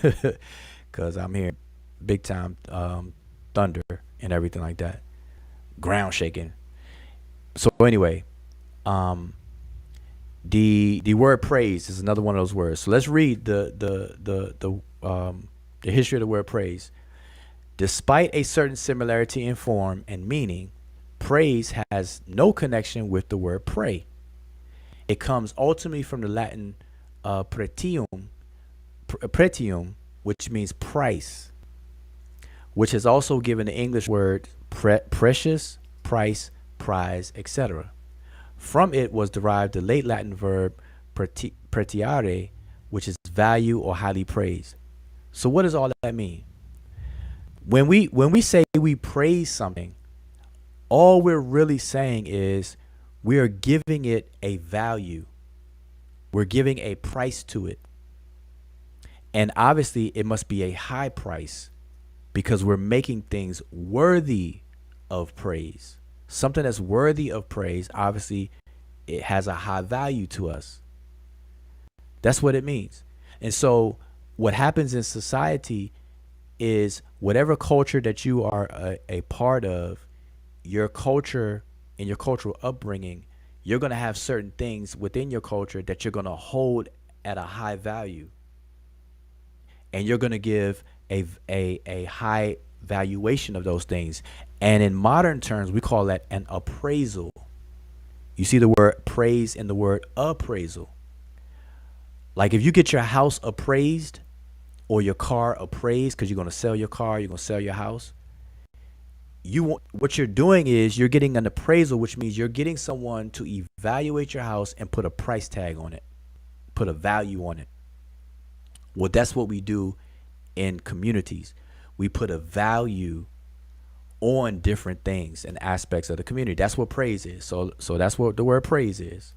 Speaker 2: because I'm hearing big time thunder and everything like that, ground shaking. So anyway, The word praise is another one of those words. So let's read the history of the word praise. Despite a certain similarity in form and meaning, praise has no connection with the word pray. It comes ultimately from the Latin pretium, which means price, which has also given the English word precious, price, prize, etc. From it was derived the late Latin verb pretiare, which is value or highly praised. So what does all that mean? When we say we praise something, all we're really saying is we are giving it a value. We're giving a price to it. And obviously it must be a high price because we're making things worthy of praise. Something that's worthy of praise, obviously it has a high value to us. That's what it means. And so what happens in society is whatever culture that you are a part of, your culture and your cultural upbringing, you're going to have certain things within your culture that you're going to hold at a high value. And you're going to give a high valuation of those things. And in modern terms, we call that an appraisal. You see the word praise in the word appraisal. Like if you get your house appraised or your car appraised because you're going to sell your car, you're going to sell your house. What you're doing is you're getting an appraisal, which means you're getting someone to evaluate your house and put a price tag on it, put a value on it. Well, that's what we do in communities. We put a value on different things and aspects of the community. That's what praise is. So that's what the word praise is.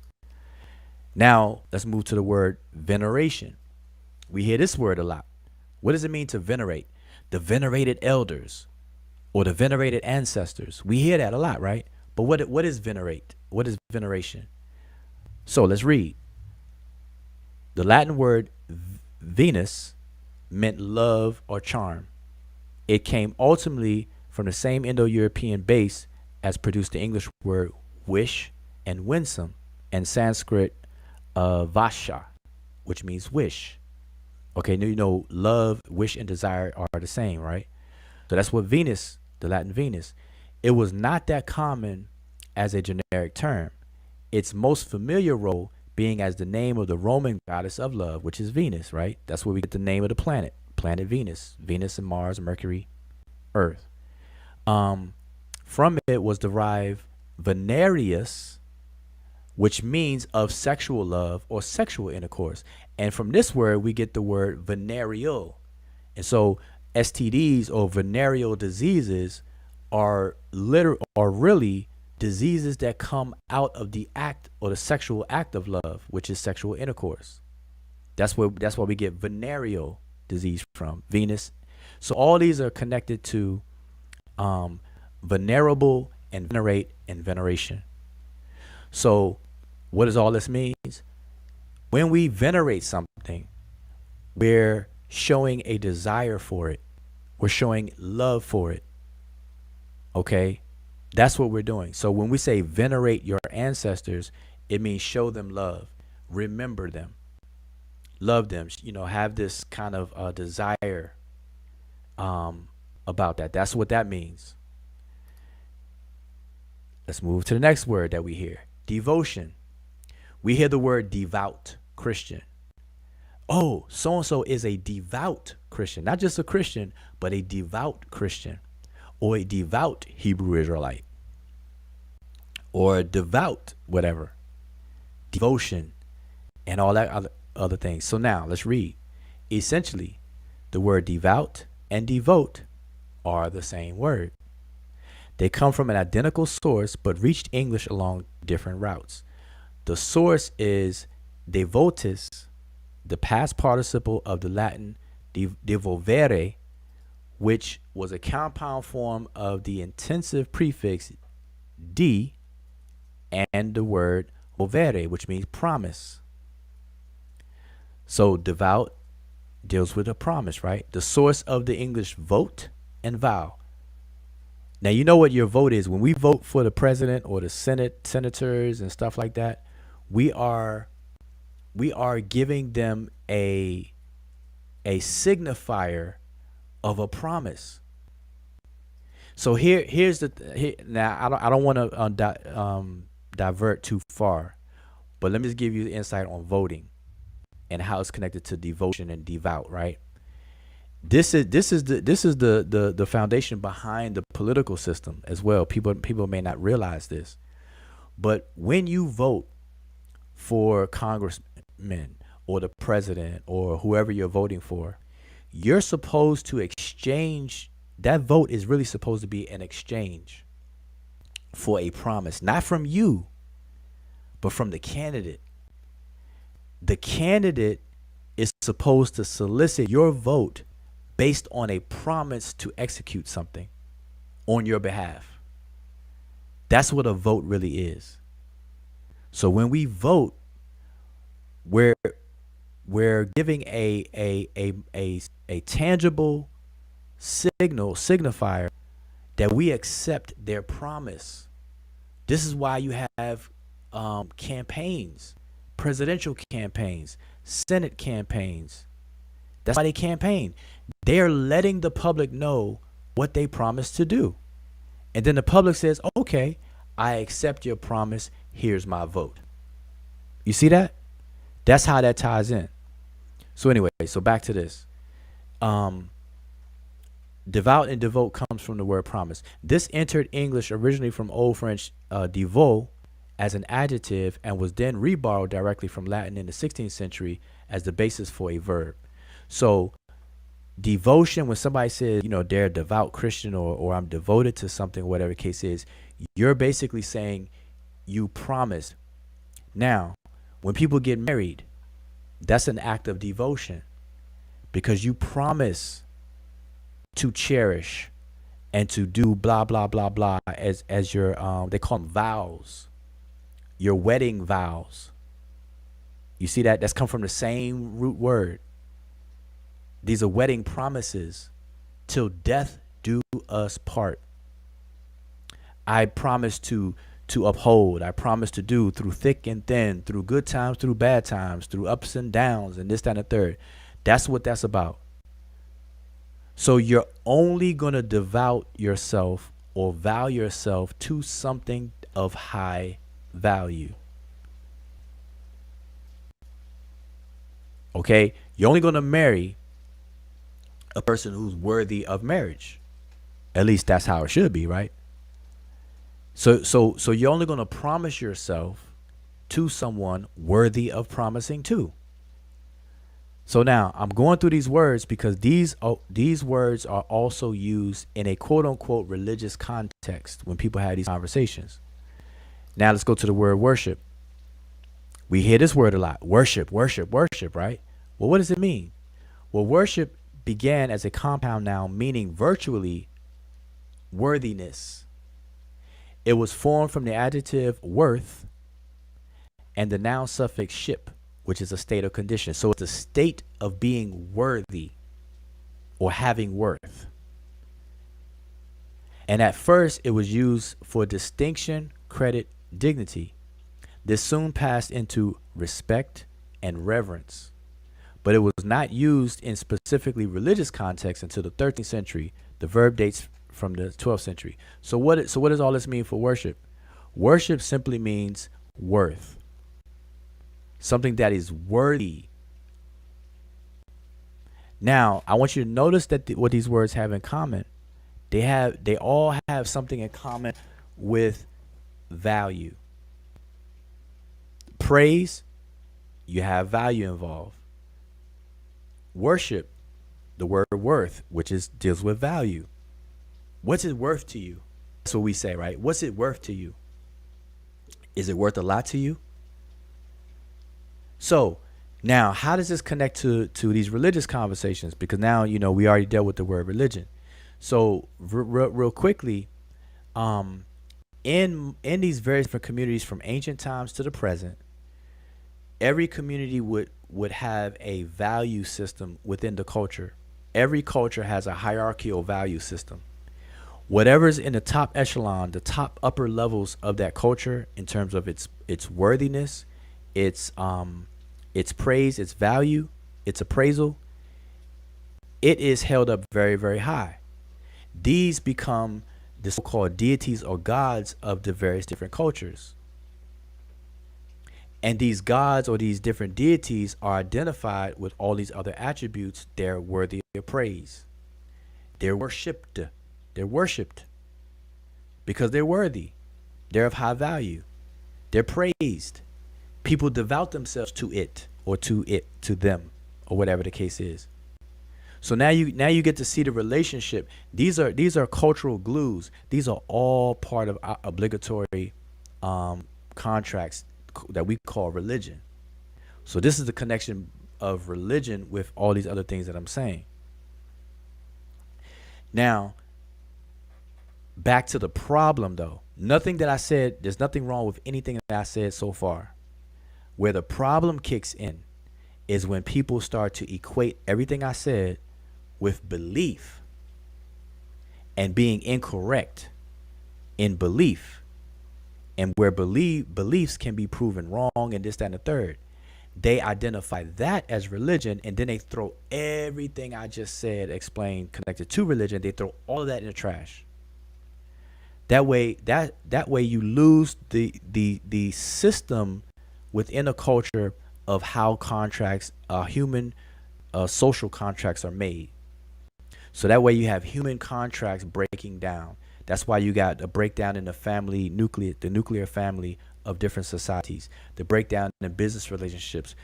Speaker 2: Now, let's move to the word veneration. We hear this word a lot. What does it mean to venerate? The venerated elders or the venerated ancestors. We hear that a lot, right? But what is venerate? What is veneration? So let's read. The Latin word Venus meant love or charm. It came ultimately from the same Indo-European base as produced the English word wish and winsome, and Sanskrit vasha, which means wish. Okay, you know, love, wish, and desire are the same, right? So that's what Venus, the Latin Venus. It was not that common as a generic term. Its most familiar role being as the name of the Roman goddess of love, which is Venus, right? That's where we get the name of the planet Venus. Venus and Mars, Mercury, Earth. From it was derived venereus, which means of sexual love or sexual intercourse. And from this word, we get the word venereal. And so STDs or venereal diseases are really diseases that come out of the act or the sexual act of love, which is sexual intercourse. That's why we get venereal disease from Venus. So all these are connected to venerable and venerate and veneration. So what does all this mean? When we venerate something, we're showing a desire for it. We're showing love for it. Okay? That's what we're doing. So when we say venerate your ancestors, it means show them love. Remember them. Love them. You know, have this kind of desire about that. That's what that means. Let's move to the next word that we hear. Devotion. We hear the word devout Christian. Oh, so-and-so is a devout Christian. Not just a Christian, but a devout Christian. Or a devout Hebrew Israelite. Or a devout whatever. Devotion. And all that other things. So now, let's read. Essentially, the word devout and devote are the same word. They come from an identical source, but reached English along different routes. The source is devotis, the past participle of the Latin devolvere, which was a compound form of the intensive prefix de and the word volvere, which means promise. So devout deals with a promise, right? The source of the English vote and vow. Now, you know what your vote is. When we vote for the president or the senators and stuff like that, we are we are giving them a signifier of a promise. So now I don't want to divert too far, but let me just give you the insight on voting and how it's connected to devotion and devout, right? This is the foundation behind the political system as well. People may not realize this, but when you vote for congressmen or the president or whoever you're voting for, you're supposed to exchange. That vote is really supposed to be an exchange for a promise, not from you, but from the candidate. The candidate is supposed to solicit your vote based on a promise to execute something on your behalf. That's what a vote really is. So when we vote, we're giving a tangible signifier that we accept their promise. This is why you have campaigns, presidential campaigns, Senate campaigns. That's why they campaign. They are letting the public know what they promised to do. And then the public says, okay, I accept your promise. Here's my vote. You see that? That's how that ties in. So anyway, so back to this. Devout and devote comes from the word promise. This entered English originally from Old French devout as an adjective and was then reborrowed directly from Latin in the 16th century as the basis for a verb. So devotion, when somebody says, they're a devout Christian or I'm devoted to something, whatever the case is, you're basically saying you promised. Now, when people get married, that's an act of devotion because you promise to cherish and to do blah, blah, blah, blah as your, they call them vows, your wedding vows. You see that? That's come from the same root word. These are wedding promises. Till death do us part. I promise to uphold. I promise to do through thick and thin, through good times, through bad times, through ups and downs, and this, that, and the third. That's what that's about. So you're only going to devote yourself or vow yourself to something of high value. Okay? You're only going to marry a person who's worthy of marriage. At least that's how it should be, right? So you're only going to promise yourself to someone worthy of promising to. So now I'm going through these words because these words are also used in a quote unquote religious context when people have these conversations. Now let's go to the word worship. We hear this word a lot. Worship, worship, worship, right? Well, what does it mean? Well, worship began as a compound noun meaning virtually worthiness. It was formed from the adjective worth and the noun suffix ship, which is a state or condition. So it's a state of being worthy or having worth. And at first it was used for distinction, credit, dignity. This soon passed into respect and reverence. But it was not used in specifically religious context until the 13th century. The verb dates from the 12th century. So what does all this mean for worship? Worship simply means worth. Something that is worthy. Now, I want you to notice that what these words have in common. They all have something in common with value. Praise, you have value involved. Worship, the word worth, which deals with value. What's it worth to you? That's what we say, right? What's it worth to you? Is it worth a lot to you? So now, how does this connect to these religious conversations? Because now, we already dealt with the word religion. So real quickly, in these various different communities from ancient times to the present, every community would have a value system within the culture. Every culture has a hierarchical value system. Whatever's in the top echelon, the top upper levels of that culture in terms of its worthiness, its its praise, its value, its appraisal, it is held up very, very high. These become the so-called deities or gods of the various different cultures. And these gods or these different deities are identified with all these other attributes. They're worthy of praise. They're worshipped. They're worshipped because they're worthy. They're of high value. They're praised. People devout themselves to it or to them, or whatever the case is. So now you get to see the relationship. These are cultural glues. These are all part of obligatory contracts that we call religion. So this is the connection of religion with all these other things that I'm saying. Now, back to the problem though. Nothing that I said, there's nothing wrong with anything that I said so far. Where the problem kicks in is when people start to equate everything I said with belief and being incorrect in belief, and where beliefs can be proven wrong and this, that, and the third. They identify that as religion, and then they throw everything I just said, explained, connected to religion. They throw all of that in the trash. That way you lose the system within a culture of how contracts, human social contracts are made. So that way you have human contracts breaking down. That's why you got a breakdown in the nuclear family of different societies, the breakdown in business relationships,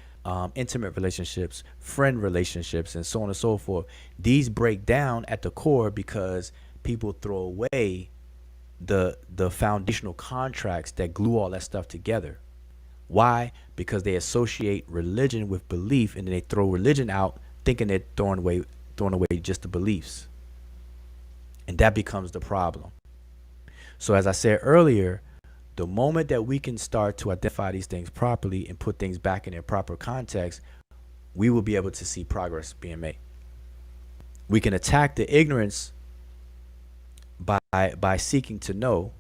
Speaker 2: intimate relationships, friend relationships, and so on and so forth. These break down at the core because people throw away the foundational contracts that glue all that stuff together. Why? Because they associate religion with belief, and then they throw religion out, thinking they're throwing away just the beliefs. And that becomes the problem. So as I said earlier, the moment that we can start to identify these things properly and put things back in their proper context, we will be able to see progress being made. We can attack the ignorance by seeking to know,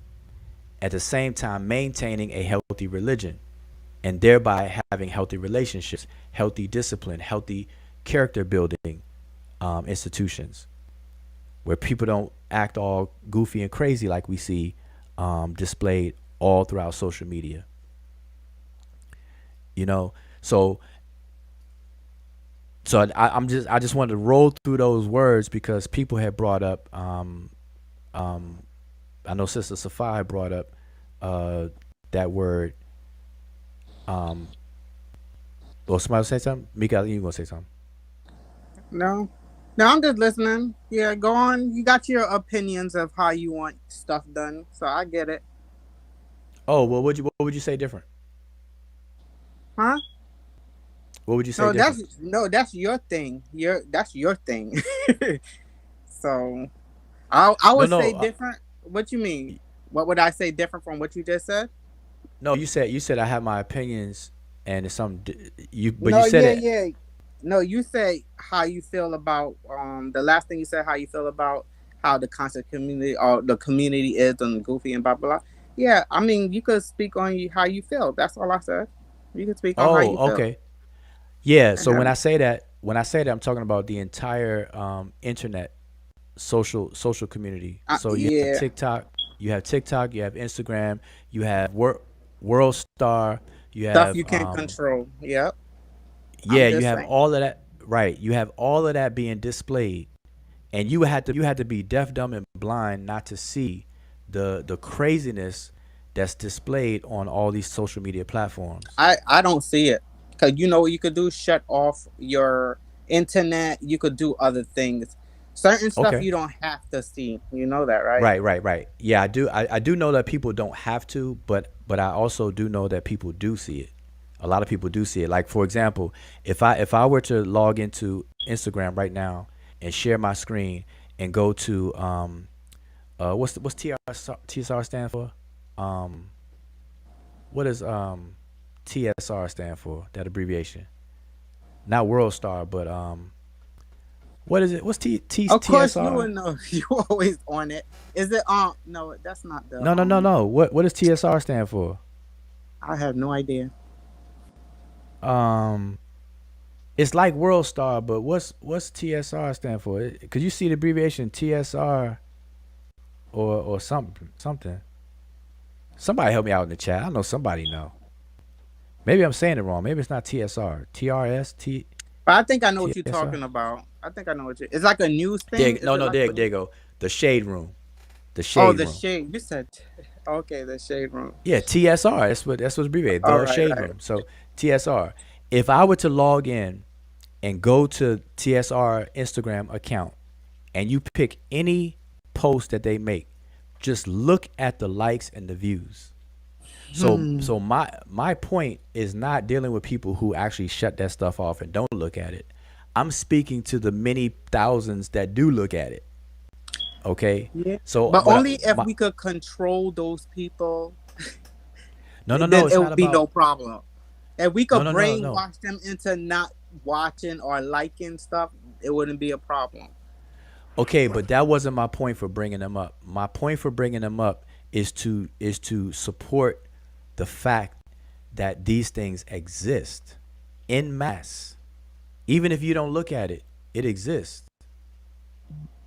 Speaker 2: at the same time maintaining a healthy religion, and thereby having healthy relationships, healthy discipline, healthy character building institutions, where people don't act all goofy and crazy like we see displayed all throughout social media. So I just wanted to roll through those words because people had brought up I know Sister Safai brought up that word. Or somebody say something? Mika, you gonna say something?
Speaker 3: No, I'm just listening. Yeah, go on. You got your opinions of how you want stuff done, so I get it.
Speaker 2: Oh well, what would you say different?
Speaker 3: Huh?
Speaker 2: What would you say different?
Speaker 3: That's your thing. That's your thing. So I would say different. What you mean? What would I say different from what you just said?
Speaker 2: No, you said I have my opinions, and it's something you. But
Speaker 3: No,
Speaker 2: you said
Speaker 3: yeah. No, you say how you feel about the last thing you said, how you feel about how the concept community or the community is and goofy and blah blah blah. Yeah, I mean you could speak on how you feel. That's all I said. You could speak on how you feel.
Speaker 2: Okay. Yeah. So when I say that, I'm talking about the entire internet social community. So you have TikTok, you have Instagram, you have World Star, you have
Speaker 3: stuff you can't control. Yep.
Speaker 2: Yeah, you have all of that. Right. You have all of that being displayed, and you had to be deaf, dumb, and blind not to see the craziness that's displayed on all these social media platforms.
Speaker 3: I don't see it, because you know what you could do? Shut off your internet. You could do other things. Certain stuff you don't have to see. You know that, right?
Speaker 2: Right. Yeah, I do. I do know that people don't have to, but I also do know that people do see it. A lot of people do see it. Like, for example, if I were to log into Instagram right now and share my screen and go to what's TSR stand for? What does TSR stand for? That abbreviation? Not World Star, but what is it? What's TSR?
Speaker 3: Of course, you would know. You always on it. Is it no, that's not the
Speaker 2: No. What does TSR stand for?
Speaker 3: I have no idea.
Speaker 2: Um, it's like World Star, but what's TSR stand for? Could you see the abbreviation TSR or something? Somebody help me out in the chat. I know somebody know. Maybe I'm saying it wrong. Maybe it's not TSR. TRS
Speaker 3: But I think I know what you're
Speaker 2: TSR.
Speaker 3: talking about. I think I know what you. It's like a news thing.
Speaker 2: No,
Speaker 3: Is it
Speaker 2: no,
Speaker 3: like
Speaker 2: there you go. The shade room. The
Speaker 3: Oh,
Speaker 2: shade
Speaker 3: the
Speaker 2: room.
Speaker 3: shade. You said okay, the shade room.
Speaker 2: Yeah, TSR. That's what's abbreviated.
Speaker 3: All
Speaker 2: The
Speaker 3: right,
Speaker 2: shade
Speaker 3: all right.
Speaker 2: room. So TSR. If I were to log in and go to TSR Instagram account and you pick any post that they make, just look at the likes and the views. So my point is not dealing with people who actually shut that stuff off and don't look at it. I'm speaking to the many thousands that do look at it. Okay.
Speaker 3: Yeah.
Speaker 2: So,
Speaker 3: But
Speaker 2: but
Speaker 3: only if we could control those people,
Speaker 2: no,
Speaker 3: then
Speaker 2: it's
Speaker 3: it
Speaker 2: not
Speaker 3: would be no
Speaker 2: about
Speaker 3: problem. If we could
Speaker 2: no.
Speaker 3: brainwash them into not watching or liking stuff, it wouldn't be a problem.
Speaker 2: Okay, but that wasn't my point for bringing them up. My point for bringing them up is to support the fact that these things exist in mass. Even if you don't look at it, it exists.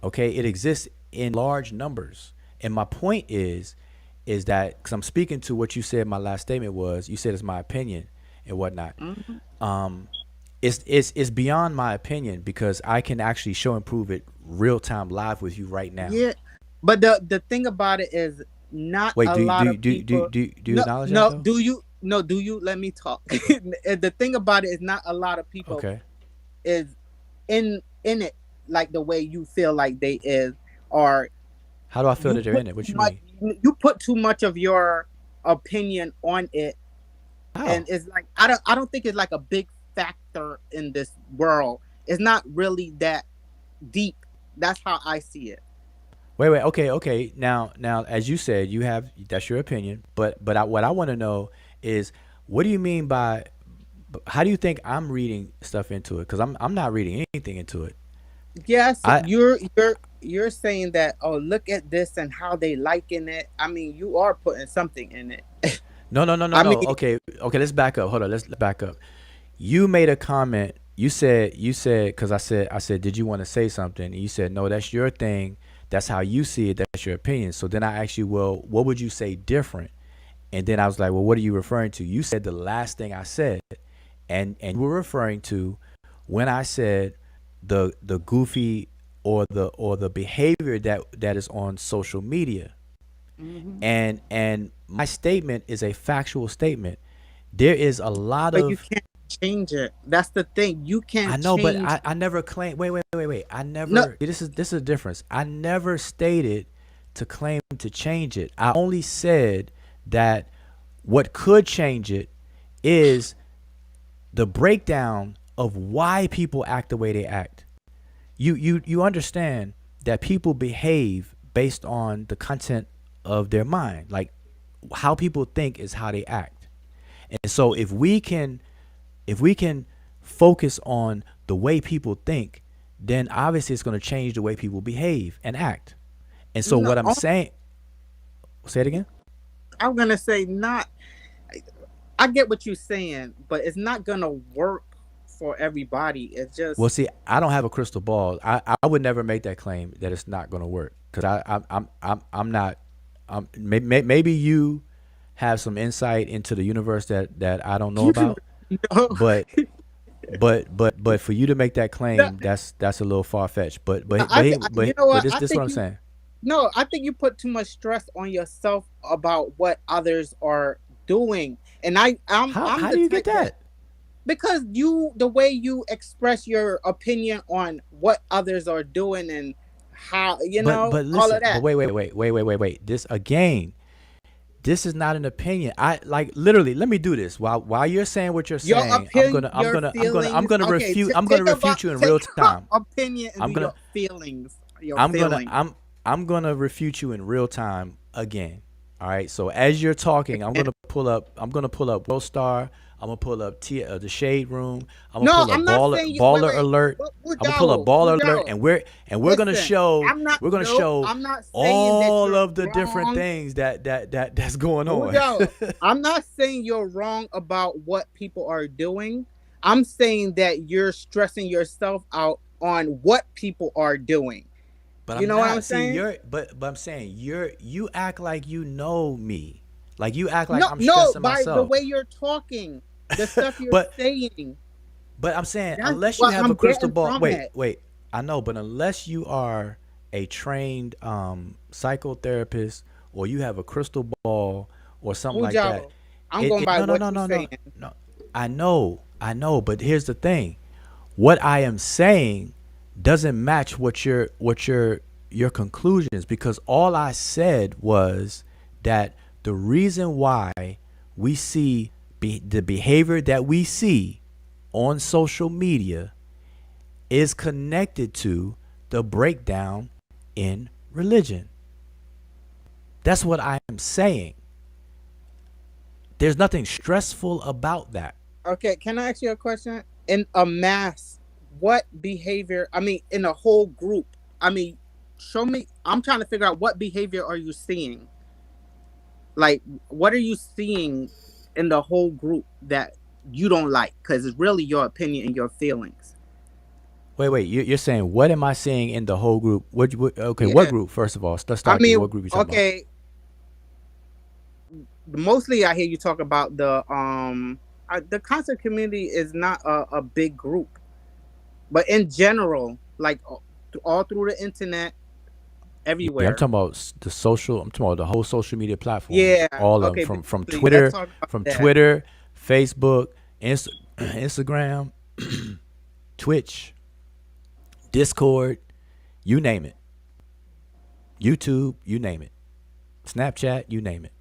Speaker 2: Okay, it exists in large numbers. And my point is that because I'm speaking to what you said, my last statement was you said it's my opinion and whatnot. It's beyond my opinion because I can actually show and prove it real time live with you right now.
Speaker 3: Yeah. But the thing about it is not
Speaker 2: Wait,
Speaker 3: a
Speaker 2: do
Speaker 3: lot
Speaker 2: you
Speaker 3: of people.
Speaker 2: you acknowledge that
Speaker 3: No,
Speaker 2: though?
Speaker 3: do you let me talk? The thing about it is not a lot of people
Speaker 2: Okay.
Speaker 3: is in it like the way you feel like they is, or
Speaker 2: How do I feel
Speaker 3: you
Speaker 2: that they're
Speaker 3: put
Speaker 2: in it? What
Speaker 3: too
Speaker 2: you
Speaker 3: much,
Speaker 2: mean?
Speaker 3: you put too much of your opinion on it, and
Speaker 2: How?
Speaker 3: it's like I don't think it's like a big factor in this world. It's not really that deep. That's how I see it.
Speaker 2: Wait. Okay. Now, as you said, that's your opinion. But what I want to know is, what do you mean by? How do you think I'm reading stuff into it? Because I'm not reading anything into it.
Speaker 3: Yes,
Speaker 2: I
Speaker 3: you're saying that. Oh, look at this and how they liking it. I mean, you are putting something in it.
Speaker 2: no.
Speaker 3: I mean,
Speaker 2: Okay. Let's back up. Hold on. Let's back up. You made a comment. You said because I said, did you want to say something? And you said, no, that's your thing. That's how you see it. That's your opinion. So then I asked you, well, what would you say different? And then I was like, well, what are you referring to? You said the last thing I said, and you were referring to when I said the goofy or the behavior that is on social media. And my statement is a factual statement. There is a lot
Speaker 3: but you
Speaker 2: of
Speaker 3: can't change it. That's the thing. You
Speaker 2: I
Speaker 3: can't
Speaker 2: know, but
Speaker 3: change.
Speaker 2: I never claim. Wait. I
Speaker 3: No,
Speaker 2: never. This is a difference. I never stated to claim to change it. I only said that what could change it is the breakdown of why people act the way they act. You understand that people behave based on the content of their mind. Like how people think is how they act. And so if we can focus on the way people think, then obviously it's going to change the way people behave and act. And so
Speaker 3: no.
Speaker 2: what I'm saying, say it again.
Speaker 3: I'm gonna say not. I get what you're saying, but it's not gonna work for everybody. It's just
Speaker 2: Well, see, I don't have a crystal ball. I would never make that claim that it's not going to work because I'm not. Maybe you have some insight into the universe that I don't know about,
Speaker 3: no,
Speaker 2: but for you to make that
Speaker 3: no,
Speaker 2: claim, that's a little far fetched. But
Speaker 3: you know what?
Speaker 2: this what I'm saying.
Speaker 3: No, I think you put too much stress on yourself about what others are doing, and I'm
Speaker 2: How
Speaker 3: the
Speaker 2: do you
Speaker 3: type
Speaker 2: get that?
Speaker 3: because the way you express your opinion on what others are doing and how
Speaker 2: But
Speaker 3: all of
Speaker 2: listen. But
Speaker 3: that.
Speaker 2: wait. This again. This is not an opinion. I like literally. Let me do this while you're saying what you're
Speaker 3: Your
Speaker 2: saying.
Speaker 3: opinion, your feelings. Okay,
Speaker 2: I'm gonna
Speaker 3: take
Speaker 2: refute you in real
Speaker 3: take your
Speaker 2: time.
Speaker 3: opinion and
Speaker 2: I'm
Speaker 3: do
Speaker 2: gonna
Speaker 3: your feelings. Your
Speaker 2: I'm gonna
Speaker 3: feelings.
Speaker 2: I'm gonna refute you in real time again. All right. So as you're talking, I'm gonna pull up World Star. I'm gonna pull up the shade room. I'm gonna
Speaker 3: No,
Speaker 2: pull up
Speaker 3: I'm not saying you. Wait,
Speaker 2: baller
Speaker 3: wait.
Speaker 2: alert. I'm gonna pull up
Speaker 3: Wujawa,
Speaker 2: baller alert,
Speaker 3: Wujawa.
Speaker 2: and we're gonna
Speaker 3: Listen,
Speaker 2: show
Speaker 3: I'm not.
Speaker 2: we're gonna
Speaker 3: No,
Speaker 2: show
Speaker 3: I'm not saying that
Speaker 2: all
Speaker 3: you're
Speaker 2: of the different
Speaker 3: wrong.
Speaker 2: things that's going on.
Speaker 3: Wujawa, I'm not saying you're wrong about what people are doing. I'm saying that you're stressing yourself out on what people are doing.
Speaker 2: But
Speaker 3: You
Speaker 2: I'm
Speaker 3: know what I'm
Speaker 2: not. See,
Speaker 3: saying?
Speaker 2: but I'm saying you act like you know me. Like you act like
Speaker 3: No,
Speaker 2: I'm
Speaker 3: no.
Speaker 2: stressing
Speaker 3: By the
Speaker 2: myself.
Speaker 3: way you're talking, the stuff you're
Speaker 2: But
Speaker 3: saying,
Speaker 2: I'm saying
Speaker 3: that's
Speaker 2: unless you
Speaker 3: what
Speaker 2: have a
Speaker 3: I'm
Speaker 2: crystal
Speaker 3: getting
Speaker 2: ball.
Speaker 3: from
Speaker 2: Wait,
Speaker 3: it.
Speaker 2: wait. I know, but unless you are a trained psychotherapist or you have a crystal ball or something like that,
Speaker 3: Wujawa, I'm going by
Speaker 2: no no
Speaker 3: what
Speaker 2: no
Speaker 3: you're
Speaker 2: no no
Speaker 3: saying.
Speaker 2: no. I know. But here's the thing: what I am saying doesn't match your conclusions, because all I said was that the reason why we see the behavior that we see on social media is connected to the breakdown in religion. That's what I am saying. There's nothing stressful about that.
Speaker 3: Okay, can I ask you a question? In a mass, what behavior? I mean, in a whole group. I mean, show me. I'm trying to figure out what behavior are you seeing? Like, what are you seeing in the whole group that you don't like? Because it's really your opinion and your feelings.
Speaker 2: Wait. You're saying what am I seeing in the whole group? Okay, what
Speaker 3: Yeah,
Speaker 2: group? First of all, let's
Speaker 3: I
Speaker 2: start there.
Speaker 3: mean,
Speaker 2: What group you talking about?
Speaker 3: okay. Mostly, I hear you talk about the concert community is not a big group, but in general, like all through the internet,
Speaker 2: Yeah, I'm
Speaker 3: everywhere.
Speaker 2: talking about the social. I'm talking about the whole social media platforms,
Speaker 3: Yeah.
Speaker 2: all of them,
Speaker 3: Okay.
Speaker 2: from
Speaker 3: Basically, let's
Speaker 2: Twitter,
Speaker 3: talk about that.
Speaker 2: Facebook, Instagram, Twitch, Discord, you name it, YouTube, you name it, Snapchat, you name it,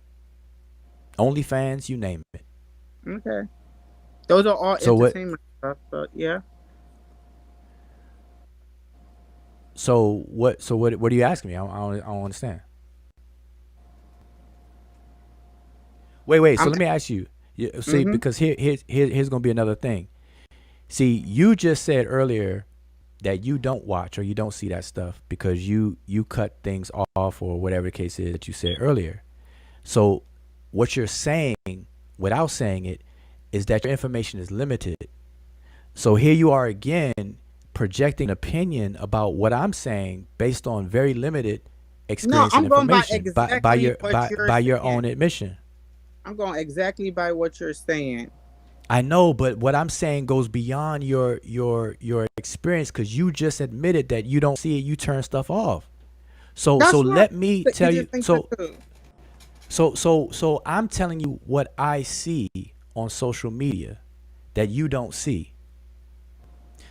Speaker 2: OnlyFans, you name it.
Speaker 3: Okay. Those are all
Speaker 2: So what?
Speaker 3: entertainment stuff, but yeah.
Speaker 2: So what? So what are you asking me? I don't understand. Wait. So
Speaker 3: I'm.
Speaker 2: let me ask you. See,
Speaker 3: Mm-hmm.
Speaker 2: because here's gonna be another thing. See, you just said earlier that you don't watch or you don't see that stuff because you cut things off or whatever the case is that you said earlier. So what you're saying without saying it is that your information is limited. So here you are again projecting opinion about what I'm saying based on very limited
Speaker 3: No,
Speaker 2: experience and
Speaker 3: I'm going by
Speaker 2: information
Speaker 3: exactly what you're
Speaker 2: by your
Speaker 3: saying.
Speaker 2: own admission.
Speaker 3: I'm going exactly by what you're saying.
Speaker 2: I know, but what I'm saying goes beyond your experience, because you just admitted that you don't see it. You turn stuff off. So
Speaker 3: That's right.
Speaker 2: let me
Speaker 3: The
Speaker 2: tell you.
Speaker 3: easiest thing to do.
Speaker 2: So I'm telling you what I see on social media that you don't see.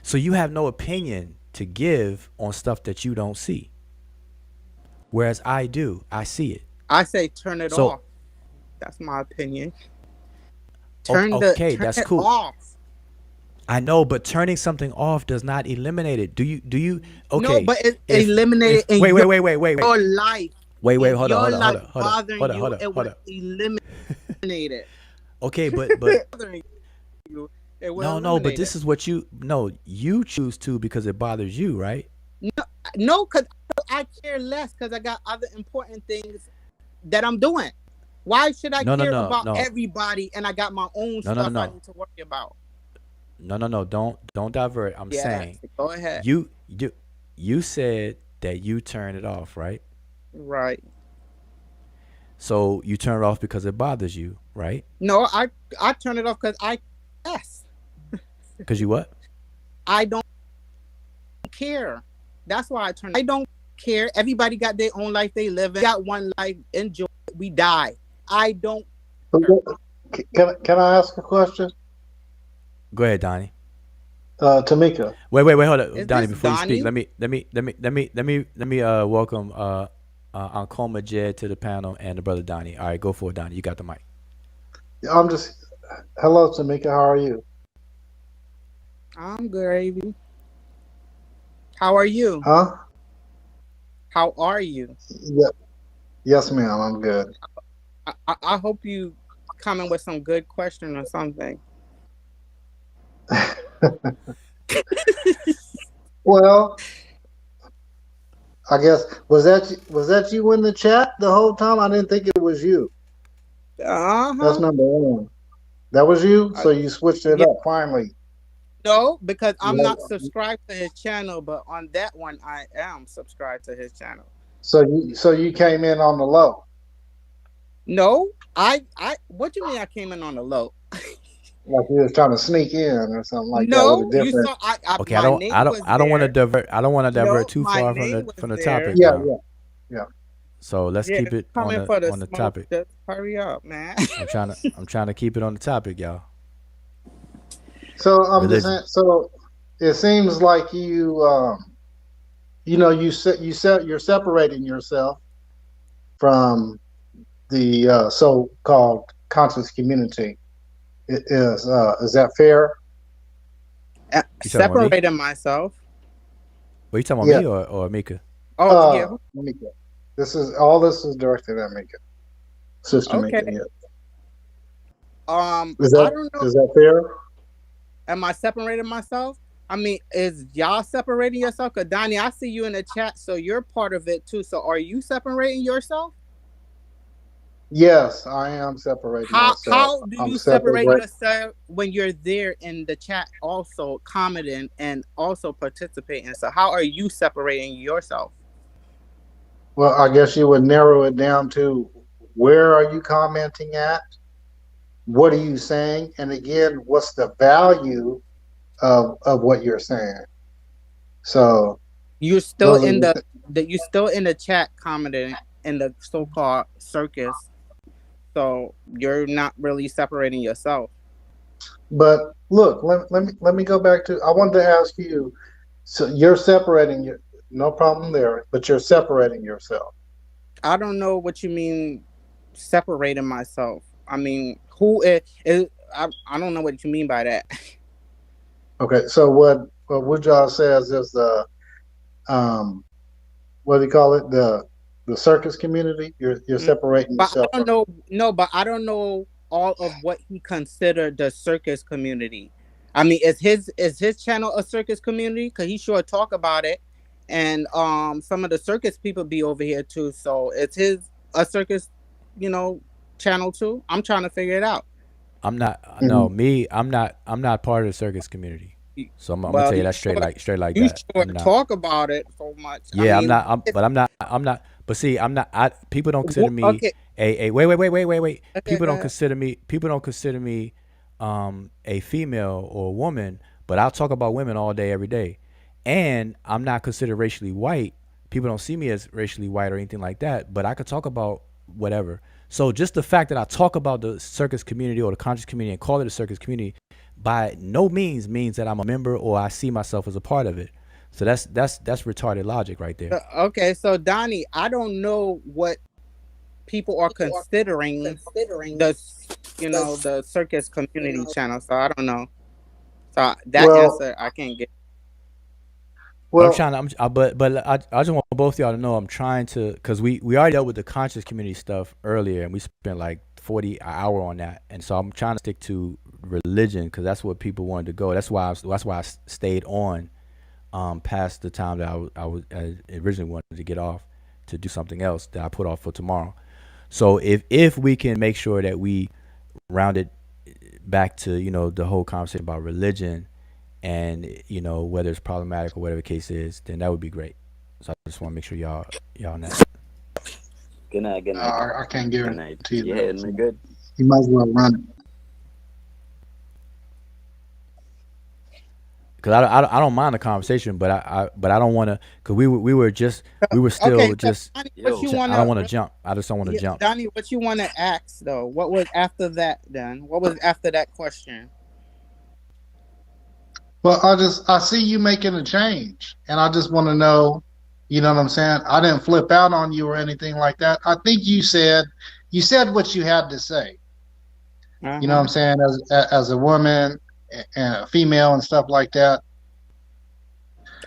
Speaker 2: So you have no opinion to give on stuff that you don't see, whereas I do. I see it.
Speaker 3: I say turn it
Speaker 2: So
Speaker 3: off. That's my opinion.
Speaker 2: okay,
Speaker 3: Turn
Speaker 2: that's
Speaker 3: it
Speaker 2: cool.
Speaker 3: off.
Speaker 2: I know, but turning something off does not eliminate it. Do you
Speaker 3: No,
Speaker 2: okay,
Speaker 3: but it
Speaker 2: if
Speaker 3: eliminated in
Speaker 2: wait,
Speaker 3: your life. In
Speaker 2: hold
Speaker 3: your
Speaker 2: on,
Speaker 3: life bothering you, it
Speaker 2: hold
Speaker 3: would
Speaker 2: up.
Speaker 3: eliminate it.
Speaker 2: Okay, but
Speaker 3: Bothering you, it would
Speaker 2: no, but
Speaker 3: eliminate it.
Speaker 2: this is what you choose to because it bothers you, right?
Speaker 3: No, no, because I care less because I got other important things that I'm doing. Why should I
Speaker 2: No, no,
Speaker 3: care
Speaker 2: no,
Speaker 3: about
Speaker 2: no,
Speaker 3: everybody and I got my own
Speaker 2: no, no, no,
Speaker 3: stuff I
Speaker 2: no,
Speaker 3: need to worry about?
Speaker 2: no. Don't divert. I'm
Speaker 3: Yes,
Speaker 2: saying
Speaker 3: go ahead.
Speaker 2: you said that you turn it off, right?
Speaker 3: Right.
Speaker 2: So you turn it off because it bothers you, right?
Speaker 3: No, I turn it off because yes,
Speaker 2: Because you what?
Speaker 3: I don't care. That's why I turn. I don't care. Everybody got their own life they live in. We got one life. Enjoy. We die. I don't care.
Speaker 5: Can I ask a question?
Speaker 2: Go ahead, Donnie.
Speaker 5: Tamika.
Speaker 2: Wait, hold up,
Speaker 3: Is
Speaker 2: Donnie.
Speaker 3: this
Speaker 2: Before you speak,
Speaker 3: Donnie?
Speaker 2: let me welcome Uncle Majed to the panel and the brother Donnie. All right, go for it, Donnie. You got the mic.
Speaker 5: I'm just Hello, Tamika. How are you?
Speaker 3: I'm good. How are you?
Speaker 5: Huh?
Speaker 3: How are you?
Speaker 5: Yeah. Yes, ma'am. I'm good.
Speaker 3: I hope you coming with some good question or something.
Speaker 5: Well, I guess was that you in the chat the whole time? I didn't think it was you. That's
Speaker 3: Uh-huh.
Speaker 5: number one. That was you. So you switched it
Speaker 3: Yeah.
Speaker 5: up finally.
Speaker 3: No, because I'm
Speaker 5: Yeah.
Speaker 3: not subscribed to his channel, but on that one I am subscribed to his channel.
Speaker 5: So you came in on the low.
Speaker 3: No, what do you mean I came in on the low?
Speaker 5: Like you was trying to sneak in or something like that with a
Speaker 3: No, you
Speaker 5: different.
Speaker 3: saw
Speaker 2: Okay,
Speaker 3: my name was
Speaker 2: I don't want to
Speaker 3: there.
Speaker 2: divert. I don't want to divert
Speaker 3: No,
Speaker 2: too
Speaker 3: my
Speaker 2: far
Speaker 3: name
Speaker 2: from
Speaker 3: was
Speaker 2: the
Speaker 3: there.
Speaker 2: topic,
Speaker 5: Yeah,
Speaker 2: though.
Speaker 5: yeah.
Speaker 2: So let's
Speaker 3: Yeah,
Speaker 2: keep it
Speaker 3: coming for the
Speaker 2: on the
Speaker 3: smoke.
Speaker 2: topic.
Speaker 3: Just hurry up, man.
Speaker 2: I'm trying to keep it on the topic, y'all.
Speaker 5: So I'm just saying.
Speaker 2: Religion.
Speaker 5: So it seems like you're separating yourself from the so-called conscious community. Is that fair?
Speaker 2: You talking about me?
Speaker 3: Separating myself.
Speaker 2: What you talking about,
Speaker 5: Yeah.
Speaker 2: me or Mika?
Speaker 3: Oh yeah.
Speaker 5: Mika. This is directed at Mika. Sister
Speaker 3: Okay.
Speaker 5: Mika. Yeah.
Speaker 3: I
Speaker 5: Is
Speaker 3: don't know.
Speaker 5: that fair?
Speaker 3: Am I separating myself? I mean, is y'all separating yourself? Cause Donnie, I see you in the chat, so you're part of it too. So are you separating yourself?
Speaker 5: Yes, I am separating myself.
Speaker 3: How do
Speaker 5: I'm
Speaker 3: you separate
Speaker 5: separating.
Speaker 3: yourself when you're there in the chat, also commenting and also participating? So how are you separating yourself?
Speaker 5: Well, I guess you would narrow it down to where are you commenting at? What are you saying? And again, what's the value of what you're saying? So
Speaker 3: You're still
Speaker 5: those are
Speaker 3: in you still in the chat commenting in the so-called circus. So you're not really separating yourself.
Speaker 5: but look, let me go back to I wanted to ask you, so you're separating your no problem there, but you're separating yourself.
Speaker 3: I don't know what you mean separating myself. I mean, who is I don't know what you mean by that.
Speaker 5: Okay, so what Wujal says is the what do you call it? The circus community. You're separating
Speaker 3: But
Speaker 5: yourself
Speaker 3: I don't know. No, but I don't know all of what he considered the circus community. I mean, is his channel a circus community? Cause he sure talk about it, and some of the circus people be over here too. So is his a circus, channel too? I'm trying to figure it out.
Speaker 2: I'm not.
Speaker 5: Mm-hmm.
Speaker 2: No, me. I'm not part of the circus community. So I'm gonna tell you that straight like
Speaker 3: you
Speaker 2: that.
Speaker 3: sure
Speaker 2: I'm not.
Speaker 3: talk about it so much.
Speaker 2: Yeah,
Speaker 3: I
Speaker 2: I'm
Speaker 3: mean,
Speaker 2: not. But I'm not. I'm not. But see, I'm not. People don't consider me
Speaker 3: okay.
Speaker 2: wait.
Speaker 3: Okay, go ahead.
Speaker 2: People don't consider me a female or a woman. But I'll talk about women all day, every day. And I'm not considered racially white. People don't see me as racially white or anything like that. But I could talk about whatever. So just the fact that I talk about the circus community or the conscious community and call it a circus community, by no means that I'm a member or I see myself as a part of it. So that's retarded logic right there.
Speaker 3: Okay, so Donnie, I don't know what people are considering the circus community channel. So I don't know. So that answer I can't get.
Speaker 5: Well,
Speaker 2: but I just want both y'all to know I'm trying to, because we already dealt with the conscious community stuff earlier and we spent like 40 an hour on that, and so I'm trying to stick to religion because that's what people wanted to go. That's why I stayed on past the time that I originally wanted to get off to do something else that I put off for tomorrow. So if we can make sure that we round it back to the whole conversation about religion and whether it's problematic or whatever the case is, then that would be great. So I just want to make sure y'all know that.
Speaker 6: Good night.
Speaker 5: I can't guarantee
Speaker 6: you. Yeah, we're good.
Speaker 5: You might as well run it.
Speaker 2: Cause I don't mind the conversation, but I don't want to, cause we were still
Speaker 3: Okay,
Speaker 2: just.
Speaker 3: Donnie,
Speaker 2: I don't want to jump. I just don't want to jump.
Speaker 3: Donnie, what you want to ask though? What was after that? Then what was after that question?
Speaker 5: Well, I see you making a change, and I just want to know, you know what I'm saying? I didn't flip out on you or anything like that. I think you said what you had to say.
Speaker 3: Uh-huh.
Speaker 5: You know what I'm saying? As a woman and a female and stuff like that.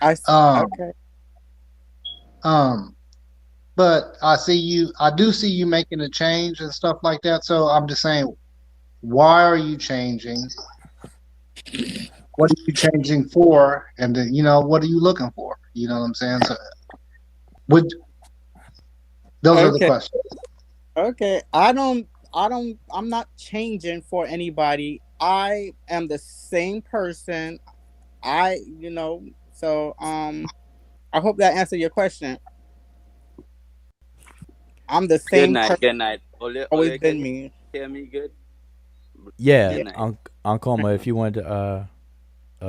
Speaker 3: Okay.
Speaker 5: But I do see you making a change and stuff like that. So I'm just saying, why are you changing? what are you changing for? And then, what are you looking for? You know what I'm saying? So, would those are the
Speaker 3: Okay.
Speaker 5: questions.
Speaker 3: Okay. I'm not changing for anybody. I am the same person. So I hope that answered your question. I'm the
Speaker 6: Good
Speaker 3: same
Speaker 6: night.
Speaker 3: person,
Speaker 6: Good night. Ole,
Speaker 3: always
Speaker 6: Ole, can
Speaker 3: been
Speaker 6: you
Speaker 3: me.
Speaker 6: hear me good?
Speaker 2: Yeah,
Speaker 3: Yeah.
Speaker 6: Good night.
Speaker 2: Uncle, if you wanted to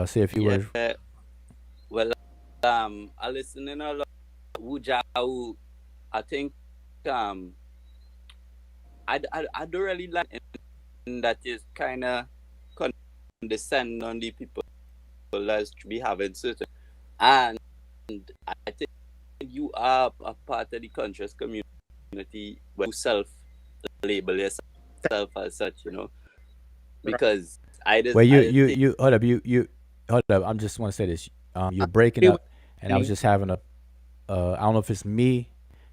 Speaker 2: say a few
Speaker 6: Yeah.
Speaker 2: words.
Speaker 6: Well, I listening a lot. Wujau, I think I don't really like and that is kind of condescend on the people that be having certain. And I think you are a part of the conscious community when you self label yourself as such,
Speaker 3: Right.
Speaker 6: because
Speaker 2: Well,
Speaker 6: I just think
Speaker 2: you hold up, you hold up. I just want to say this. You're
Speaker 3: I
Speaker 2: breaking
Speaker 3: agree with
Speaker 2: up, and I was
Speaker 3: Annie.
Speaker 2: just having a. I don't know if it's me,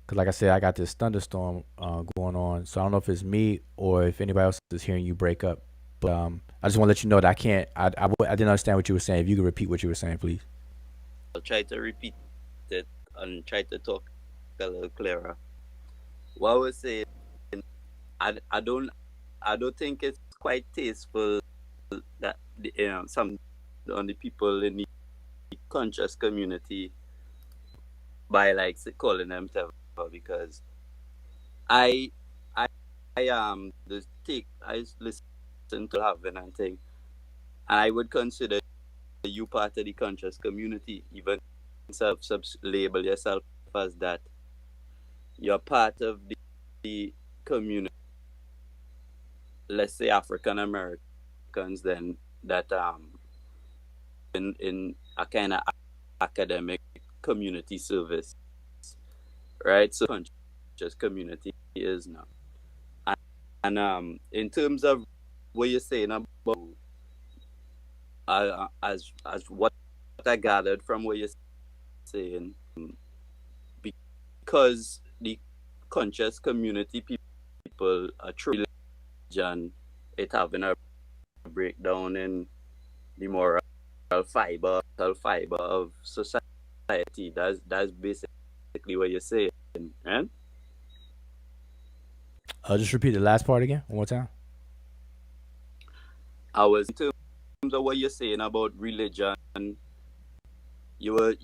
Speaker 2: because like I said, I got this thunderstorm going on. So I don't know if it's me or if anybody else is hearing you break up. But I just want to let you know that I can't. I didn't understand what you were saying. If you could repeat what you were saying, please.
Speaker 6: I'll try to repeat it and try to talk a little clearer. What I was saying, I don't think it's quite tasteful that some on the people in the conscious community by like calling themselves, because I the take I listen to having and thing, and I would consider you part of the conscious community, even self label yourself as that. You're part of the community, let's say African Americans, then that in a kind of academic community service, right? So conscious community is now. And in terms of what you're saying about as what I gathered from what you're saying, because the conscious community people are true religion, it having a breakdown in the moral fiber of society. That's basically what you're saying, right?
Speaker 2: Just repeat the last part again one more time.
Speaker 6: I was in terms of what you're saying about religion. You're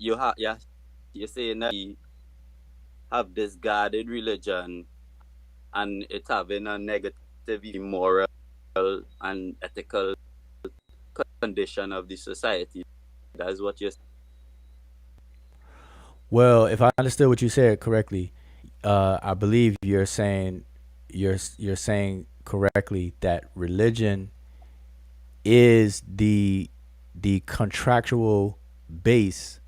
Speaker 6: saying that we have discarded religion and it having a negative moral and ethical condition of the society. That's what you're
Speaker 2: Well, if I understood what you said correctly, I believe you're saying correctly that religion is the contractual base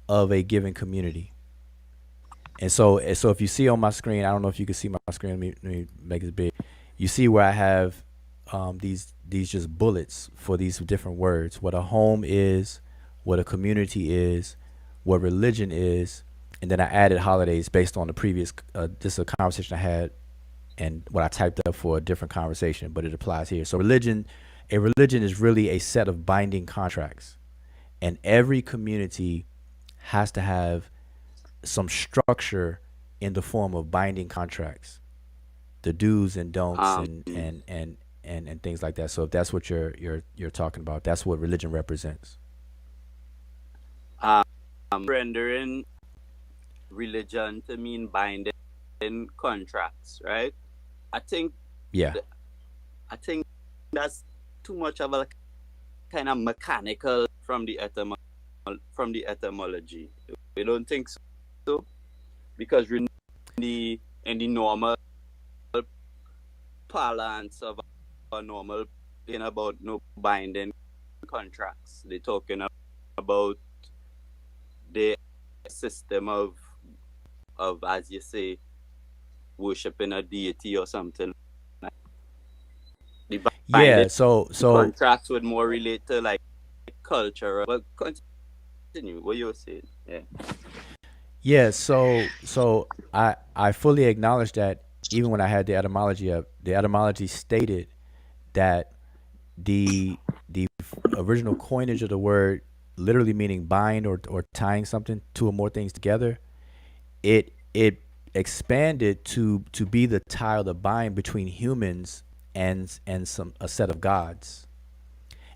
Speaker 2: of a given community. And so if you see on my screen, I don't know if you can see my screen. Let me make it big. You see where I have these just bullets for these different words. What a home is, what a community is, what religion is, and then I added holidays based on the previous. This is a conversation I had, and what I typed up for a different conversation, but it applies here. So a religion is really a set of binding contracts, and every community has to have some structure in the form of binding contracts, the do's and don'ts
Speaker 6: um
Speaker 2: and things like that. So if that's what you're talking about, that's what religion represents.
Speaker 6: um rendering religion to mean binding contracts, right? I think
Speaker 2: Yeah.
Speaker 6: I think that's too much of a kind of mechanical from the etymology. We don't think so, because in the normal parlance of a normal thing about no binding contracts, they're talking about the system of, as you say, worshiping a deity or something. The binding
Speaker 2: Yeah. So
Speaker 6: contracts would more relate to like culture. But continue what you were saying. Yeah.
Speaker 2: yeah. So I fully acknowledge that even when I had the etymology up, the etymology stated that the the original coinage of the word, literally meaning bind or tying something, two or more things together, it expanded to be the tie or the bind between humans and some a set of gods.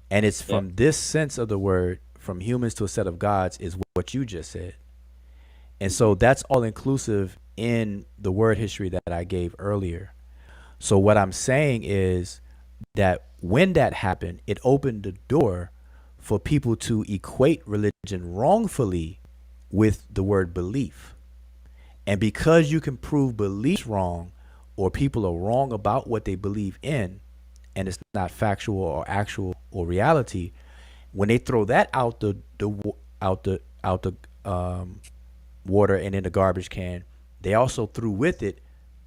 Speaker 2: And it's
Speaker 6: Yeah.
Speaker 2: from this sense of the word, from humans to a set of gods, is what you just said. And so that's all inclusive in the word history that I gave earlier. So what I'm saying is that when that happened, it opened the door for people to equate religion wrongfully with the word belief. And because you can prove beliefs wrong, or people are wrong about what they believe in, and it's not factual or actual or reality, when they throw that out the water and in the garbage can, they also threw with it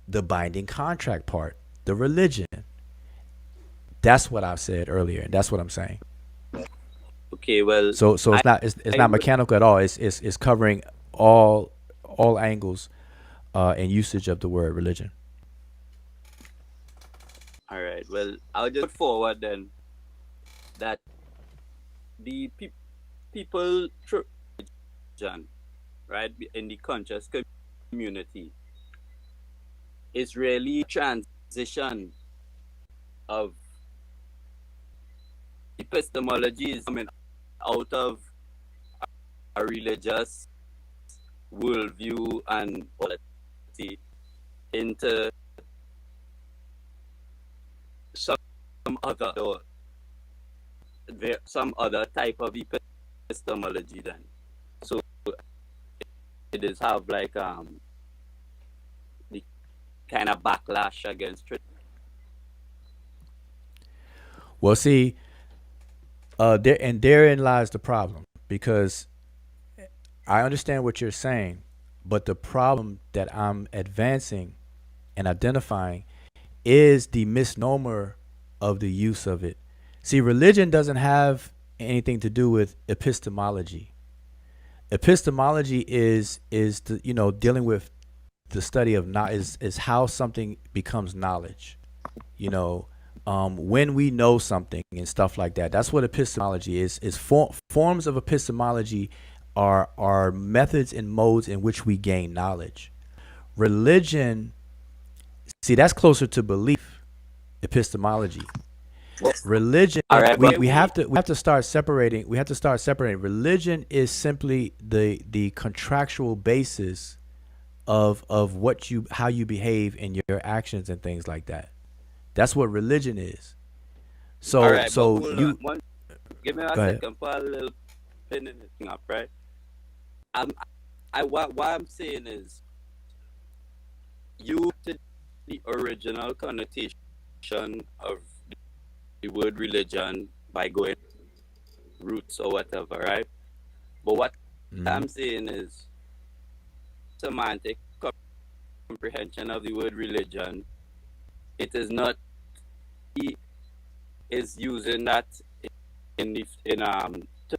Speaker 2: the binding contract part, the religion. That's what I said earlier, and that's what I'm saying.
Speaker 6: Okay, well,
Speaker 2: So it's
Speaker 6: I,
Speaker 2: not
Speaker 6: I
Speaker 2: mechanical at all. It's covering all angles and usage of the word religion.
Speaker 6: all right. Well, I'll just put forward then that the people through religion, right, in the conscious community is really transition of epistemology is coming out of a religious worldview and quality into some other or some other type of epistemology then. So it is have like the kind of backlash against
Speaker 2: Well, see, therein lies the problem, because I understand what you're saying, but the problem that I'm advancing and identifying is the misnomer of the use of it. See, religion doesn't have anything to do with epistemology. Epistemology is the, dealing with the study of not is how something becomes knowledge. You know, when we know something and stuff like that. That's what epistemology is. Forms of epistemology are methods and modes in which we gain knowledge. Religion, see, that's closer to belief. Epistemology. Religion,
Speaker 6: all right,
Speaker 2: we have to start separating. We have to start separating. Religion is simply the contractual basis of how you behave in your actions and things like that. That's what religion is. So
Speaker 6: all right,
Speaker 2: so
Speaker 6: but hold
Speaker 2: you
Speaker 6: on. Give me a
Speaker 2: go ahead.
Speaker 6: second for a little pinning this thing up, right? I'm what I'm saying is you to the original connotation of the word religion by going roots or whatever, right? But what I'm saying is semantic comprehension of the word religion. It is not he is using that in to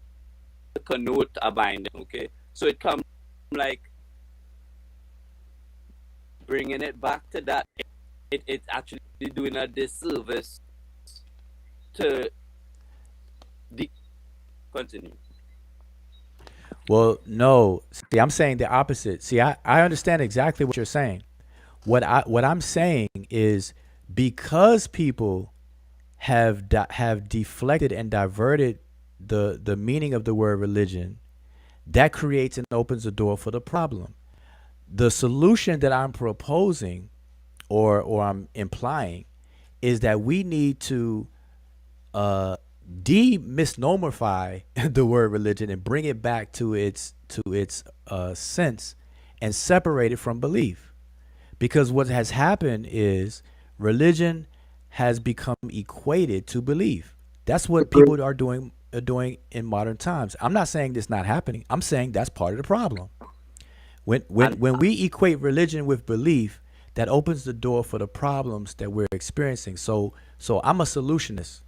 Speaker 6: connote a binding, okay? So it comes like bringing it back to that. It's actually doing a disservice to the continue.
Speaker 2: Well, no. See, I'm saying the opposite. See, I understand exactly what you're saying. What I'm saying is, because people have deflected and diverted the meaning of the word religion, that creates and opens the door for the problem. The solution that I'm proposing or I'm implying is that we need to demisnomerify the word religion and bring it back to its sense and separate it from belief. Because what has happened is religion has become equated to belief. That's what people are doing in modern times. I'm not saying this not happening. I'm saying that's part of the problem. When we equate religion with belief, that opens the door for the problems that we're experiencing. So I'm a solutionist.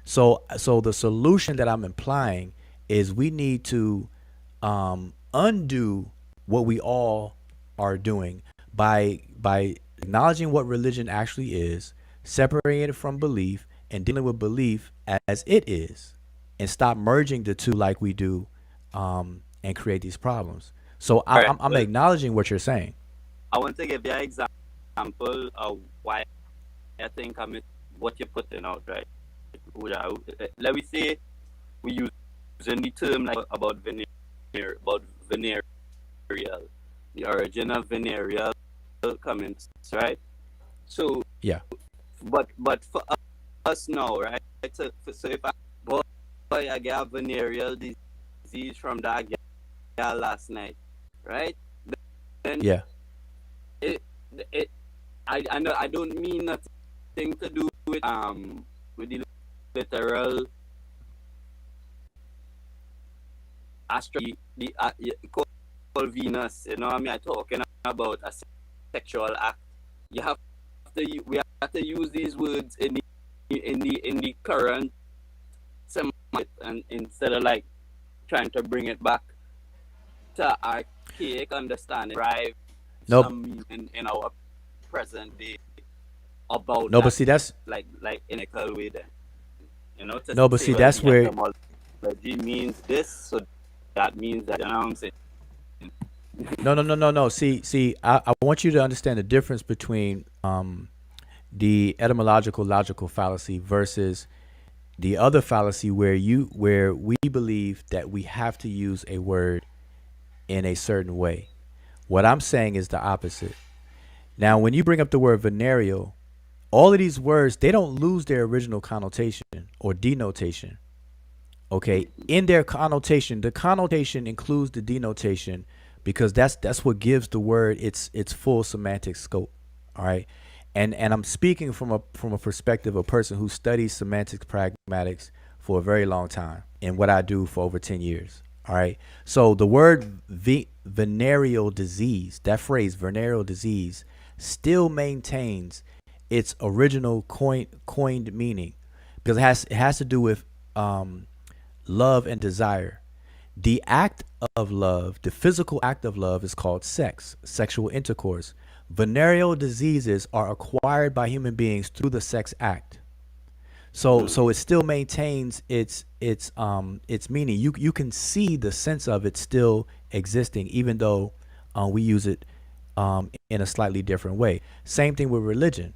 Speaker 2: So the solution that I'm implying is we need to undo what we all are doing by acknowledging what religion actually is, separating it from belief, and dealing with belief as it is, and stop merging the two like we do, and create these problems. So
Speaker 6: All right.
Speaker 2: I'm
Speaker 6: Well,
Speaker 2: acknowledging what you're saying.
Speaker 6: I want to give you an example of why I think I miss what you're putting out, right? Let me say we use the term like about venereal, the origin of venereal comments, right? So,
Speaker 2: Yeah.
Speaker 6: but for us now, right? So if boy, I got venereal disease from that girl last night, right? Then
Speaker 2: Yeah.
Speaker 6: it it I know I don't mean nothing to do with the literal astro the called Venus. You know what I mean? I'm talking about a sexual act. You have we have to use these words in the current semitic, and instead of like trying to bring it back to archaic understanding, right?
Speaker 2: Nope.
Speaker 6: Some meaning in our present day about
Speaker 2: No, but
Speaker 6: that,
Speaker 2: see that's
Speaker 6: like in a cool way then. You know, to
Speaker 2: no, but
Speaker 6: say
Speaker 2: see
Speaker 6: well
Speaker 2: that's
Speaker 6: the
Speaker 2: where
Speaker 6: etymology means this, so that means that, you know what I'm saying?
Speaker 2: no. See, I want you to understand the difference between the etymological logical fallacy versus the other fallacy where we believe that we have to use a word in a certain way. What I'm saying is the opposite. Now, when you bring up the word venereal, all of these words, they don't lose their original connotation or denotation. Okay, in their connotation, the connotation includes the denotation because that's what gives the word its full semantic scope. All right, and I'm speaking from a perspective of a person who studies semantics pragmatics for a very long time, and what I do for over 10 years. All right, so the word venereal disease, that phrase venereal disease, still maintains its original coined meaning because it has to do with love and desire. The act of love, the physical act of love, is called sex, sexual intercourse. Venereal diseases are acquired by human beings through the sex act. So it still maintains its meaning. You can see the sense of it still existing, even though we use it in a slightly different way. Same thing with religion.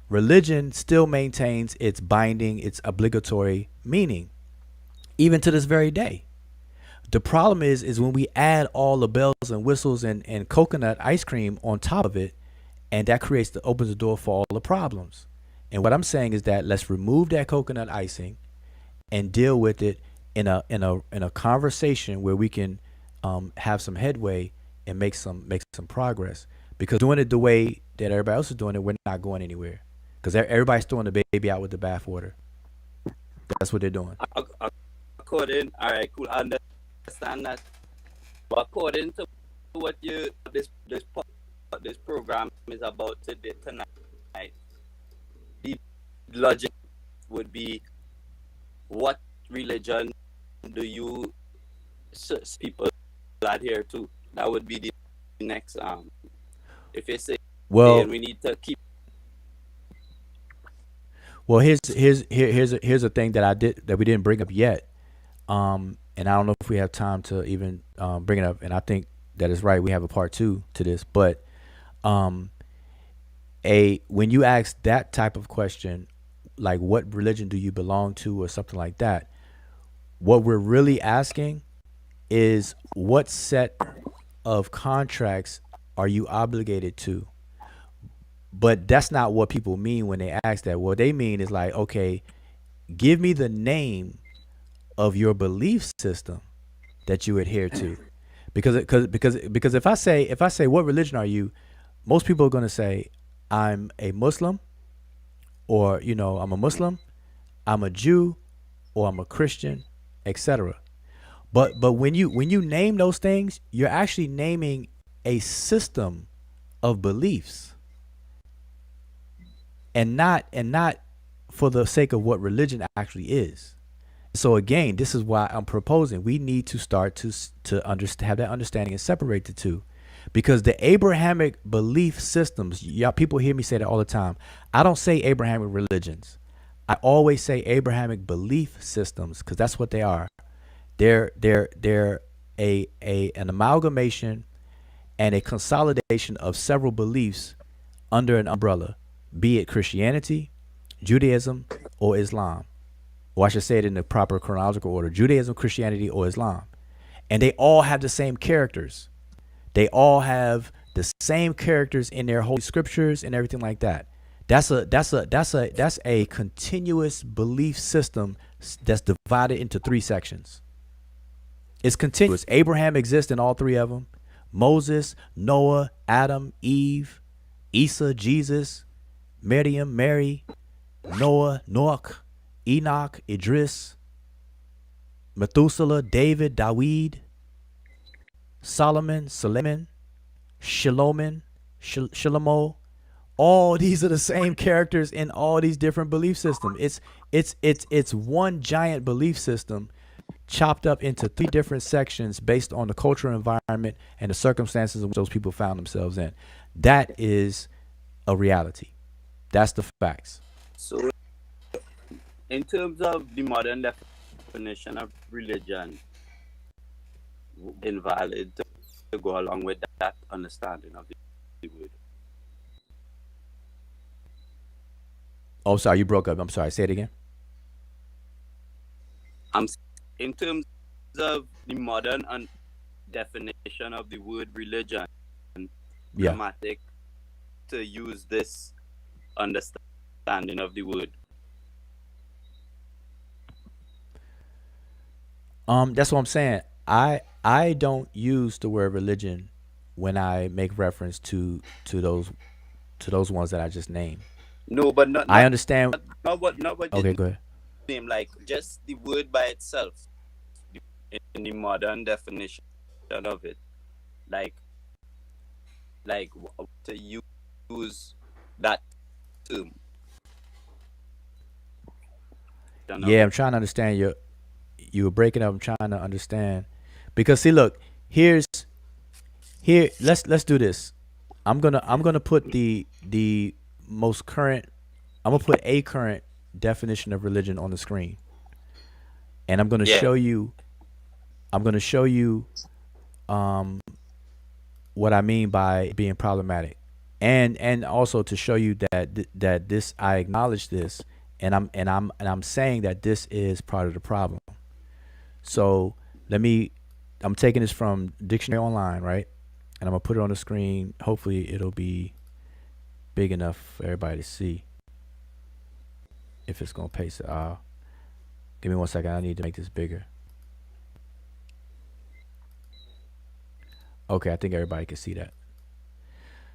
Speaker 2: Religion still maintains its binding, its obligatory meaning, even to this very day. The problem is when we add all the bells and whistles and coconut ice cream on top of it, and that opens the door for all the problems. And what I'm saying is that let's remove that coconut icing and deal with it in a conversation where we can have some headway and make some progress. Because doing it the way that everybody else is doing it, we're not going anywhere. Because everybody's throwing the baby out with the bathwater. That's what they're doing.
Speaker 6: According, all right, cool, I understand that. But according to what this program is about tonight, the logic would be, what religion do you people adhere to? That would be the next if you say,
Speaker 2: well,
Speaker 6: we need to keep.
Speaker 2: Well, here's a thing that we didn't bring up yet, and I don't know if we have time to even bring it up. And I think that is right. We have a part 2 to this, but when you ask that type of question, like what religion do you belong to or something like that, what we're really asking is what set of contracts are you obligated to? But that's not what people mean when they ask that. What they mean is like, okay, give me the name of your belief system that you adhere to. Because if I say what religion are you, most people are going to say I'm a Muslim, or I'm a Muslim, I'm a Jew, or I'm a Christian, etc. But when you name those things, you're actually naming a system of beliefs. And not for the sake of what religion actually is. So again, this is why I'm proposing we need to start to have that understanding and separate the two, because the Abrahamic belief systems, y'all people hear me say that all the time. I don't say Abrahamic religions. I always say Abrahamic belief systems because that's what they are. They're an amalgamation and a consolidation of several beliefs under an umbrella, be it Christianity, Judaism, or Islam. Or I should say it in the proper chronological order: Judaism, Christianity, or Islam. And they all have the same characters. They all have the same characters in their holy scriptures and everything like that. That's a continuous belief system that's divided into 3 sections. It's continuous. Abraham exists in all 3 of them. Moses, Noah, Adam, Eve, Isa, Jesus, Miriam, Mary, Noah, Noach, Enoch, Idris, Methuselah, David, Dawid, Solomon, Suleiman, Shlomo. All these are the same characters in all these different belief systems. It's one giant belief system chopped up into 3 different sections based on the cultural environment and the circumstances in which those people found themselves in. That is a reality. That's the facts.
Speaker 6: So, in terms of the modern definition of religion, invalid to go along with that understanding of the word.
Speaker 2: Oh, sorry, you broke up. I'm sorry. Say it again.
Speaker 6: In terms of the modern definition of the word religion, grammatic to use this understanding of the word.
Speaker 2: That's what I'm saying. I don't use the word religion when I make reference to those ones that I just named.
Speaker 6: No, but not
Speaker 2: I understand.
Speaker 6: Not what
Speaker 2: Okay, go ahead.
Speaker 6: Name, like just the word by itself in the modern definition of it, like to use that term.
Speaker 2: Yeah, I'm trying to understand you were breaking up. I'm trying to understand because see, look, here. Let's do this. I'm gonna put the most current. I'm gonna put a current definition of religion on the screen, and I'm gonna show you. I'm gonna show you, what I mean by being problematic, and also to show you that this I acknowledge this, and I'm saying that this is part of the problem. So I'm taking this from Dictionary Online, right? And I'm gonna put it on the screen. Hopefully it'll be big enough for everybody to see. If it's gonna paste it, give me 1 second. I need to make this bigger. Okay, I think everybody can see that.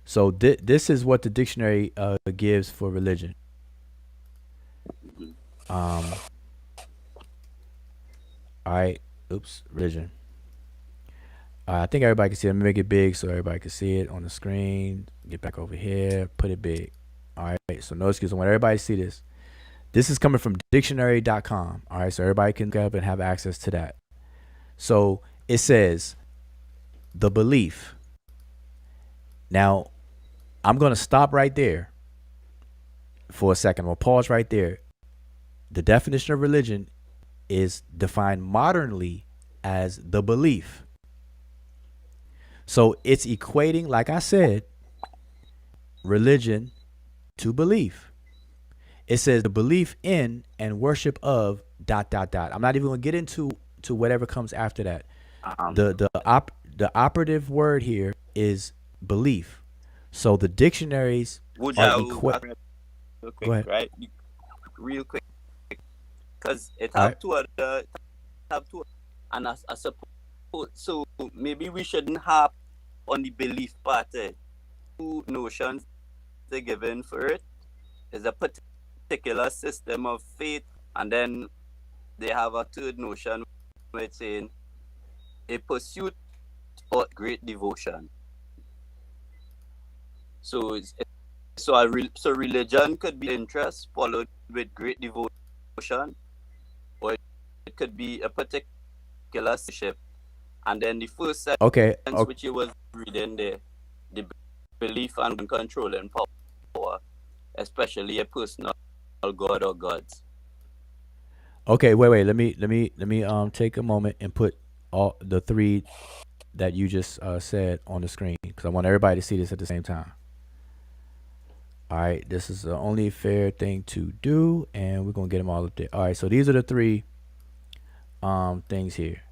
Speaker 2: So this is what the dictionary gives for religion. All right. Oops. Religion. I think everybody can see it. Let me make it big so everybody can see it on the screen. Get back over here. Put it big. All right. So no excuse. I want everybody to see this. This is coming from dictionary.com. All right. So everybody can go up and have access to that. So it says the belief. Now, I'm going to stop right there for a second. We'll pause right there. The definition of religion is defined modernly as the belief. So it's equating, like I said, religion to belief. It says the belief in and worship of ... I'm not even going to get into whatever comes after that. The operative word here is belief. So the dictionaries are
Speaker 6: real quick, go ahead. Right? Real quick, because it have two other, and I suppose so. Maybe we shouldn't have on the belief part. 2 notions they're given for it is a particular system of faith, and then they have a third notion where it's saying a pursuit or great devotion. So religion could be interest followed with great devotion, or it could be a particular worship. And then the first sentence which you was reading there, the belief and control and power, especially a personal god or gods.
Speaker 2: Okay, wait. Let me take a moment and put all the three that you just said on the screen because I want everybody to see this at the same time. All right, this is the only fair thing to do, and we're gonna get them all up there. All right, so these are the three things here.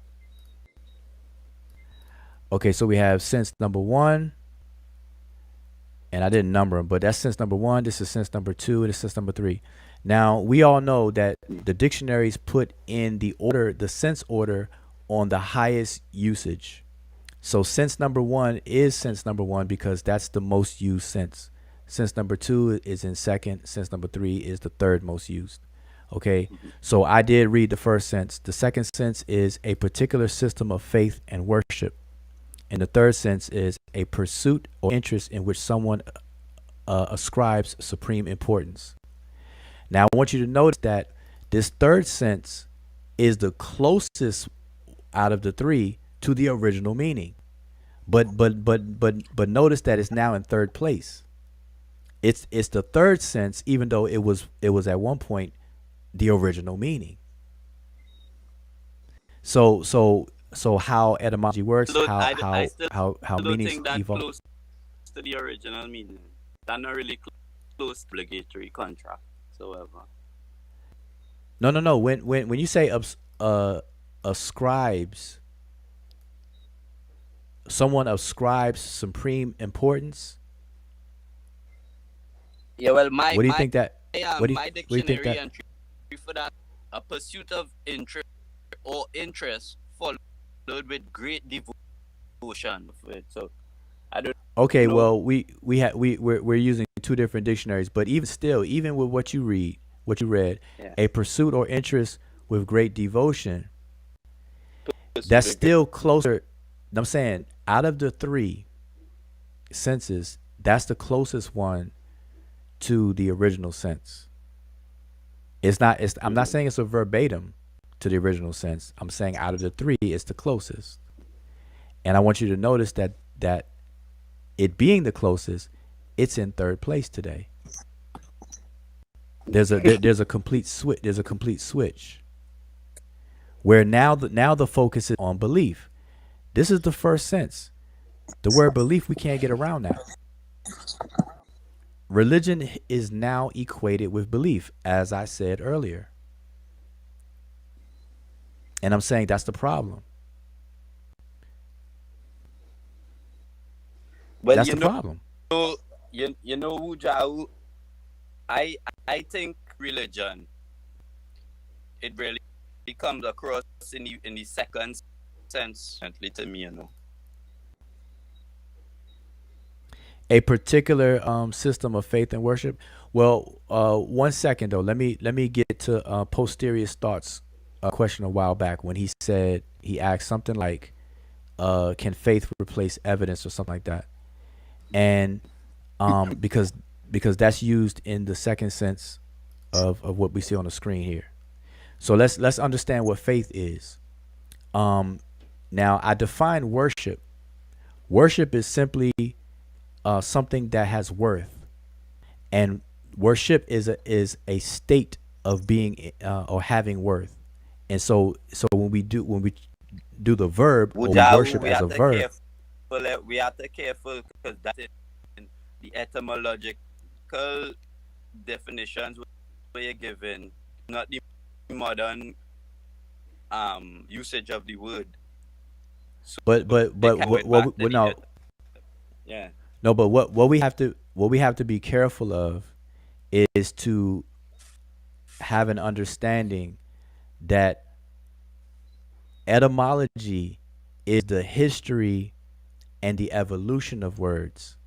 Speaker 2: Okay, so we have sense number one, and I didn't number them, but that's sense number one. This is sense number two, and this is sense number three. Now we all know that the dictionaries put in the order, the sense order, on the highest usage. So sense number one is sense number one because that's the most used sense. Sense number two is in second. Sense number three is the third most used. Okay, so I did read the first sense. The second sense is a particular system of faith and worship. And the third sense is a pursuit or interest in which someone ascribes supreme importance. Now, I want you to notice that this third sense is the closest out of the three to the original meaning. But notice that it's now in third place. It's the third sense, even though it was at one point the original meaning. So how etymology works,
Speaker 6: I still
Speaker 2: how
Speaker 6: don't
Speaker 2: meanings
Speaker 6: think that
Speaker 2: evolve.
Speaker 6: close to the original meaning. That not really close to obligatory contract. However,
Speaker 2: No. When you say ascribes, someone ascribes supreme importance.
Speaker 6: yeah. Well,
Speaker 2: What do you think that?
Speaker 6: my
Speaker 2: What do you think
Speaker 6: dictionary
Speaker 2: that?
Speaker 6: entry for that a pursuit of interest or interest followed with great devotion for it. So I don't
Speaker 2: Okay,
Speaker 6: know.
Speaker 2: well we're using two different dictionaries, but even still, even with what you read,
Speaker 6: Yeah.
Speaker 2: a pursuit or interest with great devotion,
Speaker 6: Pursuit
Speaker 2: that's
Speaker 6: of great.
Speaker 2: still closer. I'm saying out of the three senses, that's the closest one to the original sense. It's not. I'm not saying it's a verbatim to the original sense. I'm saying out of the three, it's the closest. And I want you to notice that it being the closest, it's in third place today. There's a complete switch. There's a complete switch where now the focus is on belief. This is the first sense. The word belief we can't get around now. Religion is now equated with belief, as I said earlier. And I'm saying that's the problem.
Speaker 6: Well,
Speaker 2: That's the problem.
Speaker 6: you know, Wujau, I I think religion it really comes across in the second sense to me, you know.
Speaker 2: A particular system of faith and worship. Well, 1 second though. Let me get to posterior thoughts. A question a while back when he asked something like, "Can faith replace evidence?" or something like that. And because that's used in the second sense of what we see on the screen here. So let's understand what faith is. Now I define worship. Worship is simply something that has worth, and worship is a state of being or having worth. And so when we do the verb or we
Speaker 6: Wujau,
Speaker 2: worship as a verb,
Speaker 6: we have to careful because that's in the etymological definitions were given, not the modern usage of the word. So they
Speaker 2: but
Speaker 6: can go back
Speaker 2: what
Speaker 6: to the
Speaker 2: no
Speaker 6: yeah.
Speaker 2: no but what we have to be careful of is to have an understanding that etymology is the history and the evolution of words.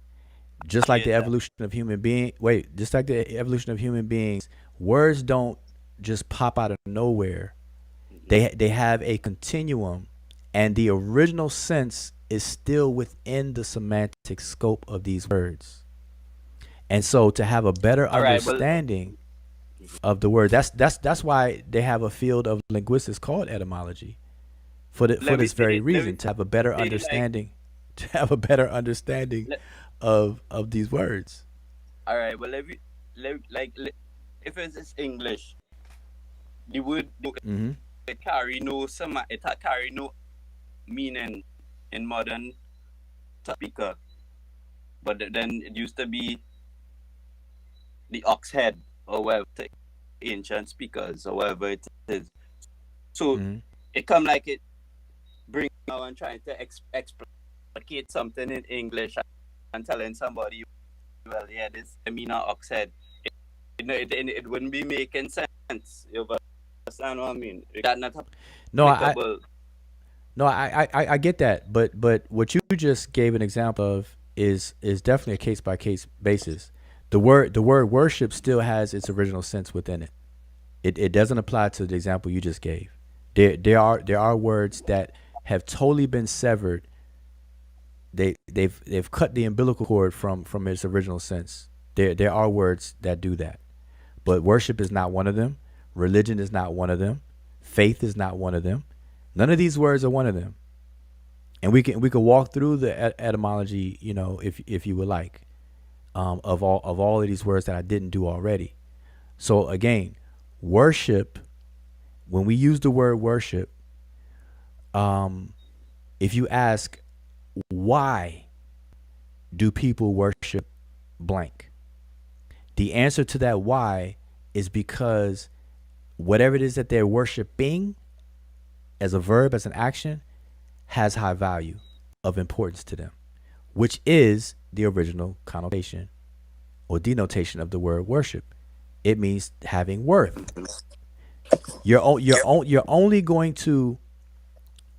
Speaker 2: Just
Speaker 6: I
Speaker 2: like
Speaker 6: hear
Speaker 2: the
Speaker 6: that.
Speaker 2: evolution of human being wait, just like the evolution of human beings, words don't just pop out of nowhere.
Speaker 6: Mhm.
Speaker 2: They have a continuum, and the original sense is still within the semantic scope of these words. And so to have a better
Speaker 6: All right, well,
Speaker 2: understanding of the word, that's why they have a field of linguistics called etymology for
Speaker 6: let me
Speaker 2: this
Speaker 6: say
Speaker 2: very
Speaker 6: it.
Speaker 2: reason, to have a better
Speaker 6: Say it like,
Speaker 2: understanding to have a better understanding
Speaker 6: let,
Speaker 2: of these words.
Speaker 6: all right. Well, if you, let, like, let, if it's English, the word
Speaker 2: Mm-hmm.
Speaker 6: it carry no meaning in modern speaker, but then it used to be the ox head or whatever the ancient speakers or whatever it is. So
Speaker 2: Mm-hmm.
Speaker 6: it come like it bring now and trying to explicate something in English and telling somebody, well, yeah, this I mean ox head. It wouldn't be making sense. You understand what I mean? That not
Speaker 2: No,
Speaker 6: applicable.
Speaker 2: I get that, but what you just gave an example of is definitely a case by case basis. The word worship still has its original sense within it. It doesn't apply to the example you just gave. There are words that have totally been severed. They've cut the umbilical cord from its original sense. There are words that do that, but worship is not one of them. Religion is not one of them. Faith is not one of them. None of these words are one of them. And we can walk through the etymology, if you would like, of all of these words that I didn't do already. So again, worship. When we use the word worship, if you ask why do people worship blank, the answer to that why is because whatever it is that they're worshiping as a verb, as an action, has high value of importance to them, which is the original connotation or denotation of the word worship. It means having worth. You're only going to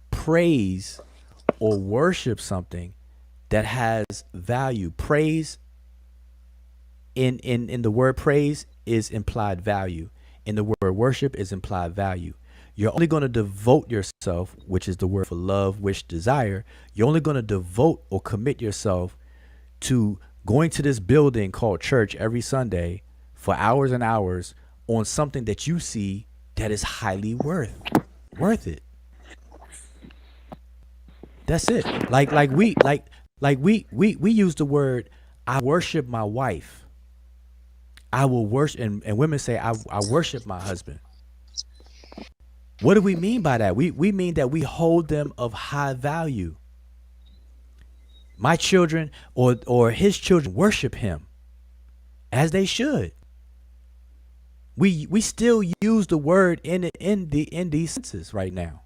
Speaker 2: praise or worship something that has value. Praise in the word praise is implied value. In the word worship is implied value. You're only going to devote yourself, which is the word for love, wish, desire. You're only going to devote or commit yourself to going to this building called church every Sunday for hours and hours on something that you see that is highly worth it. That's it. We use the word I worship my wife. I will worship, and women say I worship my husband. What do we mean by that? We mean that we hold them of high value. My children or his children worship him as they should. We still use the word in these senses right now.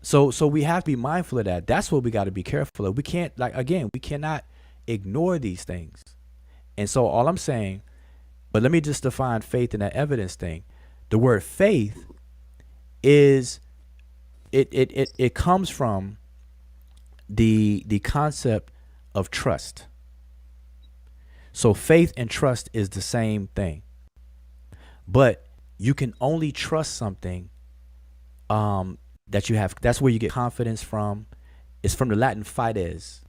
Speaker 2: So we have to be mindful of that. That's what we got to be careful of. We can't, we cannot ignore these things. And so all I'm saying, but let me just define faith in that evidence thing. The word faith is it comes from the concept of trust. So faith and trust is the same thing. But you can only trust something that you have. That's where you get confidence from. It's from the Latin fides.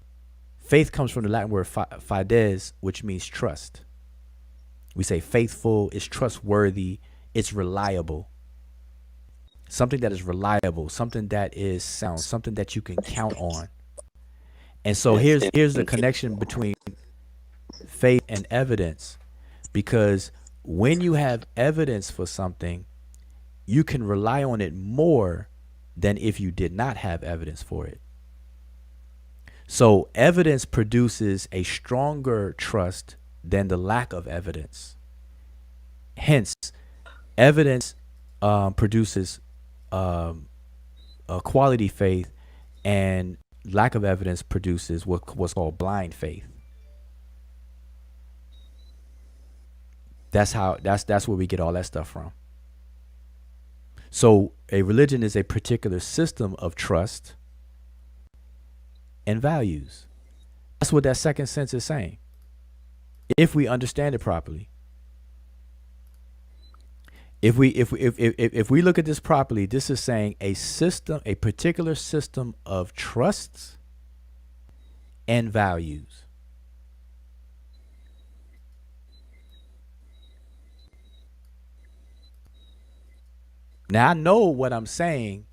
Speaker 2: Faith comes from the Latin word fides, which means trust. We say faithful, it's trustworthy, it's reliable. Something that is reliable, something that is sound, something that you can count on. And so here's the connection between faith and evidence, because when you have evidence for something, you can rely on it more than if you did not have evidence for it. So evidence produces a stronger trust than the lack of evidence. Hence, evidence produces a quality faith, and lack of evidence produces what's called blind faith. That's where we get all that stuff from. So a religion is a particular system of trust and values. That's what that second sense is saying, if we understand it properly. If we look at this properly, this is saying a particular system of trusts and values. Now I know what I'm saying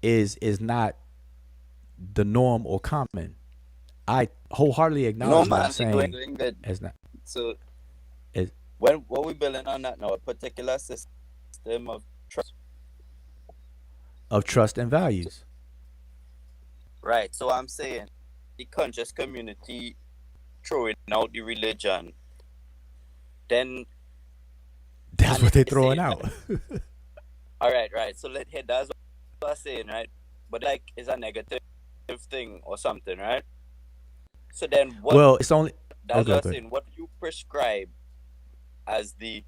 Speaker 2: is not the norm or common. I wholeheartedly acknowledge what I'm saying.
Speaker 6: Doing good.
Speaker 2: As not.
Speaker 6: So
Speaker 2: As,
Speaker 6: when we're building on that now, a particular system system
Speaker 2: of trust and values.
Speaker 6: right. So I'm saying the conscious community throwing out the religion, then
Speaker 2: That's
Speaker 6: and
Speaker 2: what they're
Speaker 6: they say,
Speaker 2: throwing out.
Speaker 6: all right, right. So that's what I'm saying, right? But like it's a negative thing or something, right? So then what?
Speaker 2: Well, it's only
Speaker 6: That's
Speaker 2: okay.
Speaker 6: what I'm
Speaker 2: Good.
Speaker 6: saying. What you prescribe as the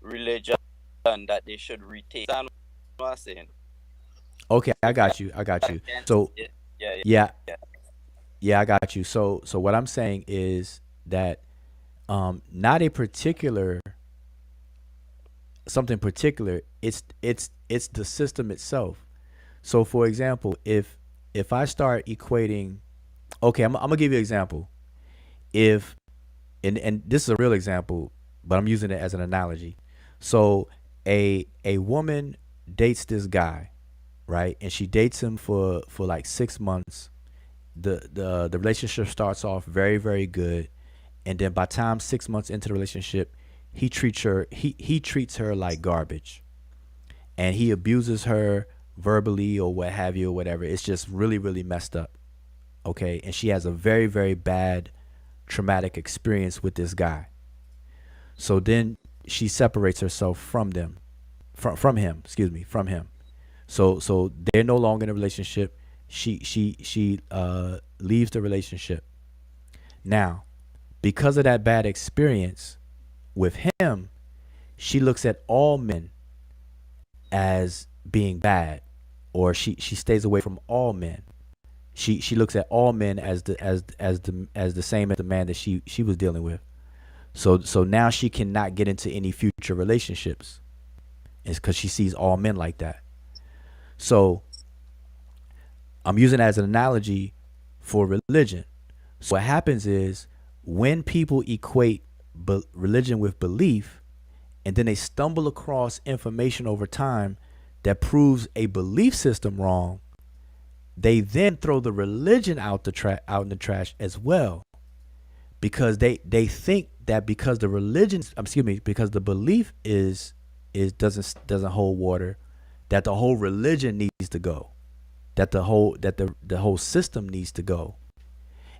Speaker 6: religion that they should retain? That's what I'm saying.
Speaker 2: Okay, I got you. I got you. So
Speaker 6: Yeah, yeah,
Speaker 2: yeah,
Speaker 6: yeah.
Speaker 2: yeah, I got you. So what I'm saying is that not a particular something particular. It's the system itself. So for example, if I start equating, okay, I'm gonna give you an example. If and this is a real example, but I'm using it as an analogy. So a woman dates this guy, right? And she dates him for like 6 months. The relationship starts off very, very good. And then by time 6 months into the relationship, he treats her like garbage. And he abuses her verbally or what have you or whatever. It's just really, really messed up. Okay. And she has a very, very bad traumatic experience with this guy. So then she separates herself from him, excuse me, from him. So they're no longer in a relationship. She leaves the relationship. Now, because of that bad experience with him, she looks at all men as being bad, or she stays away from all men. She looks at all men as the same as the man that she was dealing with. So now she cannot get into any future relationships. It's because she sees all men like that. So I'm using it as an analogy for religion. So what happens is when people equate religion with belief, and then they stumble across information over time that proves a belief system wrong, they then throw the religion out in the trash as well, because they think that because the religion, excuse me, because the belief is doesn't hold water, that the whole religion needs to go, that the whole system needs to go.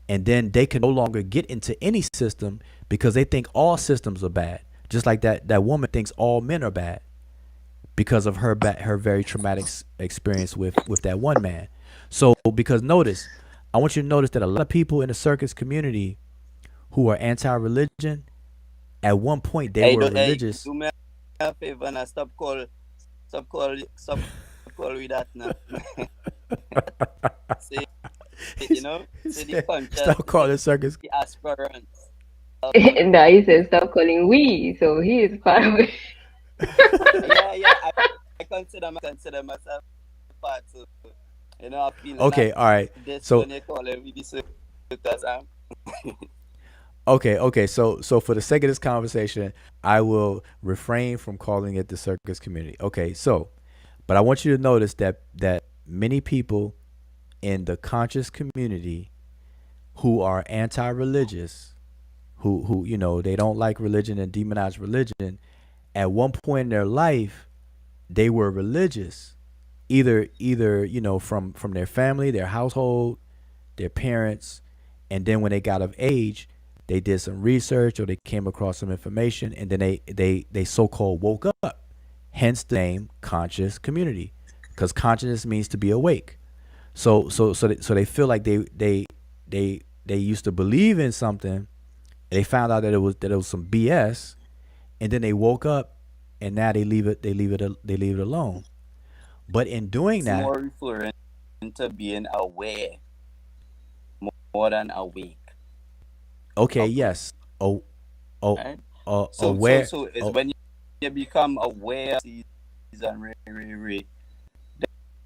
Speaker 2: And then they can no longer get into any system because they think all systems are bad. Just like that woman thinks all men are bad because of her very traumatic experience with that one man. So because notice, I want you to notice that a lot of people in the circus community who are anti-religion, at one point they were religious.
Speaker 6: Do me a favor and stop call with that now. See, see the conscious,
Speaker 2: Stop calling circus.
Speaker 6: the aspirants.
Speaker 4: No, he said stop calling we, so he is part of it.
Speaker 6: Yeah. I consider myself part. So, I feel
Speaker 2: Okay, all right.
Speaker 6: this
Speaker 2: So
Speaker 6: when you call it with the circus.
Speaker 2: okay. So for the sake of this conversation, I will refrain from calling it the circus community. Okay, so, but I want you to notice that many people in the conscious community who are anti-religious, who they don't like religion and demonize religion, at one point in their life they were religious, either from their family, their household, their parents, and then when they got of age, they did some research or they came across some information, and then they so-called woke up. Hence the name conscious community, because consciousness means to be awake. So they feel like they used to believe in something, and they found out that it was some BS, and then they woke up, and now they leave it alone. But in doing
Speaker 6: It's
Speaker 2: that,
Speaker 6: more referring to being aware more than awake.
Speaker 2: okay,
Speaker 6: Okay.
Speaker 2: yes, oh, oh,
Speaker 6: Right?
Speaker 2: aware,
Speaker 6: So it's when you become aware of these and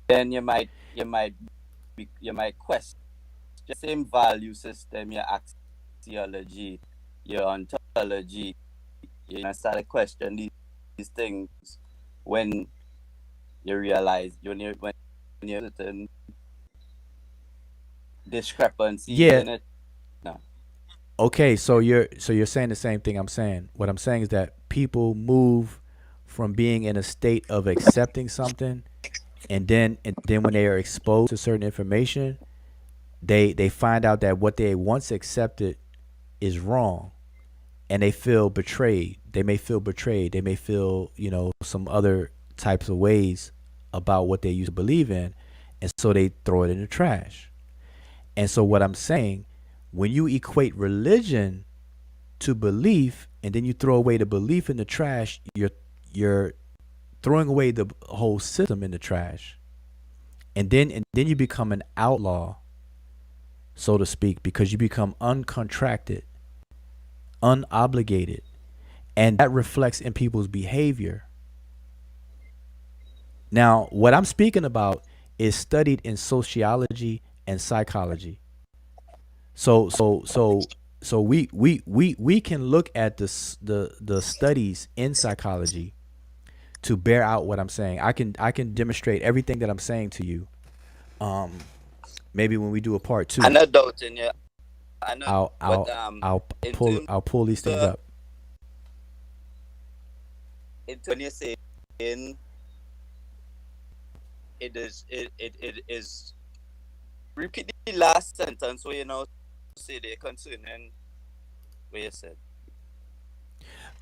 Speaker 6: then you might question the same value system, your axiology, your ontology. You start to question these things when you realize when you certain discrepancies
Speaker 2: yeah.
Speaker 6: in it. No.
Speaker 2: Okay, so you're saying the same thing I'm saying. What I'm saying is that people move from being in a state of accepting something, and then when they are exposed to certain information, they find out that what they once accepted is wrong, and they feel betrayed. They may feel betrayed. They may feel, some other types of ways about what they used to believe in, and so they throw it in the trash. And so what I'm saying, when you equate religion to belief, and then you throw away the belief in the trash, you're throwing away the whole system in the trash. And then you become an outlaw, so to speak, because you become uncontracted, unobligated, and that reflects in people's behavior. Now, what I'm speaking about is studied in sociology and psychology. So we can look at the studies in psychology to bear out what I'm saying. I can demonstrate everything that I'm saying to you. Maybe when we do a part two,
Speaker 6: I'm not doubting you. I know,
Speaker 2: I'll
Speaker 6: but
Speaker 2: I'll I'll pull
Speaker 6: into
Speaker 2: I'll pull these things
Speaker 6: the
Speaker 2: up.
Speaker 6: when you say in, it is repeat the last sentence where you now say they're concerning what you said.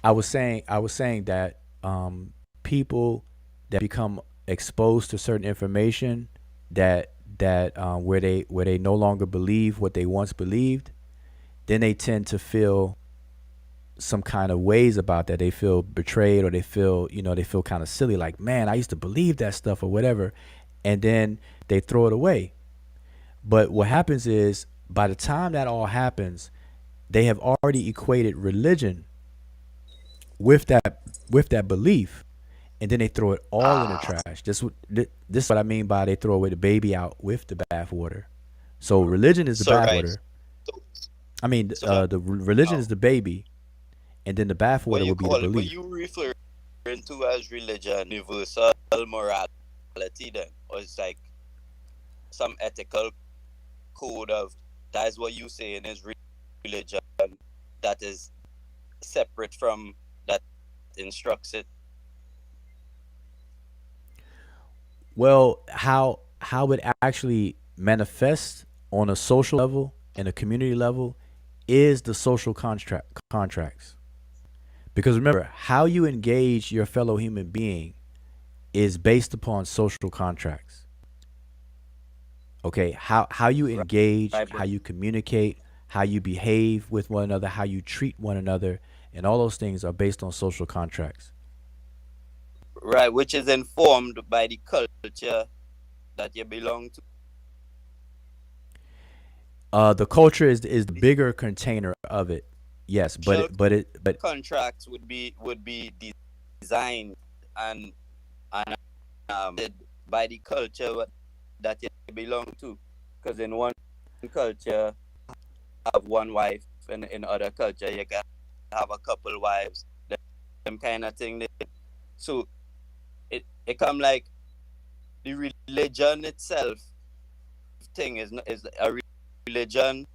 Speaker 2: I was saying that people that become exposed to certain information that where they no longer believe what they once believed, then they tend to feel some kind of ways about that. They feel betrayed, or they feel kind of silly, like, man, I used to believe that stuff or whatever, and then they throw it away. But what happens is, by the time that all happens, they have already equated religion with that belief, and then they throw it all in the trash. This is what I mean by they throw away the baby out with the bathwater. So religion is the
Speaker 6: So right.
Speaker 2: bathwater.
Speaker 6: So
Speaker 2: I mean,
Speaker 6: so
Speaker 2: religion is
Speaker 6: now
Speaker 2: the baby, and then the
Speaker 6: what
Speaker 2: bathwater
Speaker 6: you
Speaker 2: would be the
Speaker 6: call it, what
Speaker 2: belief.
Speaker 6: you refer to as religion, universal morality, then, or it's like some ethical code of that is what you saying is religion that is separate from that instructs it.
Speaker 2: Well, how it actually manifests on a social level and a community level is the social contracts. Because remember, how you engage your fellow human being is based upon social contracts. Okay, how you engage,
Speaker 6: Right,
Speaker 2: how
Speaker 6: but
Speaker 2: you communicate, how you behave with one another, how you treat one another, and all those things are based on social contracts.
Speaker 6: right, which is informed by the culture that you belong to.
Speaker 2: The culture is the bigger container of it. Yes, but
Speaker 6: Social
Speaker 2: it but it but
Speaker 6: contracts would be designed and led by the culture that you belong to. Because in one culture, have one wife, and in other culture, you can have a couple wives, them kind of thing. So it come like the religion itself thing is a religion.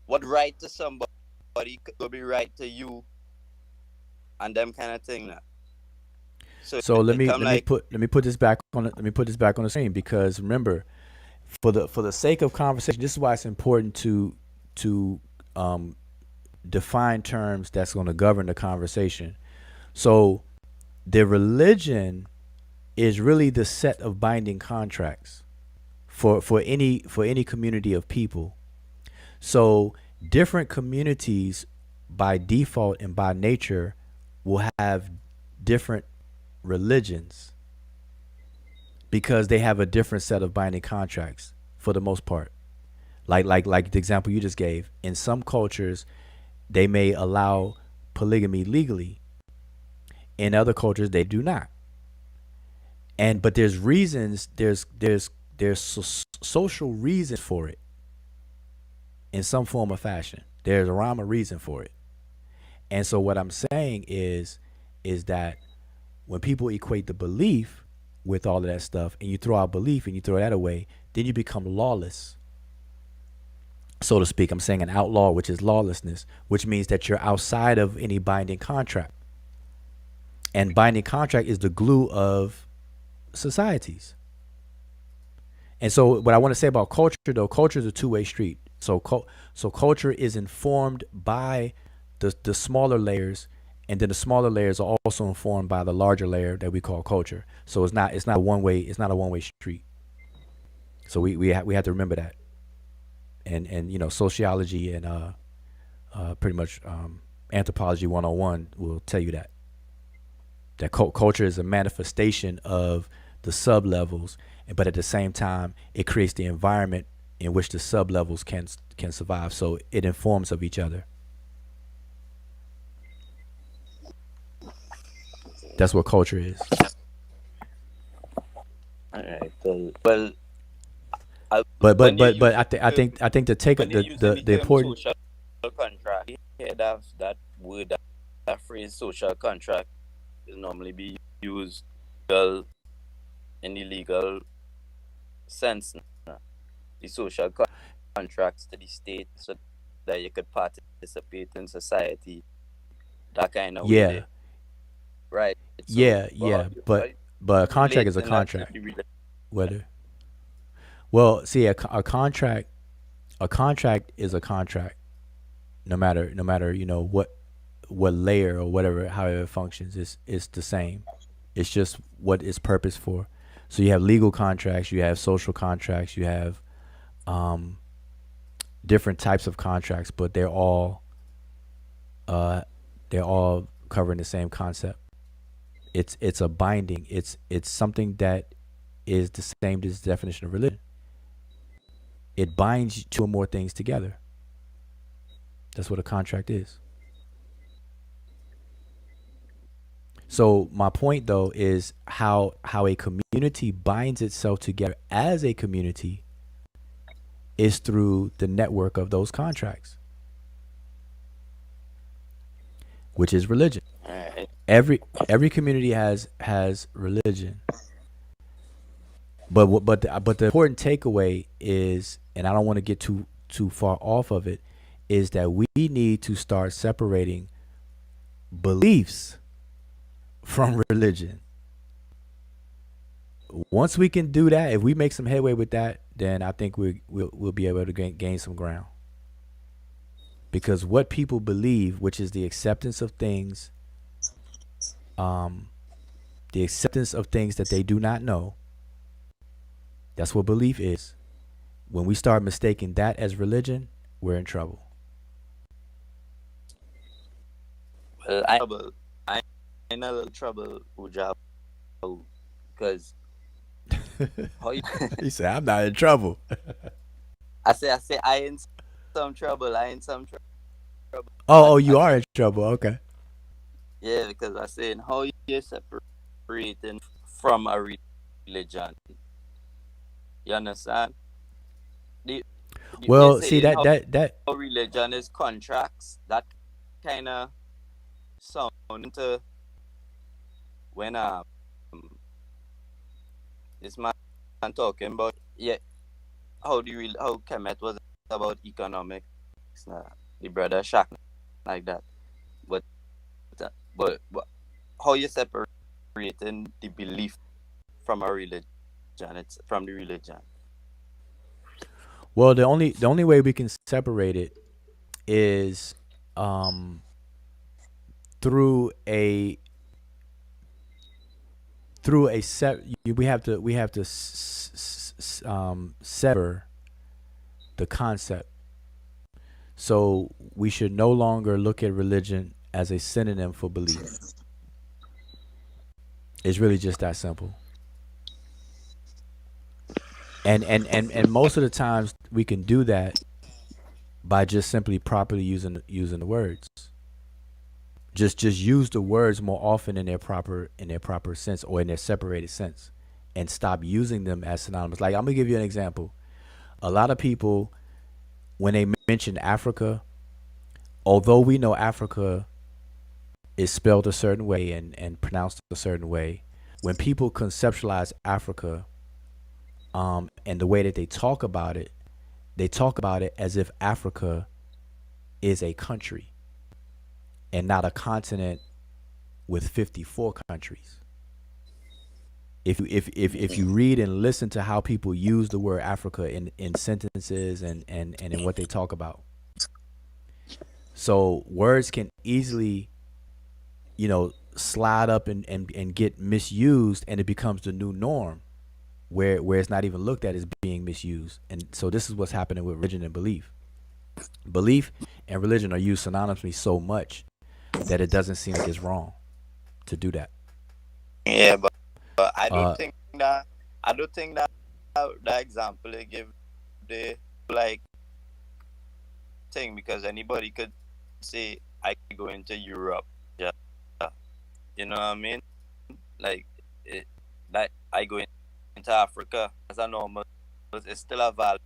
Speaker 6: What right to somebody could be right to you, and them kind of thing now. So
Speaker 2: so let
Speaker 6: it
Speaker 2: me
Speaker 6: come
Speaker 2: let me
Speaker 6: like
Speaker 2: put let me put this back on let me put this back on the screen, because remember, for the sake of conversation, this is why it's important to define terms that's going to govern the conversation. So the religion is really the set of binding contracts for any community of people. So different communities by default and by nature will have different religions because they have a different set of binding contracts for the most part. Like the example you just gave. In some cultures, they may allow polygamy legally. In other cultures, they do not. And but there's reasons. There's social reasons for it in some form or fashion. There's a rhyme or reason for it. And so what I'm saying is that when people equate the belief with all of that stuff, and you throw out belief and you throw that away, then you become lawless, so to speak. I'm saying an outlaw, which is lawlessness, which means that you're outside of any binding contract. And binding contract is the glue of societies. And so what I want to say about culture, though, culture is a two-way street. So culture is informed by the smaller layers, and then the smaller layers are also informed by the larger layer that we call culture. So it's not a one-way street. So we have to remember that. And you know, sociology and pretty much anthropology 101 will tell you that culture is a manifestation of the sub levels, but at the same time it creates the environment in which the sub levels can survive. So it informs of each other. That's what culture is.
Speaker 6: All right. Well,
Speaker 2: But I think to take the important
Speaker 6: social contract, you hear that word, that phrase, social contract, is normally be used in the legal sense. The social contracts to the state so that you could participate in society, that kind of way. Right. So,
Speaker 2: but a contract is a contract. Whether see a contract is a contract, no matter you know what layer or whatever, however it functions, it's the same. It's just what it's purpose for. So you have legal contracts, you have social contracts, you have different types of contracts, but they're all covering the same concept. It's a binding. It's something that is the same as the definition of religion. It binds two or more things together. That's what a contract is. So my point, though, is how a community binds itself together as a community is through the network of those contracts, which is religion. Every community has religion, but the important takeaway is, and I don't want to get too far off of it, is that we need to start separating beliefs from religion. Once we can do that, if we make some headway with that, then I think we'll be able to gain some ground. Because what people believe, which is the acceptance of things, that they do not know, that's what belief is. When we start mistaking that as religion, we're in trouble.
Speaker 6: Well, I'm in a little trouble, Ujab, because
Speaker 2: he said, "I'm not in trouble."
Speaker 6: I say I in some trouble.
Speaker 2: Oh, you are in trouble. Okay.
Speaker 6: Yeah, because I saying how you separating from a religion. You understand?
Speaker 2: Well, see that
Speaker 6: religion is contracts. That kind of sound into when this man talking about how Kemet was about economics, the brother Shaq like that, but how you separating the belief from a religion? It's from the religion.
Speaker 2: Well, the only way we can separate it is through a we have to sever the concept. So we should no longer look at religion as a synonym for belief. It's really just that simple. And most of the times we can do that by just simply properly using the words. Just use the words more often in their proper sense, or in their separated sense, and stop using them as synonymous. Like, I'm gonna give you an example. A lot of people, when they mention Africa, although we know Africa is spelled a certain way and pronounced a certain way, when people conceptualize Africa, and the way that they talk about it as if Africa is a country and not a continent with 54 countries. If you read and listen to how people use the word Africa in sentences and in what they talk about. So words can easily, slide up and get misused, and it becomes the new norm where it's not even looked at as being misused. And so this is what's happening with religion and belief. Belief and religion are used synonymously so much that it doesn't seem like it's wrong to do that.
Speaker 6: Yeah, but I don't think that the example they give the like thing, because anybody could say I go into Europe, yeah, you know what I mean? Like I go into Africa as a normal, but it's still a valid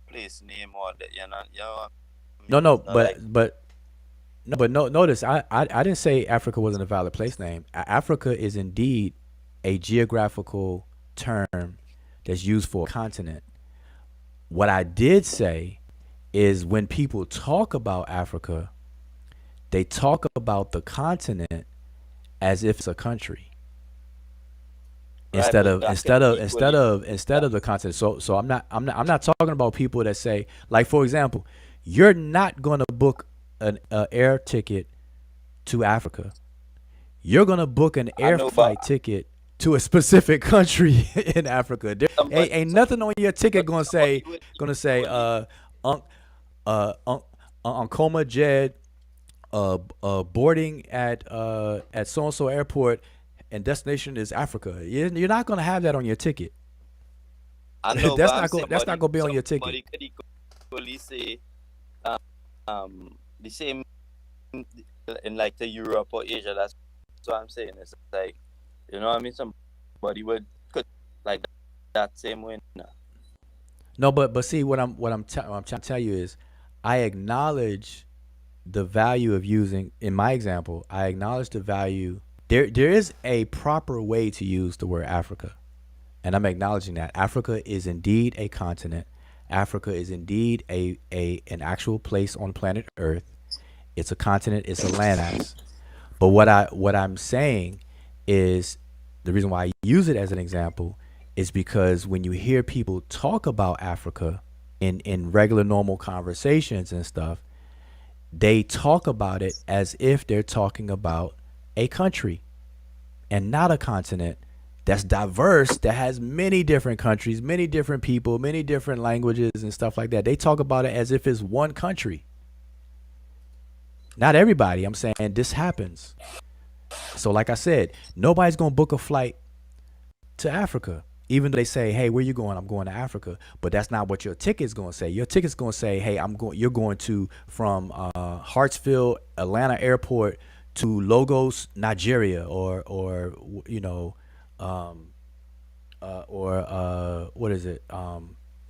Speaker 6: place name or that,
Speaker 2: Notice I didn't say Africa wasn't a valid place name. Africa is indeed a geographical term that's used for a continent. What I did say is when people talk about Africa, they talk about the continent as if it's a country.
Speaker 6: Right,
Speaker 2: instead of the continent. So I'm not talking about people that say, like, for example, you're not going to book an air ticket to Africa. You're going to book an air flight ticket to a specific country in Africa. There ain't nothing on your ticket going to say Coma Jed boarding at so and so airport and destination is Africa. You're not going to have that on your ticket.
Speaker 6: I know,
Speaker 2: that's not going to be on your ticket.
Speaker 6: Somebody could equally say the same in like the Europe or Asia. That's what I'm saying. It's like, you know what I mean? Somebody could like that same way.
Speaker 2: No, but see what I'm trying to tell you is, I acknowledge the value of using, in my example, I acknowledge the value. There is a proper way to use the word Africa, and I'm acknowledging that Africa is indeed a continent. Africa is indeed an actual place on planet Earth. It's a continent. It's a landmass. But what I'm saying is, the reason why I use it as an example is because when you hear people talk about Africa in regular normal conversations and stuff, they talk about it as if they're talking about a country and not a continent that's diverse, that has many different countries, many different people, many different languages and stuff like that. They talk about it as if it's one country. Not everybody. I'm saying this happens. So like I said, nobody's going to book a flight to Africa, even though they say, hey, where you going? I'm going to Africa. But that's not what your ticket's going to say. Your ticket's going to say, hey, you're going to from Hartsfield, Atlanta Airport to Lagos, Nigeria, or what is it?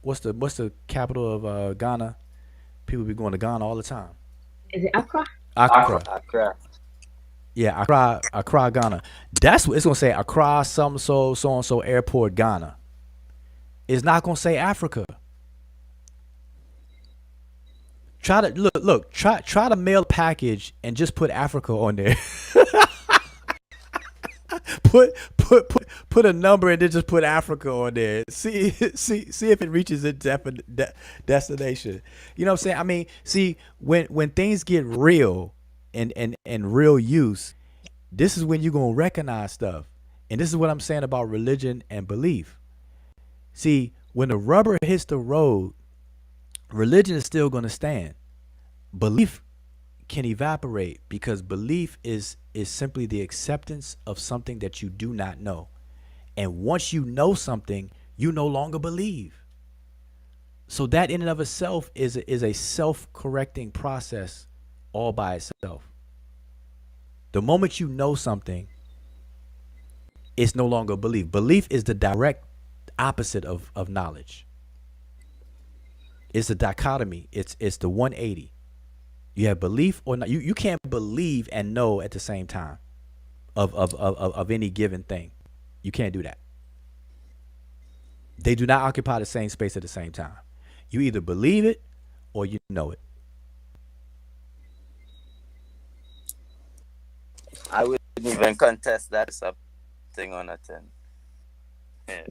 Speaker 2: What's the capital of Ghana? People be going to Ghana all the time.
Speaker 4: Is it Accra?
Speaker 6: Accra.
Speaker 2: Yeah, Accra, Ghana. That's what it's gonna say. Accra, so and so airport, Ghana. It's not gonna say Africa. Try to mail a package and just put Africa on there. put a number and then just put Africa on there. See if it reaches its destination. You know what I'm saying? I mean, see, when things get real and real use, this is when you're gonna recognize stuff. And this is what I'm saying about religion and belief. See, when the rubber hits the road, religion is still gonna stand. Belief can evaporate, because belief is simply the acceptance of something that you do not know. And once you know something, you no longer believe. So that in and of itself is a self-correcting process all by itself. The moment you know something, it's no longer belief. Belief is the direct opposite of knowledge. It's a dichotomy. It's the 180. You have belief or not. You can't believe and know at the same time of any given thing. You can't do that. They do not occupy the same space at the same time. You either believe it or you know it.
Speaker 6: I would even contest that something on a 10. Yeah.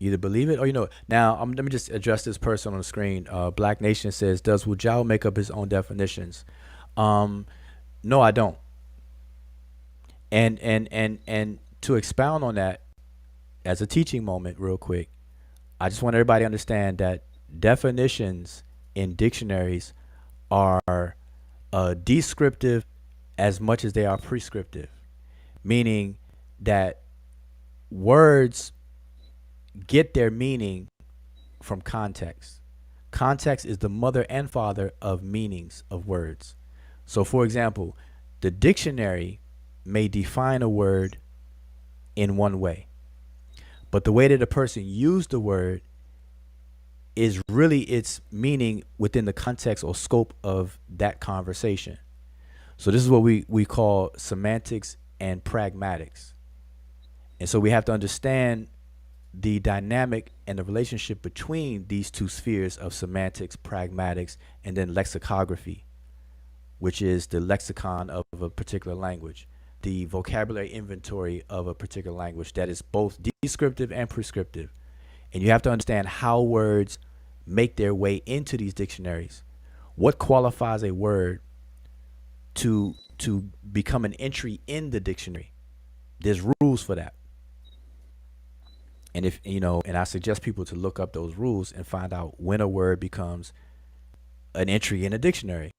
Speaker 2: Either believe it or you know it. Now, let me just address this person on the screen. Black Nation says, "Does Wujao make up his own definitions?" No, I don't. And to expound on that as a teaching moment, real quick, I just want everybody to understand that definitions in dictionaries are descriptive as much as they are prescriptive, meaning that words get their meaning from context. Context is the mother and father of meanings of words. So, for example, the dictionary may define a word in one way, but the way that a person used the word is really its meaning within the context or scope of that conversation. So this is what we call semantics and pragmatics. And so we have to understand the dynamic and the relationship between these two spheres of semantics, pragmatics, and then lexicography, which is the lexicon of a particular language, the vocabulary inventory of a particular language that is both descriptive and prescriptive. And you have to understand how words make their way into these dictionaries. What qualifies a word to become an entry in the dictionary? There's rules for that. And if you know, and I suggest people to look up those rules and find out when a word becomes an entry in a dictionary,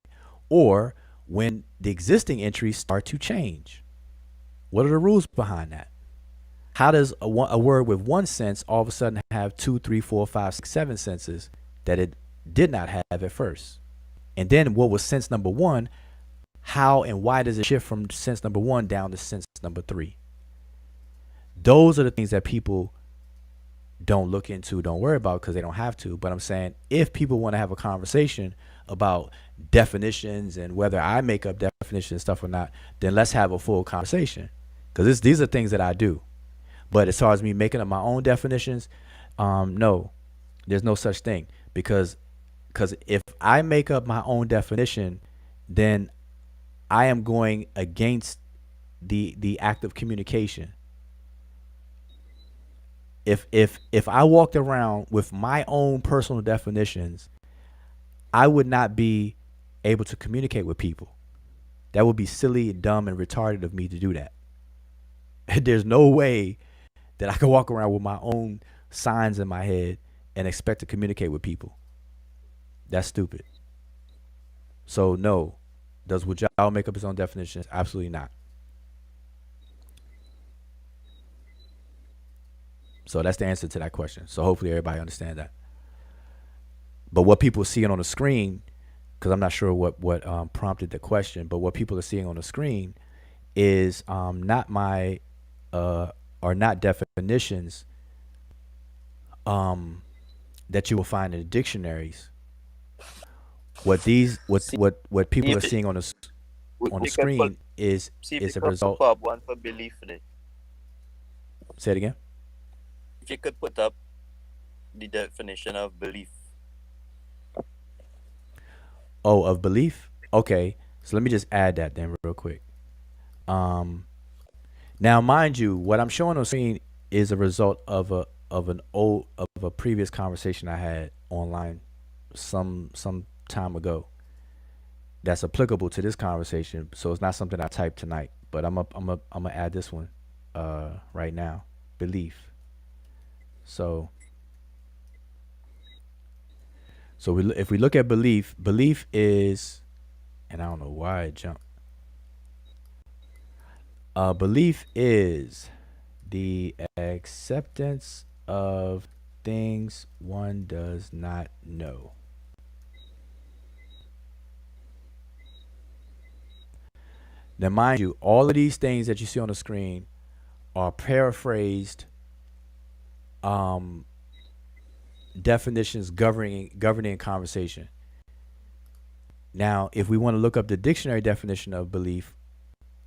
Speaker 2: or when the existing entries start to change. What are the rules behind that? How does a word with one sense all of a sudden have 2, 3, 4, 5, 6, 7 senses that it did not have at first? And then what was sense number one? How and why does it shift from sense number one down to sense number 3? Those are the things that people don't look into, don't worry about because they don't have to. But I'm saying if people want to have a conversation about definitions and whether I make up definitions and stuff or not, then let's have a full conversation because these are things that I do. But as far as me making up my own definitions, no, there's no such thing because if I make up my own definition, then I am going against the act of communication. If I walked around with my own personal definitions, I would not be able to communicate with people. That would be silly, dumb, and retarded of me to do that. There's no way that I can walk around with my own signs in my head and expect to communicate with people. That's stupid. So no, does Wujao make up his own definitions? Absolutely not. So that's the answer to that question. So hopefully everybody understands that. But what people are seeing on the screen, because I'm not sure what prompted the question, but what people are seeing on the screen is not my are not definitions that you will find in the dictionaries. What people are seeing on the screen is a result.
Speaker 6: Put up one for belief in it.
Speaker 2: Say it again.
Speaker 6: If you could put up the definition of belief.
Speaker 2: Oh, of belief? Okay. So let me just add that then real quick. Now, mind you, what I'm showing on the screen is a result of a previous conversation I had online some time ago. That's applicable to this conversation. So it's not something I typed tonight, but I'm gonna add this one right now. Belief. So if we look at belief is, and I don't know why it jumped. Belief is the acceptance of things one does not know. Now, mind you, all of these things that you see on the screen are paraphrased definitions governing conversation. Now, if we want to look up the dictionary definition of belief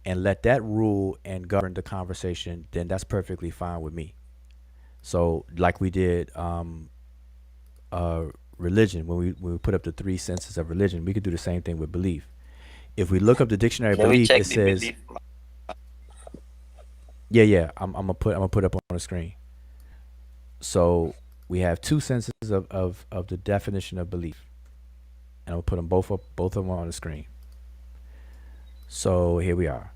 Speaker 2: and let that rule and govern the conversation, then that's perfectly fine with me. So, like we did religion, when we put up the 3 senses of religion, we could do the same thing with belief. if we look up the dictionary
Speaker 6: Let me
Speaker 2: belief,
Speaker 6: check
Speaker 2: it
Speaker 6: the
Speaker 2: says,
Speaker 6: belief.
Speaker 2: yeah. I'm gonna put up on the screen. So we have two senses of the definition of belief, and I'll put them both of them on the screen. So here we are.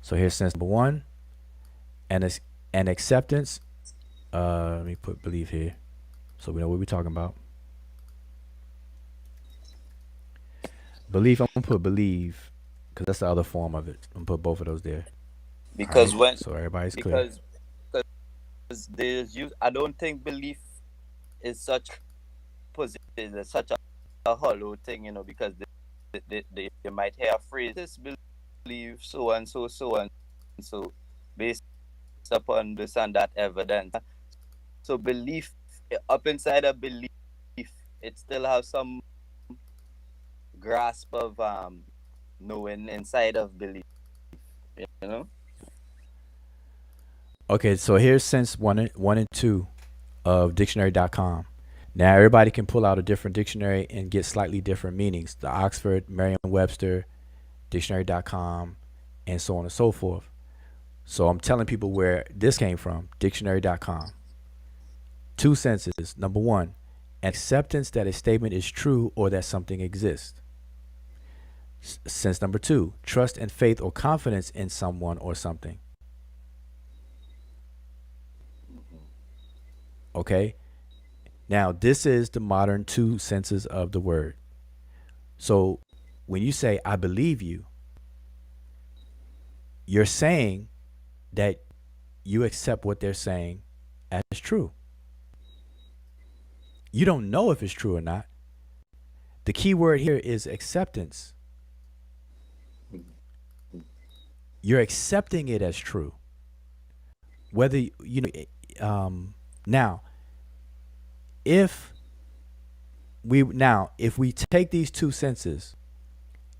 Speaker 2: So here's sense number one, and it's an acceptance. Let me put belief here, so we know what we're talking about. Belief. I'm gonna put believe, because that's the other form of it. I'm gonna put both of those there.
Speaker 6: Because
Speaker 2: Right,
Speaker 6: when
Speaker 2: so everybody's clear.
Speaker 6: because there's you, I don't think belief is such position, such a hollow thing, because they might hear a phrase, this believe so and so, so and so, based upon this and that evidence. So belief, up inside of belief, it still has some grasp of knowing inside of belief, you know.
Speaker 2: Okay, so here's sense one and two of dictionary.com. Now everybody can pull out a different dictionary and get slightly different meanings. The Oxford, Merriam-Webster, dictionary.com, and so on and so forth. So I'm telling people where this came from, dictionary.com. Two senses. Number one, acceptance that a statement is true or that something exists. Sense number two, trust and faith or confidence in someone or something. Okay? Now, this is the modern two senses of the word. So when you say, I believe you, you're saying that you accept what they're saying as true. You don't know if it's true or not. The key word here is acceptance. You're accepting it as true. Whether, now, if we take these two senses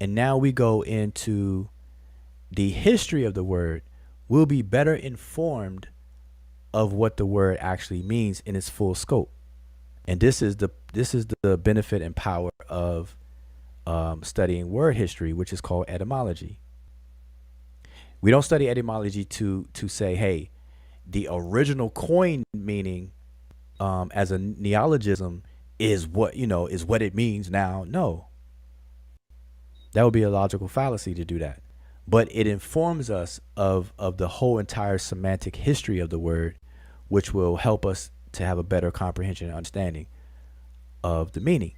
Speaker 2: and now we go into the history of the word, we'll be better informed of what the word actually means in its full scope. And this is the benefit and power of studying word history, which is called etymology. We don't study etymology to say, hey, the original coined meaning as a neologism is what it means now. No, that would be a logical fallacy to do that. But it informs us of the whole entire semantic history of the word, which will help us to have a better comprehension and understanding of the meaning.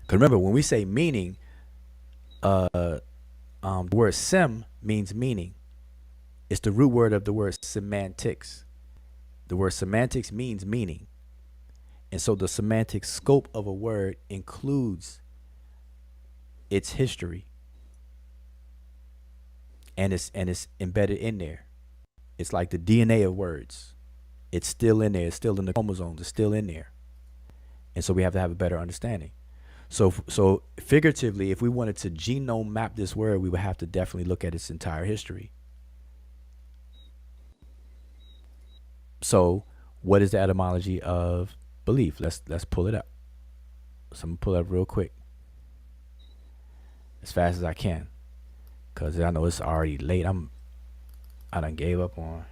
Speaker 2: Because remember, when we say meaning, the word sem means meaning. It's the root word of the word semantics. The word semantics means meaning. And so the semantic scope of a word includes its history. And it's embedded in there. It's like the DNA of words. It's still in there. It's still in the chromosomes. It's still in there. And so we have to have a better understanding. So figuratively, if we wanted to genome map this word, we would have to definitely look at its entire history. So what is the etymology of belief? Let's pull it up. So I'm gonna pull it up real quick, as fast as I can, because I know it's already late. I done gave up on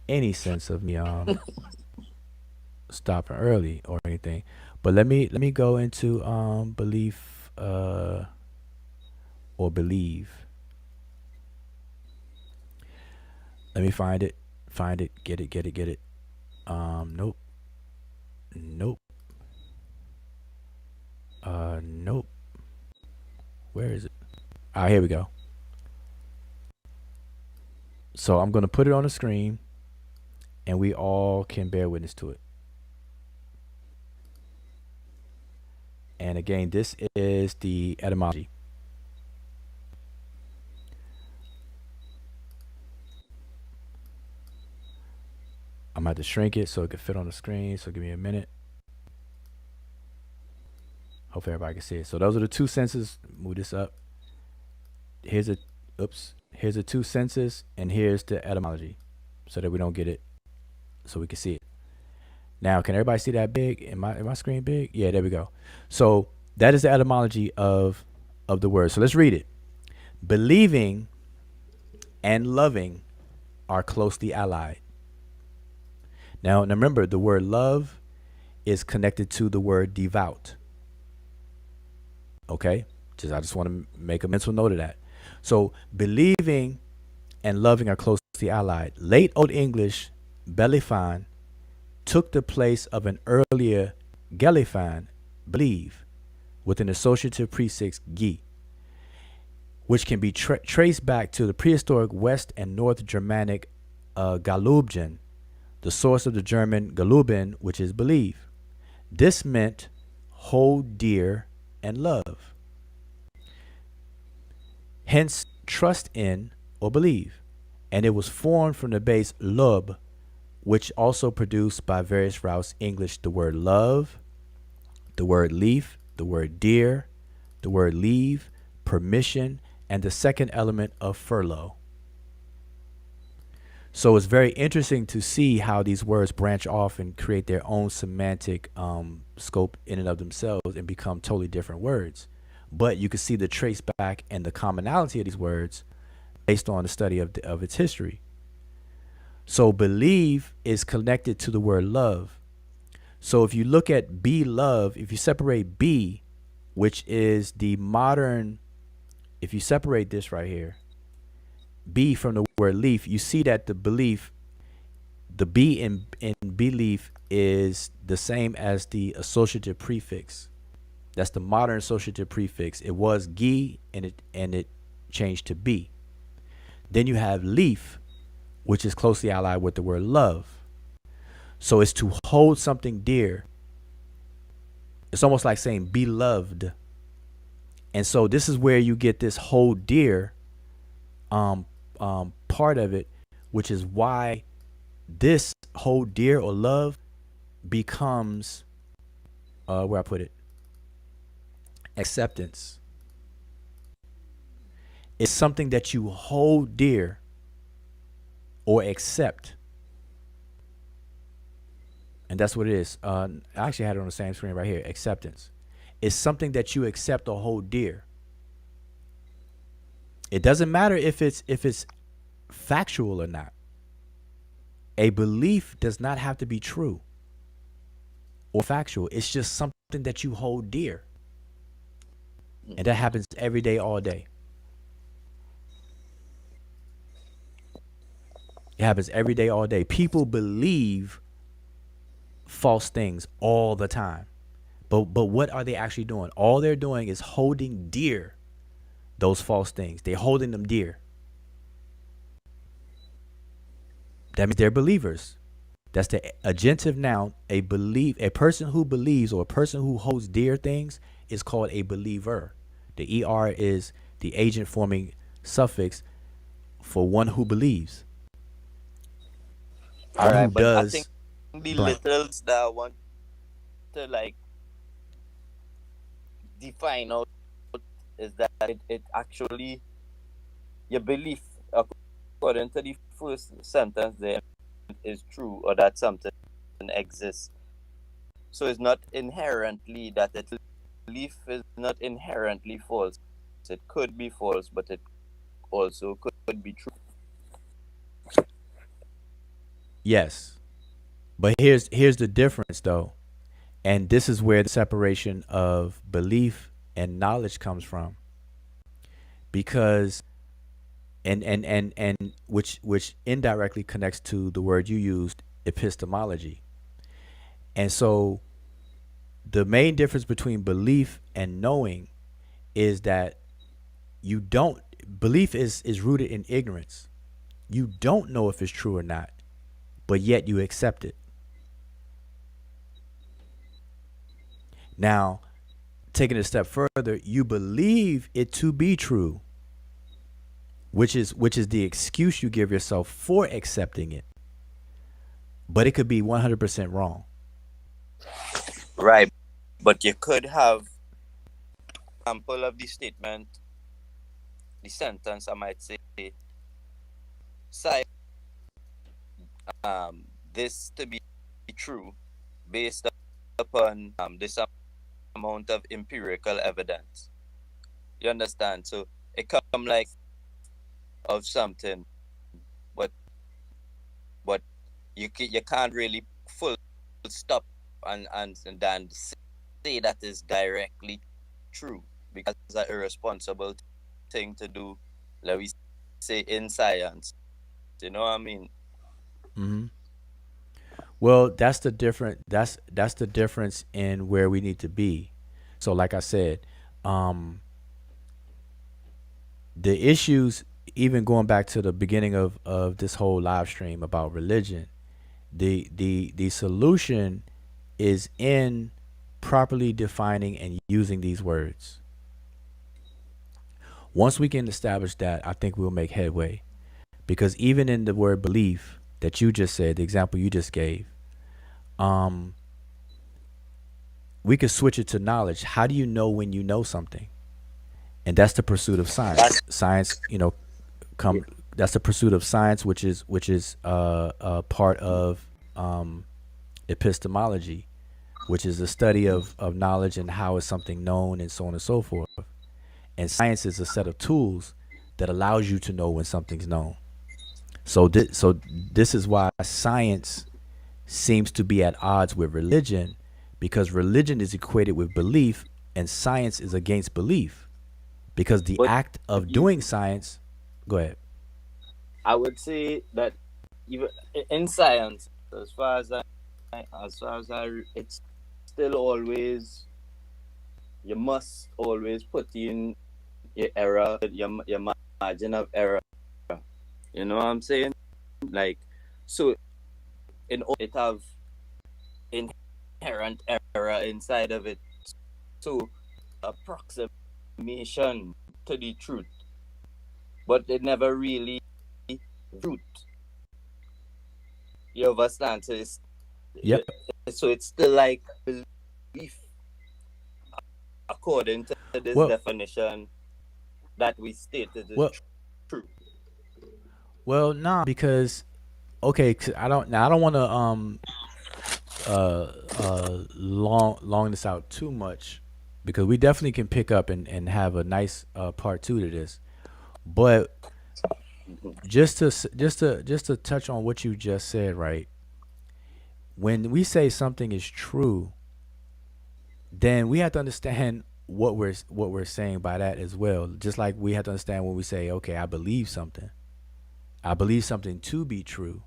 Speaker 2: any sense of me stopping early or anything. But let me go into belief or believe. Let me find it, get it. Nope. Nope. Where is it? Here we go. So I'm gonna put it on the screen, and we all can bear witness to it. And again, this is the etymology. I'm going to have to shrink it so it can fit on the screen. So give me a minute. Hopefully everybody can see it. So those are the two senses. Move this up. Here's the two senses, and here's the etymology, so that we don't get it, so we can see it. Now, can everybody see that big? Am my screen big? Yeah, there we go. So That is the etymology of the word. So let's read it. Believing and loving are closely allied. Now remember, the word love is connected to the word devout. Okay? I just want to make a mental note of that. So believing and loving are closely allied. Late Old English belifan took the place of an earlier gelifan, believe, with an associative prefix gi, which can be traced back to the prehistoric West and North Germanic Galubgen, the source of the German Galuben, which is believe. This meant hold dear and love. Hence, trust in or believe. And it was formed from the base lub, which also produced by various routes English the word love, the word leaf, the word dear, the word leave, permission, and the second element of furlough. So it's very interesting to see how these words branch off and create their own semantic scope in and of themselves and become totally different words. But you can see the trace back and the commonality of these words based on the study of its history. So believe is connected to the word love. So if you look at be love, if you separate be, which is the modern, if you separate this right here, be from the word leaf, you see that the belief, the be in belief is the same as the associative prefix. That's the modern associative prefix. It was gi and it changed to be. Then you have leaf, which is closely allied with the word love. So it's to hold something dear. It's almost like saying be loved. And so this is where you get this hold dear part of it, which is why this hold dear or love becomes where I put it, acceptance. It's something that you hold dear or accept. And that's what it is. I actually had it on the same screen right here. Acceptance. It's something that you accept or hold dear. It doesn't matter if it's factual or not. A belief does not have to be true or factual. It's just something that you hold dear. And that happens every day, all day. It happens every day, all day. People believe false things all the time. But what are they actually doing? All they're doing is holding dear those false things. They're holding them dear. That means they're believers. That's the agentive noun. A person who believes or a person who holds dear things is called a believer. The er is the agent forming suffix for one who believes.
Speaker 6: All right,
Speaker 2: who
Speaker 6: but I
Speaker 2: does
Speaker 6: think the
Speaker 2: blank.
Speaker 6: literals that I want to like define out is that it actually, your belief according to the first sentence there is true, or that something exists. So it's not inherently that it, belief is not inherently false. It could be false, but it also could be true.
Speaker 2: Yes. But here's the difference though. And this is where the separation of belief and knowledge comes from. Because and which indirectly connects to the word you used, epistemology. And so the main difference between belief and knowing is that you don't belief is rooted in ignorance. You don't know if it's true or not, but yet you accept it. Now, taking it a step further, you believe it to be true, which is the excuse you give yourself for accepting it. But it could be 100% wrong.
Speaker 6: Right. But you could have example of the statement, the sentence, I might say, this to be true based upon this amount of empirical evidence. You understand? So it come like of something, but you can't really full stop and then say that is directly true because it's an irresponsible thing to do. Like we say in science, you know what I mean?
Speaker 2: Hmm. Well, that's the difference in where we need to be. So, like I said, um, the issues, even going back to the beginning of this whole live stream about religion, the solution is in properly defining and using these words. Once we can establish that, I think we'll make headway. Because even in the word belief that you just said, the example you just gave, um, we could switch it to knowledge. How do you know when you know something? And that's the pursuit of science. Science, come. That's the pursuit of science, which is part of epistemology, which is the study of knowledge and how is something known and so on and so forth. And science is a set of tools that allows you to know when something's known. So this is why science seems to be at odds with religion, because religion is equated with belief and science is against belief, because the
Speaker 6: But
Speaker 2: act of
Speaker 6: you,
Speaker 2: doing science. Go ahead.
Speaker 6: I would say that even in science, as far as it's still always you must always put in your error, your margin of error. You know what I'm saying? Like, so in it have inherent error inside of it. So approximation to the truth, but it never really truth. You understand?
Speaker 2: Yep.
Speaker 6: So it's still like belief according to this
Speaker 2: Well,
Speaker 6: definition that we stated is
Speaker 2: well,
Speaker 6: true.
Speaker 2: nah, because okay, 'cause I don't want to long this out too much, because we definitely can pick up and have a nice part two to this. But just to touch on what you just said, right? When we say something is true, then we have to understand what we're saying by that as well. Just like we have to understand when we say, okay, I believe something to be true,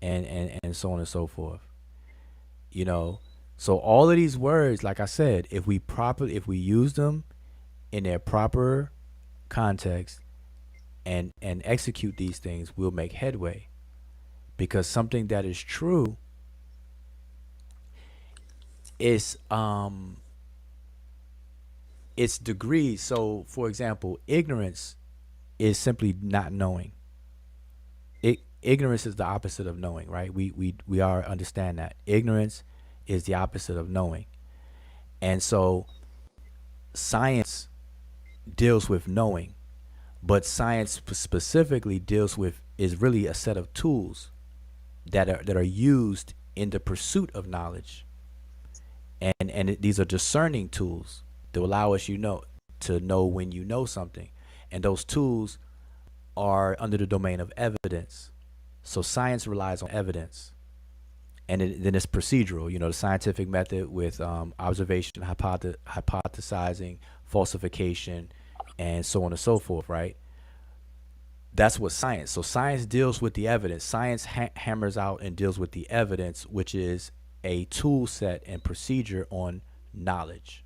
Speaker 2: and so on and so forth. You know, so all of these words, like I said, if we use them in their proper context and execute these things, we'll make headway. Because something that is true is its degrees. So, for example, ignorance is simply not knowing. Ignorance is the opposite of knowing, right? We are understand that ignorance is the opposite of knowing, and so science deals with knowing, but science specifically deals with is really a set of tools that are used in the pursuit of knowledge, these are discerning tools to allow us, to know when you know something, and those tools are under the domain of evidence. So science relies on evidence, and then it's procedural. The scientific method with observation, hypothesizing, falsification, and so on and so forth. Right? That's what science. So science deals with the evidence. Science hammers out and deals with the evidence, which is a tool set and procedure on knowledge.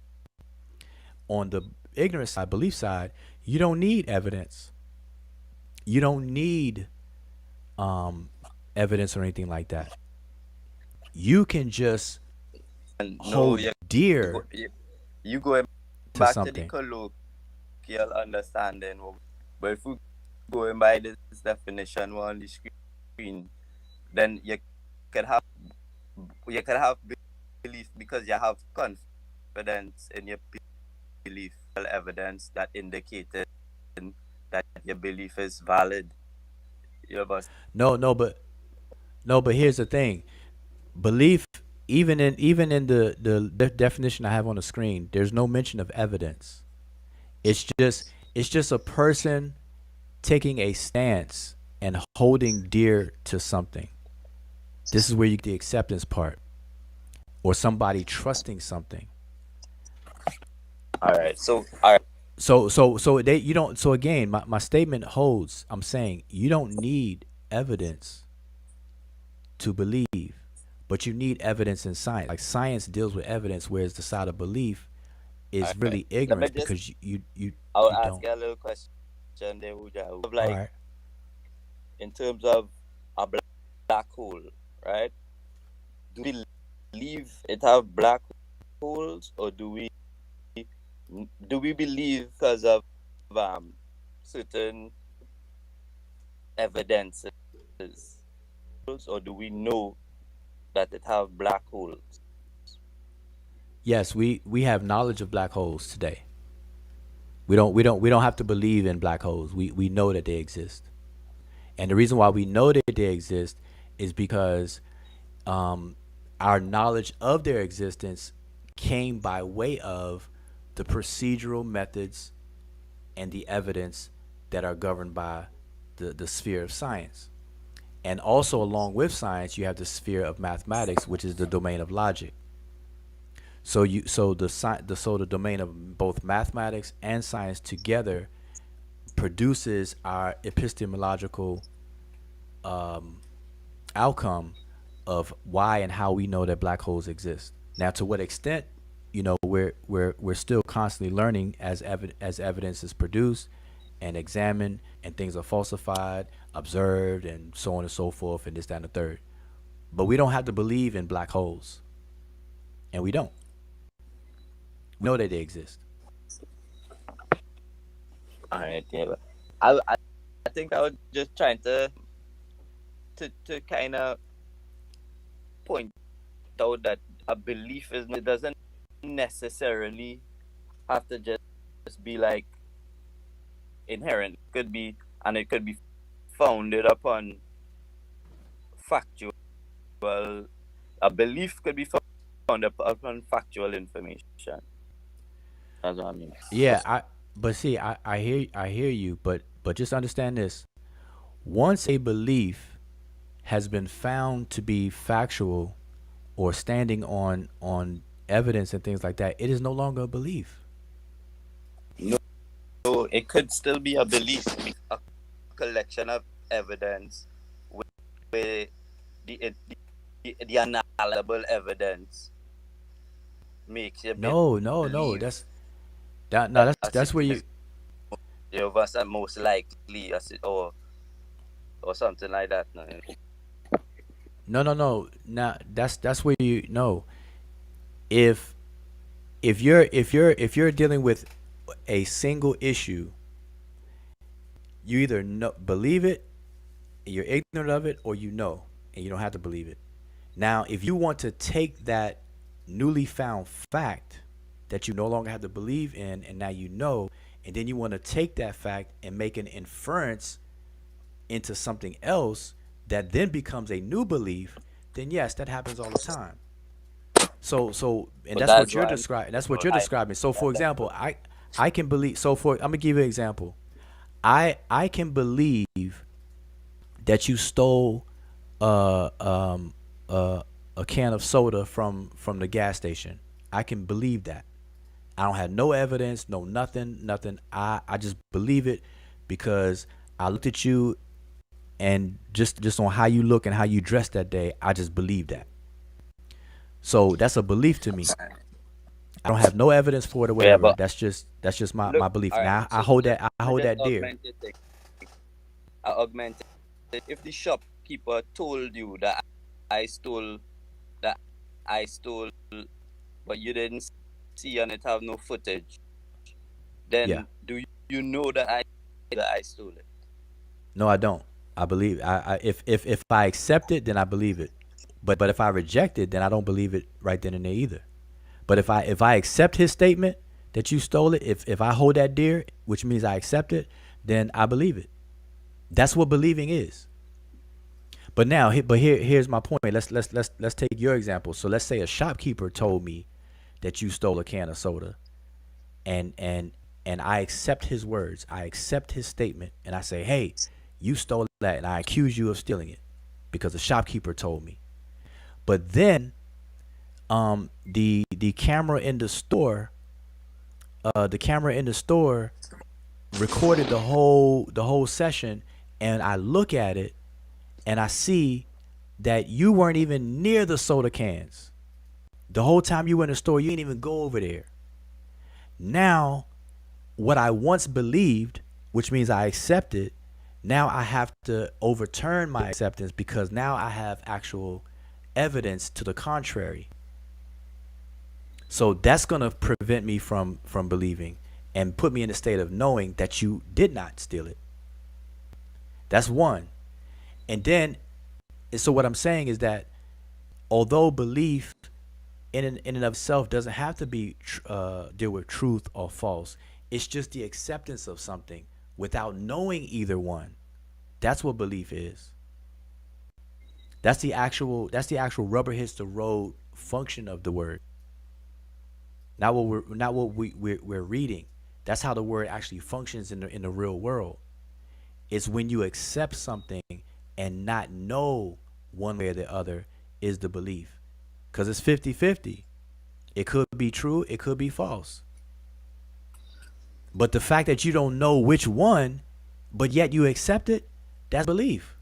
Speaker 2: On the ignorance side, belief side, you don't need evidence. You don't need um, evidence or anything like that. You can just
Speaker 6: And no,
Speaker 2: hold dear
Speaker 6: you going
Speaker 2: to
Speaker 6: back to the
Speaker 2: something.
Speaker 6: colloquial understanding, but if we going by this definition on the screen, then can have you can have belief because you have confidence in your belief, evidence that indicated that your belief is valid. You have a
Speaker 2: No, no, but here's the thing. Belief even in the definition I have on the screen, there's no mention of evidence. It's just a person taking a stance and holding dear to something. This is where you get the acceptance part, or somebody trusting something.
Speaker 6: All right. So all right.
Speaker 2: So they you don't. So again, my statement holds. I'm saying you don't need evidence to believe, but you need evidence in science. Like science deals with evidence, whereas the side of belief
Speaker 6: All
Speaker 2: is
Speaker 6: right.
Speaker 2: really
Speaker 6: Let me
Speaker 2: ignorance
Speaker 6: just.
Speaker 2: because you
Speaker 6: I'll
Speaker 2: you
Speaker 6: ask
Speaker 2: don't.
Speaker 6: you a little question there, Uja.
Speaker 2: All
Speaker 6: Like
Speaker 2: right.
Speaker 6: in terms of a black hole, right? Do we believe it have black holes, or do we believe because of certain evidences, or do we know that it have black holes?
Speaker 2: Yes, we have knowledge of black holes today. We don't have to believe in black holes. We know that they exist. And the reason why we know that they exist is because um, our knowledge of their existence came by way of the procedural methods and the evidence that are governed by the sphere of science. And also, along with science, you have the sphere of mathematics, which is the domain of logic. So the domain of both mathematics and science together produces our epistemological outcome of why and how we know that black holes exist. Now, to what extent, we're still constantly learning as evidence is produced and examined, and things are falsified, observed, and so on and so forth, and this, that, and the third. But we don't have to believe in black holes, and we don't. We know that they exist.
Speaker 6: All right, yeah. But I think I was just trying to kind of point out that a belief is it doesn't necessarily have to just be like inherent. It could be, and it could be founded upon factual. A belief could be founded upon factual information. That's what I mean.
Speaker 2: Yeah, but see, I hear you, but just understand this. Once a belief has been found to be factual or standing on evidence and things like that, it is no longer a belief.
Speaker 6: No, so it could still be a belief, a collection of evidence where the analyzable evidence makes you
Speaker 2: No,
Speaker 6: believe
Speaker 2: that's that. No,
Speaker 6: as it
Speaker 2: that's where
Speaker 6: is
Speaker 2: you.
Speaker 6: the of us are most likely as it, or something like that. No?
Speaker 2: No. Now that's where you know if if you're dealing with a single issue, you either believe it, you're ignorant of it, or you know, and you don't have to believe it. Now, if you want to take that newly found fact that you no longer have to believe in, and now you know, and then you want to take that fact and make an inference into something else that then becomes a new belief, then yes, that happens all the time. And
Speaker 6: But
Speaker 2: that's what
Speaker 6: that's
Speaker 2: you're
Speaker 6: why
Speaker 2: describing. That's what
Speaker 6: well,
Speaker 2: you're
Speaker 6: I
Speaker 2: describing. So, for
Speaker 6: that's
Speaker 2: example, I can believe. I'm gonna give you an example. I can believe that you stole uh, um, a can of soda from the gas station. I can believe that. I don't have no evidence, no nothing. I just believe it because I looked at you, and just on how you look and how you dress that day, I just believe that. So that's a belief to me. I don't have no evidence for it or
Speaker 6: yeah.
Speaker 2: whatever.
Speaker 6: But
Speaker 2: That's just my
Speaker 6: look,
Speaker 2: belief.
Speaker 6: all right.
Speaker 2: Now I
Speaker 6: So
Speaker 2: hold
Speaker 6: let
Speaker 2: that I
Speaker 6: me
Speaker 2: hold
Speaker 6: just
Speaker 2: that dear.
Speaker 6: augment it. If the shopkeeper told you I stole that I stole, but you didn't see and it have no footage,
Speaker 2: Yeah.
Speaker 6: then do you know that I stole it?
Speaker 2: No, I don't. I believe if I accept it, then I believe it. But if I reject it, then I don't believe it right then and there either. But if I accept his statement that you stole it, if I hold that dear, which means I accept it, then I believe it. That's what believing is. But now, here's my point. Let's take your example. So let's say a shopkeeper told me that you stole a can of soda, and I accept his words. I accept his statement, and I say, hey, you stole that, and I accuse you of stealing it because the shopkeeper told me. But then, the camera in the store, recorded the whole session, and I look at it, and I see that you weren't even near the soda cans. The whole time you were in the store, you didn't even go over there. Now, what I once believed, which means I accepted, now I have to overturn my acceptance because now I have actual evidence to the contrary. So that's going to prevent me from believing and put me in a state of knowing that you did not steal it. That's one. And then, so what I'm saying is that although belief in and of itself doesn't have to be deal with truth or false, it's just the acceptance of something without knowing either one. That's what belief is. That's the actual rubber hits the road function of the word. Not what we're reading. That's how the word actually functions in the real world. It's when you accept something and not know one way or the other is the belief. Because it's 50-50. It could be true, it could be false. But the fact that you don't know which one, but yet you accept it, that's belief.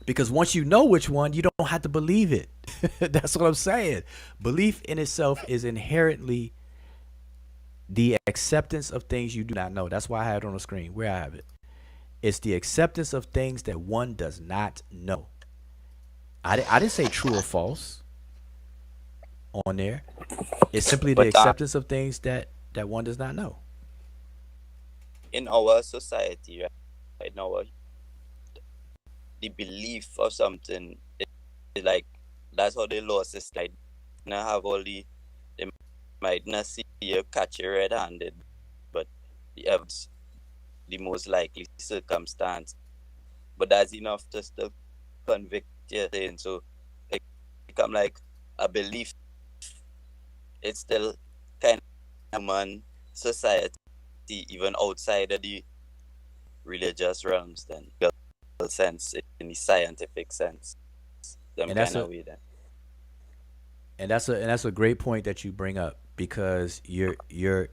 Speaker 2: Because once you know which one, you don't have to believe it. That's what I'm saying. Belief in itself is inherently the acceptance of things you do not know. That's why I have it on the screen, where I have it. It's the acceptance of things that one does not know. I didn't say true or false on there. It's simply the acceptance of things that one does not know.
Speaker 6: In our society, right now, the belief of something is like, that's how the law says, like, now have all they might not see you catch you red-handed, but the most likely circumstance. But that's enough just to convict you. So it become like a belief. It's still kind of human society, even outside of the religious realms, then sense, in the scientific sense, them kind of way then.
Speaker 2: And that's a great point that you bring up, because you're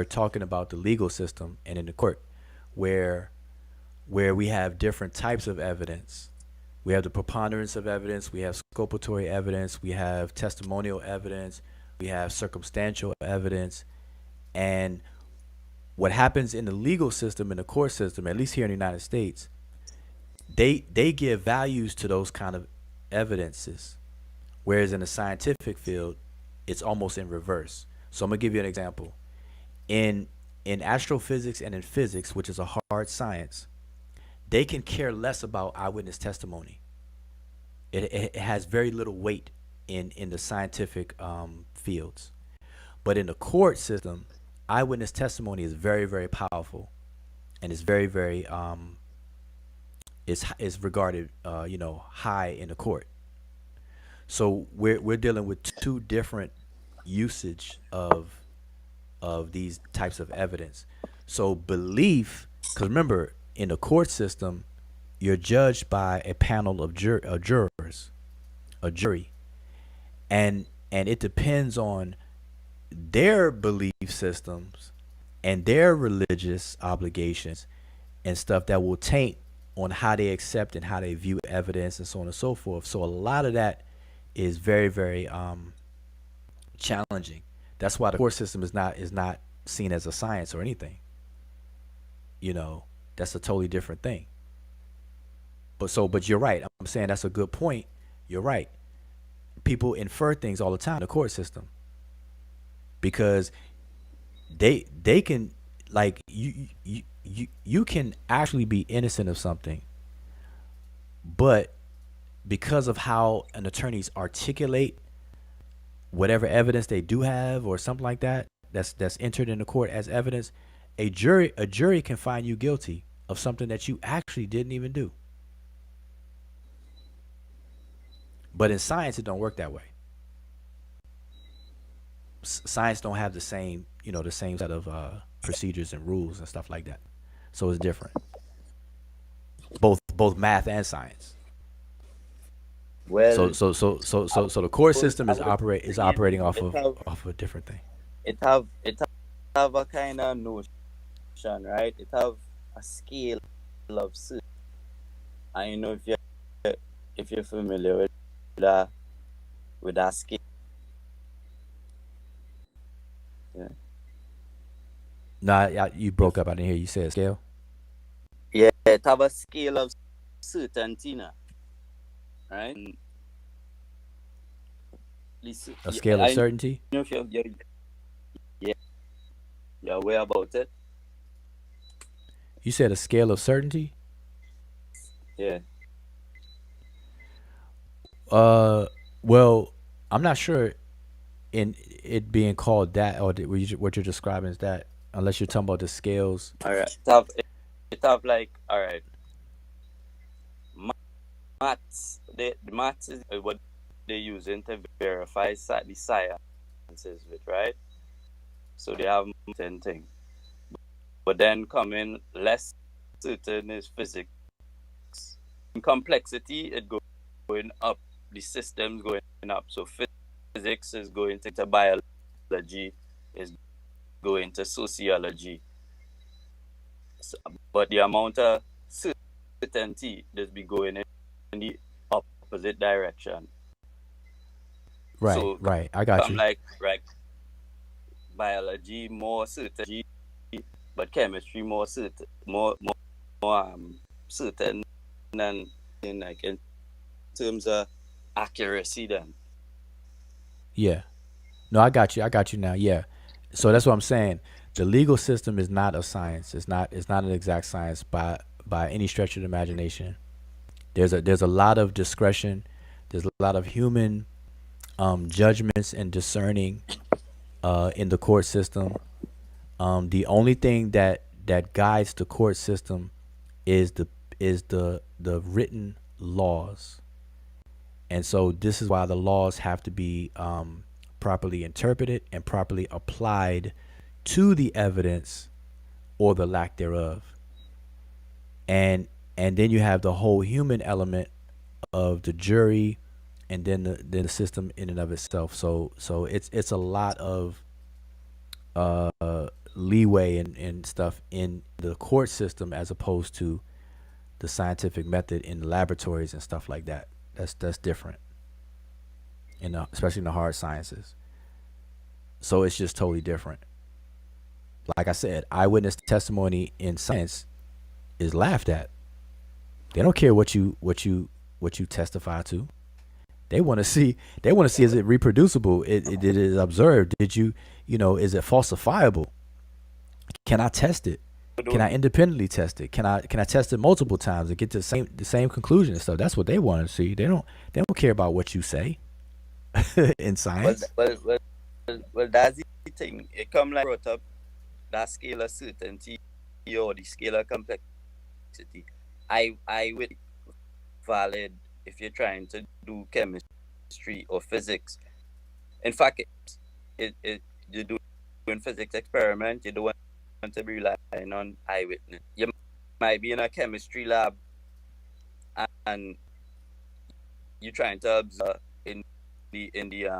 Speaker 2: talking about the legal system and in the court, where we have different types of evidence. We have the preponderance of evidence, we have sculpatory evidence, we have testimonial evidence, we have circumstantial evidence. And what happens in the legal system, in the court system, at least here in the United States, they give values to those kind of evidences. Whereas in the scientific field, it's almost in reverse. So I'm gonna give you an example. In astrophysics and in physics, which is a hard science, they can care less about eyewitness testimony. It has very little weight in the scientific fields. But in the court system, eyewitness testimony is very, very powerful, and it's very, very is regarded high in the court. So we're dealing with two different usage of these types of evidence. So belief, because remember, in the court system, you're judged by a panel of jurors, a jury, and it depends on their belief systems and their religious obligations and stuff that will taint on how they accept and how they view evidence and so on and so forth. So a lot of that is very, very challenging. That's why the court system is not seen as a science or anything. That's a totally different thing. But you're right. I'm saying that's a good point. You're right. People infer things all the time in the court system, because they can, like, you can actually be innocent of something, but because of how an attorneys articulate whatever evidence they do have or something like that that's entered in the court as evidence, a jury can find you guilty of something that you actually didn't even do. But in science, it don't work that way. Science don't have the same, the same set of procedures and rules and stuff like that. So it's different. Both math and science.
Speaker 6: Well,
Speaker 2: So the court system
Speaker 6: I
Speaker 2: is
Speaker 6: would say
Speaker 2: operating off
Speaker 6: it
Speaker 2: of
Speaker 6: have
Speaker 2: a different thing.
Speaker 6: it have a kind of notion, right? It have a scale of suit. I don't know if you're familiar with that scale. Yeah.
Speaker 2: Nah, you broke up. I didn't hear you say a scale.
Speaker 6: Yeah, it have a scale of certainty, right?
Speaker 2: A scale of
Speaker 6: I
Speaker 2: certainty.
Speaker 6: know if yeah, you're aware about it.
Speaker 2: You said a scale of certainty.
Speaker 6: Yeah.
Speaker 2: Well, I'm not sure in it being called that, or what you're describing is that, unless you're talking about the scales.
Speaker 6: All right. It have like, all right. Maths. The maths is what they're using to verify the sciences with, right? So they have certain thing. But then coming less certain is physics. In complexity, it going up. The system's going up. So physics is going to biology, is going to sociology. So, but the amount of certainty just be going in the opposite direction.
Speaker 2: Right,
Speaker 6: So
Speaker 2: right. I got you.
Speaker 6: like biology more certainty, but chemistry more certain, more certain than in terms of accuracy. Then
Speaker 2: Yeah. No, I got you. I got you now. Yeah. So that's what I'm saying. The legal system is not a science. It's not an exact science by any stretch of the imagination. There's a lot of discretion. There's a lot of human judgments and discerning in the court system. The only thing that guides the court system is the written laws. And so this is why the laws have to be properly interpreted and properly applied to the evidence or the lack thereof. And then you have the whole human element of the jury, and then the system in and of itself. So it's a lot of leeway and stuff in the court system as opposed to the scientific method in the laboratories and stuff like that. That's different, especially in the hard sciences. So it's just totally different. Like I said, eyewitness testimony in science is laughed at. They don't care what you testify to. They want to see is it reproducible? It is observed. Did you is it falsifiable? Can I test it? Can I independently test it? Can I test it multiple times and get to the same conclusion and stuff? That's what they want to see. They don't care about what you say in science.
Speaker 6: Well, that's the thing. It come like brought up that scale of certainty or the scale of complexity. I would valid if you're trying to do chemistry or physics. In fact, you do in physics experiment, you don't want to be relying on eyewitness. You might be in a chemistry lab and you're trying to observe in the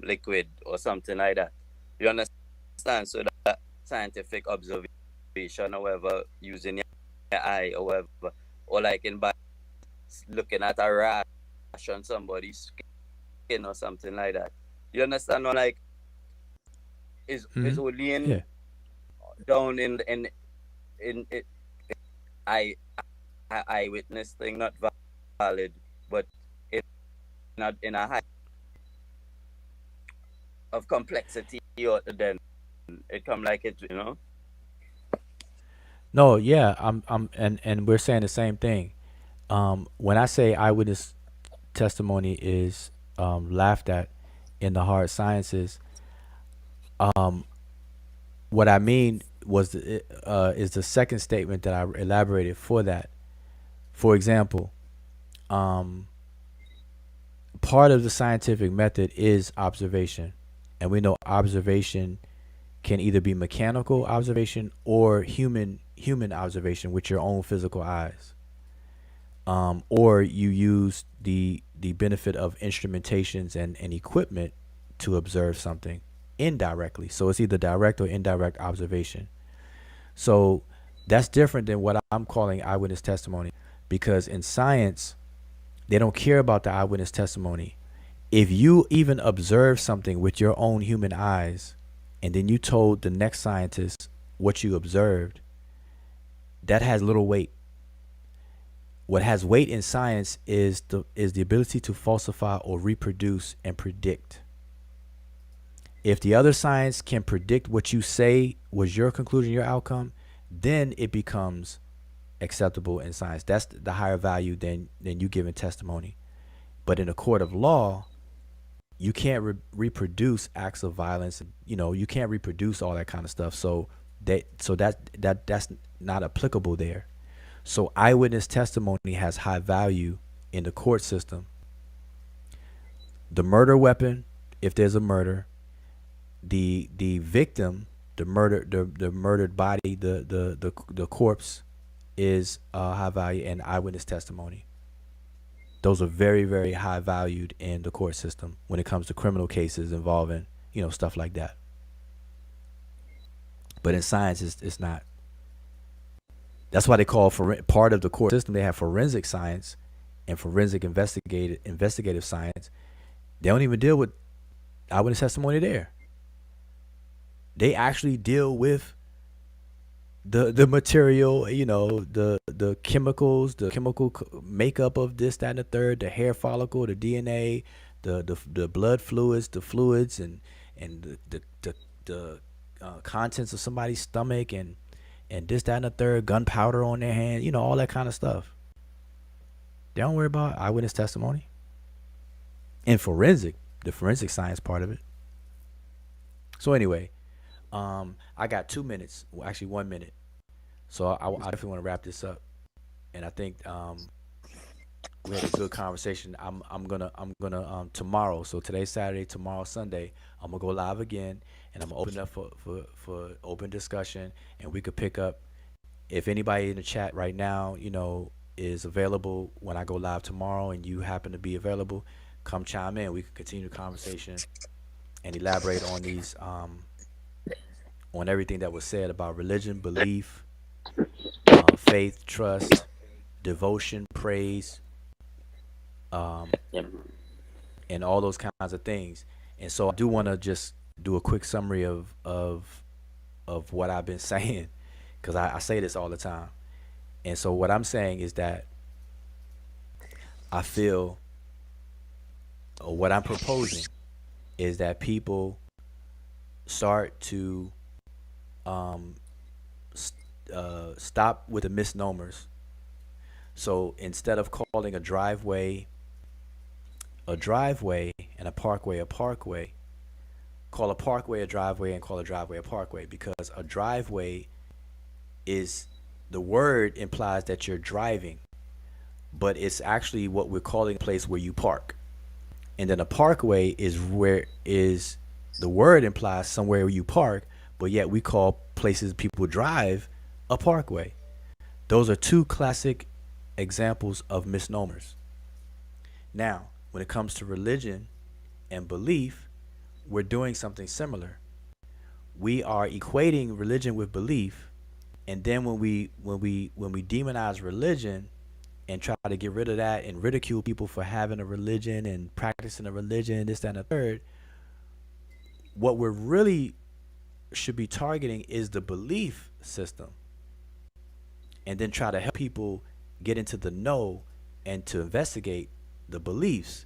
Speaker 6: liquid or something like that. You understand? So that scientific observation or whatever, using your eye or whatever, or like looking at a rash on somebody's skin or something like that. You understand? Or like is only in down in eyewitness thing not valid, but it's not in a high of complexity, or then it come like it,
Speaker 2: No, yeah, and we're saying the same thing. When I say eyewitness testimony is laughed at in the hard sciences, what I mean is the second statement that I elaborated for that. For example, um, part of the scientific method is observation, and we know observation can either be mechanical observation or human observation with your own physical eyes, or you use the benefit of instrumentations and equipment to observe something indirectly. So it's either direct or indirect observation. So that's different than what I'm calling eyewitness testimony, because in science, they don't care about the eyewitness testimony. If you even observe something with your own human eyes, and then you told the next scientist what you observed, that has little weight. What has weight in science is the ability to falsify or reproduce and predict. If the other science can predict what you say was your conclusion, your outcome, then it becomes acceptable in science. That's the higher value than you giving testimony. But in a court of law, you can't reproduce acts of violence. You can't reproduce all that kind of stuff. So that's not applicable there. So eyewitness testimony has high value in the court system. The murder weapon, if there's a murder, the victim, the murdered body, the corpse is high value in eyewitness testimony. Those are very, very high valued in the court system when it comes to criminal cases involving, stuff like that. But in science, it's not. That's why they call part of the court system, they have forensic science and forensic investigative science. They don't even deal with eyewitness testimony there. They actually deal with the material, the chemicals, the chemical makeup of this, that, and the third, the hair follicle, the DNA, the blood fluids, the fluids, and the contents of somebody's stomach, and this, that, and the third, gunpowder on their hand, all that kind of stuff. They don't worry about eyewitness testimony. And the forensic science part of it. So anyway, I got 2 minutes, well, actually 1 minute. So I definitely want to wrap this up. And I think we had a good conversation. I'm gonna tomorrow. So today's Saturday, tomorrow Sunday. I'm gonna go live again, and I'm gonna open up for open discussion, and we could pick up. If anybody in the chat right now, is available when I go live tomorrow, and you happen to be available, come chime in. We can continue the conversation and elaborate on these, on everything that was said about religion, belief, faith, trust, devotion, praise, and all those kinds of things. And so I do want to just do a quick summary of what I've been saying, because I say this all the time. And so what I'm saying is that I feel, or what I'm proposing is that people start to stop with the misnomers. So instead of calling a driveway and a parkway, call a parkway a driveway and call a driveway a parkway, because a driveway is, the word implies that you're driving, but it's actually what we're calling a place where you park. And then a parkway is the word implies somewhere where you park, but yet we call places people drive a parkway. Those are two classic examples of misnomers. Now, when it comes to religion and belief, we're doing something similar. We are equating religion with belief, and then when we demonize religion and try to get rid of that and ridicule people for having a religion and practicing a religion, this, that, and the third, what we're really should be targeting is the belief system, and then try to help people get into the know and to investigate the beliefs,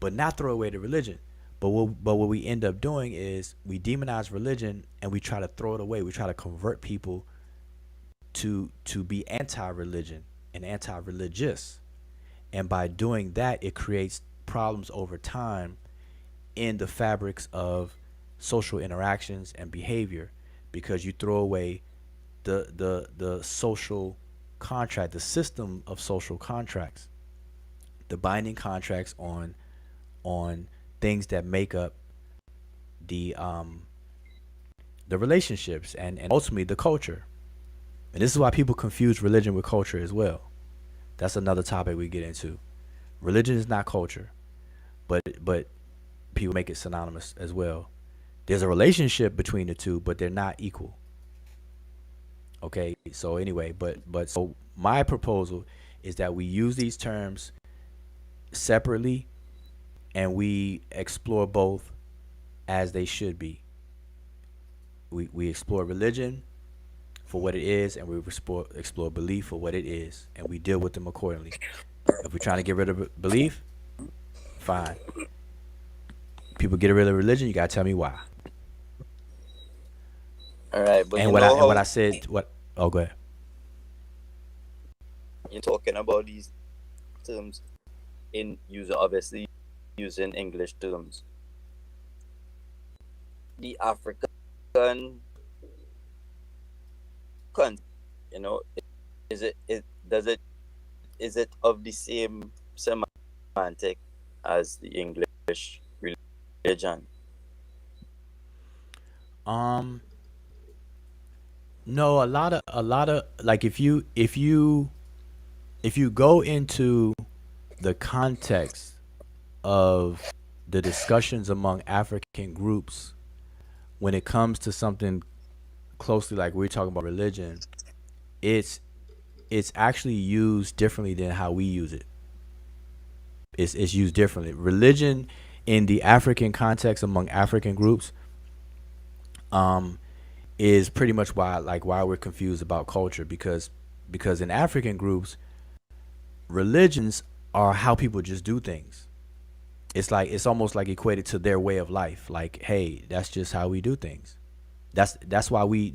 Speaker 2: but not throw away the religion. But what we end up doing is we demonize religion and we try to throw it away. We try to convert people to be anti-religion and anti-religious. And by doing that, it creates problems over time in the fabrics of social interactions and behavior, because you throw away the social contract, the system of social contracts, the binding contracts on things that make up the relationships and ultimately the culture. And this is why people confuse religion with culture as well. That's another topic we get into. Religion is not culture, but people make it synonymous as well. There's a relationship between the two, but they're not equal. Okay, so anyway, but so my proposal is that we use these terms separately and we explore both as they should be. We explore religion for what it is, and we explore belief for what it is, and we deal with them accordingly. If we're trying to get rid of belief, fine. People get rid of religion, you gotta tell me why.
Speaker 6: All right, but
Speaker 2: And
Speaker 6: you
Speaker 2: what
Speaker 6: know
Speaker 2: I
Speaker 6: how
Speaker 2: said, what? Oh, go ahead.
Speaker 6: you're talking about these terms in user obviously using English terms. The African con, you know, is it of the same semantic as the English religion?
Speaker 2: No, a lot of like if you go into the context of the discussions among African groups when it comes to something closely like we're talking about religion, it's it's actually used differently than how we use it. It's used differently. Religion in the African context among African groups um, is pretty much why we're confused about culture because in African groups, religions are how people just do things. It's almost like equated to their way of life. Like, hey, that's just how we do things. That's why we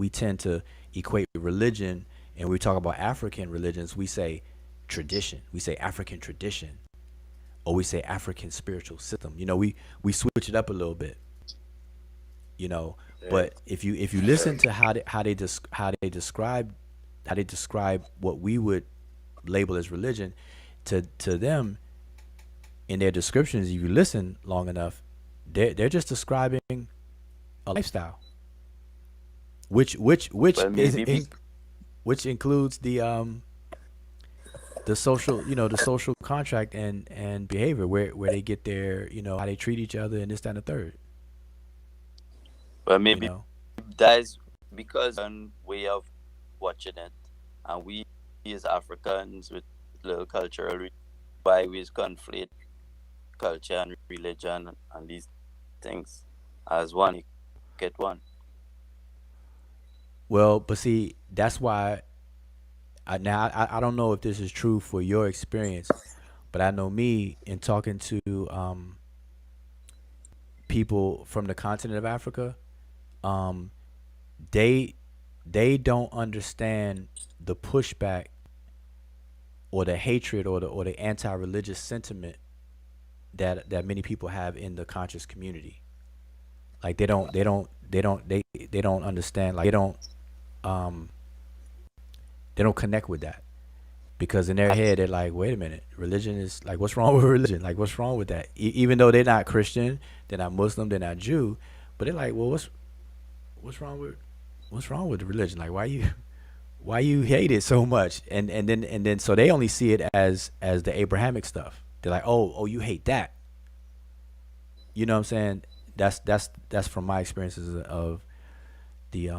Speaker 2: tend to equate religion, and when we talk about African religions, we say tradition. We say African tradition, or we say African spiritual system. We switch it up a little bit. You know,
Speaker 6: Right.
Speaker 2: but if you listen to how they describe what we would label as religion, to them in their descriptions, if you listen long enough, they're just describing a lifestyle, which
Speaker 6: Well,
Speaker 2: is
Speaker 6: maybe be,
Speaker 2: which includes the social, the social contract and behavior where they get their, how they treat each other and this, that, and the third.
Speaker 6: well,
Speaker 2: You
Speaker 6: maybe
Speaker 2: know,
Speaker 6: that is because one way of watching it, and we as Africans with little cultural why we conflate culture and religion and these things as one. You get one.
Speaker 2: well, but see, that's why I don't know if this is true for your experience, but I know me in talking to people from the continent of Africa, um, they they don't understand the pushback or the hatred or the anti-religious sentiment that many people have in the conscious community. Like they don't understand. Like um they don't connect with that because in their head they're like, wait a minute, religion is like, what's wrong with religion? Like, what's wrong with that? Even though they're not Christian, they're not Muslim, they're not Jew, but they're like, well, what's wrong with what's wrong with religion? Like, why you hate it so much? And then so they only see it as the Abrahamic stuff. They're like, oh, you hate that. You know what I'm saying? That's from my experiences of the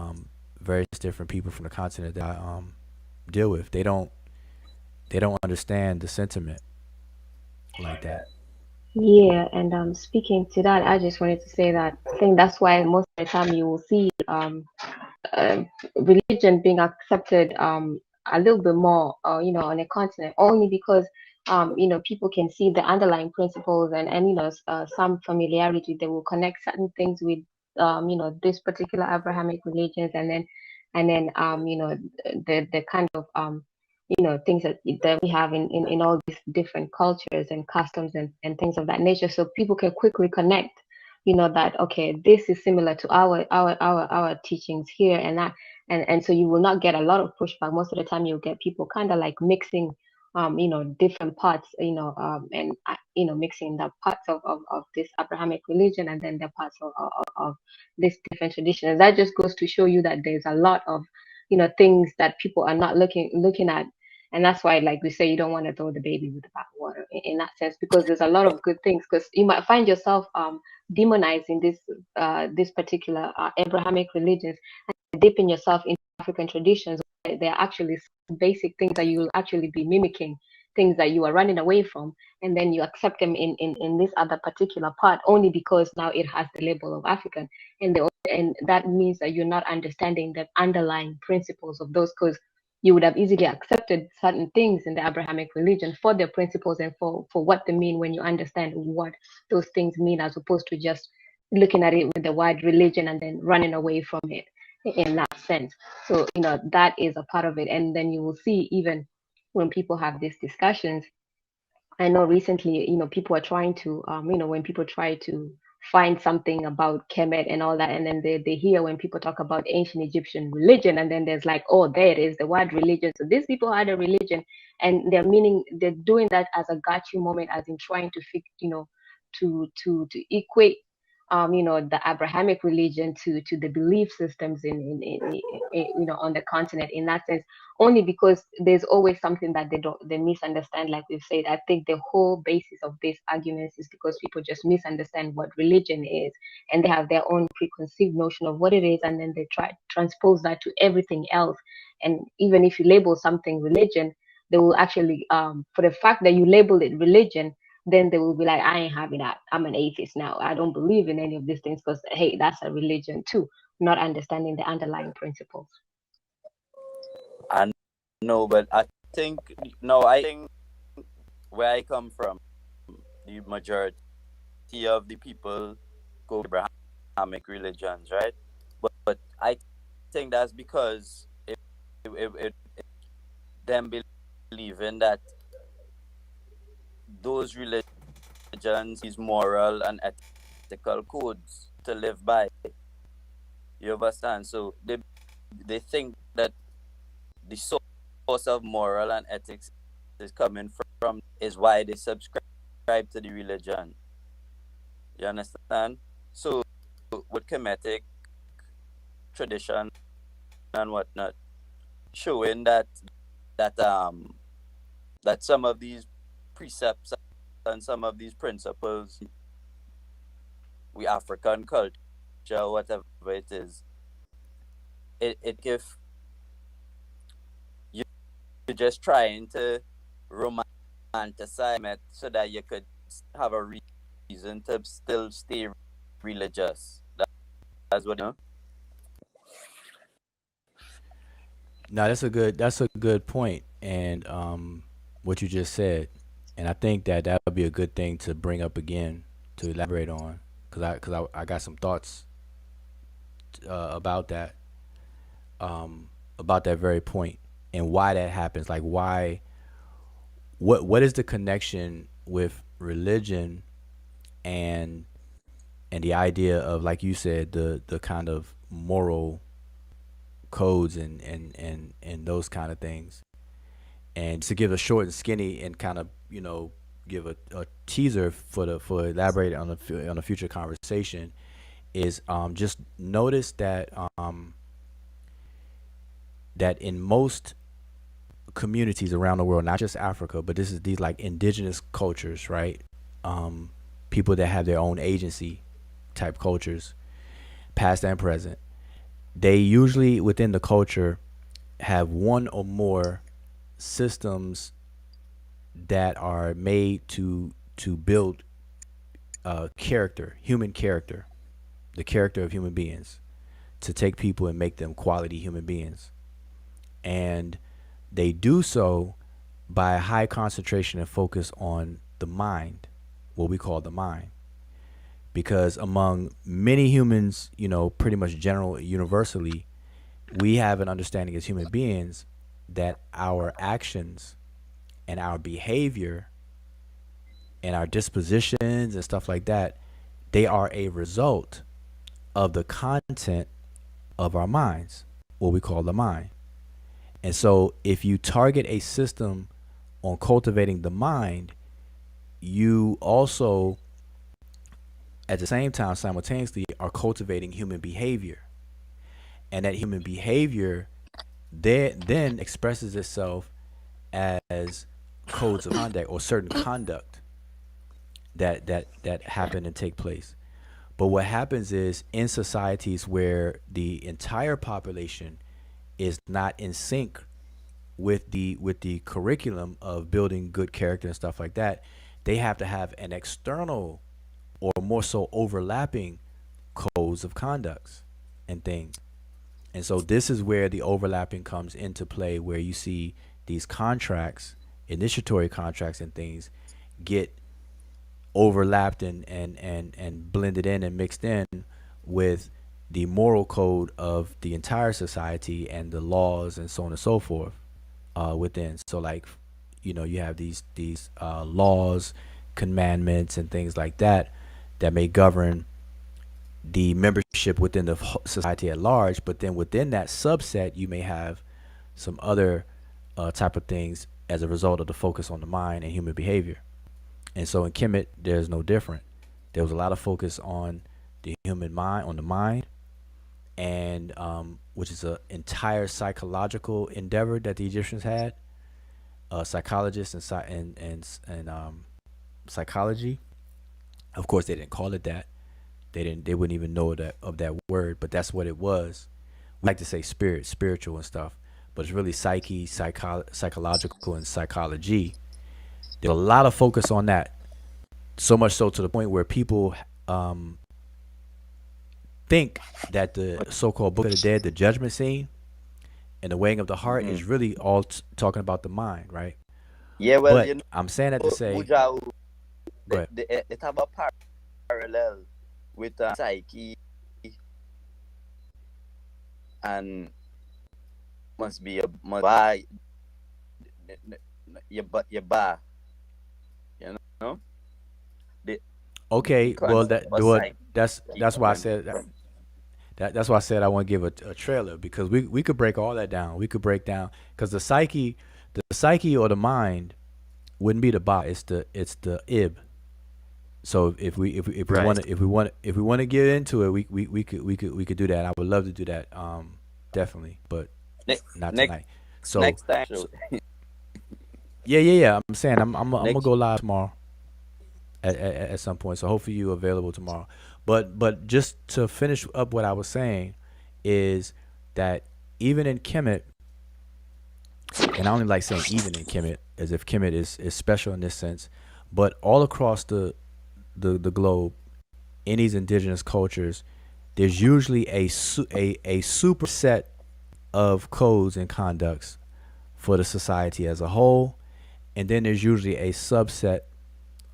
Speaker 2: various different people from the continent that I deal with. They don't understand the sentiment like that.
Speaker 4: Yeah, and speaking to that, I just wanted to say that I think that's why most of the time you will see uh, religion being accepted a little bit more, on a continent, only because people can see the underlying principles and some familiarity. They will connect certain things with this particular Abrahamic religions, and then the kind of things that we have in all these different cultures and customs and things of that nature. So people can quickly connect that okay, this is similar to our teachings here and that, and so you will not get a lot of pushback. Most of the time, you'll get people kind of like mixing, different parts, and mixing the parts of this Abrahamic religion and then the parts of this different traditions. That just goes to show you that there's a lot of things that people are not looking at, and that's why, like we say, you don't want to throw the baby with the bathwater in that sense, because there's a lot of good things. Because you might find yourself demonizing this particular Abrahamic religions, and dipping yourself into African traditions. There are actually basic things that you will actually be mimicking, things that you are running away from, and then you accept them in this other particular part only because now it has the label of African, and that means that you're not understanding the underlying principles of those, because you would have easily accepted certain things in the Abrahamic religion for their principles and for what they mean when you understand what those things mean, as opposed to just looking at it with the wide religion and then running away from it in that sense. So, that is a part of it. And then you will see, even when people have these discussions, I know recently, people are trying to, when people try to find something about Kemet and all that, and then they hear when people talk about ancient Egyptian religion, and then there's like, oh, there it is, the word religion. So these people had a religion, and they're doing that as a got you moment, as in trying to to equate, the Abrahamic religion to the belief systems on the continent in that sense, only because there's always something that they misunderstand. Like we've said, I think the whole basis of these arguments is because people just misunderstand what religion is, and they have their own preconceived notion of what it is, and then they try to transpose that to everything else. And even if you label something religion, they will actually, for the fact that you label it religion, then they will be like, I ain't having that. I'm an atheist now. I don't believe in any of these things, because hey, that's a religion too, not understanding the underlying principles.
Speaker 6: I know, but I think where I come from, the majority of the people go to Abrahamic religions, right? But I think that's because it them believing that those religions is moral and ethical codes to live by. You understand? So they think that the source of moral and ethics is coming from is why they subscribe to the religion. You understand? So with Kemetic tradition and whatnot, showing that some of these precepts and some of these principles, we African culture, whatever it is, it if you're just trying to romanticize it so that you could have a reason to still stay religious. That's what
Speaker 2: No, that's a good point, and what you just said, and I think that would be a good thing to bring up again to elaborate on, because I got some thoughts about that very point and why that happens. Like, what is the connection with religion and the idea of, like you said, the kind of moral codes and those kind of things. And to give a short and skinny and kind of give a teaser for elaborate on a future conversation is just notice that that in most communities around the world, not just Africa, but these like indigenous cultures, right? People that have their own agency type cultures, past and present. They usually within the culture have one or more systems that are made to build character, human character, the character of human beings, to take people and make them quality human beings. And they do so by a high concentration and focus on the mind, what we call the mind. Because among many humans, pretty much universally, we have an understanding as human beings that our actions and our behavior and our dispositions and stuff like that They are a result of the content of our minds, what we call the mind. And so if you target a system on cultivating the mind, you also, at the same time, simultaneously, are cultivating human behavior. And that human behavior then expresses itself as codes of conduct or certain conduct that happen and take place. But what happens is, in societies where the entire population is not in sync with the curriculum of building good character and stuff like that, they have to have an external, or more so overlapping, codes of conducts and things. And so this is where the overlapping comes into play, where you see these contracts, initiatory contracts and things, get overlapped and blended in and mixed in with the moral code of the entire society and the laws and so on and so forth within. So like, you have these laws, commandments, and things like that may govern the membership within the society at large. But then within that subset, you may have some other type of things as a result of the focus on the mind and human behavior. And so in Kemet, there's no different. There was a lot of focus on the human mind, on the mind, and which is an entire psychological endeavor that the Egyptians had. Psychologists and psychology. Of course, they didn't call it that. They wouldn't even know of that word, but that's what it was. We like to say spirit, spiritual and stuff, but it's really psyche, psychological, and psychology. There's a lot of focus on that, so much so to the point where people think that the so-called Book of the Dead, the judgment scene, and the weighing of the heart is really all talking about the mind, right?
Speaker 6: Yeah, well,
Speaker 2: but I'm saying that to say,
Speaker 6: it have a parallel with psyche, and must be your bar, you know.
Speaker 2: Okay, well that's why I said that's why I said I want to give a trailer, because we could break all that down. We could break down, because the psyche or the mind wouldn't be the ba, it's the ib. So if we want to get into it, we could do that. I would love to do that, definitely, but not tonight. So
Speaker 6: next time.
Speaker 2: Yeah. I'm saying I'm gonna go live tomorrow at some point. So hopefully you're available tomorrow. But just to finish up what I was saying is that even in Kemet, and I only like saying even in Kemet, as if Kemet is special in this sense, but all across the globe, in these indigenous cultures, there's usually a superset of codes and conducts for the society as a whole, and then there's usually a subset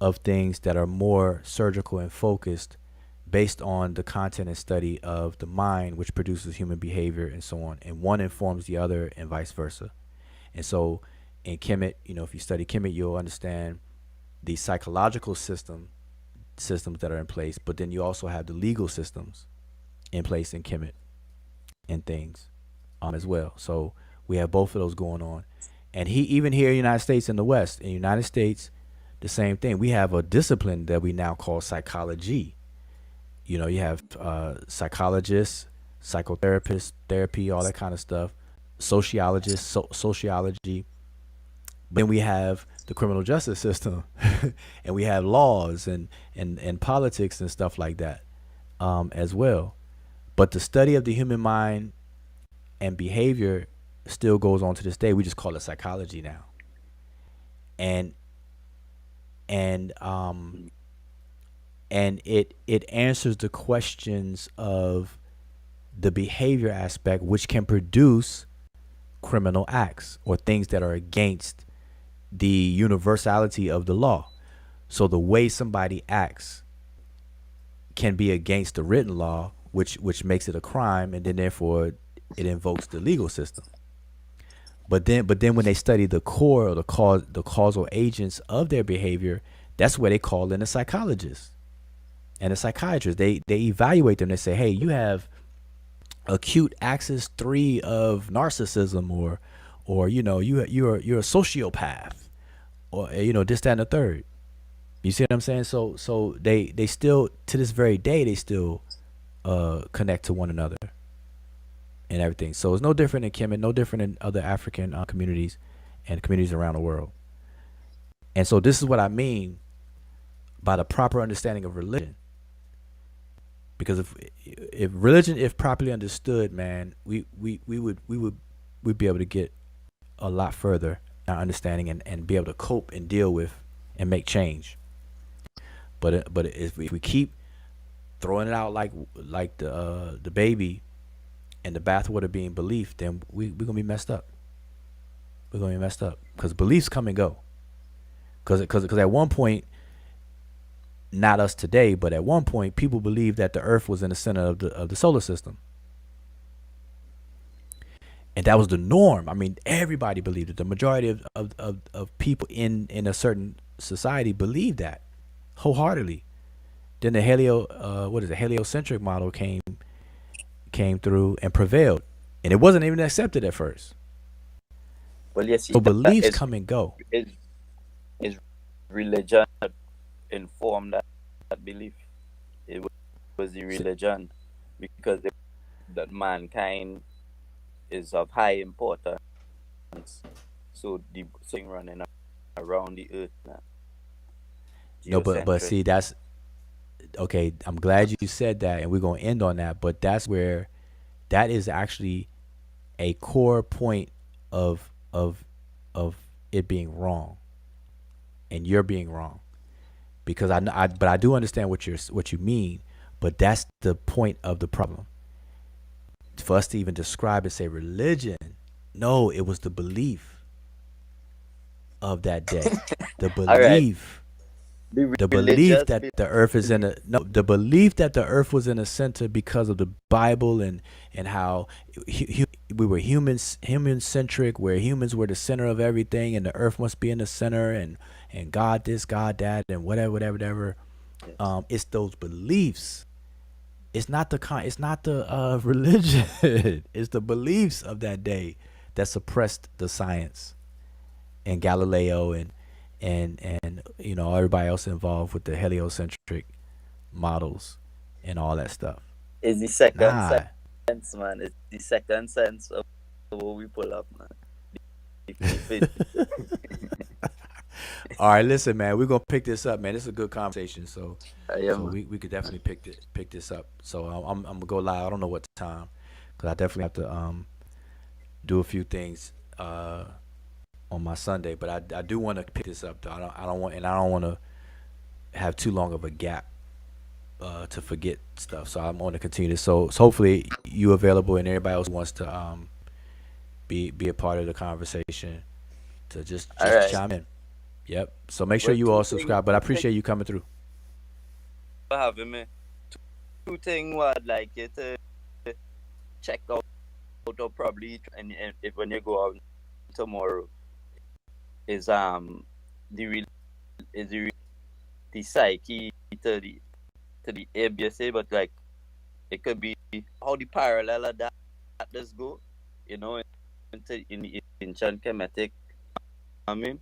Speaker 2: of things that are more surgical and focused based on the content and study of the mind, which produces human behavior and so on, and one informs the other and vice versa. And so in Kemet, if you study Kemet, you'll understand the psychological systems that are in place, but then you also have the legal systems in place in Kemet and things as well. So we have both of those going on. And even here in the United States, in the West, in the United States, the same thing. We have a discipline that we now call psychology. You have psychologists, psychotherapists, therapy, all that kind of stuff, sociologists, sociology. Then we have the criminal justice system, and we have laws and politics and stuff like that as well. But the study of the human mind and behavior still goes on to this day. We just call it psychology now. And it answers the questions of the behavior aspect, which can produce criminal acts or things that are against the universality of the law. So the way somebody acts can be against the written law, which makes it a crime, and then therefore it invokes the legal system. But then when they study the core or the causal agents of their behavior, that's where they call in a psychologist. And the psychiatrists, they evaluate them. They say, hey, you have acute axis 3 of narcissism, or you're a sociopath, or this, that, and the third. You see what I'm saying? So they still, to this very day, they still connect to one another and everything. So it's no different in Kemet, no different in other African communities and communities around the world. And so this is what I mean by the proper understanding of religion. Because if religion, if properly understood, man, we'd be able to get a lot further in our understanding and be able to cope and deal with and make change. But if we keep throwing it out like the baby and the bathwater being belief, then we're gonna be messed up. We're gonna be messed up because beliefs come and go. Because at one point, not us today, but at one point, people believed that the Earth was in the center of the solar system, and that was the norm. I mean, everybody believed it. The majority of people in a certain society believed that wholeheartedly. Then the heliocentric model came through and prevailed, and it wasn't even accepted at first.
Speaker 6: Well, yes.
Speaker 2: So beliefs come and go.
Speaker 6: Is religion informed that belief? It was the religion, because that mankind is of high importance. So the thing running around the earth now.
Speaker 2: No, but see, that's okay. I'm glad you said that, and we're gonna end on that. But that is actually a core point of it being wrong, and you're being wrong, because but I do understand what you mean. But that's the point of the problem. For us to even describe and say religion, no, it was the belief of that day, the belief. The belief that the earth is the belief that the earth was in a center because of the Bible and how we were human centric, where humans were the center of everything, and the earth must be in the center, and God this, God that, and whatever. Yes. It's those beliefs. It's not the religion. It's the beliefs of that day that suppressed the science and Galileo and everybody else involved with the heliocentric models and all that stuff.
Speaker 6: It's the second sense, man. It's the second sense of what we pull up, man.
Speaker 2: All right, listen, man. We're gonna pick this up, man. This is a good conversation, so we could definitely pick this up. So I'm gonna go live. I don't know what time, because I definitely have to do a few things on my Sunday, but I do want to pick this up though. I don't want to have too long of a gap to forget stuff. So I'm going to continue this. So hopefully you available, and everybody else wants to be a part of the conversation to just right. Chime in. Yep. So make sure you all subscribe. But I appreciate you coming through.
Speaker 6: For having me. Two things I'd like you to check out or probably, and if when you go out tomorrow, is the psyche to the ABSA, but like it could be how the parallel of that does go, into in the ancient Kemetic, and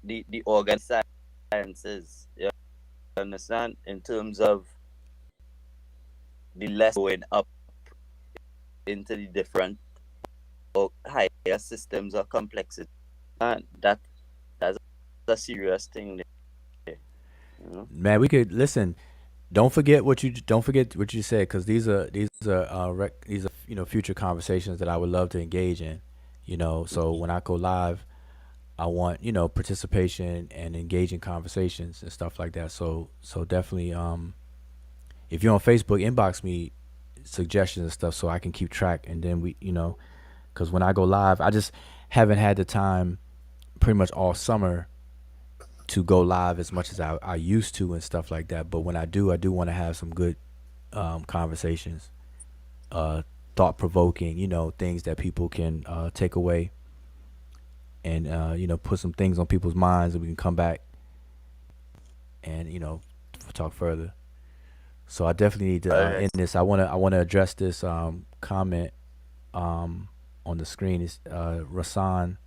Speaker 6: the organ sciences, you understand, in terms of the less going up into the different or higher systems or complexity, and that's a serious thing there,
Speaker 2: Man, we could listen. Don't forget what you said, because these are future conversations that I would love to engage in. So when I go live, I want participation and engaging conversations and stuff like that. So definitely, if you're on Facebook, inbox me suggestions and stuff so I can keep track, and then because when I go live, I just haven't had the time pretty much all summer to go live as much as I used to and stuff like that. But when I do want to have some good conversations, thought-provoking, things that people can take away and, put some things on people's minds, and we can come back and talk further. So I definitely need to end this. I wanna address this comment on the screen. Is Rasan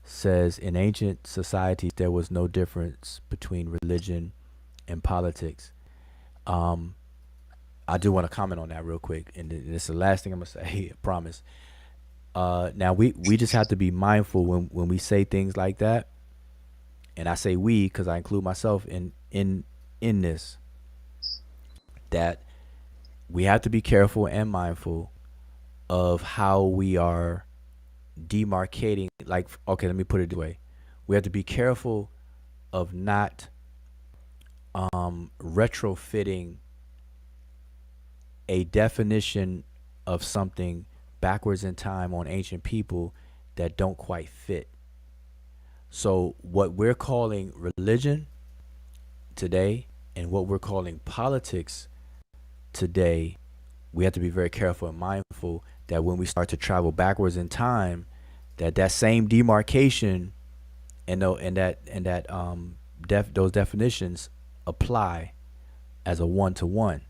Speaker 2: says in ancient societies there was no difference between religion and politics. I do want to comment on that real quick, and it's the last thing I'm gonna say. I promise. Now we just have to be mindful when we say things like that, and I say we because I include myself in this. That we have to be careful and mindful of how we are demarcating. Like, okay, let me put it this way: we have to be careful of not retrofitting a definition of something backwards in time on ancient people that don't quite fit. So what we're calling religion today and what we're calling politics today, we have to be very careful and mindful that when we start to travel backwards in time, that same demarcation and those definitions apply as a one-to-one.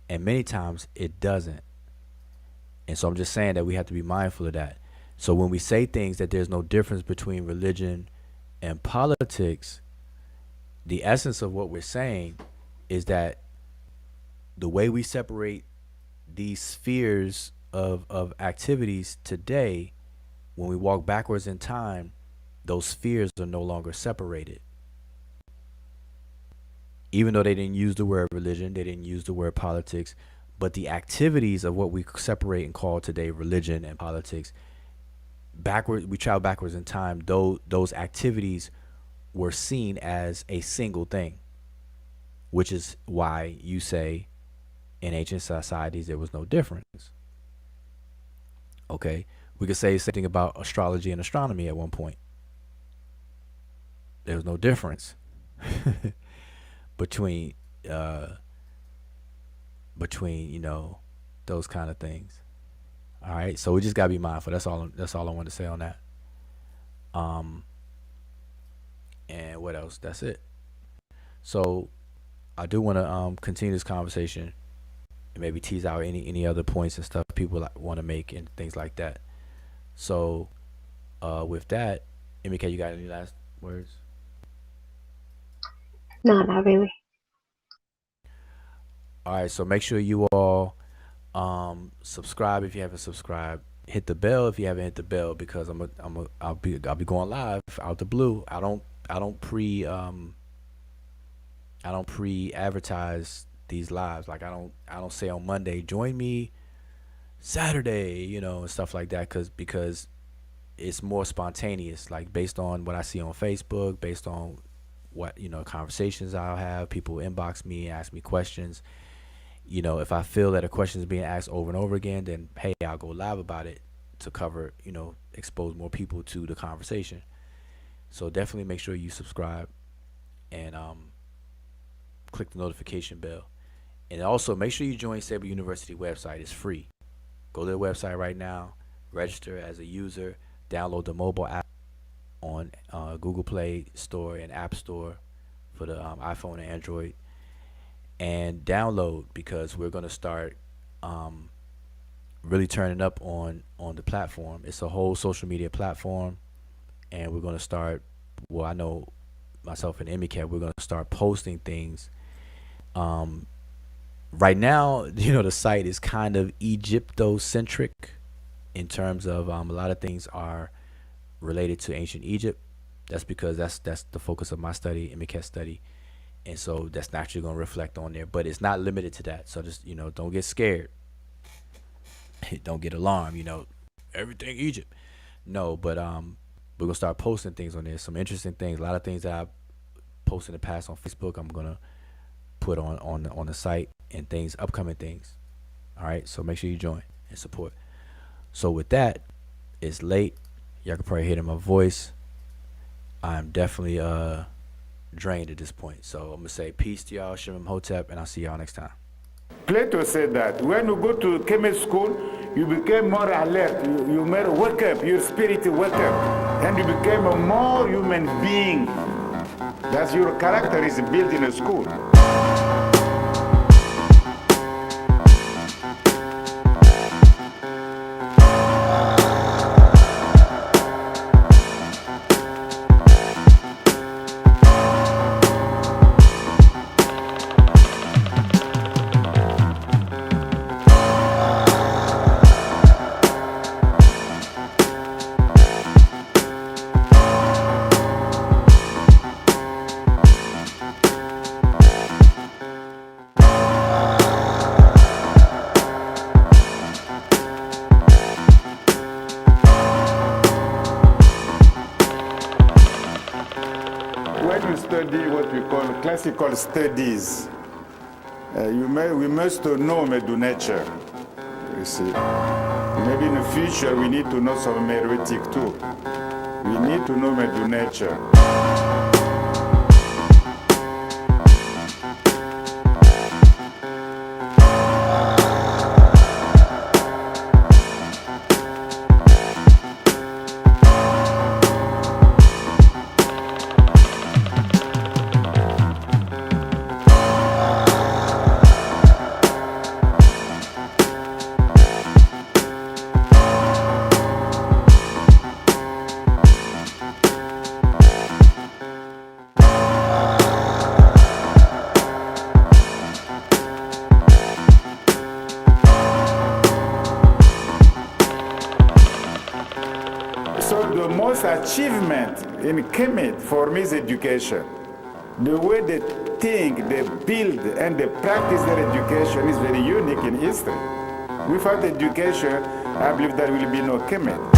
Speaker 2: And many times it doesn't. And so I'm just saying that we have to be mindful of that. So when we say things that there's no difference between religion and politics, the essence of what we're saying is that the way we separate these spheres of activities today, when we walk backwards in time, those spheres are no longer separated. Even though they didn't use the word religion, they didn't use the word politics, but the activities of what we separate and call today religion and politics, we travel backwards in time, those activities were seen as a single thing, which is why you say in ancient societies there was no difference. Okay, we could say something about astrology and astronomy at one point. There was no difference between those kind of things. All right, so we just gotta be mindful. That's all I want to say on that. And what else? That's it. So I do want to continue this conversation and maybe tease out any other points and stuff people want to make and things like that. So with that, MK, you got any last words?
Speaker 4: No, not really.
Speaker 2: All right, so make sure you all subscribe if you haven't subscribed. Hit the bell if you haven't hit the bell, because I'll be going live out the blue. I don't pre-advertise these lives. Like I don't say on Monday, join me Saturday, and stuff like that, because it's more spontaneous, like based on what I see on Facebook, based on what conversations I'll have. People inbox me, ask me questions. If I feel that a question is being asked over and over again, then hey, I'll go live about it to cover, expose more people to the conversation. So definitely make sure you subscribe and click the notification bell. And also make sure you join Sabre University website. It's free. Go to the website right now, register as a user, download the mobile app on Google Play Store and App Store for the iPhone and Android, and download, because we're going to start really turning up on the platform. It's a whole social media platform, and we're going to start, well, I know myself and Emicat, we're going to start posting things. Right now, the site is kind of Egyptocentric in terms of a lot of things are related to ancient Egypt. That's because that's the focus of my study, Emiket's study. And so that's naturally going to reflect on there, but it's not limited to that. So just, don't get scared. Don't get alarmed, everything Egypt. No, but we're going to start posting things on there. Some interesting things, a lot of things that I've posted in the past on Facebook, I'm going to put on the site, and things, upcoming things. All right. So make sure you join and support. So with that, it's late. Y'all can probably hear it in my voice. I'm definitely drained at this point. So I'm gonna say peace to y'all, Shemim Hotep, and I'll see y'all next time.
Speaker 1: Plato said that when you go to Kemet school, you became more alert. You more wake up, your spirit wake up, and you became a more human being. That's your character is built in a school. When you study what we call classical studies, we must know mdw-ntr. You see, maybe in the future we need to know some heretic too. We need to know mdw-ntr. So the most achievement in Kemet for me is education. The way they think, they build, and they practice their education is very unique in history. Without education, I believe there will be no Kemet.